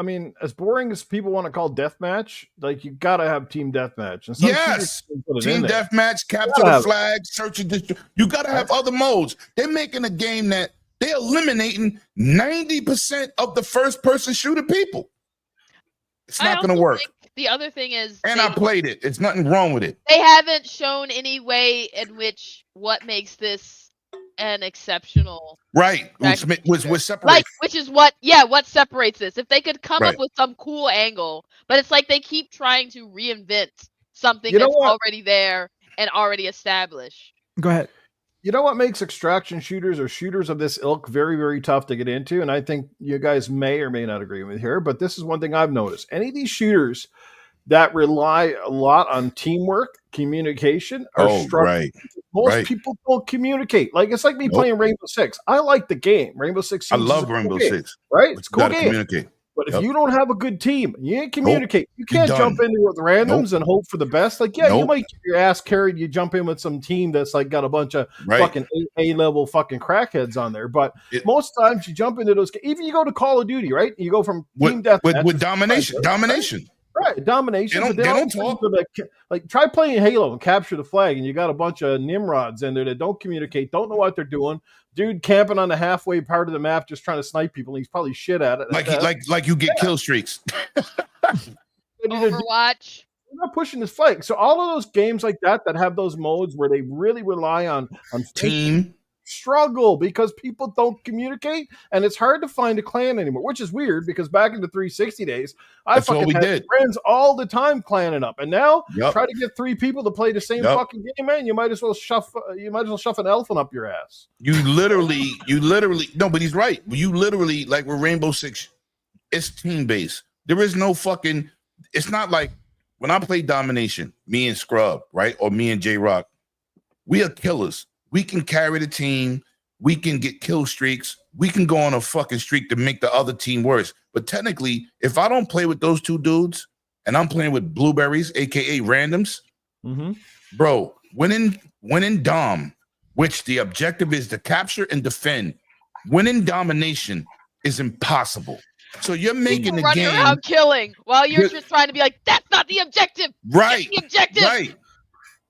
boring as people want to call deathmatch, like you gotta have team deathmatch. And yes, team deathmatch, capture the flag, search and destroy. You gotta have other modes. They're making a game that they're eliminating 90% of the first-person shooter people. It's not gonna work. The other thing is, and I played it. It's nothing wrong with it. They haven't shown any way in which what makes this an exceptional, right? Which separates, which is what separates this. If they could come up with some cool angle, but it's like they keep trying to reinvent something that's already there and already established. Go ahead. You know what makes extraction shooters or shooters of this ilk very, very tough to get into? And I think you guys may or may not agree with me here, but this is one thing I've noticed. Any of these shooters that rely a lot on teamwork, communication, are struggling. Most people don't communicate. Like, it's like me playing Rainbow Six. I like the game. Rainbow Six. I love Rainbow Six. Right? It's a cool game. Communicate. But if you don't have a good team, you ain't communicate. You can't jump into with randoms and hope for the best. Like, you might get your ass carried. You jump in with some team that's like got a bunch of fucking A-level fucking crackheads on there. But most times you jump into those. Even you go to Call of Duty, right? You go from team deathmatch with domination. Right, domination. They don't talk. Like, try playing Halo and capture the flag, and you got a bunch of Nimrods in there that don't communicate, don't know what they're doing. Dude camping on the halfway part of the map, just trying to snipe people. And he's probably shit at it. Like you get kill streaks. Overwatch. We're not pushing this flag. So all of those games like that have those modes where they really rely on team. Struggle because people don't communicate, and it's hard to find a clan anymore, which is weird because back in the 360 days, I fucking had friends all the time clanning up, and now try to get 3 people to play the same fucking game, man. You might as well shove an elephant up your ass. You literally no, but he's right. You literally, like with Rainbow Six, it's team based. There is no fucking. It's not like when I play Domination, me and Scrub, right, or me and J Rock, we are killers. We can carry the team. We can get kill streaks. We can go on a fucking streak to make the other team worse. But technically, if I don't play with those 2 dudes and I'm playing with blueberries, aka randoms, bro, winning Dom, which the objective is to capture and defend, winning domination is impossible. So you're making the game running around killing while you're just trying to be like, that's not the objective. Right. That's the objective. Right.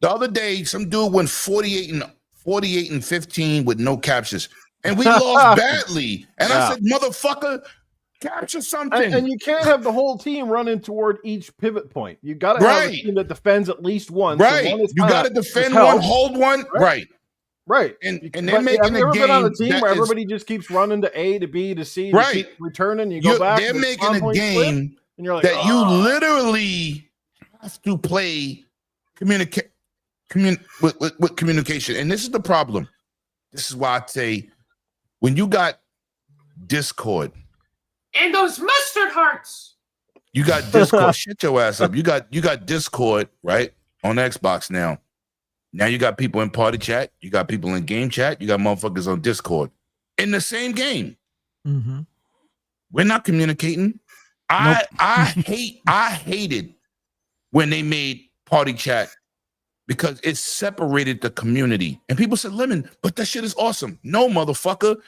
The other day, some dude went 48 and 15 with no captures, and we lost badly. And I said, "Motherfucker, capture something." And you can't have the whole team running toward each pivot point. You got to have a team that defends at least one. Right. So one you got to defend one, hold one. Right. Right. And they're making have you ever been on a team where is, everybody just keeps running to A to B to C, right? To keep returning. You go back. They're making a game and you're like, that you literally have to play with communication. And this is the problem. This is why I say when you got Discord and those mustard hearts, you got Discord. Shut your ass up. You got Discord, right? On Xbox now. Now you got people in party chat, you got people in game chat, you got motherfuckers on Discord in the same game. We're not communicating. I hated when they made party chat because it separated the community. And people said, Lemon, but that shit is awesome. No, motherfucker.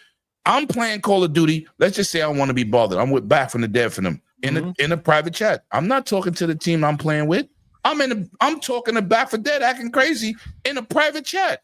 I'm playing Call of Duty. Let's just say I want to be bothered. I'm with Back from the Dead for them in a private chat. I'm not talking to the team I'm playing with. I'm talking to Back for Dead acting crazy in a private chat.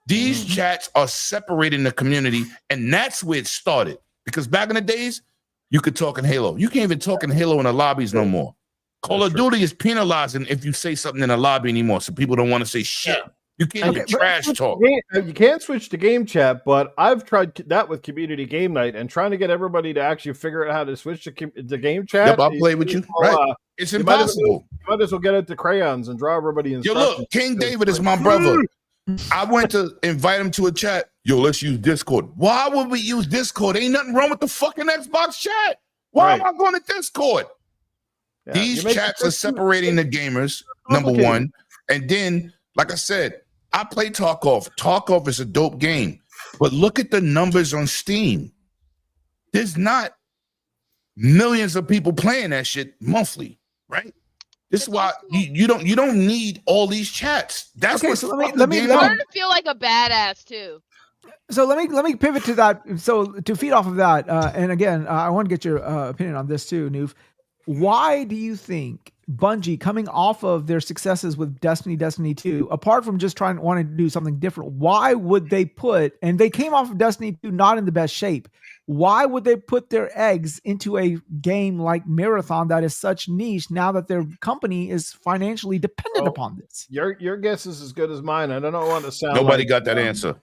These chats are separating the community, and that's where it started. Because back in the days, you could talk in Halo. You can't even talk in Halo in the lobbies no more. Call of Duty is penalizing if you say something in a lobby anymore, so people don't want to say shit. You can't even trash talk. You can't switch to game chat, but I've tried that with community game night and trying to get everybody to actually figure out how to switch to game chat. Yep, I'll play with you. Right. It's impossible. You might as well get it to crayons and draw everybody in. Yo, look, King David is my brother. I went to invite him to a chat. Yo, let's use Discord. Why would we use Discord? Ain't nothing wrong with the fucking Xbox chat. Why am I going to Discord? Yeah, these chats are separating the gamers, number one. And then, like I said, I play Tarkov. Tarkov is a dope game. But look at the numbers on Steam. There's not millions of people playing that shit monthly, right? This is why you don't need all these chats. That's okay, what. So let me to feel like a badass too. So let me pivot to that. So to feed off of that, and again, I want to get your opinion on this too, Newf. Why do you think Bungie, coming off of their successes with Destiny 2, apart from just wanting to do something different, why would they and they came off of Destiny 2 not in the best shape, why would they put their eggs into a game like Marathon that is such niche now that their company is financially dependent upon this? Your guess is as good as mine. I don't want to sound Nobody got that answer.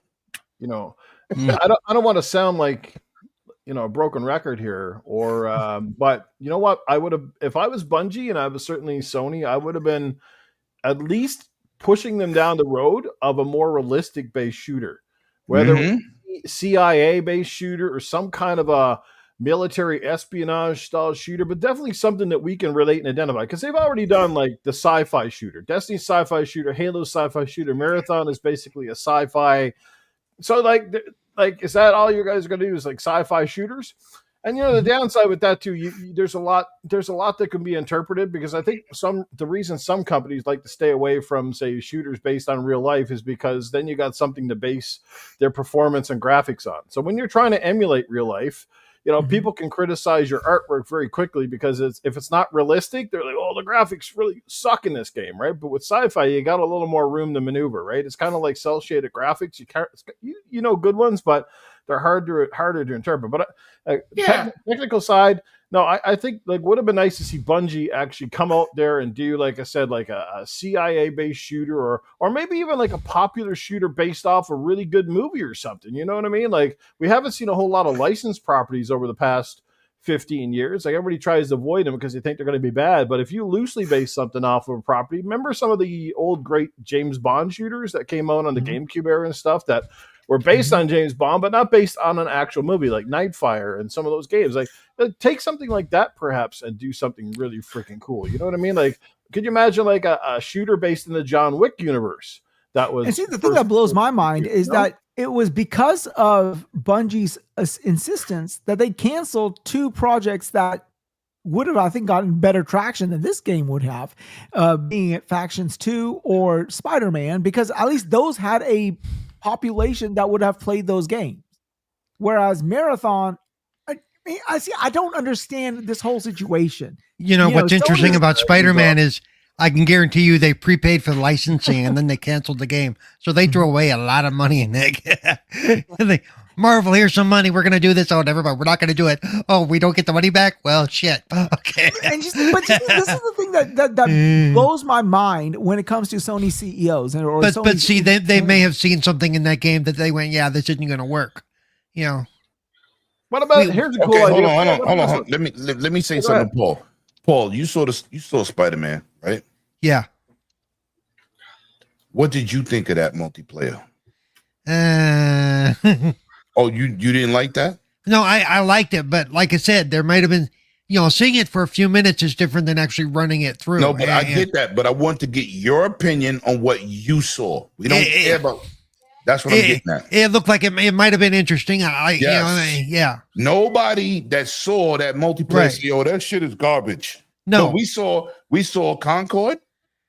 You know, I don't want to sound like, you know, a broken record here, or but you know what? I would have, if I was Bungie and I was certainly Sony, I would have been at least pushing them down the road of a more realistic based shooter, whether CIA based shooter or some kind of a military espionage style shooter, but definitely something that we can relate and identify, because they've already done like the sci-fi shooter, Destiny sci-fi shooter, Halo sci-fi shooter, Marathon is basically a sci-fi. So like, is that all you guys are going to do is like sci-fi shooters? And the downside with that too, there's a lot that can be interpreted, because I think the reason some companies like to stay away from, say, shooters based on real life is because then you got something to base their performance and graphics on. So when you're trying to emulate real life, people can criticize your artwork very quickly, because if it's not realistic, they're like, oh, the graphics really suck in this game, right? But with sci-fi, you got a little more room to maneuver, right? It's kind of like cel-shaded graphics. You can't, good ones, but they're harder to interpret. But technical side, no, I think would have been nice to see Bungie actually come out there and do, like I said, like a CIA based shooter, or maybe even like a popular shooter based off a really good movie or something. You know what I mean? Like, we haven't seen a whole lot of licensed properties over the past 15 years. Like, everybody tries to avoid them because they think they're going to be bad. But if you loosely base something off of a property, remember some of the old great James Bond shooters that came out on the GameCube era and stuff that were based on James Bond, but not based on an actual movie, like Nightfire and some of those games. Like, take something like that perhaps and do something really freaking cool. You know what I mean? Like, could you imagine like a shooter based in the John Wick universe? That was. And see, the thing that blows my mind is that it was because of Bungie's insistence that they canceled 2 projects that would have, I think, gotten better traction than this game would have, being it Factions 2 or Spider-Man, because at least those had a population that would have played those games. Whereas Marathon, I don't understand this whole situation. What's interesting about Spider-Man is I can guarantee you they prepaid for the licensing and then they canceled the game. So they threw away a lot of money in that. Marvel, here's some money. We're going to do this. Oh, never mind. We're not going to do it. Oh, we don't get the money back? Well, shit. Okay. But this is the thing that blows my mind when it comes to Sony CEOs. But see, they may have seen something in that game that they went, yeah, this isn't going to work. What about, here's a cool idea. Hold on. Let me say something, Paul. Paul, you saw Spider-Man, right? Yeah. What did you think of that multiplayer? Oh, you didn't like that? No, I liked it, but like I said, there might have been, seeing it for a few minutes is different than actually running it through. No, but I get that, but I want to get your opinion on what you saw. We don't care about. That's what I'm getting at. It looked like it might have been interesting. Yeah. Nobody that saw that multiplayer said, "Yo, that shit is garbage." No, but we saw Concord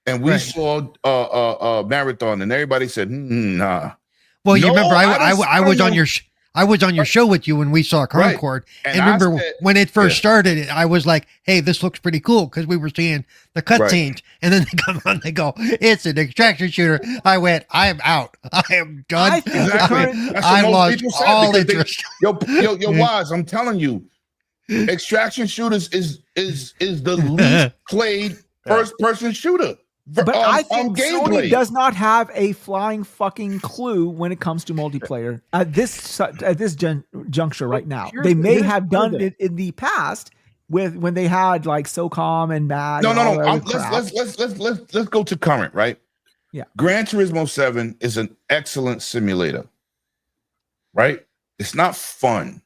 and we saw Marathon, and everybody said, "Nah." Well, you remember I was on your show with you when we saw Concord, and remember when it first started, I was like, "Hey, this looks pretty cool," because we were seeing the cutscenes, and then they come on, they go, "It's an extraction shooter." I went, "I am out. I am done. I lost all interest." Yo, Wize, I'm telling you, extraction shooters is the least played first person shooter. But I think Sony does not have a flying fucking clue when it comes to multiplayer at this juncture right now. They may have done it in the past when they had like SOCOM and MAD. No. Let's go to current, right? Yeah. Gran Turismo 7 is an excellent simulator, right? It's not fun.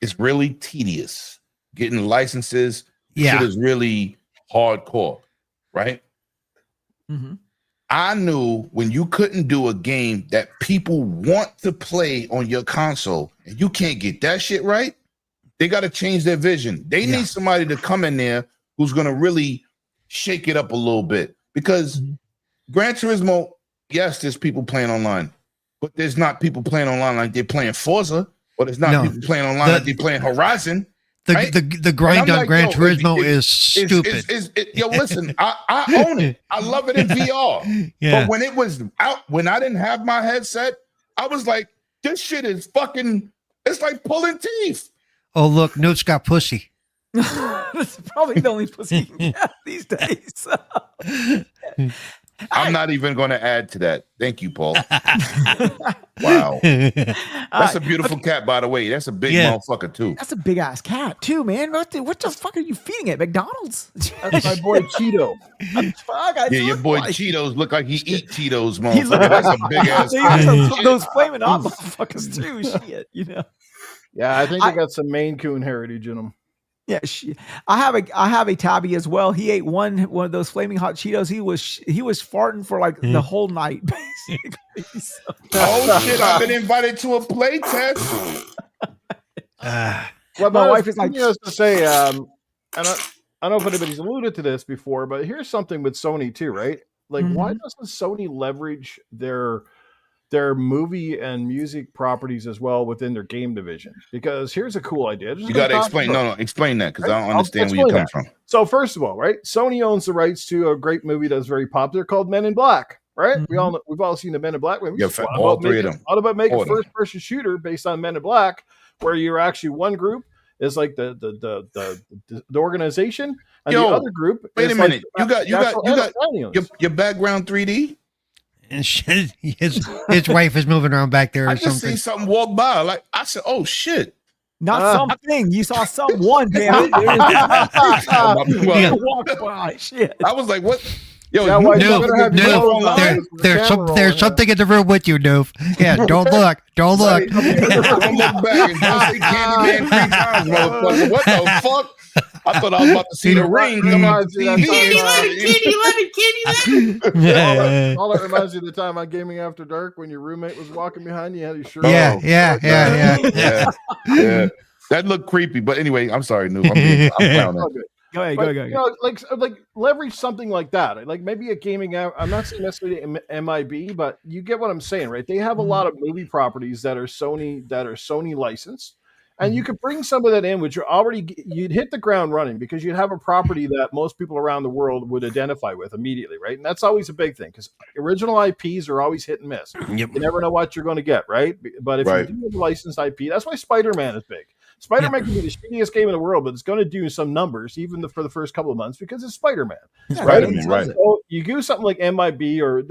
It's really tedious. Getting licenses, shit is really hardcore, right? Mm-hmm. I knew when you couldn't do a game that people want to play on your console and you can't get that shit right, they got to change their vision. They need somebody to come in there who's going to really shake it up a little bit, because Gran Turismo, yes, there's people playing online, but there's not people playing online like they're playing Forza, or there's not people playing online like they're playing Horizon. The grind on Gran Turismo is stupid. Yo, listen, I own it. I love it in VR. But when it was out, when I didn't have my headset, I was like, this shit is fucking, it's like pulling teeth. Oh, look, Newf's got pussy. That's probably the only pussy you can get these days. I'm not even going to add to that. Thank you, Paul. Wow. That's a beautiful cat, by the way. That's a big motherfucker, too. That's a big ass cat, too, man. What the fuck are you feeding at McDonald's? That's my boy Cheeto. Your boy Cheetos look like he eat Cheetos, motherfucker. That's a big ass. Those flaming hot motherfuckers, too. Shit, Yeah, I think they got some Maine Coon heritage in them. Yeah, I have a tabby as well. He ate one of those flaming hot Cheetos. He was farting for like the whole night, basically. Oh shit! I've been invited to a play test. Well, my wife is like, has to say, and I don't know if anybody's alluded to this before, but here's something with Sony too, right? Like, why doesn't Sony leverage their movie and music properties as well within their game division? Because here's a cool idea. You got to explain. No, explain that because I don't understand where you come from. So first of all, right, Sony owns the rights to a great movie that's very popular called Men in Black. Right, we've all seen the Men in Black movies. Yeah, all three of them. What about making a first-person shooter based on Men in Black, where you're actually one group is like the organization, and the other group. Wait a minute, like you got your background 3D. And his wife is moving around back there. Or I just something. see something walk by. Like I said, oh shit. Not something. You saw someone, damn it. Shit. I was like, what? Yo, there's something in the room with you, Newf. Yeah, don't look. Don't look. Don't look back and don't say Candyman 3 times, motherfucker. What the fuck? I thought I was about to see the ring come on TV. Candy. All that reminds you of the time on Gaming After Dark when your roommate was walking behind you, had your shirt. Yeah. That looked creepy, but anyway, I'm sorry, Newf. I'm clowning. Go ahead. You know, like leverage something like that. Like maybe a gaming app. I'm not saying necessarily MIB, but you get what I'm saying, right? They have a lot of movie properties that are Sony licensed, and you could bring some of that in, which you'd hit the ground running because you'd have a property that most people around the world would identify with immediately, right? And that's always a big thing because original IPs are always hit and miss. Yep. You never know what you're going to get, right? But if you do have a licensed IP, that's why Spider-Man is big. Spider-Man can be the shittiest game in the world, but it's going to do some numbers even for the first couple of months because it's Spider-Man. Right. So you do something like MIB or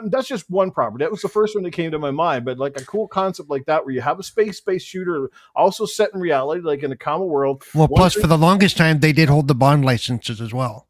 that's just one property. That was the first one that came to my mind, but like a cool concept like that where you have a space-based shooter also set in reality, like in the common world. Well, plus for the longest time, they did hold the Bond licenses as well.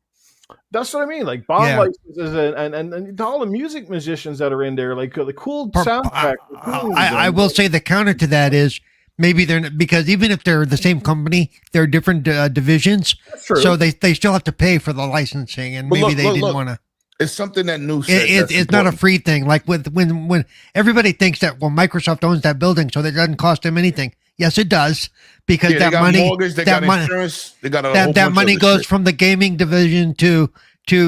That's what I mean, like Bond licenses and all the music musicians that are in there, like the cool soundtrack. I will say the counter to that is maybe they're not, because even if they're the same company, they're different divisions. So they still have to pay for the licensing, and maybe they didn't want to. It's something that Newf said. It's not a free thing. Like when everybody thinks that Microsoft owns that building, so that doesn't cost them anything. Yes, it does, because that money, mortgage, they got insurance, they got that money goes from the gaming division to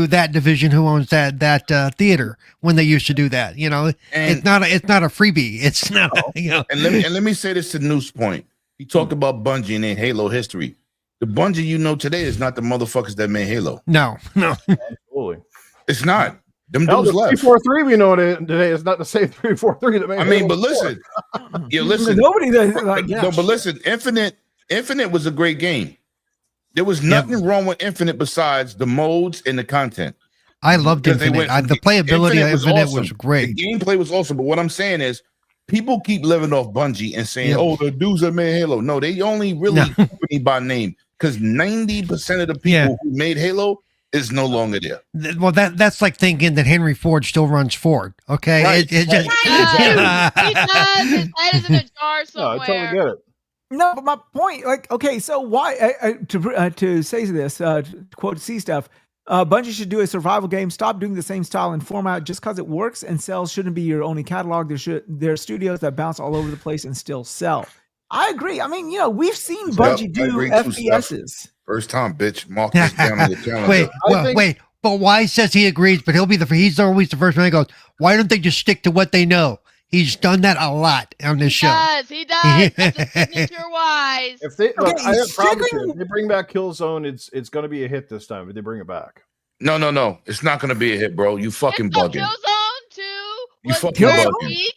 that division who owns that theater when they used to do that. You know, and it's not a freebie. It's not. You know. And let me say this to Newf's point. He talked about Bungie and their Halo history. The Bungie you know today is not the motherfuckers that made Halo. No. Absolutely. It's not. Them dudes left. 343 we know today is not the same 343 that made I mean, but listen. Listen. Nobody does like No, but listen, Infinite was a great game. There was nothing wrong with Infinite besides the modes and the content. I loved Infinite. The playability of Infinite was great. The gameplay was awesome. But what I'm saying is, people keep living off Bungie and saying, "Oh, the dudes that made Halo." No, they only really company by name because 90% of the people who made Halo is no longer there. Well, that's like thinking that Henry Ford still runs Ford. Okay, right. He does. His head is in a jar somewhere. No, I totally get it. No, but my point, like, okay, so why to say this, quote C stuff, Bungie should do a survival game. Stop doing the same style and format. Just because it works and sells shouldn't be your only catalog. There are studios that bounce all over the place and still sell. I agree. I mean, we've seen Bungie do FPSs. First time, bitch. Mark this down on the calendar. Wait. But Wize says he agrees, but he's always the first one that goes, why don't they just stick to what they know? He's done that a lot on this show. He does. That's a signature Wize. If they if they bring back Killzone, it's going to be a hit this time. If they bring it back, no, it's not going to be a hit, bro. You fucking bugging. Killzone 2. You fucking bugging.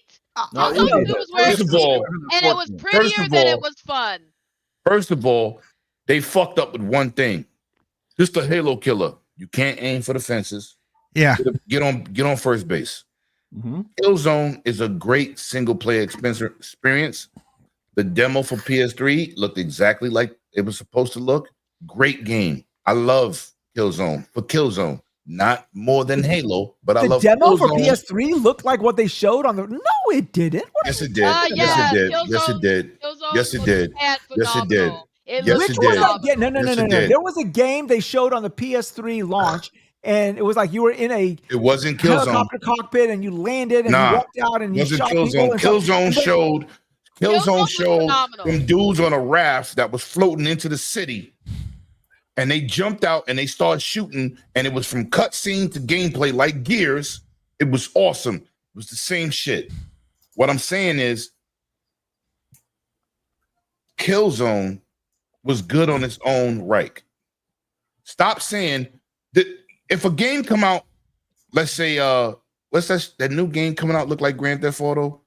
First of all, and it was prettier than it was fun. First of all, they fucked up with one thing. Just a Halo killer. You can't aim for the fences. Yeah. Get on first base. Mm-hmm. Killzone is a great single player experience. The demo for PS3 looked exactly like it was supposed to look. Great game. I love Killzone. For Killzone, not more than Halo, but I love the demo Killzone. For PS3 looked like what they showed on the. No, it didn't. Yes, it did. Yes, it did. Yes, it did. Yes, it did. Yes, it did. Yes, it did. No. There was a game they showed on the PS3 launch, and it was like you were in a helicopter cockpit, and you landed, and you walked out, and you shot people. Killzone showed Killzone showed them dudes on a raft that was floating into the city. And they jumped out and they started shooting, and it was from cutscene to gameplay like Gears. It was awesome. It was the same shit. What I'm saying is, Killzone was good on its own right. Stop saying that if a game come out, let's say, what's that new game coming out look like Grand Theft Auto?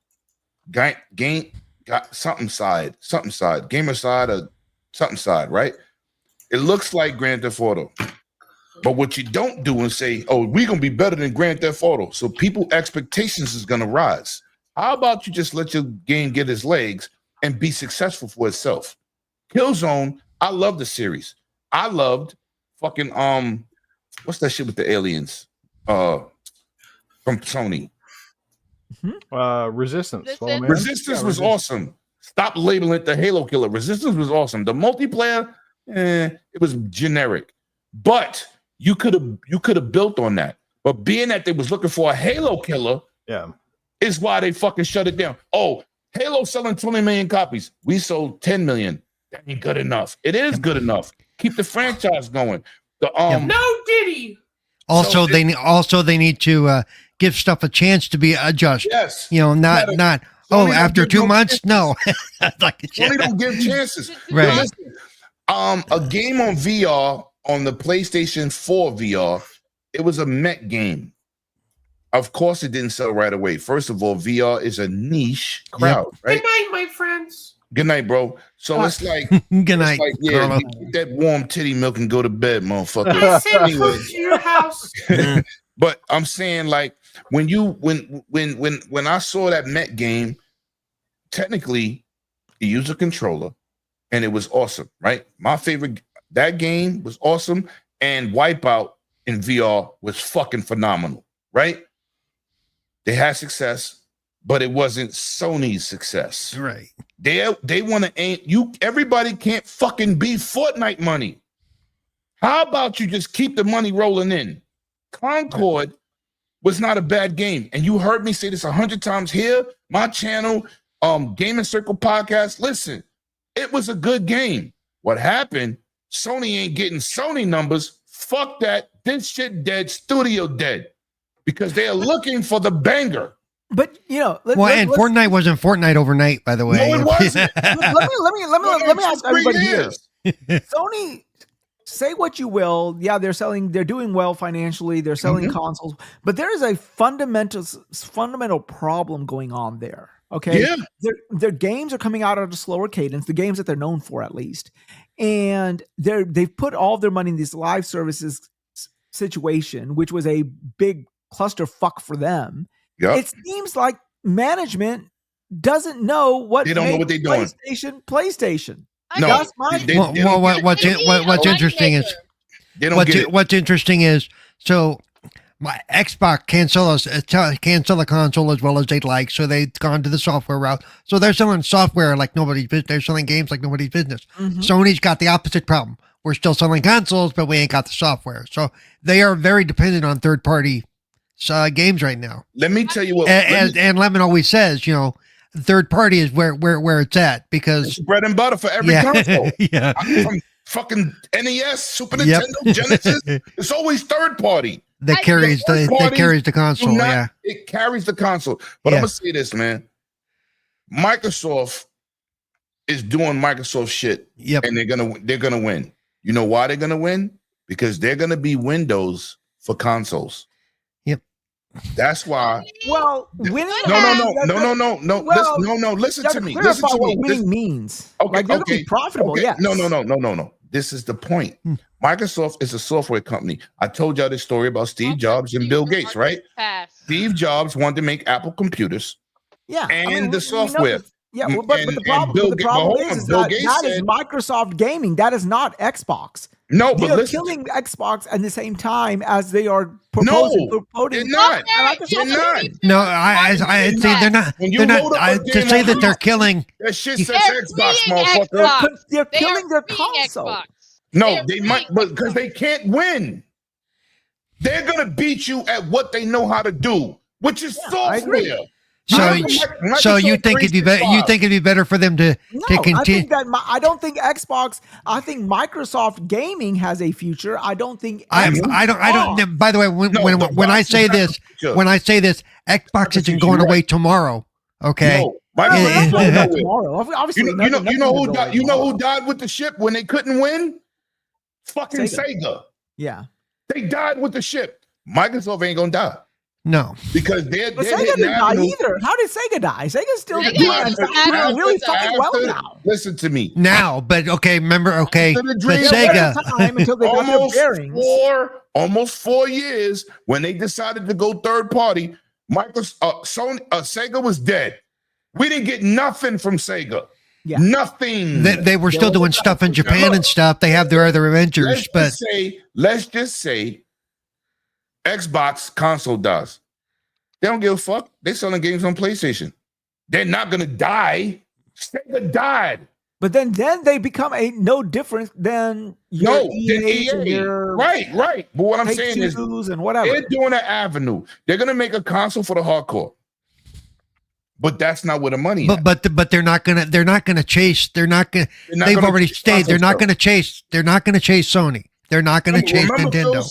Game got something side, gamer side or something side, right? It looks like Grand Theft Auto. But what you don't do and say, oh, we're going to be better than Grand Theft Auto. So people expectations is going to rise. How about you just let your game get its legs and be successful for itself? Killzone, I love the series. I loved fucking, what's that shit with the aliens? From Sony. Resistance. Resistance was awesome. Stop labeling it the Halo killer. Resistance was awesome. The multiplayer, it was generic, but you could have built on that. But being that they was looking for a Halo killer, is why they fucking shut it down. Oh, Halo selling 20 million copies. We sold 10 million. That ain't good enough. It is good enough. Keep the franchise going. No Diddy. Also, they need to give stuff a chance to be adjusted. Yes, not after 2 months. No, Sony don't give chances. Right. Listen, a game on VR on the PlayStation 4 VR, it was a mech game. Of course, it didn't sell right away. First of all, VR is a niche crowd, right? Good night, my friends. Good night, bro. So it's like, good night. Like, yeah, get that warm titty milk and go to bed, motherfucker. I sent food to your house. But I'm saying, like, when I saw that mech game, technically, you use a controller, and it was awesome, right? My favorite, that game was awesome, and Wipeout in VR was fucking phenomenal, right? They had success, but it wasn't Sony's success. Right. They want to aim you. Everybody can't fucking be Fortnite money. How about you just keep the money rolling in? Concord was not a bad game, and you heard me say this 100 times here. My channel, Gaming Circle podcast. Listen, it was a good game. What happened? Sony ain't getting Sony numbers. Fuck that. This shit dead. Studio dead, because they are looking for the banger. But Fortnite wasn't Fortnite overnight, by the way. No, it wasn't. let me ask everybody here. Sony, say what you will. Yeah, they're doing well financially. They're selling consoles, but there is a fundamental problem going on there. Okay. Yeah. Their games are coming out at a slower cadence, the games that they're known for, at least. And they've put all their money in this live services situation, which was a big clusterfuck for them. Yep. It seems like management doesn't know what they don't know what they're doing. PlayStation. No. What's interesting is what's interesting is my Xbox can't sell the console as well as they'd like, so they've gone to the software route. So they're selling software like nobody's business. They're selling games like nobody's business. Sony's got the opposite problem. We're still selling consoles, but we ain't got the software. So they are very dependent on third-party games right now. Let me tell you what. And Lemon always says, third party is where it's at, because it's bread and butter for every console. From fucking NES, Super Nintendo, Genesis. It's always third party. That carries the console. It carries the console. But I'm gonna say this, man. Microsoft is doing Microsoft shit. And they're gonna win. You know why they're gonna win? Because they're gonna be Windows for consoles. That's why. Well, winning. No. Listen to me. Listen to me. What winning means. Okay. Like, they're gonna be profitable. Okay. Yes. No. This is the point. Microsoft is a software company. I told y'all this story about Steve Jobs and Bill Gates, right? Steve Jobs wanted to make Apple computers. Yeah. And the software. But the problem is that is Microsoft gaming. That is not Xbox. No, they are killing Xbox at the same time as they are proposing. They're not. They're not. No, I say they're not. They're not. To say that they're killing. That shit says Xbox, motherfucker. They're killing their console. Xbox. No, they might, but because they can't win. They're gonna beat you at what they know how to do, which is software. So you think it'd be better? You think it'd be better for them to continue? I think that I don't think Xbox. I think Microsoft Gaming has a future. I don't think. I don't. By the way, when I say this, Xbox isn't going away tomorrow. Okay. Tomorrow. Obviously, you know who died with the ship when they couldn't win? Fucking Sega. Yeah. They died with the ship. Microsoft ain't gonna die. No, because they're Sega didn't die either. How did Sega die? Sega's still doing really fucking well now. Listen to me now, but remember, but Sega until they got their bearings. Almost 4 years when they decided to go third party. Sega was dead. We didn't get nothing from Sega. Yeah. Nothing. They were still doing stuff in Japan and stuff. They have their other adventures, let's just say Xbox console does. They don't give a fuck. They're selling games on PlayStation. They're not gonna die. Sega died. But then they become no different than EA. Right. But what I'm saying is and whatever. They're doing an avenue. They're gonna make a console for the hardcore. But that's not where the money is. But they're not gonna chase. They've already stated they're not gonna chase Sony. They're not gonna chase Nintendo.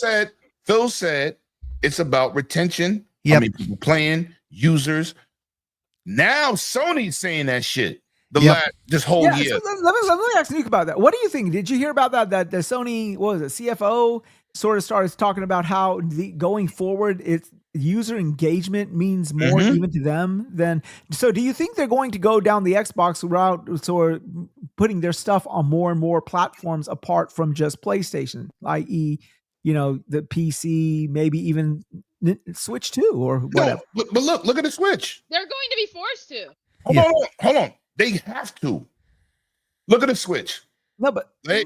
Phil said it's about retention. I mean, people playing, users. Now Sony's saying that shit this whole year. So let me ask Nuke about that. What do you think? Did you hear about that? That the Sony, what was it, CFO sort of started talking about how going forward, it's user engagement means more even to them than. So do you think they're going to go down the Xbox route, so putting their stuff on more and more platforms apart from just PlayStation, i.e., the PC, maybe even Switch 2 or whatever? No, but look at the Switch. They're going to be forced to. Hold on. They have to. Look at the Switch. No, but they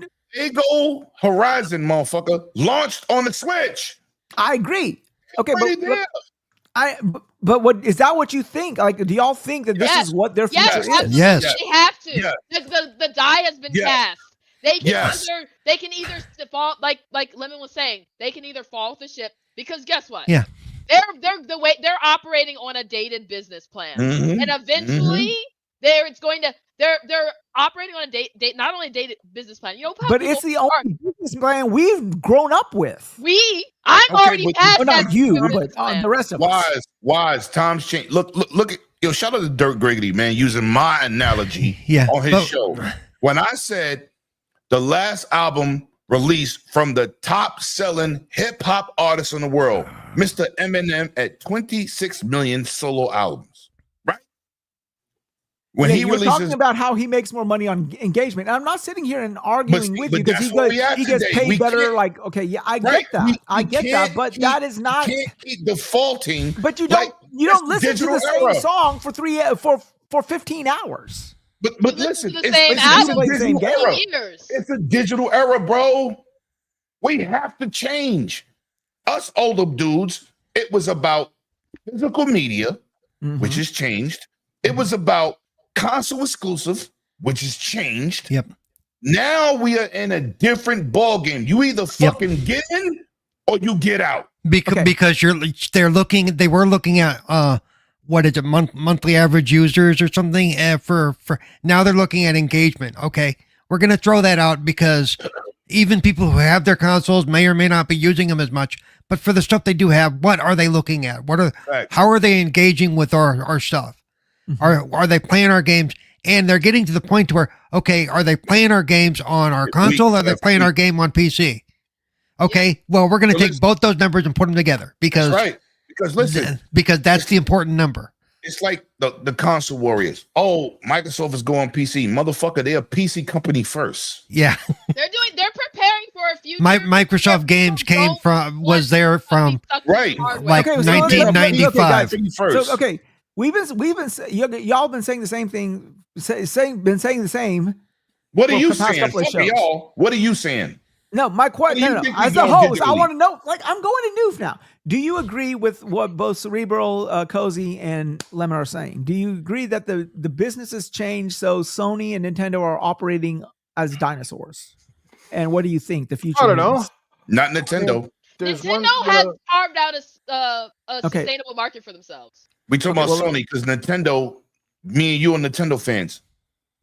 go Horizon, motherfucker, launched on the Switch. I agree. Okay, but what is that? What you think? Like, do y'all think that this is what their future is? Yes, they have to. The die has been cast. They can either fall like Lemon was saying. They can either fall with the ship because guess what? Yeah, they're operating on a dated business plan, and eventually they're operating on a date not only dated business plan. But it's the only business plan we've grown up with. I'm already past that. Not you, but the rest of us. Wise. Times change. Look at shout out to Dirk Griggity, man, using my analogy on his show. When I said the last album released from the top selling hip hop artist in the world, Mr. Eminem, at 26 million solo albums, right? When he releases, talking about how he makes more money on engagement. And I'm not sitting here and arguing with you because he gets paid better. Like, okay, yeah, I get that. I get that, but that is not. You can't keep defaulting. But you don't listen to the same song for 15 hours. But listen, it's a digital era, bro. We have to change. Us older dudes, it was about physical media, which has changed. It was about console exclusive, which has changed. Yep. Now we are in a different ball game. You either fucking get in or you get out. Because they were looking at what is it, monthly average users or something for now they're looking at engagement. Okay, we're gonna throw that out because even people who have their consoles may or may not be using them as much. But for the stuff they do have, what are they looking at? How are they engaging with our stuff? Are they playing our games? And they're getting to the point where, okay, are they playing our games on our console? Or are they playing our game on PC? Okay, well, we're going to take both those numbers and put them together because listen, because that's the important number. It's like the console warriors. Oh, Microsoft is going PC, motherfucker. They're a PC company first. Yeah, they're preparing for a future. Microsoft games was there from right, like 1995. Okay, y'all been saying the same thing. Saying the same. What are you saying? What are you saying? No, my question. No. As a host, I want to know. Like, I'm going to Newf now. Do you agree with what both Cerebral, Cozy, and Lemon are saying? Do you agree that the business has changed, so Sony and Nintendo are operating as dinosaurs? And what do you think the future? I don't know. Not Nintendo. Nintendo has carved out a sustainable market for themselves. We talking about Sony because Nintendo, me and you are Nintendo fans.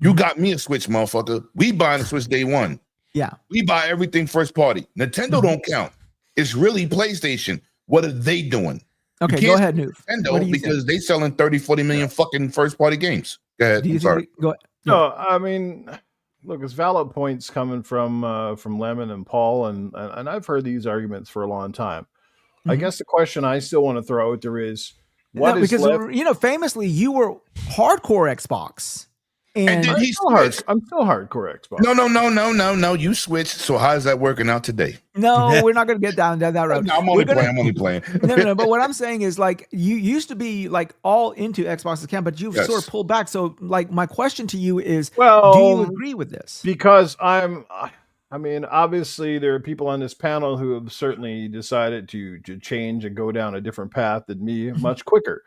You got me a Switch, motherfucker. We buying a Switch day one. Yeah. We buy everything first party. Nintendo don't count. It's really PlayStation. What are they doing? Okay, go ahead, Newf. Nintendo, because they selling 30, 40 million fucking first party games. Go ahead. I'm sorry. No, I mean, look, it's valid points coming from Lemon and Paul, and I've heard these arguments for a long time. I guess the question I still want to throw out there is, famously you were hardcore Xbox. And did he switch? I'm still hardcore Xbox. No. You switched. So how's that working out today? No, we're not going to get down that road. No, I'm only playing. No. But what I'm saying is, like, you used to be like all into Xbox's camp, but you've sort of pulled back. So, like, my question to you is, do you agree with this? Because obviously there are people on this panel who have certainly decided to change and go down a different path than me much quicker.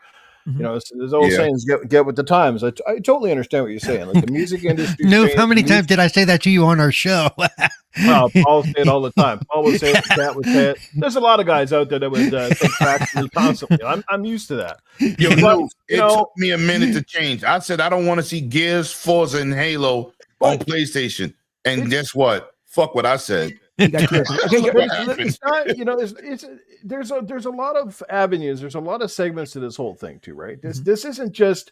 You know, there's old sayings, get with the times. I totally understand what you're saying. Like the music industry. Newf, how many times did I say that to you on our show? Paul say it all the time. Paul would say it, Cat would say it. There's a lot of guys out there that would say facts to me constantly. I'm used to that. It took me a minute to change. I said I don't want to see Gears, Forza, and Halo on PlayStation. And guess what? Fuck what I said. It's not, you know, there's a lot of avenues. There's a lot of segments to this whole thing too, right? This isn't just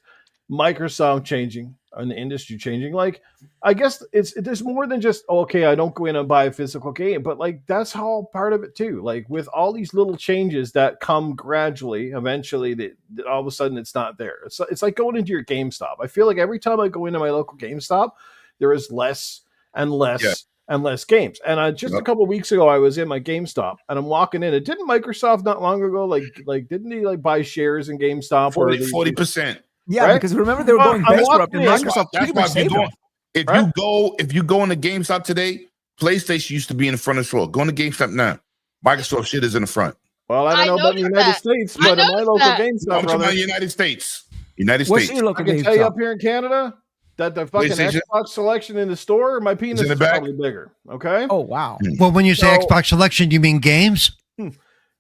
Microsoft changing and the industry changing. Like, I guess there's more than just, okay, I don't go in and buy a physical game, but like that's all part of it too. Like with all these little changes that come gradually, eventually that all of a sudden it's not there. It's like going into your GameStop. I feel like every time I go into my local GameStop, there is less and less and less games. And just a couple of weeks ago, I was in my GameStop and I'm walking in. Didn't Microsoft not long ago, like didn't they like buy shares in GameStop? 40%. Yeah, right? Because remember they were going bankrupt and Microsoft pretty much saved them. If you go into GameStop today, PlayStation used to be in the front of the store. Go into GameStop now. Microsoft shit is in the front. Well, I don't know about the United States, but in my local GameStop, I'm talking about the United States. What's your local I can tell you up here in Canada that the fucking Xbox selection in the store, my penis is probably bigger. Okay. Oh wow. Well, when you say Xbox selection, you mean games?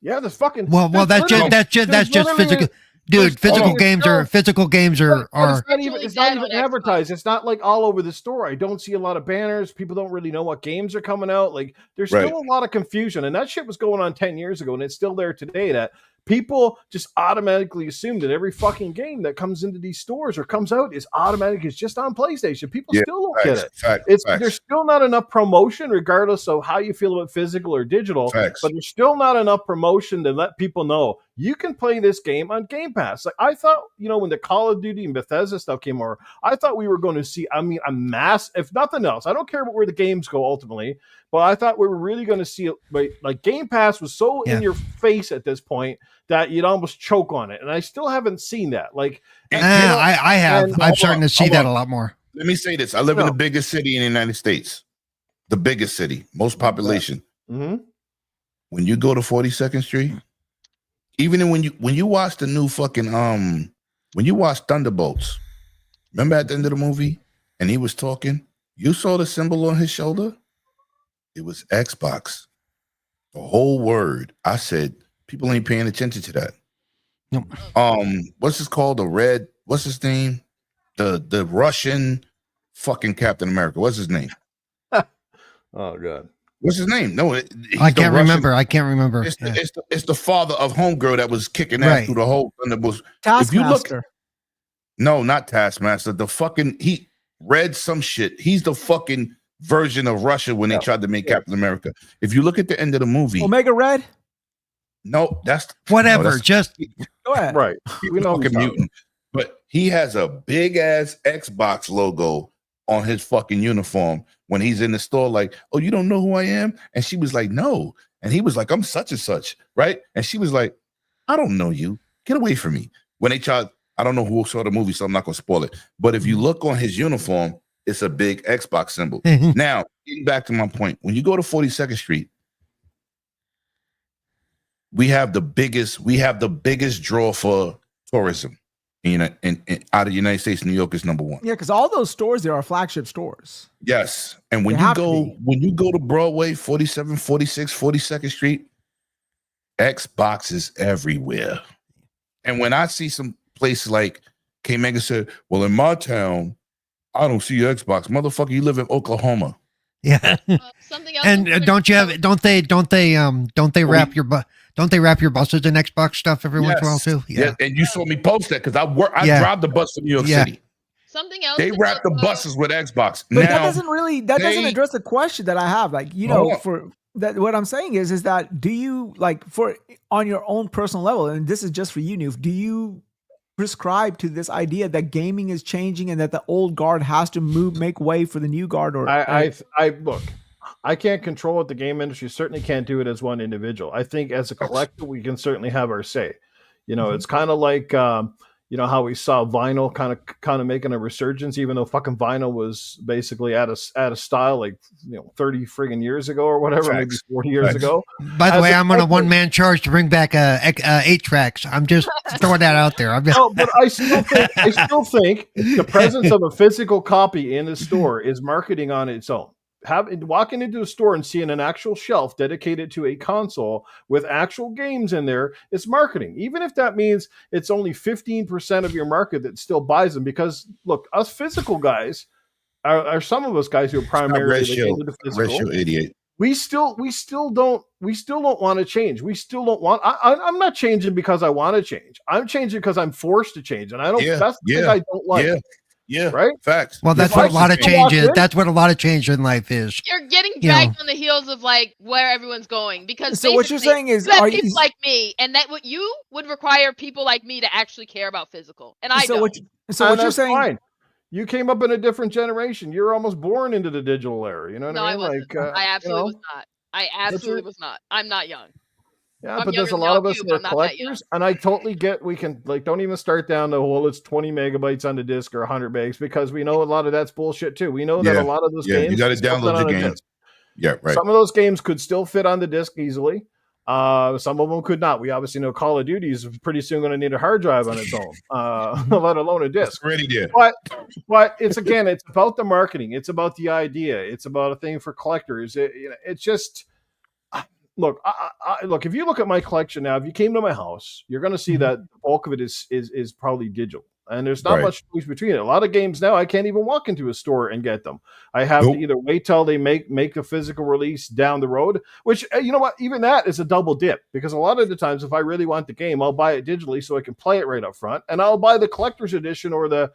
Yeah, the fucking. Well, that's just physical. Dude, physical games are. It's not even advertised. It's not like all over the store. I don't see a lot of banners. People don't really know what games are coming out. Like there's still a lot of confusion, and that shit was going on 10 years ago, and it's still there today. That people just automatically assume that every fucking game that comes into these stores or comes out is automatic. It's just on PlayStation. People still don't get it. There's still not enough promotion, regardless of how you feel about physical or digital. But there's still not enough promotion to let people know you can play this game on Game Pass. Like I thought, you know, when the Call of Duty and Bethesda stuff came over, I thought we were going to see, a mass, if nothing else. I don't care about where the games go ultimately, but I thought we were really going to see it. Like Game Pass was so in your face at this point that you'd almost choke on it. And I still haven't seen that. Like, I have. I'm starting to see that a lot more. Let me say this. I live in the biggest city in the United States. The biggest city, most population. Mm-hmm. When you go to 42nd Street, even when you watch the new fucking when you watch Thunderbolts, remember at the end of the movie and he was talking, you saw the symbol on his shoulder? It was Xbox. The whole word. I said, people ain't paying attention to that. Nope. What's this called? What's his name? The Russian fucking Captain America. What's his name? Oh god. What's his name? No, I can't remember. It's the father of Homegirl that was kicking ass through the whole Thunderbolts. Taskmaster. If you look, no, not Taskmaster. He read some shit. He's the fucking version of Russia when they tried to make Captain America. If you look at the end of the movie, Omega Red. No, that's whatever. No, just go ahead. Right. We know fucking mutant, but he has a big ass Xbox logo on his fucking uniform when he's in the store. Like, oh, you don't know who I am? And she was like, no. And he was like, I'm such and such, right? And she was like, I don't know you. Get away from me. When they tried, I don't know who saw the movie, so I'm not gonna spoil it. But if you look on his uniform, it's a big Xbox symbol. Now, getting back to my point, when you go to 42nd Street, we have the biggest draw for tourism in out of the United States. New York is number one. Yeah, because all those stores there are flagship stores. Yes. And when you go to Broadway, 47, 46, 42nd Street, Xbox is everywhere. And when I see some place like K Mega said, well, in my town, I don't see Xbox. Motherfucker, you live in Oklahoma. Yeah. Something else. And don't they wrap your buses in Xbox stuff every once in a while too? Yeah. And you saw me post that because I drive the bus to New York City. Something else. They wrap the buses with Xbox. But that doesn't address the question that I have. Like, for that, what I'm saying is that do you like on your own personal level, and this is just for you, Newf, do you prescribe to this idea that gaming is changing and that the old guard has to make way for the new guard? Or I look, I can't control what the game industry certainly can't do it as one individual. I think as a collective, we can certainly have our say. It's kind of like how we saw vinyl kind of making a resurgence, even though fucking vinyl was basically out of style 30 friggin' years ago or whatever, maybe 40 years ago. By the way, I'm on a one-man charge to bring back 8 tracks. I'm just throwing that out there. But I still think the presence of a physical copy in the store is marketing on its own. Walking into a store and seeing an actual shelf dedicated to a console with actual games in there is marketing, even if that means it's only 15% of your market that still buys them. Because look, us physical guys are some of us guys who are primarily into the physical. Ratio 88. We still don't want to change. We still don't want. I'm not changing because I want to change. I'm changing because I'm forced to change, and I don't. That's the thing I don't like. Yeah, right. Facts. Well, that's what a lot of change is. That's what a lot of change in life is. You're getting dragged on the heels of where everyone's going, because so what you're saying is, you have people like me, and that what you would require people like me to actually care about physical, and I don't. What you're saying? Fine. You came up in a different generation. You're almost born into the digital era. You know what I mean? I wasn't. I absolutely was not. I absolutely was not. I'm not young. Yeah, but there's a lot of us who are collectors, and I totally get we can don't even start down the whole it's 20 megabytes on the disc or 100 megs, because we know a lot of that's bullshit too. We know that a lot of those games, you got to download your games. Yeah, right. Some of those games could still fit on the disc easily. Some of them could not. We obviously know Call of Duty is pretty soon going to need a hard drive on its own, let alone a disc. Already did. But it's about the marketing. It's about the idea. It's about a thing for collectors. It's just. Look, look. If you look at my collection now, if you came to my house, you're going to see that the bulk of it is probably digital, and there's not much choice between it. A lot of games now, I can't even walk into a store and get them. I have to either wait till they make a physical release down the road, which you know what, even that is a double dip, because a lot of the times, if I really want the game, I'll buy it digitally so I can play it right up front, and I'll buy the collector's edition or the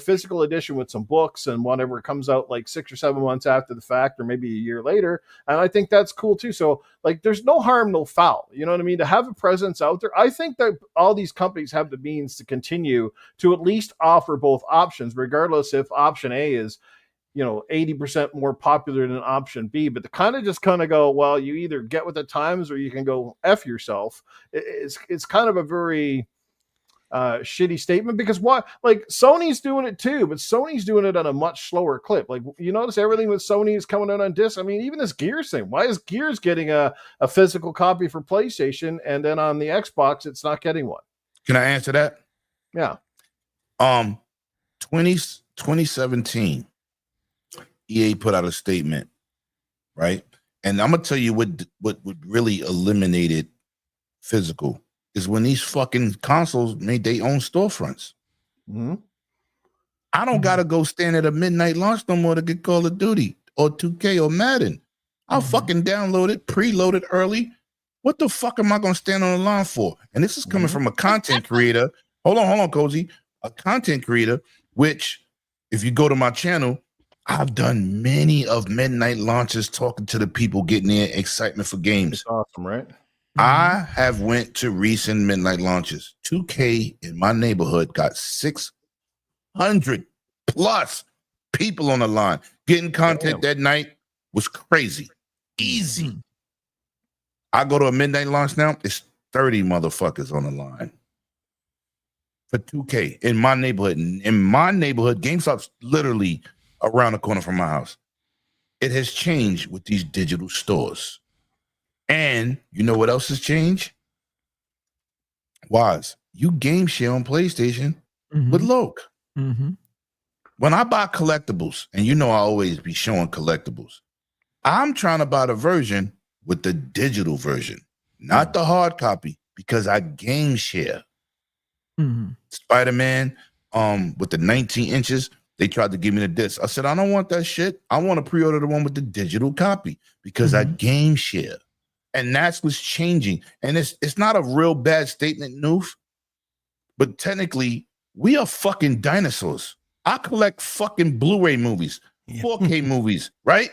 physical edition with some books and whatever comes out like 6 or 7 months after the fact, or maybe a year later. And I think that's cool too. So there's no harm, no foul. You know what I mean? To have a presence out there. I think that all these companies have the means to continue to at least offer both options, regardless if option A is 80% more popular than option B, but to kind of go, well, you either get with the times or you can go F yourself. It's kind of a very shitty statement, because Sony's doing it too, but Sony's doing it on a much slower clip. You notice everything with Sony is coming out on disc. I mean, even this Gears thing. Why is Gears getting a physical copy for PlayStation, and then on the Xbox it's not getting one? Can I answer that? Yeah. 2017, EA put out a statement, right? And I'm gonna tell you what really eliminated physical is when these fucking consoles made their own storefronts. Mm-hmm. I don't gotta go stand at a midnight launch no more to get Call of Duty or 2K or Madden. I'll fucking download it, preload it early. What the fuck am I gonna stand on the line for? And this is coming from a content creator. Hold on, Cozy. A content creator, which if you go to my channel, I've done many of midnight launches, talking to the people, getting their excitement for games. That's awesome, right? I have went to recent midnight launches. 2K in my neighborhood got 600 plus people on the line. Getting content that night was crazy. Easy. I go to a midnight launch now, it's 30 motherfuckers on the line for 2K in my neighborhood. In my neighborhood, GameStop's literally around the corner from my house. It has changed with these digital stores. And you know what else has changed? Wize, you game share on PlayStation with Loke. When I buy collectibles, and I always be showing collectibles, I'm trying to buy the version with the digital version. not the hard copy, because I game share. Spider-Man, with the 19 inches, they tried to give me the disc. I said, I don't want that shit. I want to pre-order the one with the digital copy because I game share. And that's what's changing. And it's not a real bad statement, Newf, but technically, we are fucking dinosaurs. I collect fucking Blu-ray movies, 4K movies, right?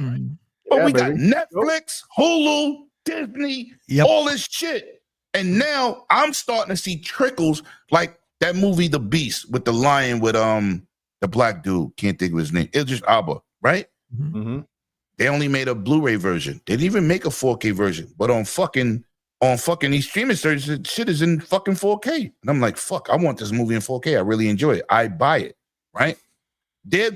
But we got Netflix, Hulu, Disney, all this shit. And now I'm starting to see trickles like that movie, The Beast, with the lion with the black dude. Can't think of his name. Idris Elba, right? They only made a Blu-ray version. They didn't even make a 4K version. But on fucking these streaming services, shit is in fucking 4K. And I'm like, fuck, I want this movie in 4K. I really enjoy it. I buy it, right? They're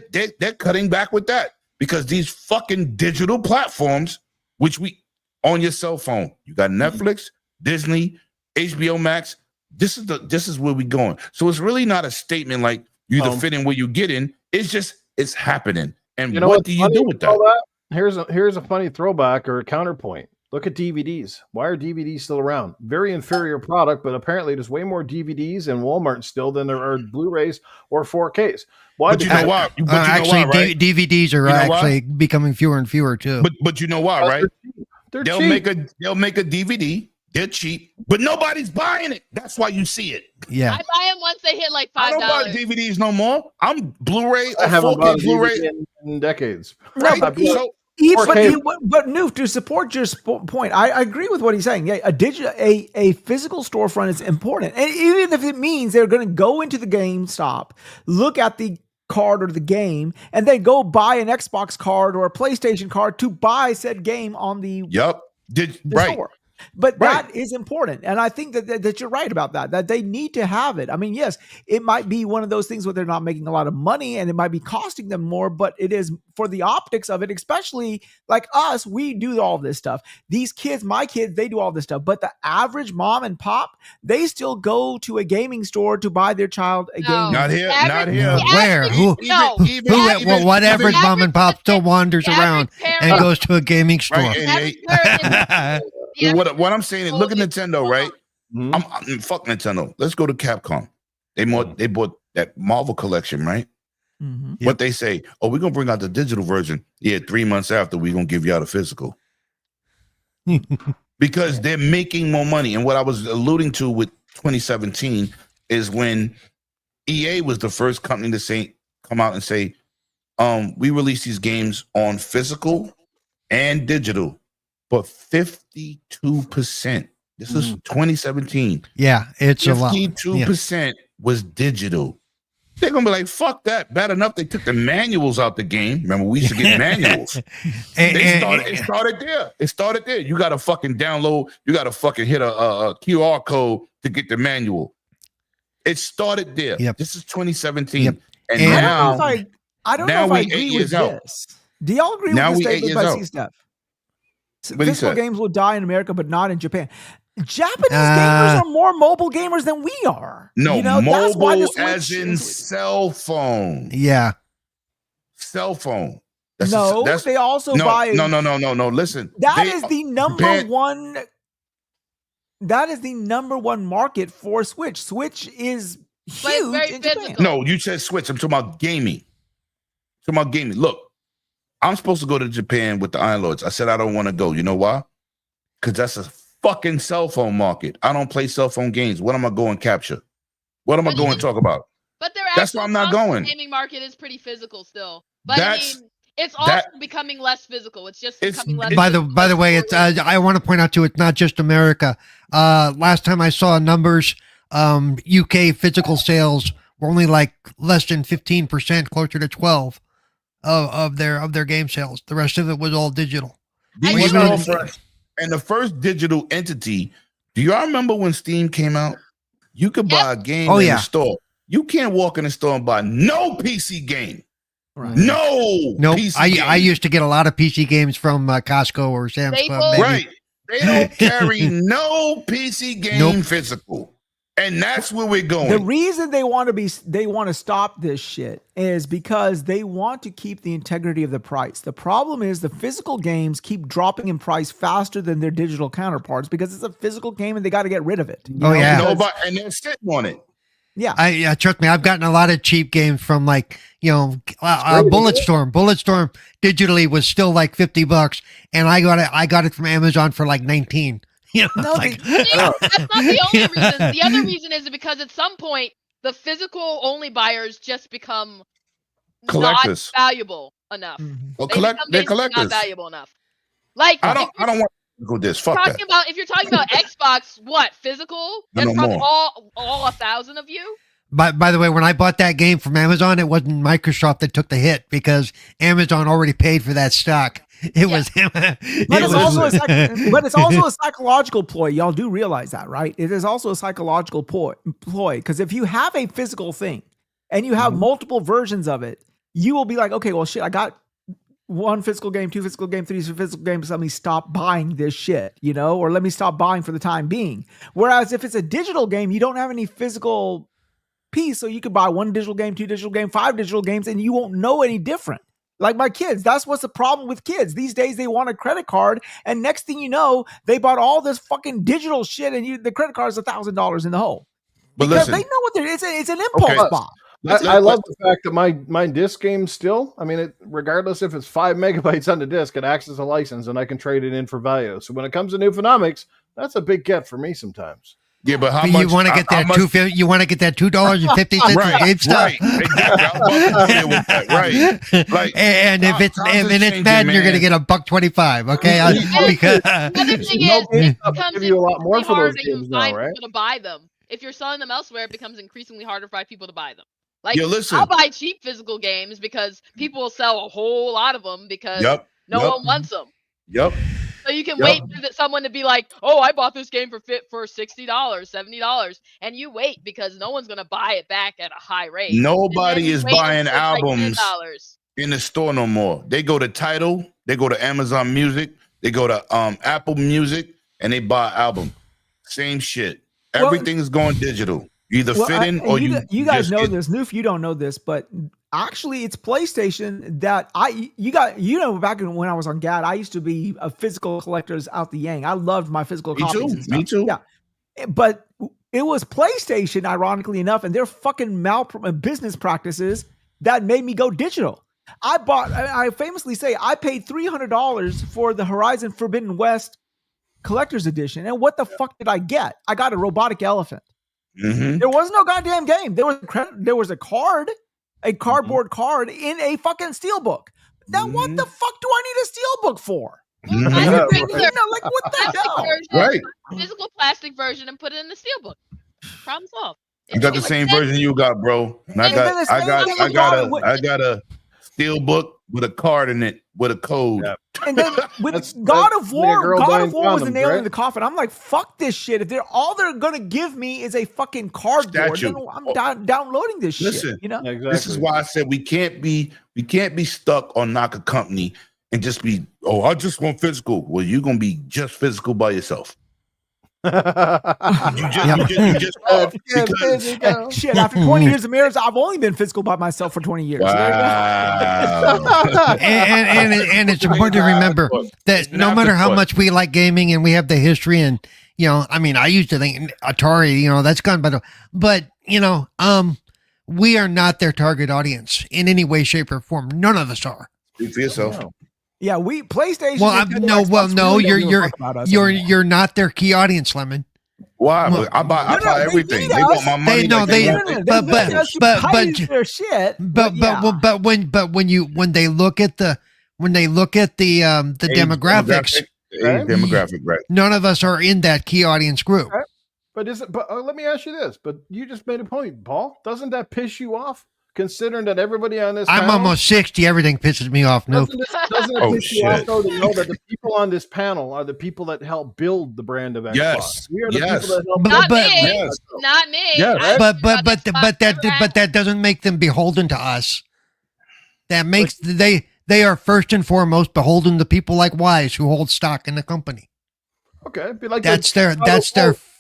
cutting back with that because these fucking digital platforms, which we on your cell phone, you got Netflix, Disney, HBO Max. This is where we going. So it's really not a statement like you either fit in where you get in. It's just it's happening. And you know what do you do with that? Here's a funny throwback or a counterpoint. Look at DVDs. Why are DVDs still around? Very inferior product, but apparently there's way more DVDs in Walmart still than there are Blu-rays or 4Ks. Why? But you know why? Actually, right? DVDs are actually becoming fewer and fewer too. But you know why, right? They'll cheap. make a DVD. They're cheap, but nobody's buying it. That's why you see it. Yeah, I buy them once they hit like $5. I don't buy DVDs no more. I'm Blu-ray or I haven't 4K bought a Blu-ray DVD in decades. Right? So, But Newf, to support your point, I agree with what he's saying. Yeah, a physical storefront is important, and even if it means they're going to go into the GameStop, look at the card or the game, and then go buy an Xbox card or a PlayStation card to buy said game on the store. But that is important. And I think that you're right about that they need to have it. I mean, yes, it might be one of those things where they're not making a lot of money and it might be costing them more, but it is for the optics of it, especially like us, we do all this stuff. These kids, my kids, they do all this stuff. But the average mom and pop, they still go to a gaming store to buy their child a game. Not here. Not here. Where? What average mom and pop still wanders around and goes to a gaming store? What I'm saying is, look at Nintendo, right? I'm fuck Nintendo. Let's go to Capcom. They bought that Marvel collection, right? What they say? Oh, we're gonna bring out the digital version. Yeah, 3 months after we're gonna give you out a physical, because they're making more money. And what I was alluding to with 2017 is when EA was the first company to come out and say, we release these games on physical and digital. But 52%. This is 2017. Yeah, it's a lot. 52% was digital. They're gonna be like, fuck that. Bad enough they took the manuals out the game. Remember, we used to get manuals. It started there. It started there. You gotta fucking download, you gotta fucking hit a QR code to get the manual. It started there. This is 2017. And now I don't know if I agree with this. Do y'all agree with this statement by C-Steph? Physical games will die in America, but not in Japan. Japanese gamers are more mobile gamers than we are. No, mobile as in cell phone. Yeah. Cell phone. They also buy. No. Listen. That is the number one. That is the number one market for Switch. Switch is huge in Japan. No, you said Switch. I'm talking about gaming. Look. I'm supposed to go to Japan with the Iron Lords. I said I don't want to go. You know why? Because that's a fucking cell phone market. I don't play cell phone games. What am I going to capture? What am I going to talk about? But that's why I'm not going. The gaming market is pretty physical still. But I mean, it's also becoming less physical. It's just becoming less. By the way, it's I want to point out too, it's not just America. Last time I saw numbers, UK physical sales were only like less than 15%, closer to 12%. Of their game sales. The rest of it was all digital. And the first digital entity, do y'all remember when Steam came out? You could buy a game in the store. You can't walk in the store and buy no PC game. Right. No. PC I used to get a lot of PC games from Costco or Sam's Club. Right. They don't carry no PC game physical. And that's where we're going. The reason they want to stop this shit is because they want to keep the integrity of the price. The problem is the physical games keep dropping in price faster than their digital counterparts because it's a physical game and they got to get rid of it. Nobody, and they're sitting on it. Yeah. Trust me, I've gotten a lot of cheap games from like, Bulletstorm. Bulletstorm digitally was still like $50 and I got it from Amazon for like 19. That's not the only reason. The other reason is because at some point the physical only buyers just become collectors, not valuable enough. Well, they're collectors. Not valuable enough. Like I don't want to go this. Fuck that. If you're talking about Xbox, what physical? That's probably all 1,000 of you. By the way, when I bought that game from Amazon, it wasn't Microsoft that took the hit because Amazon already paid for that stock. It was him. But it's also a psychological ploy. Y'all do realize that, right? It is also a psychological ploy. Because if you have a physical thing and you have multiple versions of it, you will be like, okay, well, shit, I got 1 physical game, 2 physical game, 3 physical games. Let me stop buying this shit, or let me stop buying for the time being. Whereas if it's a digital game, you don't have any physical piece, so you could buy 1 digital game, 2 digital game, 5 digital games, and you won't know any different. Like my kids, that's what's the problem with kids. These days they want a credit card, and next thing you know, they bought all this fucking digital shit, and the credit card is $1,000 in the hole. But because listen, they know what it's an impulse buy. I love the fact that my disc game still, regardless if it's 5 megabytes on the disc, it acts as a license and I can trade it in for value. So when it comes to Newfonomics, that's a big get for me sometimes. Yeah, but how much? You want to get that $2.50? You want to get that $2.50 from GameStop, right? Like, and if it's Madden, you're going to get $1.25. Okay, because the thing is, it becomes give you a lot more for those increasingly games hard now, to right? find people to buy them. If you're selling them elsewhere, it becomes increasingly harder to find people to buy them. Like, listen. I'll buy cheap physical games because people will sell a whole lot of them because no one wants them. Yep. So you can wait for someone to be like, "Oh, I bought this game for $60, $70," and you wait because no one's gonna buy it back at a high rate. Nobody is buying albums like in the store no more. They go to Tidal, they go to Amazon Music, they go to Apple Music, and they buy an album. Same shit. Everything's going digital. You either fit in or you guys know this. Newf, you don't know this, but actually it's PlayStation that back when I was on GAD, I used to be a physical collectors out the yang. I loved my physical copies. Me too. Yeah. But it was PlayStation, ironically enough, and their fucking business practices that made me go digital. I famously say I paid $300 for the Horizon Forbidden West collector's edition. And what the fuck did I get? I got a robotic elephant. Mm-hmm. There was no goddamn game. There was a cardboard card in a fucking steelbook. Now, what the fuck do I need a steelbook for? like what the hell? Right. Physical plastic version and put it in the steelbook. Problem solved. I got the same version you got, bro. And I got a steelbook with a card in it with a code. Yeah. And then with God of War was the nail in the coffin. I'm like, fuck this shit. If all they're gonna give me is a fucking cardboard, then I'm downloading this shit. Exactly. This is why I said we can't be stuck on knock a company and just be, I just want physical. Well, you're gonna be just physical by yourself. Shit, after 20 years of marriage, I've only been physical by myself for 20 years. Wow. and it's important to remember that no matter how much we like gaming and we have the history and, I used to think Atari, that's gone, but we are not their target audience in any way, shape, or form. None of us are. Speak for yourself. Yeah, PlayStation. You're not their key audience, Lemon. Why? I buy everything. They want my money. But when they look at the demographics, demographic, right? None of us are in that key audience group. Right. But let me ask you this. But you just made a point, Paul. Doesn't that piss you off? Considering that everybody on this I'm almost 60, everything pisses me off. No, doesn't it piss you off though to know that the people on this panel are the people that help build the brand of Xbox? Yes, we are the people that help not me. Yes. But that doesn't make them beholden to us. That makes they are first and foremost beholden to people like Wize who hold stock in the company. Okay, be like that's their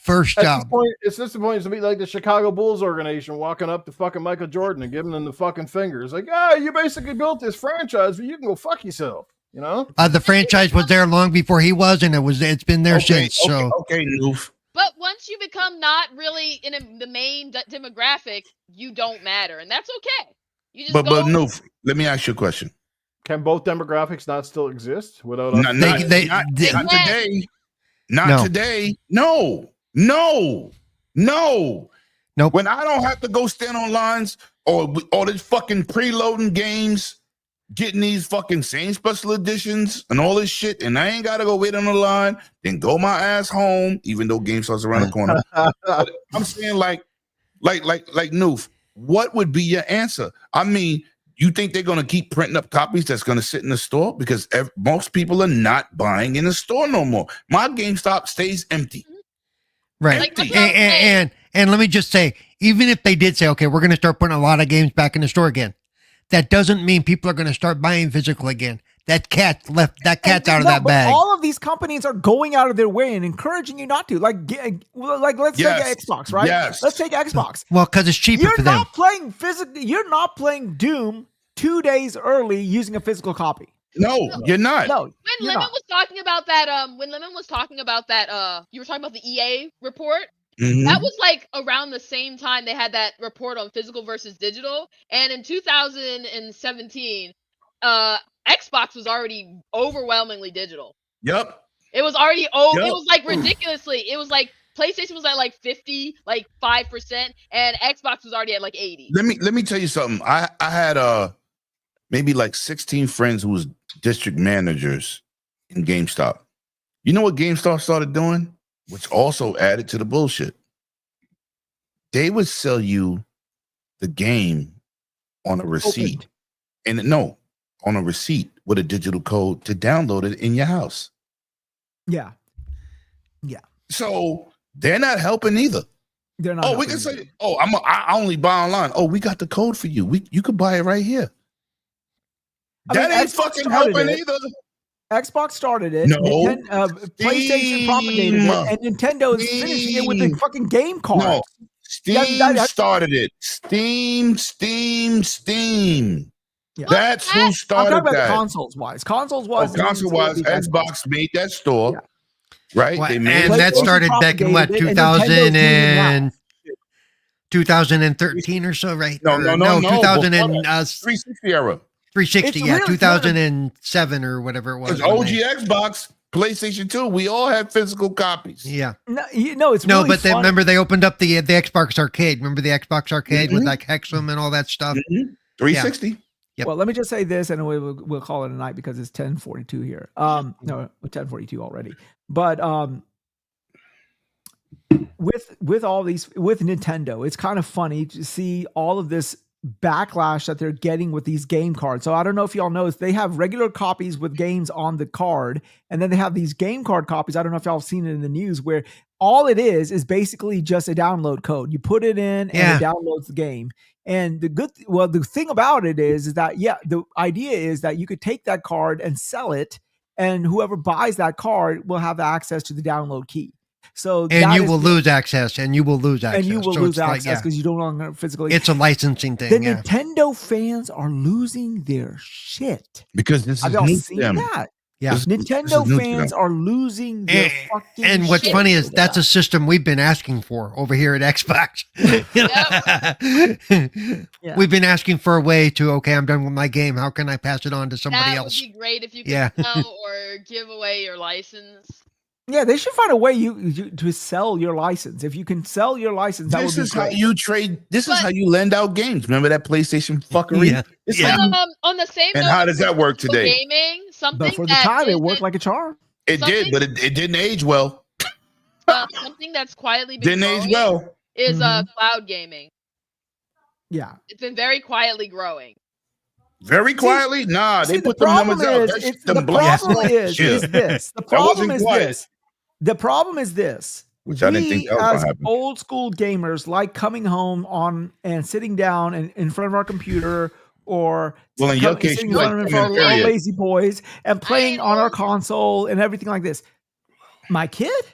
first job. It's disappointing to be like the Chicago Bulls organization walking up to fucking Michael Jordan and giving him the fucking fingers. Like, you basically built this franchise, but you can go fuck yourself. You know, the franchise was there long before he was, and it's been there since. So okay, Newf. But once you become not really in the main demographic, you don't matter, and that's okay. You just but Newf, let me ask you a question. Can both demographics not still exist without not today? Not today. No. Nope. When I don't have to go stand on lines or this fucking preloading games, getting these fucking same special editions and all this shit, and I ain't gotta go wait on the line, then go my ass home, even though game starts around the corner. But I'm saying like Newf, what would be your answer? I mean, you think they're gonna keep printing up copies that's gonna sit in the store? Because most people are not buying in the store no more. My GameStop stays empty. Right. And let me just say, even if they did say, okay, we're going to start putting a lot of games back in the store again, that doesn't mean people are going to start buying physical again. That cat's out of that bag. All of these companies are going out of their way and encouraging you not to. Like let's take Xbox, right? Yes. Let's take Xbox. Well, because it's cheaper for them. You're not playing Doom 2 days early using a physical copy. No, you're not. No. When Lemon was talking about that, you were talking about the EA report. Mm-hmm. That was like around the same time they had that report on physical versus digital. And in 2017, Xbox was already overwhelmingly digital. Yep. It was already It was like ridiculously. It was like PlayStation was at like 50, like 5%, and Xbox was already at like 80. Let me tell you something. I had maybe like 16 friends who was district managers in GameStop. You know what GameStop started doing? Which also added to the bullshit. They would sell you the game on a receipt. On a receipt with a digital code to download it in your house. Yeah. So they're not helping either. They're not. We can say, I only buy online. Oh, we got the code for you. You could buy it right here. That ain't fucking helping either. Xbox started it. No. PlayStation propagated it, and Nintendo is finishing it with the fucking game card. No. Steam started it. Steam. Yeah. That's who started I'm talking that. about Console-wise, Xbox made that store. Yeah. Right? Well, and that started back in what, 2013 or so, right? No. 360 era. 360, yeah, 2007 or whatever it was. OG Xbox, PlayStation 2, we all had physical copies. Yeah. But remember they opened up the Xbox Arcade. Remember the Xbox Arcade with like Hexam and all that stuff? 360. Yeah. Yep. Well, let me just say this, and we'll call it a night because it's 10:42 here. No, 10:42 already. But with all these, with Nintendo, it's kind of funny to see all of this backlash that they're getting with these game cards. So I don't know if y'all know, they have regular copies with games on the card, and then they have these game card copies. I don't know if y'all have seen it in the news, where all it is basically just a download code. You put it in and it downloads the game. And the thing about it is that the idea is that you could take that card and sell it, and whoever buys that card will have access to the download key. So you will lose access because you don't longer physically. It's a licensing thing. The Nintendo fans are losing their shit because this is new to them. That. Yeah, Nintendo fans are losing their fucking shit. And what's funny is that's a system we've been asking for over here at Xbox. We've been asking for a way to, I'm done with my game. How can I pass it on to somebody else? That would be great if you could sell or give away your license. Yeah, they should find a way to sell your license. If you can sell your license, that would be great. This is how you trade. This is how you lend out games. Remember that PlayStation fuckery? On the same and note, how does that work today? Gaming, something but for the time, it worked like a charm. It did, but it didn't age well. Something that's quietly been didn't age well is cloud gaming. Yeah, it's been very quietly growing. Very quietly? They put the numbers out. The problem is this. The problem is this. The problem is this. Which I didn't think that was going to happen. Old school gamers like coming home on and sitting down and in front of our computer, or in your case, sitting in front of our lazy boys and playing on our console and everything like this. My kid?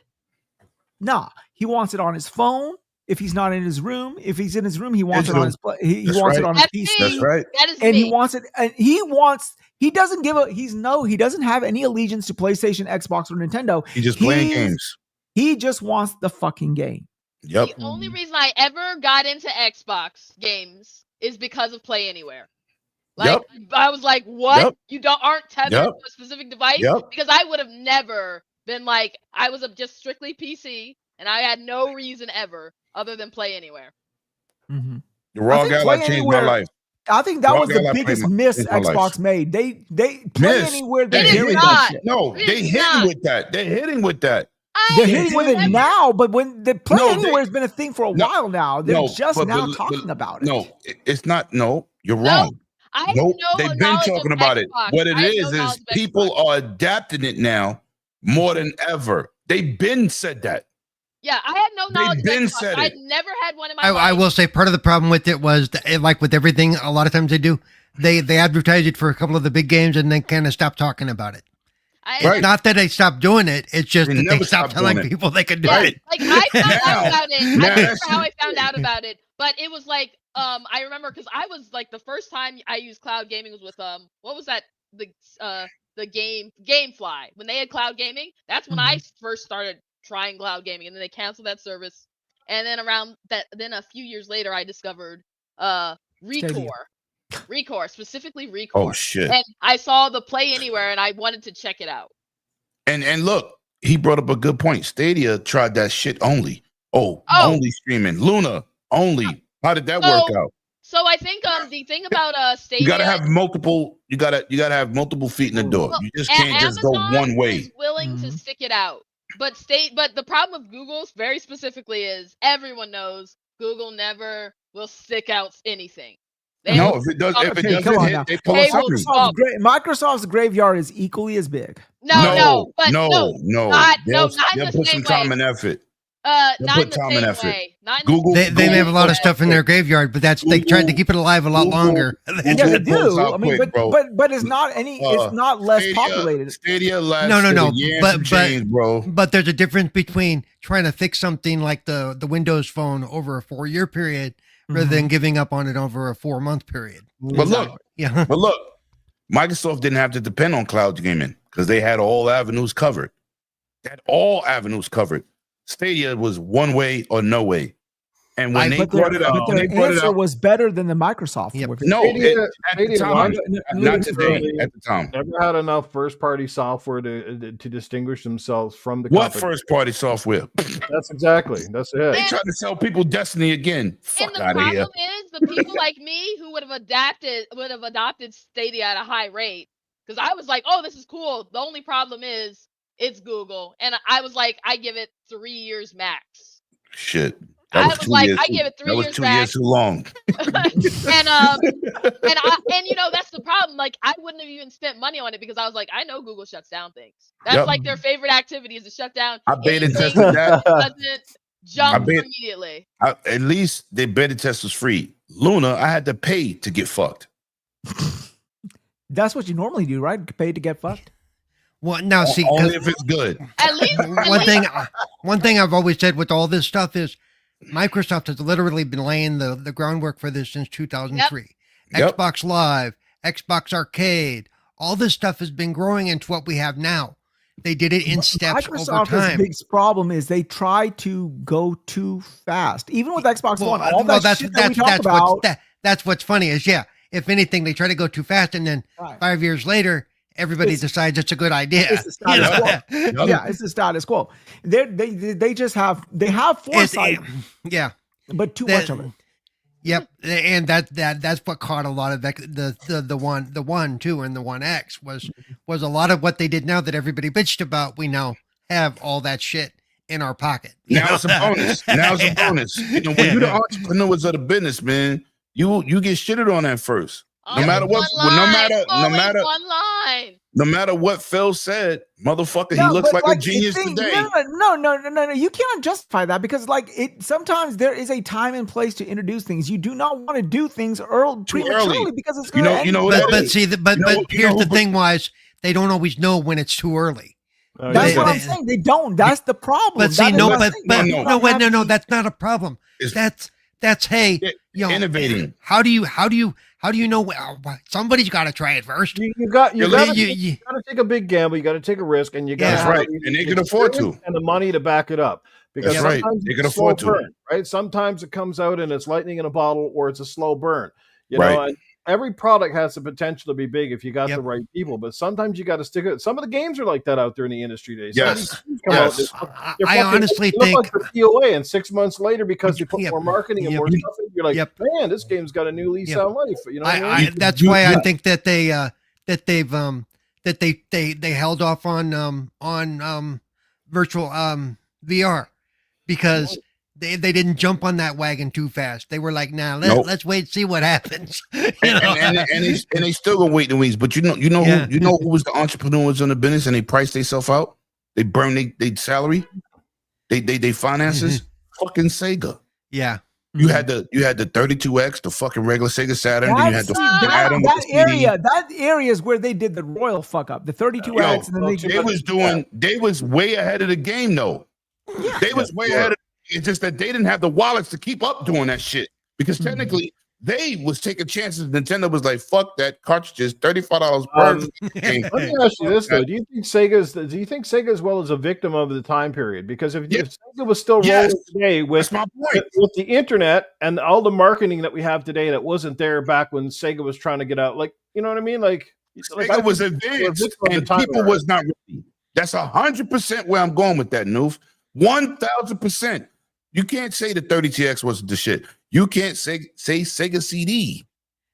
Nah, He wants it on his phone. If he's not in his room, if he's in his room, he wants it Digital. on his he That's wants it right. on his That's PC. me. That's right. That is And me. he wants it, and he doesn't give a he doesn't have any allegiance to PlayStation, Xbox, or Nintendo. He's just playing games. He just wants the fucking game. Yep. The only reason I ever got into Xbox games is because of Play Anywhere. Like I was like, what? You aren't tethered to a specific device? Because I would have never been like, I was just strictly PC and I had no reason ever other than Play Anywhere. Mm-hmm. The Raw Gala changed my life. I think that was the biggest miss Xbox made. They Play Anywhere. They're hitting that shit. No, they hitting with that. They're hitting with that. They're hitting with it now, but when the Play Anywhere has been a thing for a while now, they're just now talking about it. No, it's not. No, you're wrong. Nope, they've been talking about it. What it is people are adapting it now more than ever. They've been said that. Yeah, I had no knowledge of been Xbox. said I'd it. never had one in my life. I will say part of the problem with it was that, like with everything, a lot of times they advertise it for a couple of the big games and then kind of stop talking about it. It's not that they stopped doing it; it's just that they stopped telling people they could do it. Like I found out about it. I don't remember how I found out about it, but it was like I remember because I was like the first time I used cloud gaming was with what was that the game GameFly when they had cloud gaming. That's when I first started trying cloud gaming, and then they canceled that service. And then around that, then a few years later, I discovered Recore, specifically Recore. Oh shit! And I saw the Play Anywhere, and I wanted to check it out. And look, he brought up a good point. Stadia tried that shit only. Only streaming. Luna only. How did that work out? So I think the thing about Stadia, you gotta have multiple. You gotta have multiple feet in the door. Well, you just can't just go one way. Is willing to stick it out, but the problem with Google very specifically is everyone knows Google never will stick out anything. If it doesn't hit, they pull us up. Microsoft's graveyard is equally as big. No. Not They'll the put same some time way. and effort. Not in put time the and same effort. way. Google. They have a lot of stuff in their graveyard, but they tried to keep it alive a lot longer. Yeah, they do. I mean, but it's not it's not less populated. Stadia lasts but there's a difference between trying to fix something like the Windows Phone over a 4-year period rather than giving up on it over a 4-month period. But look, Microsoft didn't have to depend on cloud gaming because they had all avenues covered. Stadia was one way or no way. And when they brought it up, the answer was better than the Microsoft. Yeah, no, at the time, not today. At the time, never had enough first-party software to distinguish themselves from the. What first-party software? That's it. They tried to sell people Destiny again. Fuck out of here. The problem is the people like me who would have adopted Stadia at a high rate because I was like, oh, this is cool. The only problem is it's Google, and I was like, I give it 3 years max. Shit. I was like, I give it 3 years. That was 2 years too long. and you know that's the problem. Like I wouldn't have even spent money on it because I was like, I know Google shuts down things. That's like their favorite activity is to shut down. I beta tested that. Doesn't jump immediately. At least the beta test was free. Luna, I had to pay to get fucked. That's what you normally do, right? Pay to get fucked. Well, now see, only if it's good. At least one thing I've always said with all this stuff is Microsoft has literally been laying the groundwork for this since 2003. Yep. Xbox Live, Xbox Arcade, all this stuff has been growing into what we have now. They did it in steps over time. Microsoft's biggest problem is they try to go too fast. Even with Xbox One, all that shit that we talk about. That's what's funny is, if anything, they try to go too fast, and then 5 years later, everybody decides it's a good idea. It's the status quo. Yeah, it's the status quo. They just have foresight. But too much of it. Yep, and that's what caught a lot of the one 2 and the 1X was a lot of what they did now that everybody bitched about. We now have all that shit in our pocket. Now it's a bonus. You know, when you're the entrepreneurs of the business, man, you get shitted on at first. No matter what, no matter what Phil said, motherfucker, he looks like a genius today. No. You can't justify that because, sometimes there is a time and place to introduce things. You do not want to do things prematurely because it's going to. But here's the thing: Wise, they don't always know when it's too early. That's what I'm saying. They don't. That's the problem. But see, no, that's not a problem. That's hey, innovating. How do you know? Somebody's got to try it first. You got to take a big gamble. You got to take a risk, and you got that's right. And they can afford to, and the money to back it up. Because that's right. They can afford to. Burn, right? Sometimes it comes out and it's lightning in a bottle, or it's a slow burn. You know, and every product has the potential to be big if you got the right people. But sometimes you got to stick it. Some of the games are like that out there in the industry today. Yes. I honestly think like POA, and 6 months later, because you put more marketing and more stuff in, you're like, man, this game's got a new lease on life. You know, what I mean? That's why I think that they held off on virtual VR because they didn't jump on that wagon too fast. They were like, "Nah, let's wait and see what happens." and they still gonna wait in weeks. But you know who was the entrepreneurs in the business and they priced themselves out. They burned their salary, they finances. Fucking Sega. Yeah. You had the 32X, the fucking regular Sega Saturn. Then you had the that area is where they did the royal fuck up. The 32X, and then they was way ahead of the game though. Yeah. They was way ahead of. It's just that they didn't have the wallets to keep up doing that shit because technically they was taking chances. Nintendo was like, "Fuck that cartridges, $35 per." Let me ask you this though: Do you think Sega as well as a victim of the time period? Because if Sega was still rolling today with the internet and all the marketing that we have today that wasn't there back when Sega was trying to get out, like you know what I mean? Like Sega was advanced and people was not ready. That's 100% where I'm going with that, Newf. 1,000%. You can't say the 32X wasn't the shit. You can't say Sega CD.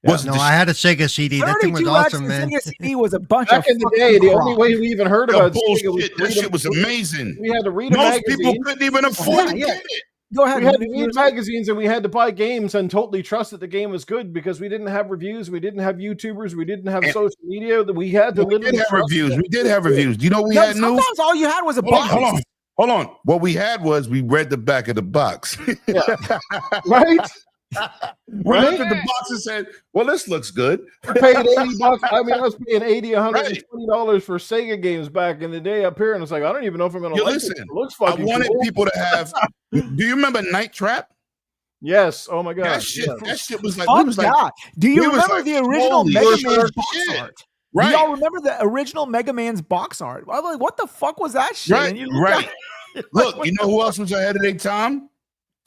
I had a Sega CD. That thing was awesome, man. Sega CD was a bunch back of in the day. The only way we even heard about Sega was that shit was amazing. We had to read Most people couldn't even afford to get it. Go ahead. We had to read magazines and we had to buy games and totally trust that the game was good because we didn't have reviews, we didn't have YouTubers, we didn't have social media. That we had to literally have reviews. We did have reviews. Do you know we had news? Sometimes all you had was a box. Hold on. What we had was we read the back of the box. Right? We looked at the box and said, well, this looks good. We paid $80. I mean, I was paying $80, $120 for Sega games back in the day up here. And it's like, I don't even know if I'm going to like it. It looks fucking I wanted cool. people to have. Do you remember Night Trap? Yes. Oh my God. That shit was like. Do you remember the original Mega Man's box art? Right. Do y'all remember the original Mega Man's box art? I'm like, what the fuck was that shit? Right. Look, you know who else was ahead of their time?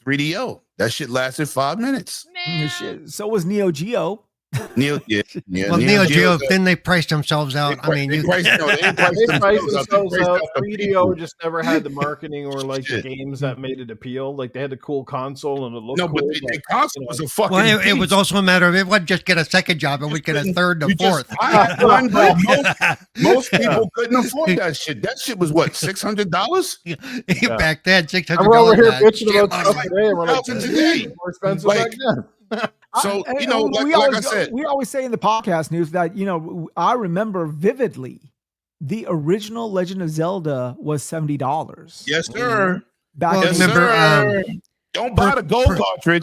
3DO. That shit lasted 5 minutes. So was Neo Geo. Neo Geo. Then they priced themselves out. They priced themselves out. 3DO just never had the marketing or like the games that made it appeal. Like they had the cool console and it looked cool. But the console was a fucking. Well, it was also a matter of it would just get a second job and we'd get a third and a fourth. Most people couldn't afford that shit. That shit was what, $600? Back then, $600. We're over here bitching about stuff today. We're like, more expensive back then. So, like I said, we always say in the podcast news that, I remember vividly the original Legend of Zelda was $70. Yes, sir. Don't buy the gold cartridge.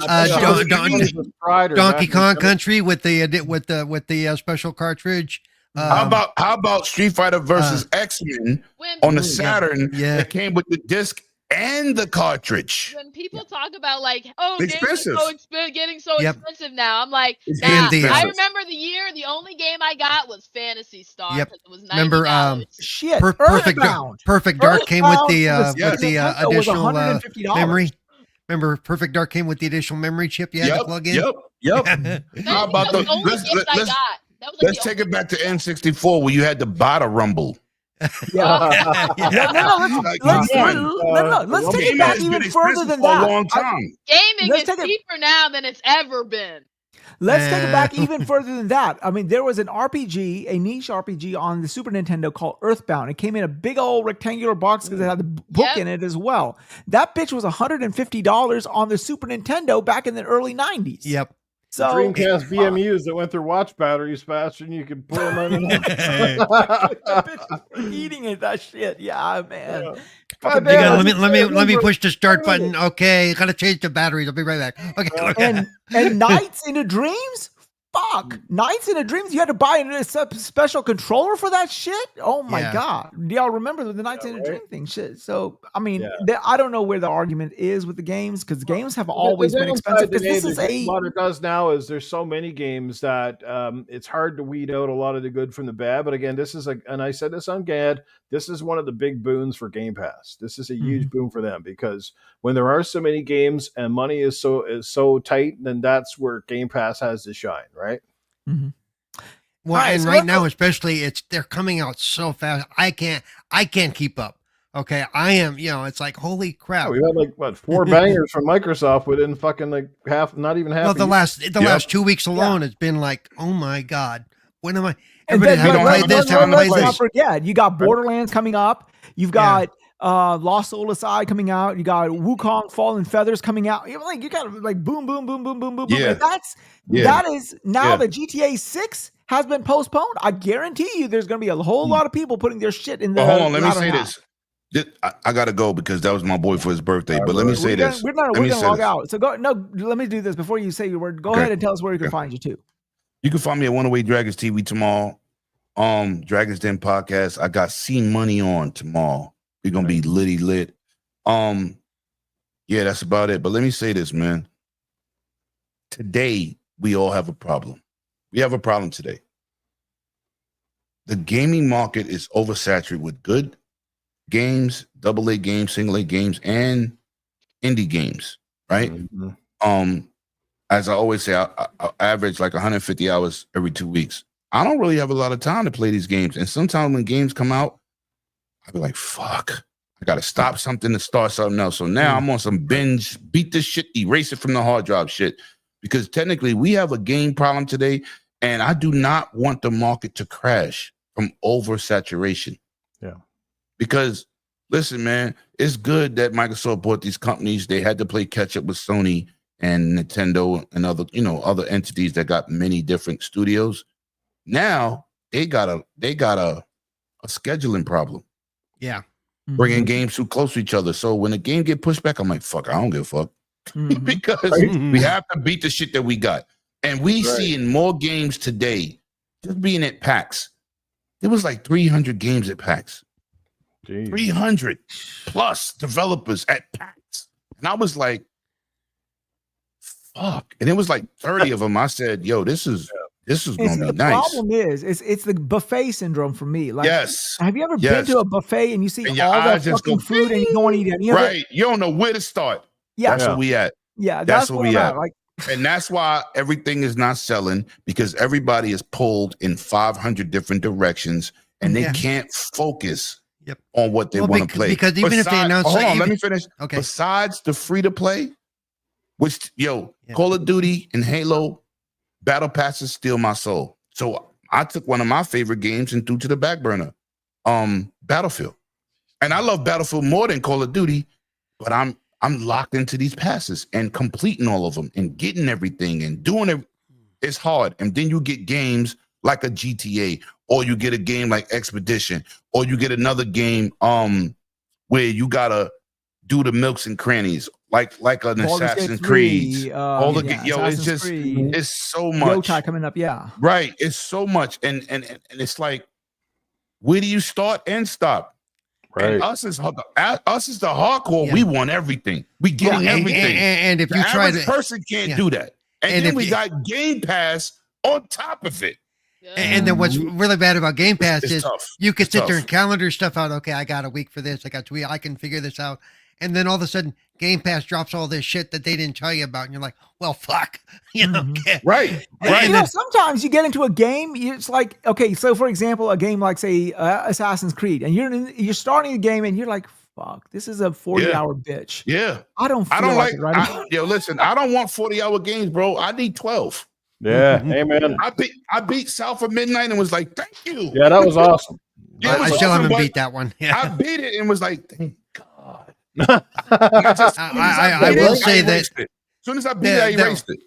Donkey Kong Country with the special cartridge. How about Street Fighter versus X-Men on the Saturn? That came with the disc and the cartridge. When people talk about like, expensive. Getting so expensive now, I'm like, I remember the year. The only game I got was Phantasy Star because it was $90. Remember, Perfect Dark came with the additional memory. Remember, Perfect Dark came with the additional memory chip you had to plug in. Yep. How about let's take it back to N64 where you had the Bada Rumble. Let's take it back even further than that. A long time. Gaming is cheaper now than it's ever been. Let's take it back even further than that. I mean, there was an RPG, a niche RPG on the Super Nintendo called Earthbound. It came in a big old rectangular box because it had the book in it as well. That bitch was $150 on the Super Nintendo back in the early 90s. Yep. So Dreamcast BMUs that went through watch batteries faster than you could pull them on. Eating it, that shit. Yeah, man. Let me push the start button. Okay, gotta change the batteries. I'll be right back. Okay. And Nights into Dreams. fuck? Nights in a Dreams, you had to buy a special controller for that shit? Oh my God. Do y'all remember the Nights in a Dream thing? Shit. So, I mean, I don't know where the argument is with the games, because games have always been expensive. Because this is what it does now is there's so many games that it's hard to weed out a lot of the good from the bad. But again, this is and I said this on GAD, this is one of the big boons for Game Pass. This is a huge boon for them, because when there are so many games and money is so tight, then that's where Game Pass has to shine, right? Well, and right now, especially, they're coming out so fast. I can't keep up. Okay, I am. It's like, holy crap. We had like 4 bangers from Microsoft within fucking like not even half. Well, the last 2 weeks alone, it's been like, oh my God, when am I? And then, let's not forget, you got Borderlands coming up. You've got Lost Soul Aside coming out. You got Wukong Fallen Feathers coming out. You got like boom, boom, boom, boom, boom, boom, boom. And that is now that GTA 6 has been postponed. I guarantee you, there's going to be a whole lot of people putting their shit in the. Hold on, let me say this. I gotta go because that was my boy for his birthday. But let me say this. We're gonna log out. So let me do this before you say your word. Go ahead and tell us where you can find you too. You can find me at One Away Dragons TV tomorrow. Dragons Den podcast. I got C Money on tomorrow. We're gonna be litty lit. Yeah, that's about it. But let me say this, man. Today we all have a problem. We have a problem today. The gaming market is oversaturated with good games, AA games, single A games, and indie games, right? As I always say, I average like 150 hours every 2 weeks. I don't really have a lot of time to play these games. And sometimes when games come out, I'll be like, fuck, I got to stop something to start something else. So now I'm on some binge, beat this shit, erase it from the hard drive shit. Because technically we have a game problem today, and I do not want the market to crash from oversaturation. Yeah. Because listen, man, it's good that Microsoft bought these companies. They had to play catch up with Sony and Nintendo and other entities that got many different studios. Now they got a scheduling problem. Yeah. Bringing games too close to each other. So when a game get pushed back, I'm like, fuck, I don't give a fuck. Because we have to beat the shit that we got. And we see in more games today, just being at PAX, there was like 300 games at PAX. 300 plus developers at PAX. And I was like, fuck. And it was like 30 of them. I said, yo, this is going to be nice. The problem is, it's the buffet syndrome for me. Like, yes. Have you ever been to a buffet and you see all that fucking food and you don't want to eat any of it? Right. You don't know where to start. Yeah. That's where we at. Yeah. That's where we at. Like, and that's why everything is not selling, because everybody is pulled in 500 different directions and they can't focus on what they want to play. Because even if they announce, hold on, let me finish. Okay. Besides the free to play, which Call of Duty and Halo battle passes steal my soul. So I took one of my favorite games and threw to the back burner, Battlefield. And I love Battlefield more than Call of Duty, but I'm locked into these passes and completing all of them and getting everything and doing it. It's hard. And then you get games like a GTA, or you get a game like Expedition, or you get another game where you gotta do the milks and crannies, like an Assassin's Creed. It's so much. Yotai coming up, right. It's so much, and it's like, where do you start and stop? Right. And us is the hardcore. Yeah. We want everything. We getting everything. And if the you try to, person can't do that. And then we got Game Pass on top of it. Yeah. And then what's really bad about Game Pass is you can sit there and calendar stuff out. Okay, I got a week for this. I got 2 weeks. I can figure this out. And then all of a sudden, Game Pass drops all this shit that they didn't tell you about, and you're like, "Well, fuck," Right. And sometimes you get into a game, it's like, okay, so for example, a game like say Assassin's Creed, and you're starting a game, and you're like, "Fuck, this is a 40-hour bitch." Yeah, I don't like it right now. Listen, I don't want 40-hour games, bro. I need 12. Yeah, amen. I beat South of Midnight and was like, "Thank you." Yeah, that was awesome. I still haven't beat that one. Yeah. I beat it and was like, "Thank God." I will say that as soon as I beat it, I erased it.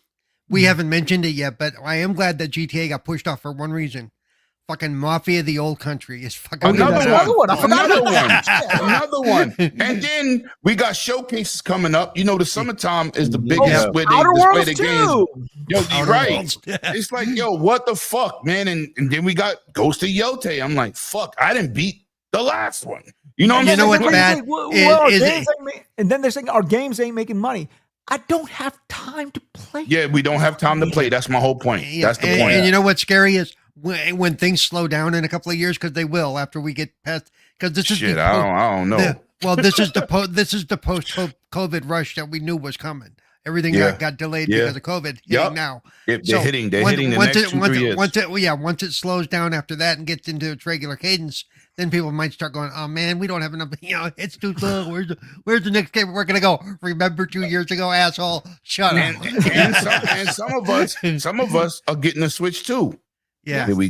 We haven't mentioned it yet, but I am glad that GTA got pushed off for one reason. fucking Mafia of the Old Country is fucking another one. I forgot Another about one. Another one. And then we got showcases coming up. You know, the summertime is the biggest where they Outer display Worlds the 2. games. Yo, Outer right. Worlds. It's like, yo, what the fuck, man? And then we got Ghost of Yote. I'm like, fuck, I didn't beat the last one. You know what I'm saying? You know what's bad? And then they're saying our games ain't making money. I don't have time to play. Yeah, we don't have time to play. That's my whole point. That's the point. And you know what's scary is when things slow down in a couple of years, because they will after we get past. Because this is shit. I don't know. This is the post-COVID rush that we knew was coming. Everything got delayed because of COVID hitting now. They're hitting the next 2-3 years. Once it slows down after that and gets into its regular cadence, then people might start going, "Oh man, we don't have enough. It's too slow. Where's the next game we're gonna go? Remember 2 years ago, asshole? Shut up." And some of us are getting a Switch too. Yeah. Here we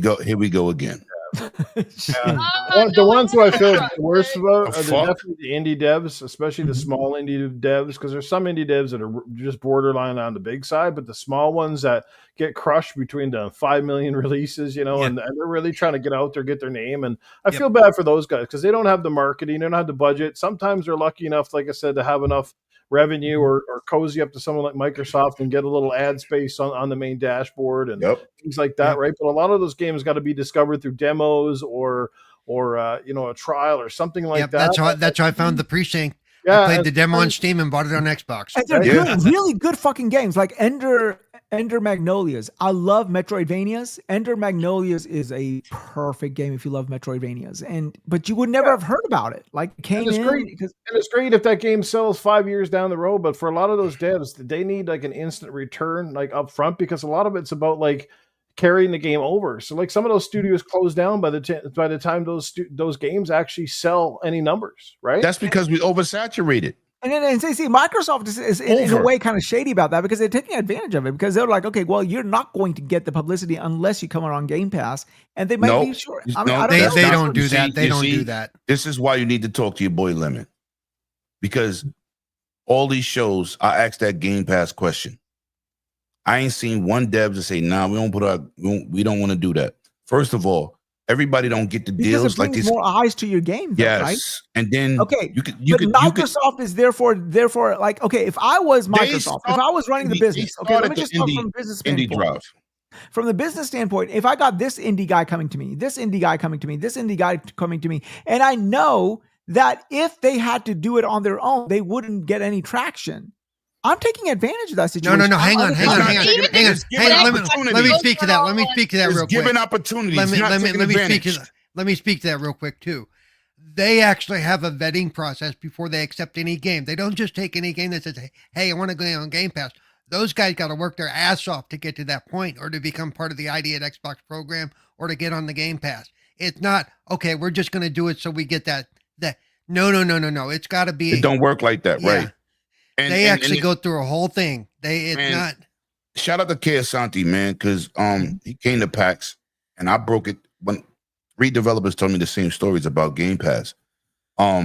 go again. The ones who I feel the worst about are definitely the indie devs, especially the small indie devs, because there's some indie devs that are just borderline on the big side, but the small ones that get crushed between the 5 million releases, and they're really trying to get out there, get their name. And I feel bad for those guys because they don't have the marketing, they don't have the budget. Sometimes they're lucky enough, like I said, to have enough revenue or cozy up to someone like Microsoft and get a little ad space on the main dashboard and things like that, right? But a lot of those games got to be discovered through demos or a trial or something like that. That's how I found the Pre-Sync. Yeah, I played the demo on Steam and bought it on Xbox. And they're good, really good fucking games. Like Ender Magnolias. I love Metroidvanias. Ender Magnolias is a perfect game if you love Metroidvanias. But you would never have heard about it. Like it's great if that game sells 5 years down the road. But for a lot of those devs, they need like an instant return, like up front, because a lot of it's about like carrying the game over. So like some of those studios close down by the time those games actually sell any numbers, right? That's because we oversaturated. And see, Microsoft is in a way kind of shady about that because they're taking advantage of it because they're like, okay, well, you're not going to get the publicity unless you come on Game Pass, and they might be sure. They don't do that. They don't do that. This is why you need to talk to your boy Lemon, because all these shows, I asked that Game Pass question. I ain't seen one dev to say, "Nah, we don't want to do that." First of all, everybody don't get the deals like this. More eyes to your game, though, right? And then Microsoft is therefore like, okay, if I was Microsoft, if I was running the business, okay, let me just talk from a business standpoint. From the business standpoint, if I got this indie guy coming to me, this indie guy coming to me, this indie guy coming to me, and I know that if they had to do it on their own, they wouldn't get any traction. I'm taking advantage of that situation. No, hang on. Let me speak to that. Let me speak to that real quick. Given opportunities. Let me speak to that real quick too. They actually have a vetting process before they accept any game. They don't just take any game that says, "Hey, I want to go on Game Pass." Those guys got to work their ass off to get to that point, or to become part of the ID at Xbox program, or to get on the Game Pass. It's not okay. We're just going to do it so we get that. No. It's got to be. It don't work like that, right? They actually go through a whole thing. Not. Shout out to Keasanti, man, because he came to PAX and I broke it when 3 developers told me the same stories about Game Pass. A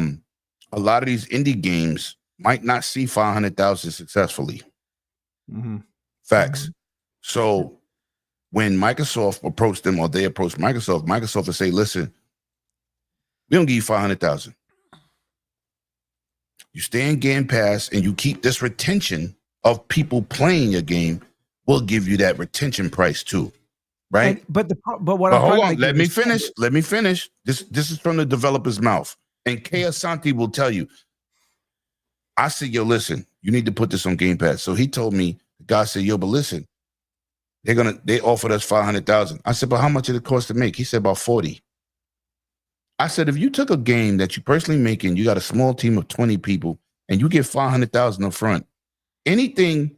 lot of these indie games might not see 500,000 successfully. Mm-hmm. Facts. So when Microsoft approached them, or they approached Microsoft would say, "Listen, we don't give you 500,000. You stay in Game Pass and you keep this retention of people playing your game, we'll give you that retention price too." Right? But hold on, let me finish. This is from the developer's mouth. And Keasanti will tell you. I said, "Yo, listen, you need to put this on Game Pass." So he told me, the guy said, "Yo, but listen, they offered us 500,000. I said, "But how much did it cost to make?" He said, "About 40. I said, "If you took a game that you personally making, you got a small team of 20 people, and you get 500,000 up front, anything,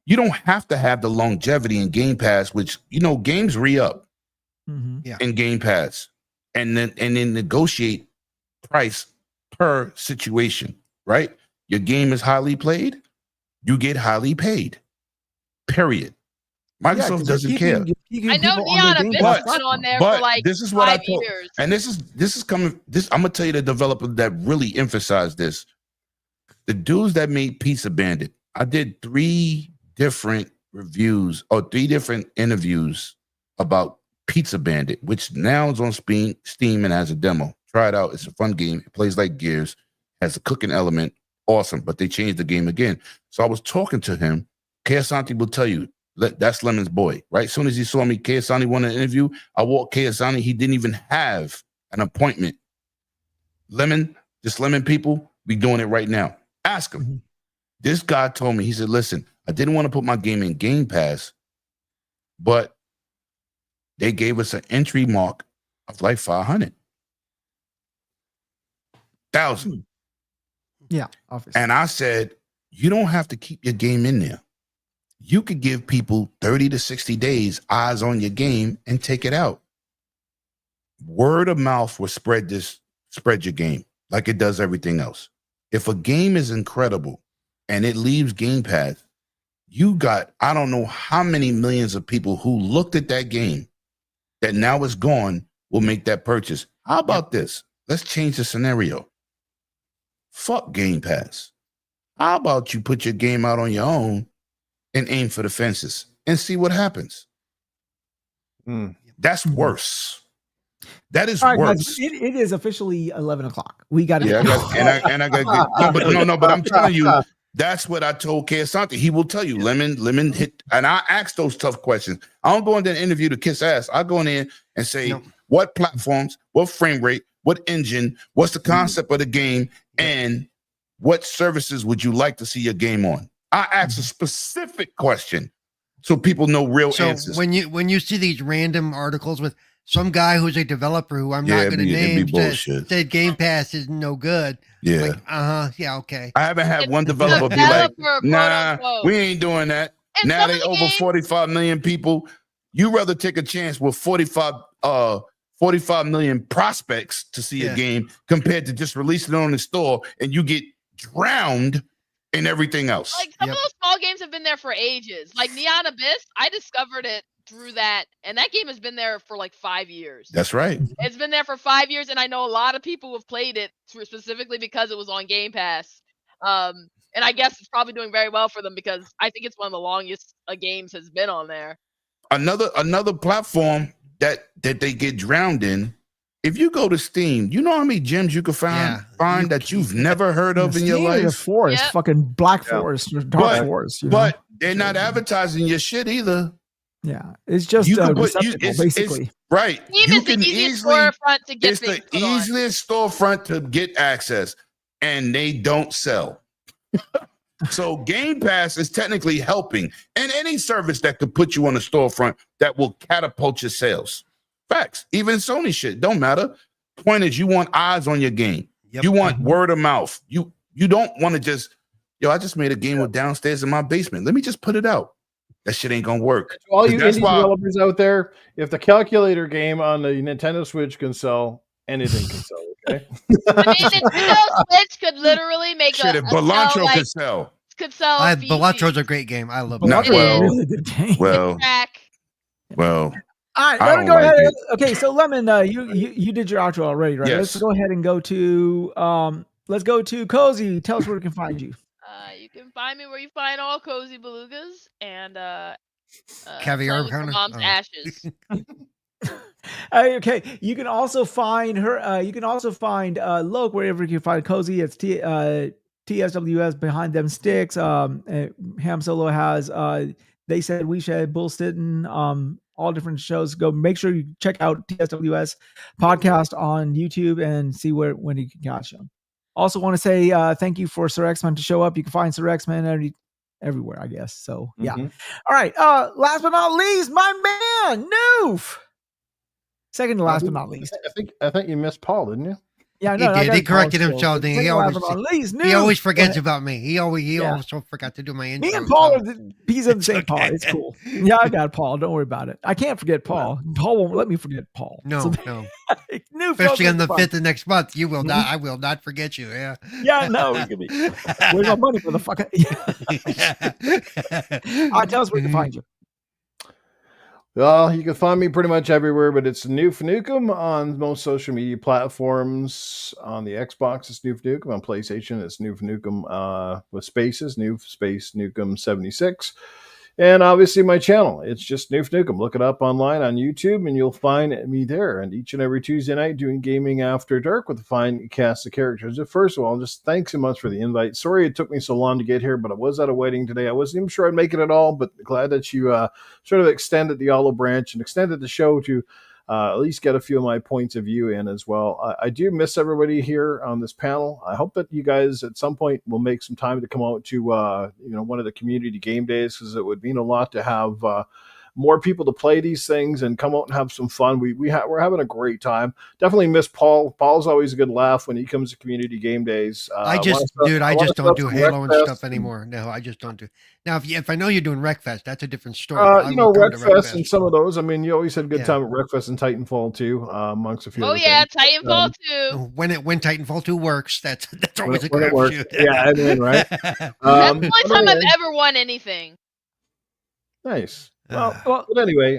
you don't have to have the longevity in Game Pass, which, games re-up in Game Pass, and then negotiate price per situation, right? Your game is highly played, you get highly paid, period. Microsoft doesn't care. I know Neon have been on there for like this is what 5 years. And this is coming. I'm gonna tell you the developer that really emphasized this. The dudes that made Pizza Bandit. I did 3 different reviews or 3 different interviews about Pizza Bandit, which now is on Steam and has a demo. Try it out. It's a fun game. It plays like Gears, has a cooking element. Awesome. But they changed the game again. So I was talking to him. Keosante will tell you, that's Lemon's boy, right? As soon as he saw me, Keosante wanted an interview. I walked Keosante. He didn't even have an appointment. Lemon people, we doing it right now. Ask him. Mm-hmm. This guy told me, he said, listen, I didn't want to put my game in Game Pass, but they gave us an entry mark of like 500,000. Yeah, obviously. And I said, you don't have to keep your game in there. You could give people 30 to 60 days eyes on your game and take it out. Word of mouth will spread your game like it does everything else. If a game is incredible and it leaves Game Pass, you got, I don't know how many millions of people who looked at that game that now it's gone will make that purchase. How about this? Let's change the scenario. Fuck Game Pass. How about you put your game out on your own and aim for the fences and see what happens? That's worse. That is worse. Guys, it is officially 11 o'clock. We got to. Yeah, I got but I'm telling you, that's what I told Keosante. He will tell you, Lemon hit, and I ask those tough questions. I don't go in there and interview to kiss ass. I go in there and say, what platforms, what frame rate, what engine, what's the concept of the game, and what services would you like to see your game on? I ask a specific question so people know real answers. When you see these random articles with some guy who's a developer who I'm not going to name said Game Pass is no good. Yeah. Like, yeah, okay. I haven't had one developer be like, nah, we ain't doing that. And now they over 45 million people. You rather take a chance with 45 million prospects to see a game compared to just releasing it on the store and you get drowned in everything else. Like some of those small games have been there for ages. Like Neon Abyss, I discovered it through that, and that game has been there for like 5 years. That's right. It's been there for 5 years, and I know a lot of people who have played it specifically because it was on Game Pass. And I guess it's probably doing very well for them because I think it's one of the longest games has been on there. Another platform that they get drowned in. If you go to Steam, you know how many gems you can find that you've never heard of in your life? Forest, fucking Black Forest, or Dark Forest. But they're not advertising your shit either. Yeah, it's just basically. Right. Steam is the easiest storefront to get. It's the easiest storefront to get access, and they don't sell. So Game Pass is technically helping, and any service that could put you on the storefront that will catapult your sales. Facts. Even Sony shit don't matter. Point is, you want eyes on your game. You want word of mouth. You don't want to just, I just made a game with downstairs in my basement. Let me just put it out. That shit ain't gonna work. To all you indie developers out there, if the calculator game on the Nintendo Switch can sell, anything can sell. Okay. I mean, Nintendo Switch could literally make Balatro could sell. Could sell. Balatro's a great game. I love it. Really good game. Well. All right, let me go ahead. Okay, so Lemon, you did your outro already, right? Yes. Let's go ahead and go to Cozy. Tell us where we can find you. You can find me where you find all Cozy Belugas and Caviar Mom's ashes. Okay, you can also find her. You can also find Loke wherever you can find Cozy. It's TSWS Behind Them Sticks. Ham Solo has They Said We Said Bullsittin'. All different shows. Go make sure you check out TSWS podcast on YouTube and see when you can catch them. Also want to say thank you for Sir X-Man to show up. You can find Sir X-Man everywhere, I guess. So yeah. All right. Last but not least, my man, Newf. Second to last but not least. I think you missed Paul, didn't you? Yeah, no, he did. He corrected himself. He always forgets about me. He also forgot to do my intro. Me and Paul are peas in the same pod. It's cool. Yeah, I got Paul. Don't worry about it. I can't forget Paul. Paul won't let me forget Paul. No. Especially on the 5th of next month, you will not. I will not forget you. Yeah. Yeah. No. Where's my money for the fucking? Tell us where we can find you. Well, you can find me pretty much everywhere, but it's Newf Nukem on most social media platforms. On the Xbox, it's Newf Nukem. On PlayStation, it's Newf Nukem with spaces, Newf space Nukem 76. And obviously my channel. It's just Newf Nukem. Look it up online on YouTube and you'll find me there. And each and every Tuesday night doing Gaming After Dark with a fine cast of characters. First of all, just thanks so much for the invite. Sorry it took me so long to get here, but I was at a wedding today. I wasn't even sure I'd make it at all, but glad that you sort of extended the olive branch and extended the show to at least get a few of my points of view in as well. I do miss everybody here on this panel. I hope that you guys at some point will make some time to come out to one of the community game days, because it would mean a lot to have more people to play these things and come out and have some fun. We're having a great time. Definitely miss Paul. Paul's always a good laugh when he comes to community game days. I just don't do Halo and stuff anymore. No, I just don't do. Now, if I know you're doing Wreckfest, that's a different story. Wreckfest and some of those. I mean, you always had a good time at Wreckfest and Titanfall 2, amongst a few. Oh yeah, things. Titanfall 2. When Titanfall 2 works, that's always a crapshoot. Yeah, I mean, right. That's the only time I've ever won anything. Nice. Well, but anyway,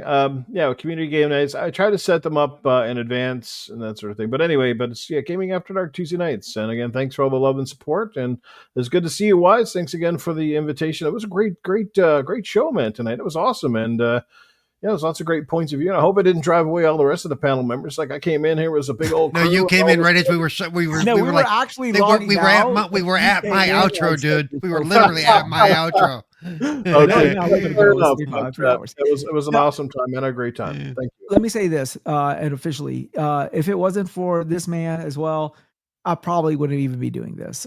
community game nights. I try to set them up in advance and that sort of thing. But anyway, it's Gaming After Dark Tuesday nights. And again, thanks for all the love and support. And it's good to see you, Wize. Thanks again for the invitation. It was a great show, man, tonight. It was awesome. And there's lots of great points of view. And I hope I didn't drive away all the rest of the panel members. Like I came in here was a big old. No, you came in right as we were like, actually we were at my outro, dude. We were literally at my outro. Okay, it was an awesome time, man. A great time. Thank you. Let me say this, and officially, if it wasn't for this man as well, I probably wouldn't even be doing this.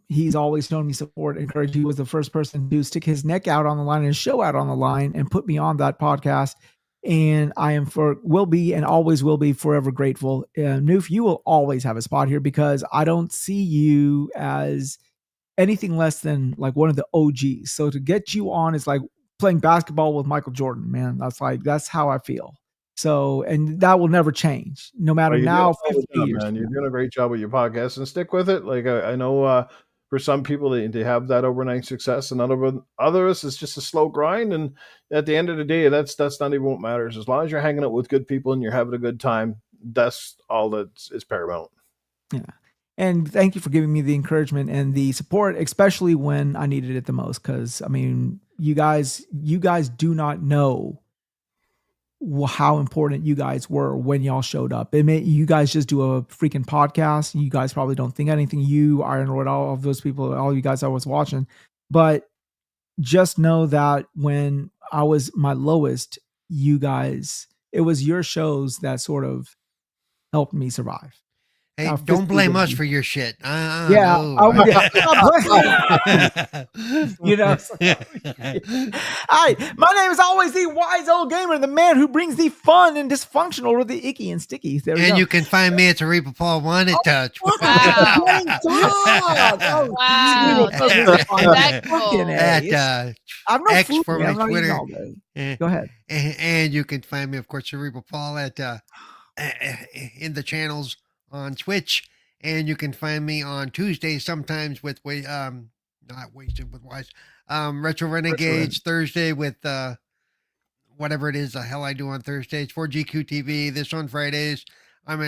He's always shown me support and courage. He was the first person to stick his neck out on the line and show out on the line and put me on that podcast. And I will be and always will be forever grateful. Newf, you will always have a spot here because I don't see you as anything less than like one of the OGs. So to get you on is like playing basketball with Michael Jordan, man. That's how I feel. So, and that will never change, no matter now. 50 years, man. You're doing a great job with your podcast, and stick with it. Like I know for some people they have that overnight success, and others it's just a slow grind. And at the end of the day, that's not even what matters. As long as you're hanging out with good people and you're having a good time, that's all that is paramount. Yeah. And thank you for giving me the encouragement and the support, especially when I needed it the most. Because I mean, you guys do not know how important you guys were when y'all showed up. You guys just do a freaking podcast. You guys probably don't think anything. You, Iron Lord, all of those people, all you guys I was watching, but just know that when I was my lowest, you guys, it was your shows that sort of helped me survive. Hey, don't blame us for your shit. Yeah. You know. Hi, my name is always the wise old gamer, the man who brings the fun and dysfunctional or the icky and sticky. There we go. You can find me at Reaper Paul 1 at Touch. Wow. I've no X food, for man. my Twitter. Go ahead. And you can find me, of course, Cerebral Paul at in the channels on Twitch, and you can find me on Tuesdays sometimes with not Wasted with Wize, Retro Renegades, Thursday with whatever it is the hell I do on Thursdays for GQ TV, this on Fridays. I'm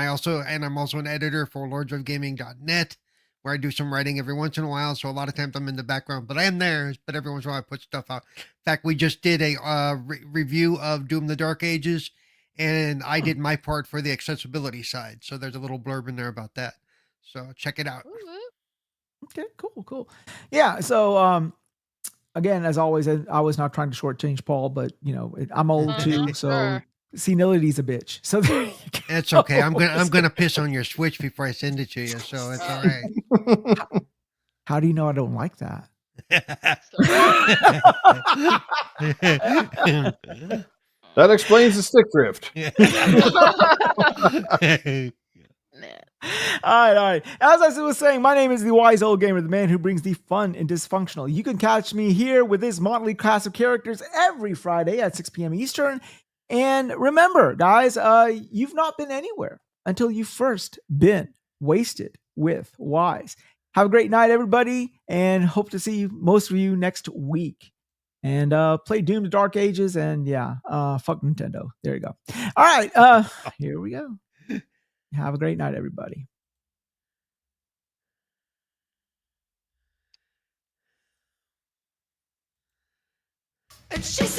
also an editor for lordsofgaming.net, where I do some writing every once in a while, so a lot of times I'm in the background, but I am there, but every once in a while I put stuff out. In fact, we just did a review of Doom the Dark Ages, and I did my part for the accessibility side. So there's a little blurb in there about that. So check it out. Okay, cool. Yeah. So, again, as always, I was not trying to shortchange Paul, but I'm old too. So senility's a bitch. So it's okay. I'm gonna piss on your Switch before I send it to you. So it's all right. How do you know I don't like that? That explains the stick drift. All right. As I was saying, my name is the wise old gamer, the man who brings the fun and dysfunctional. You can catch me here with this motley cast of characters every Friday at 6 p.m. Eastern. And remember, guys, you've not been anywhere until you've first been wasted with Wize. Have a great night, everybody, and hope to see most of you next week. And play Doom the Dark Ages, and fuck Nintendo. There you go. All right, here we go. Have a great night, everybody. And she said.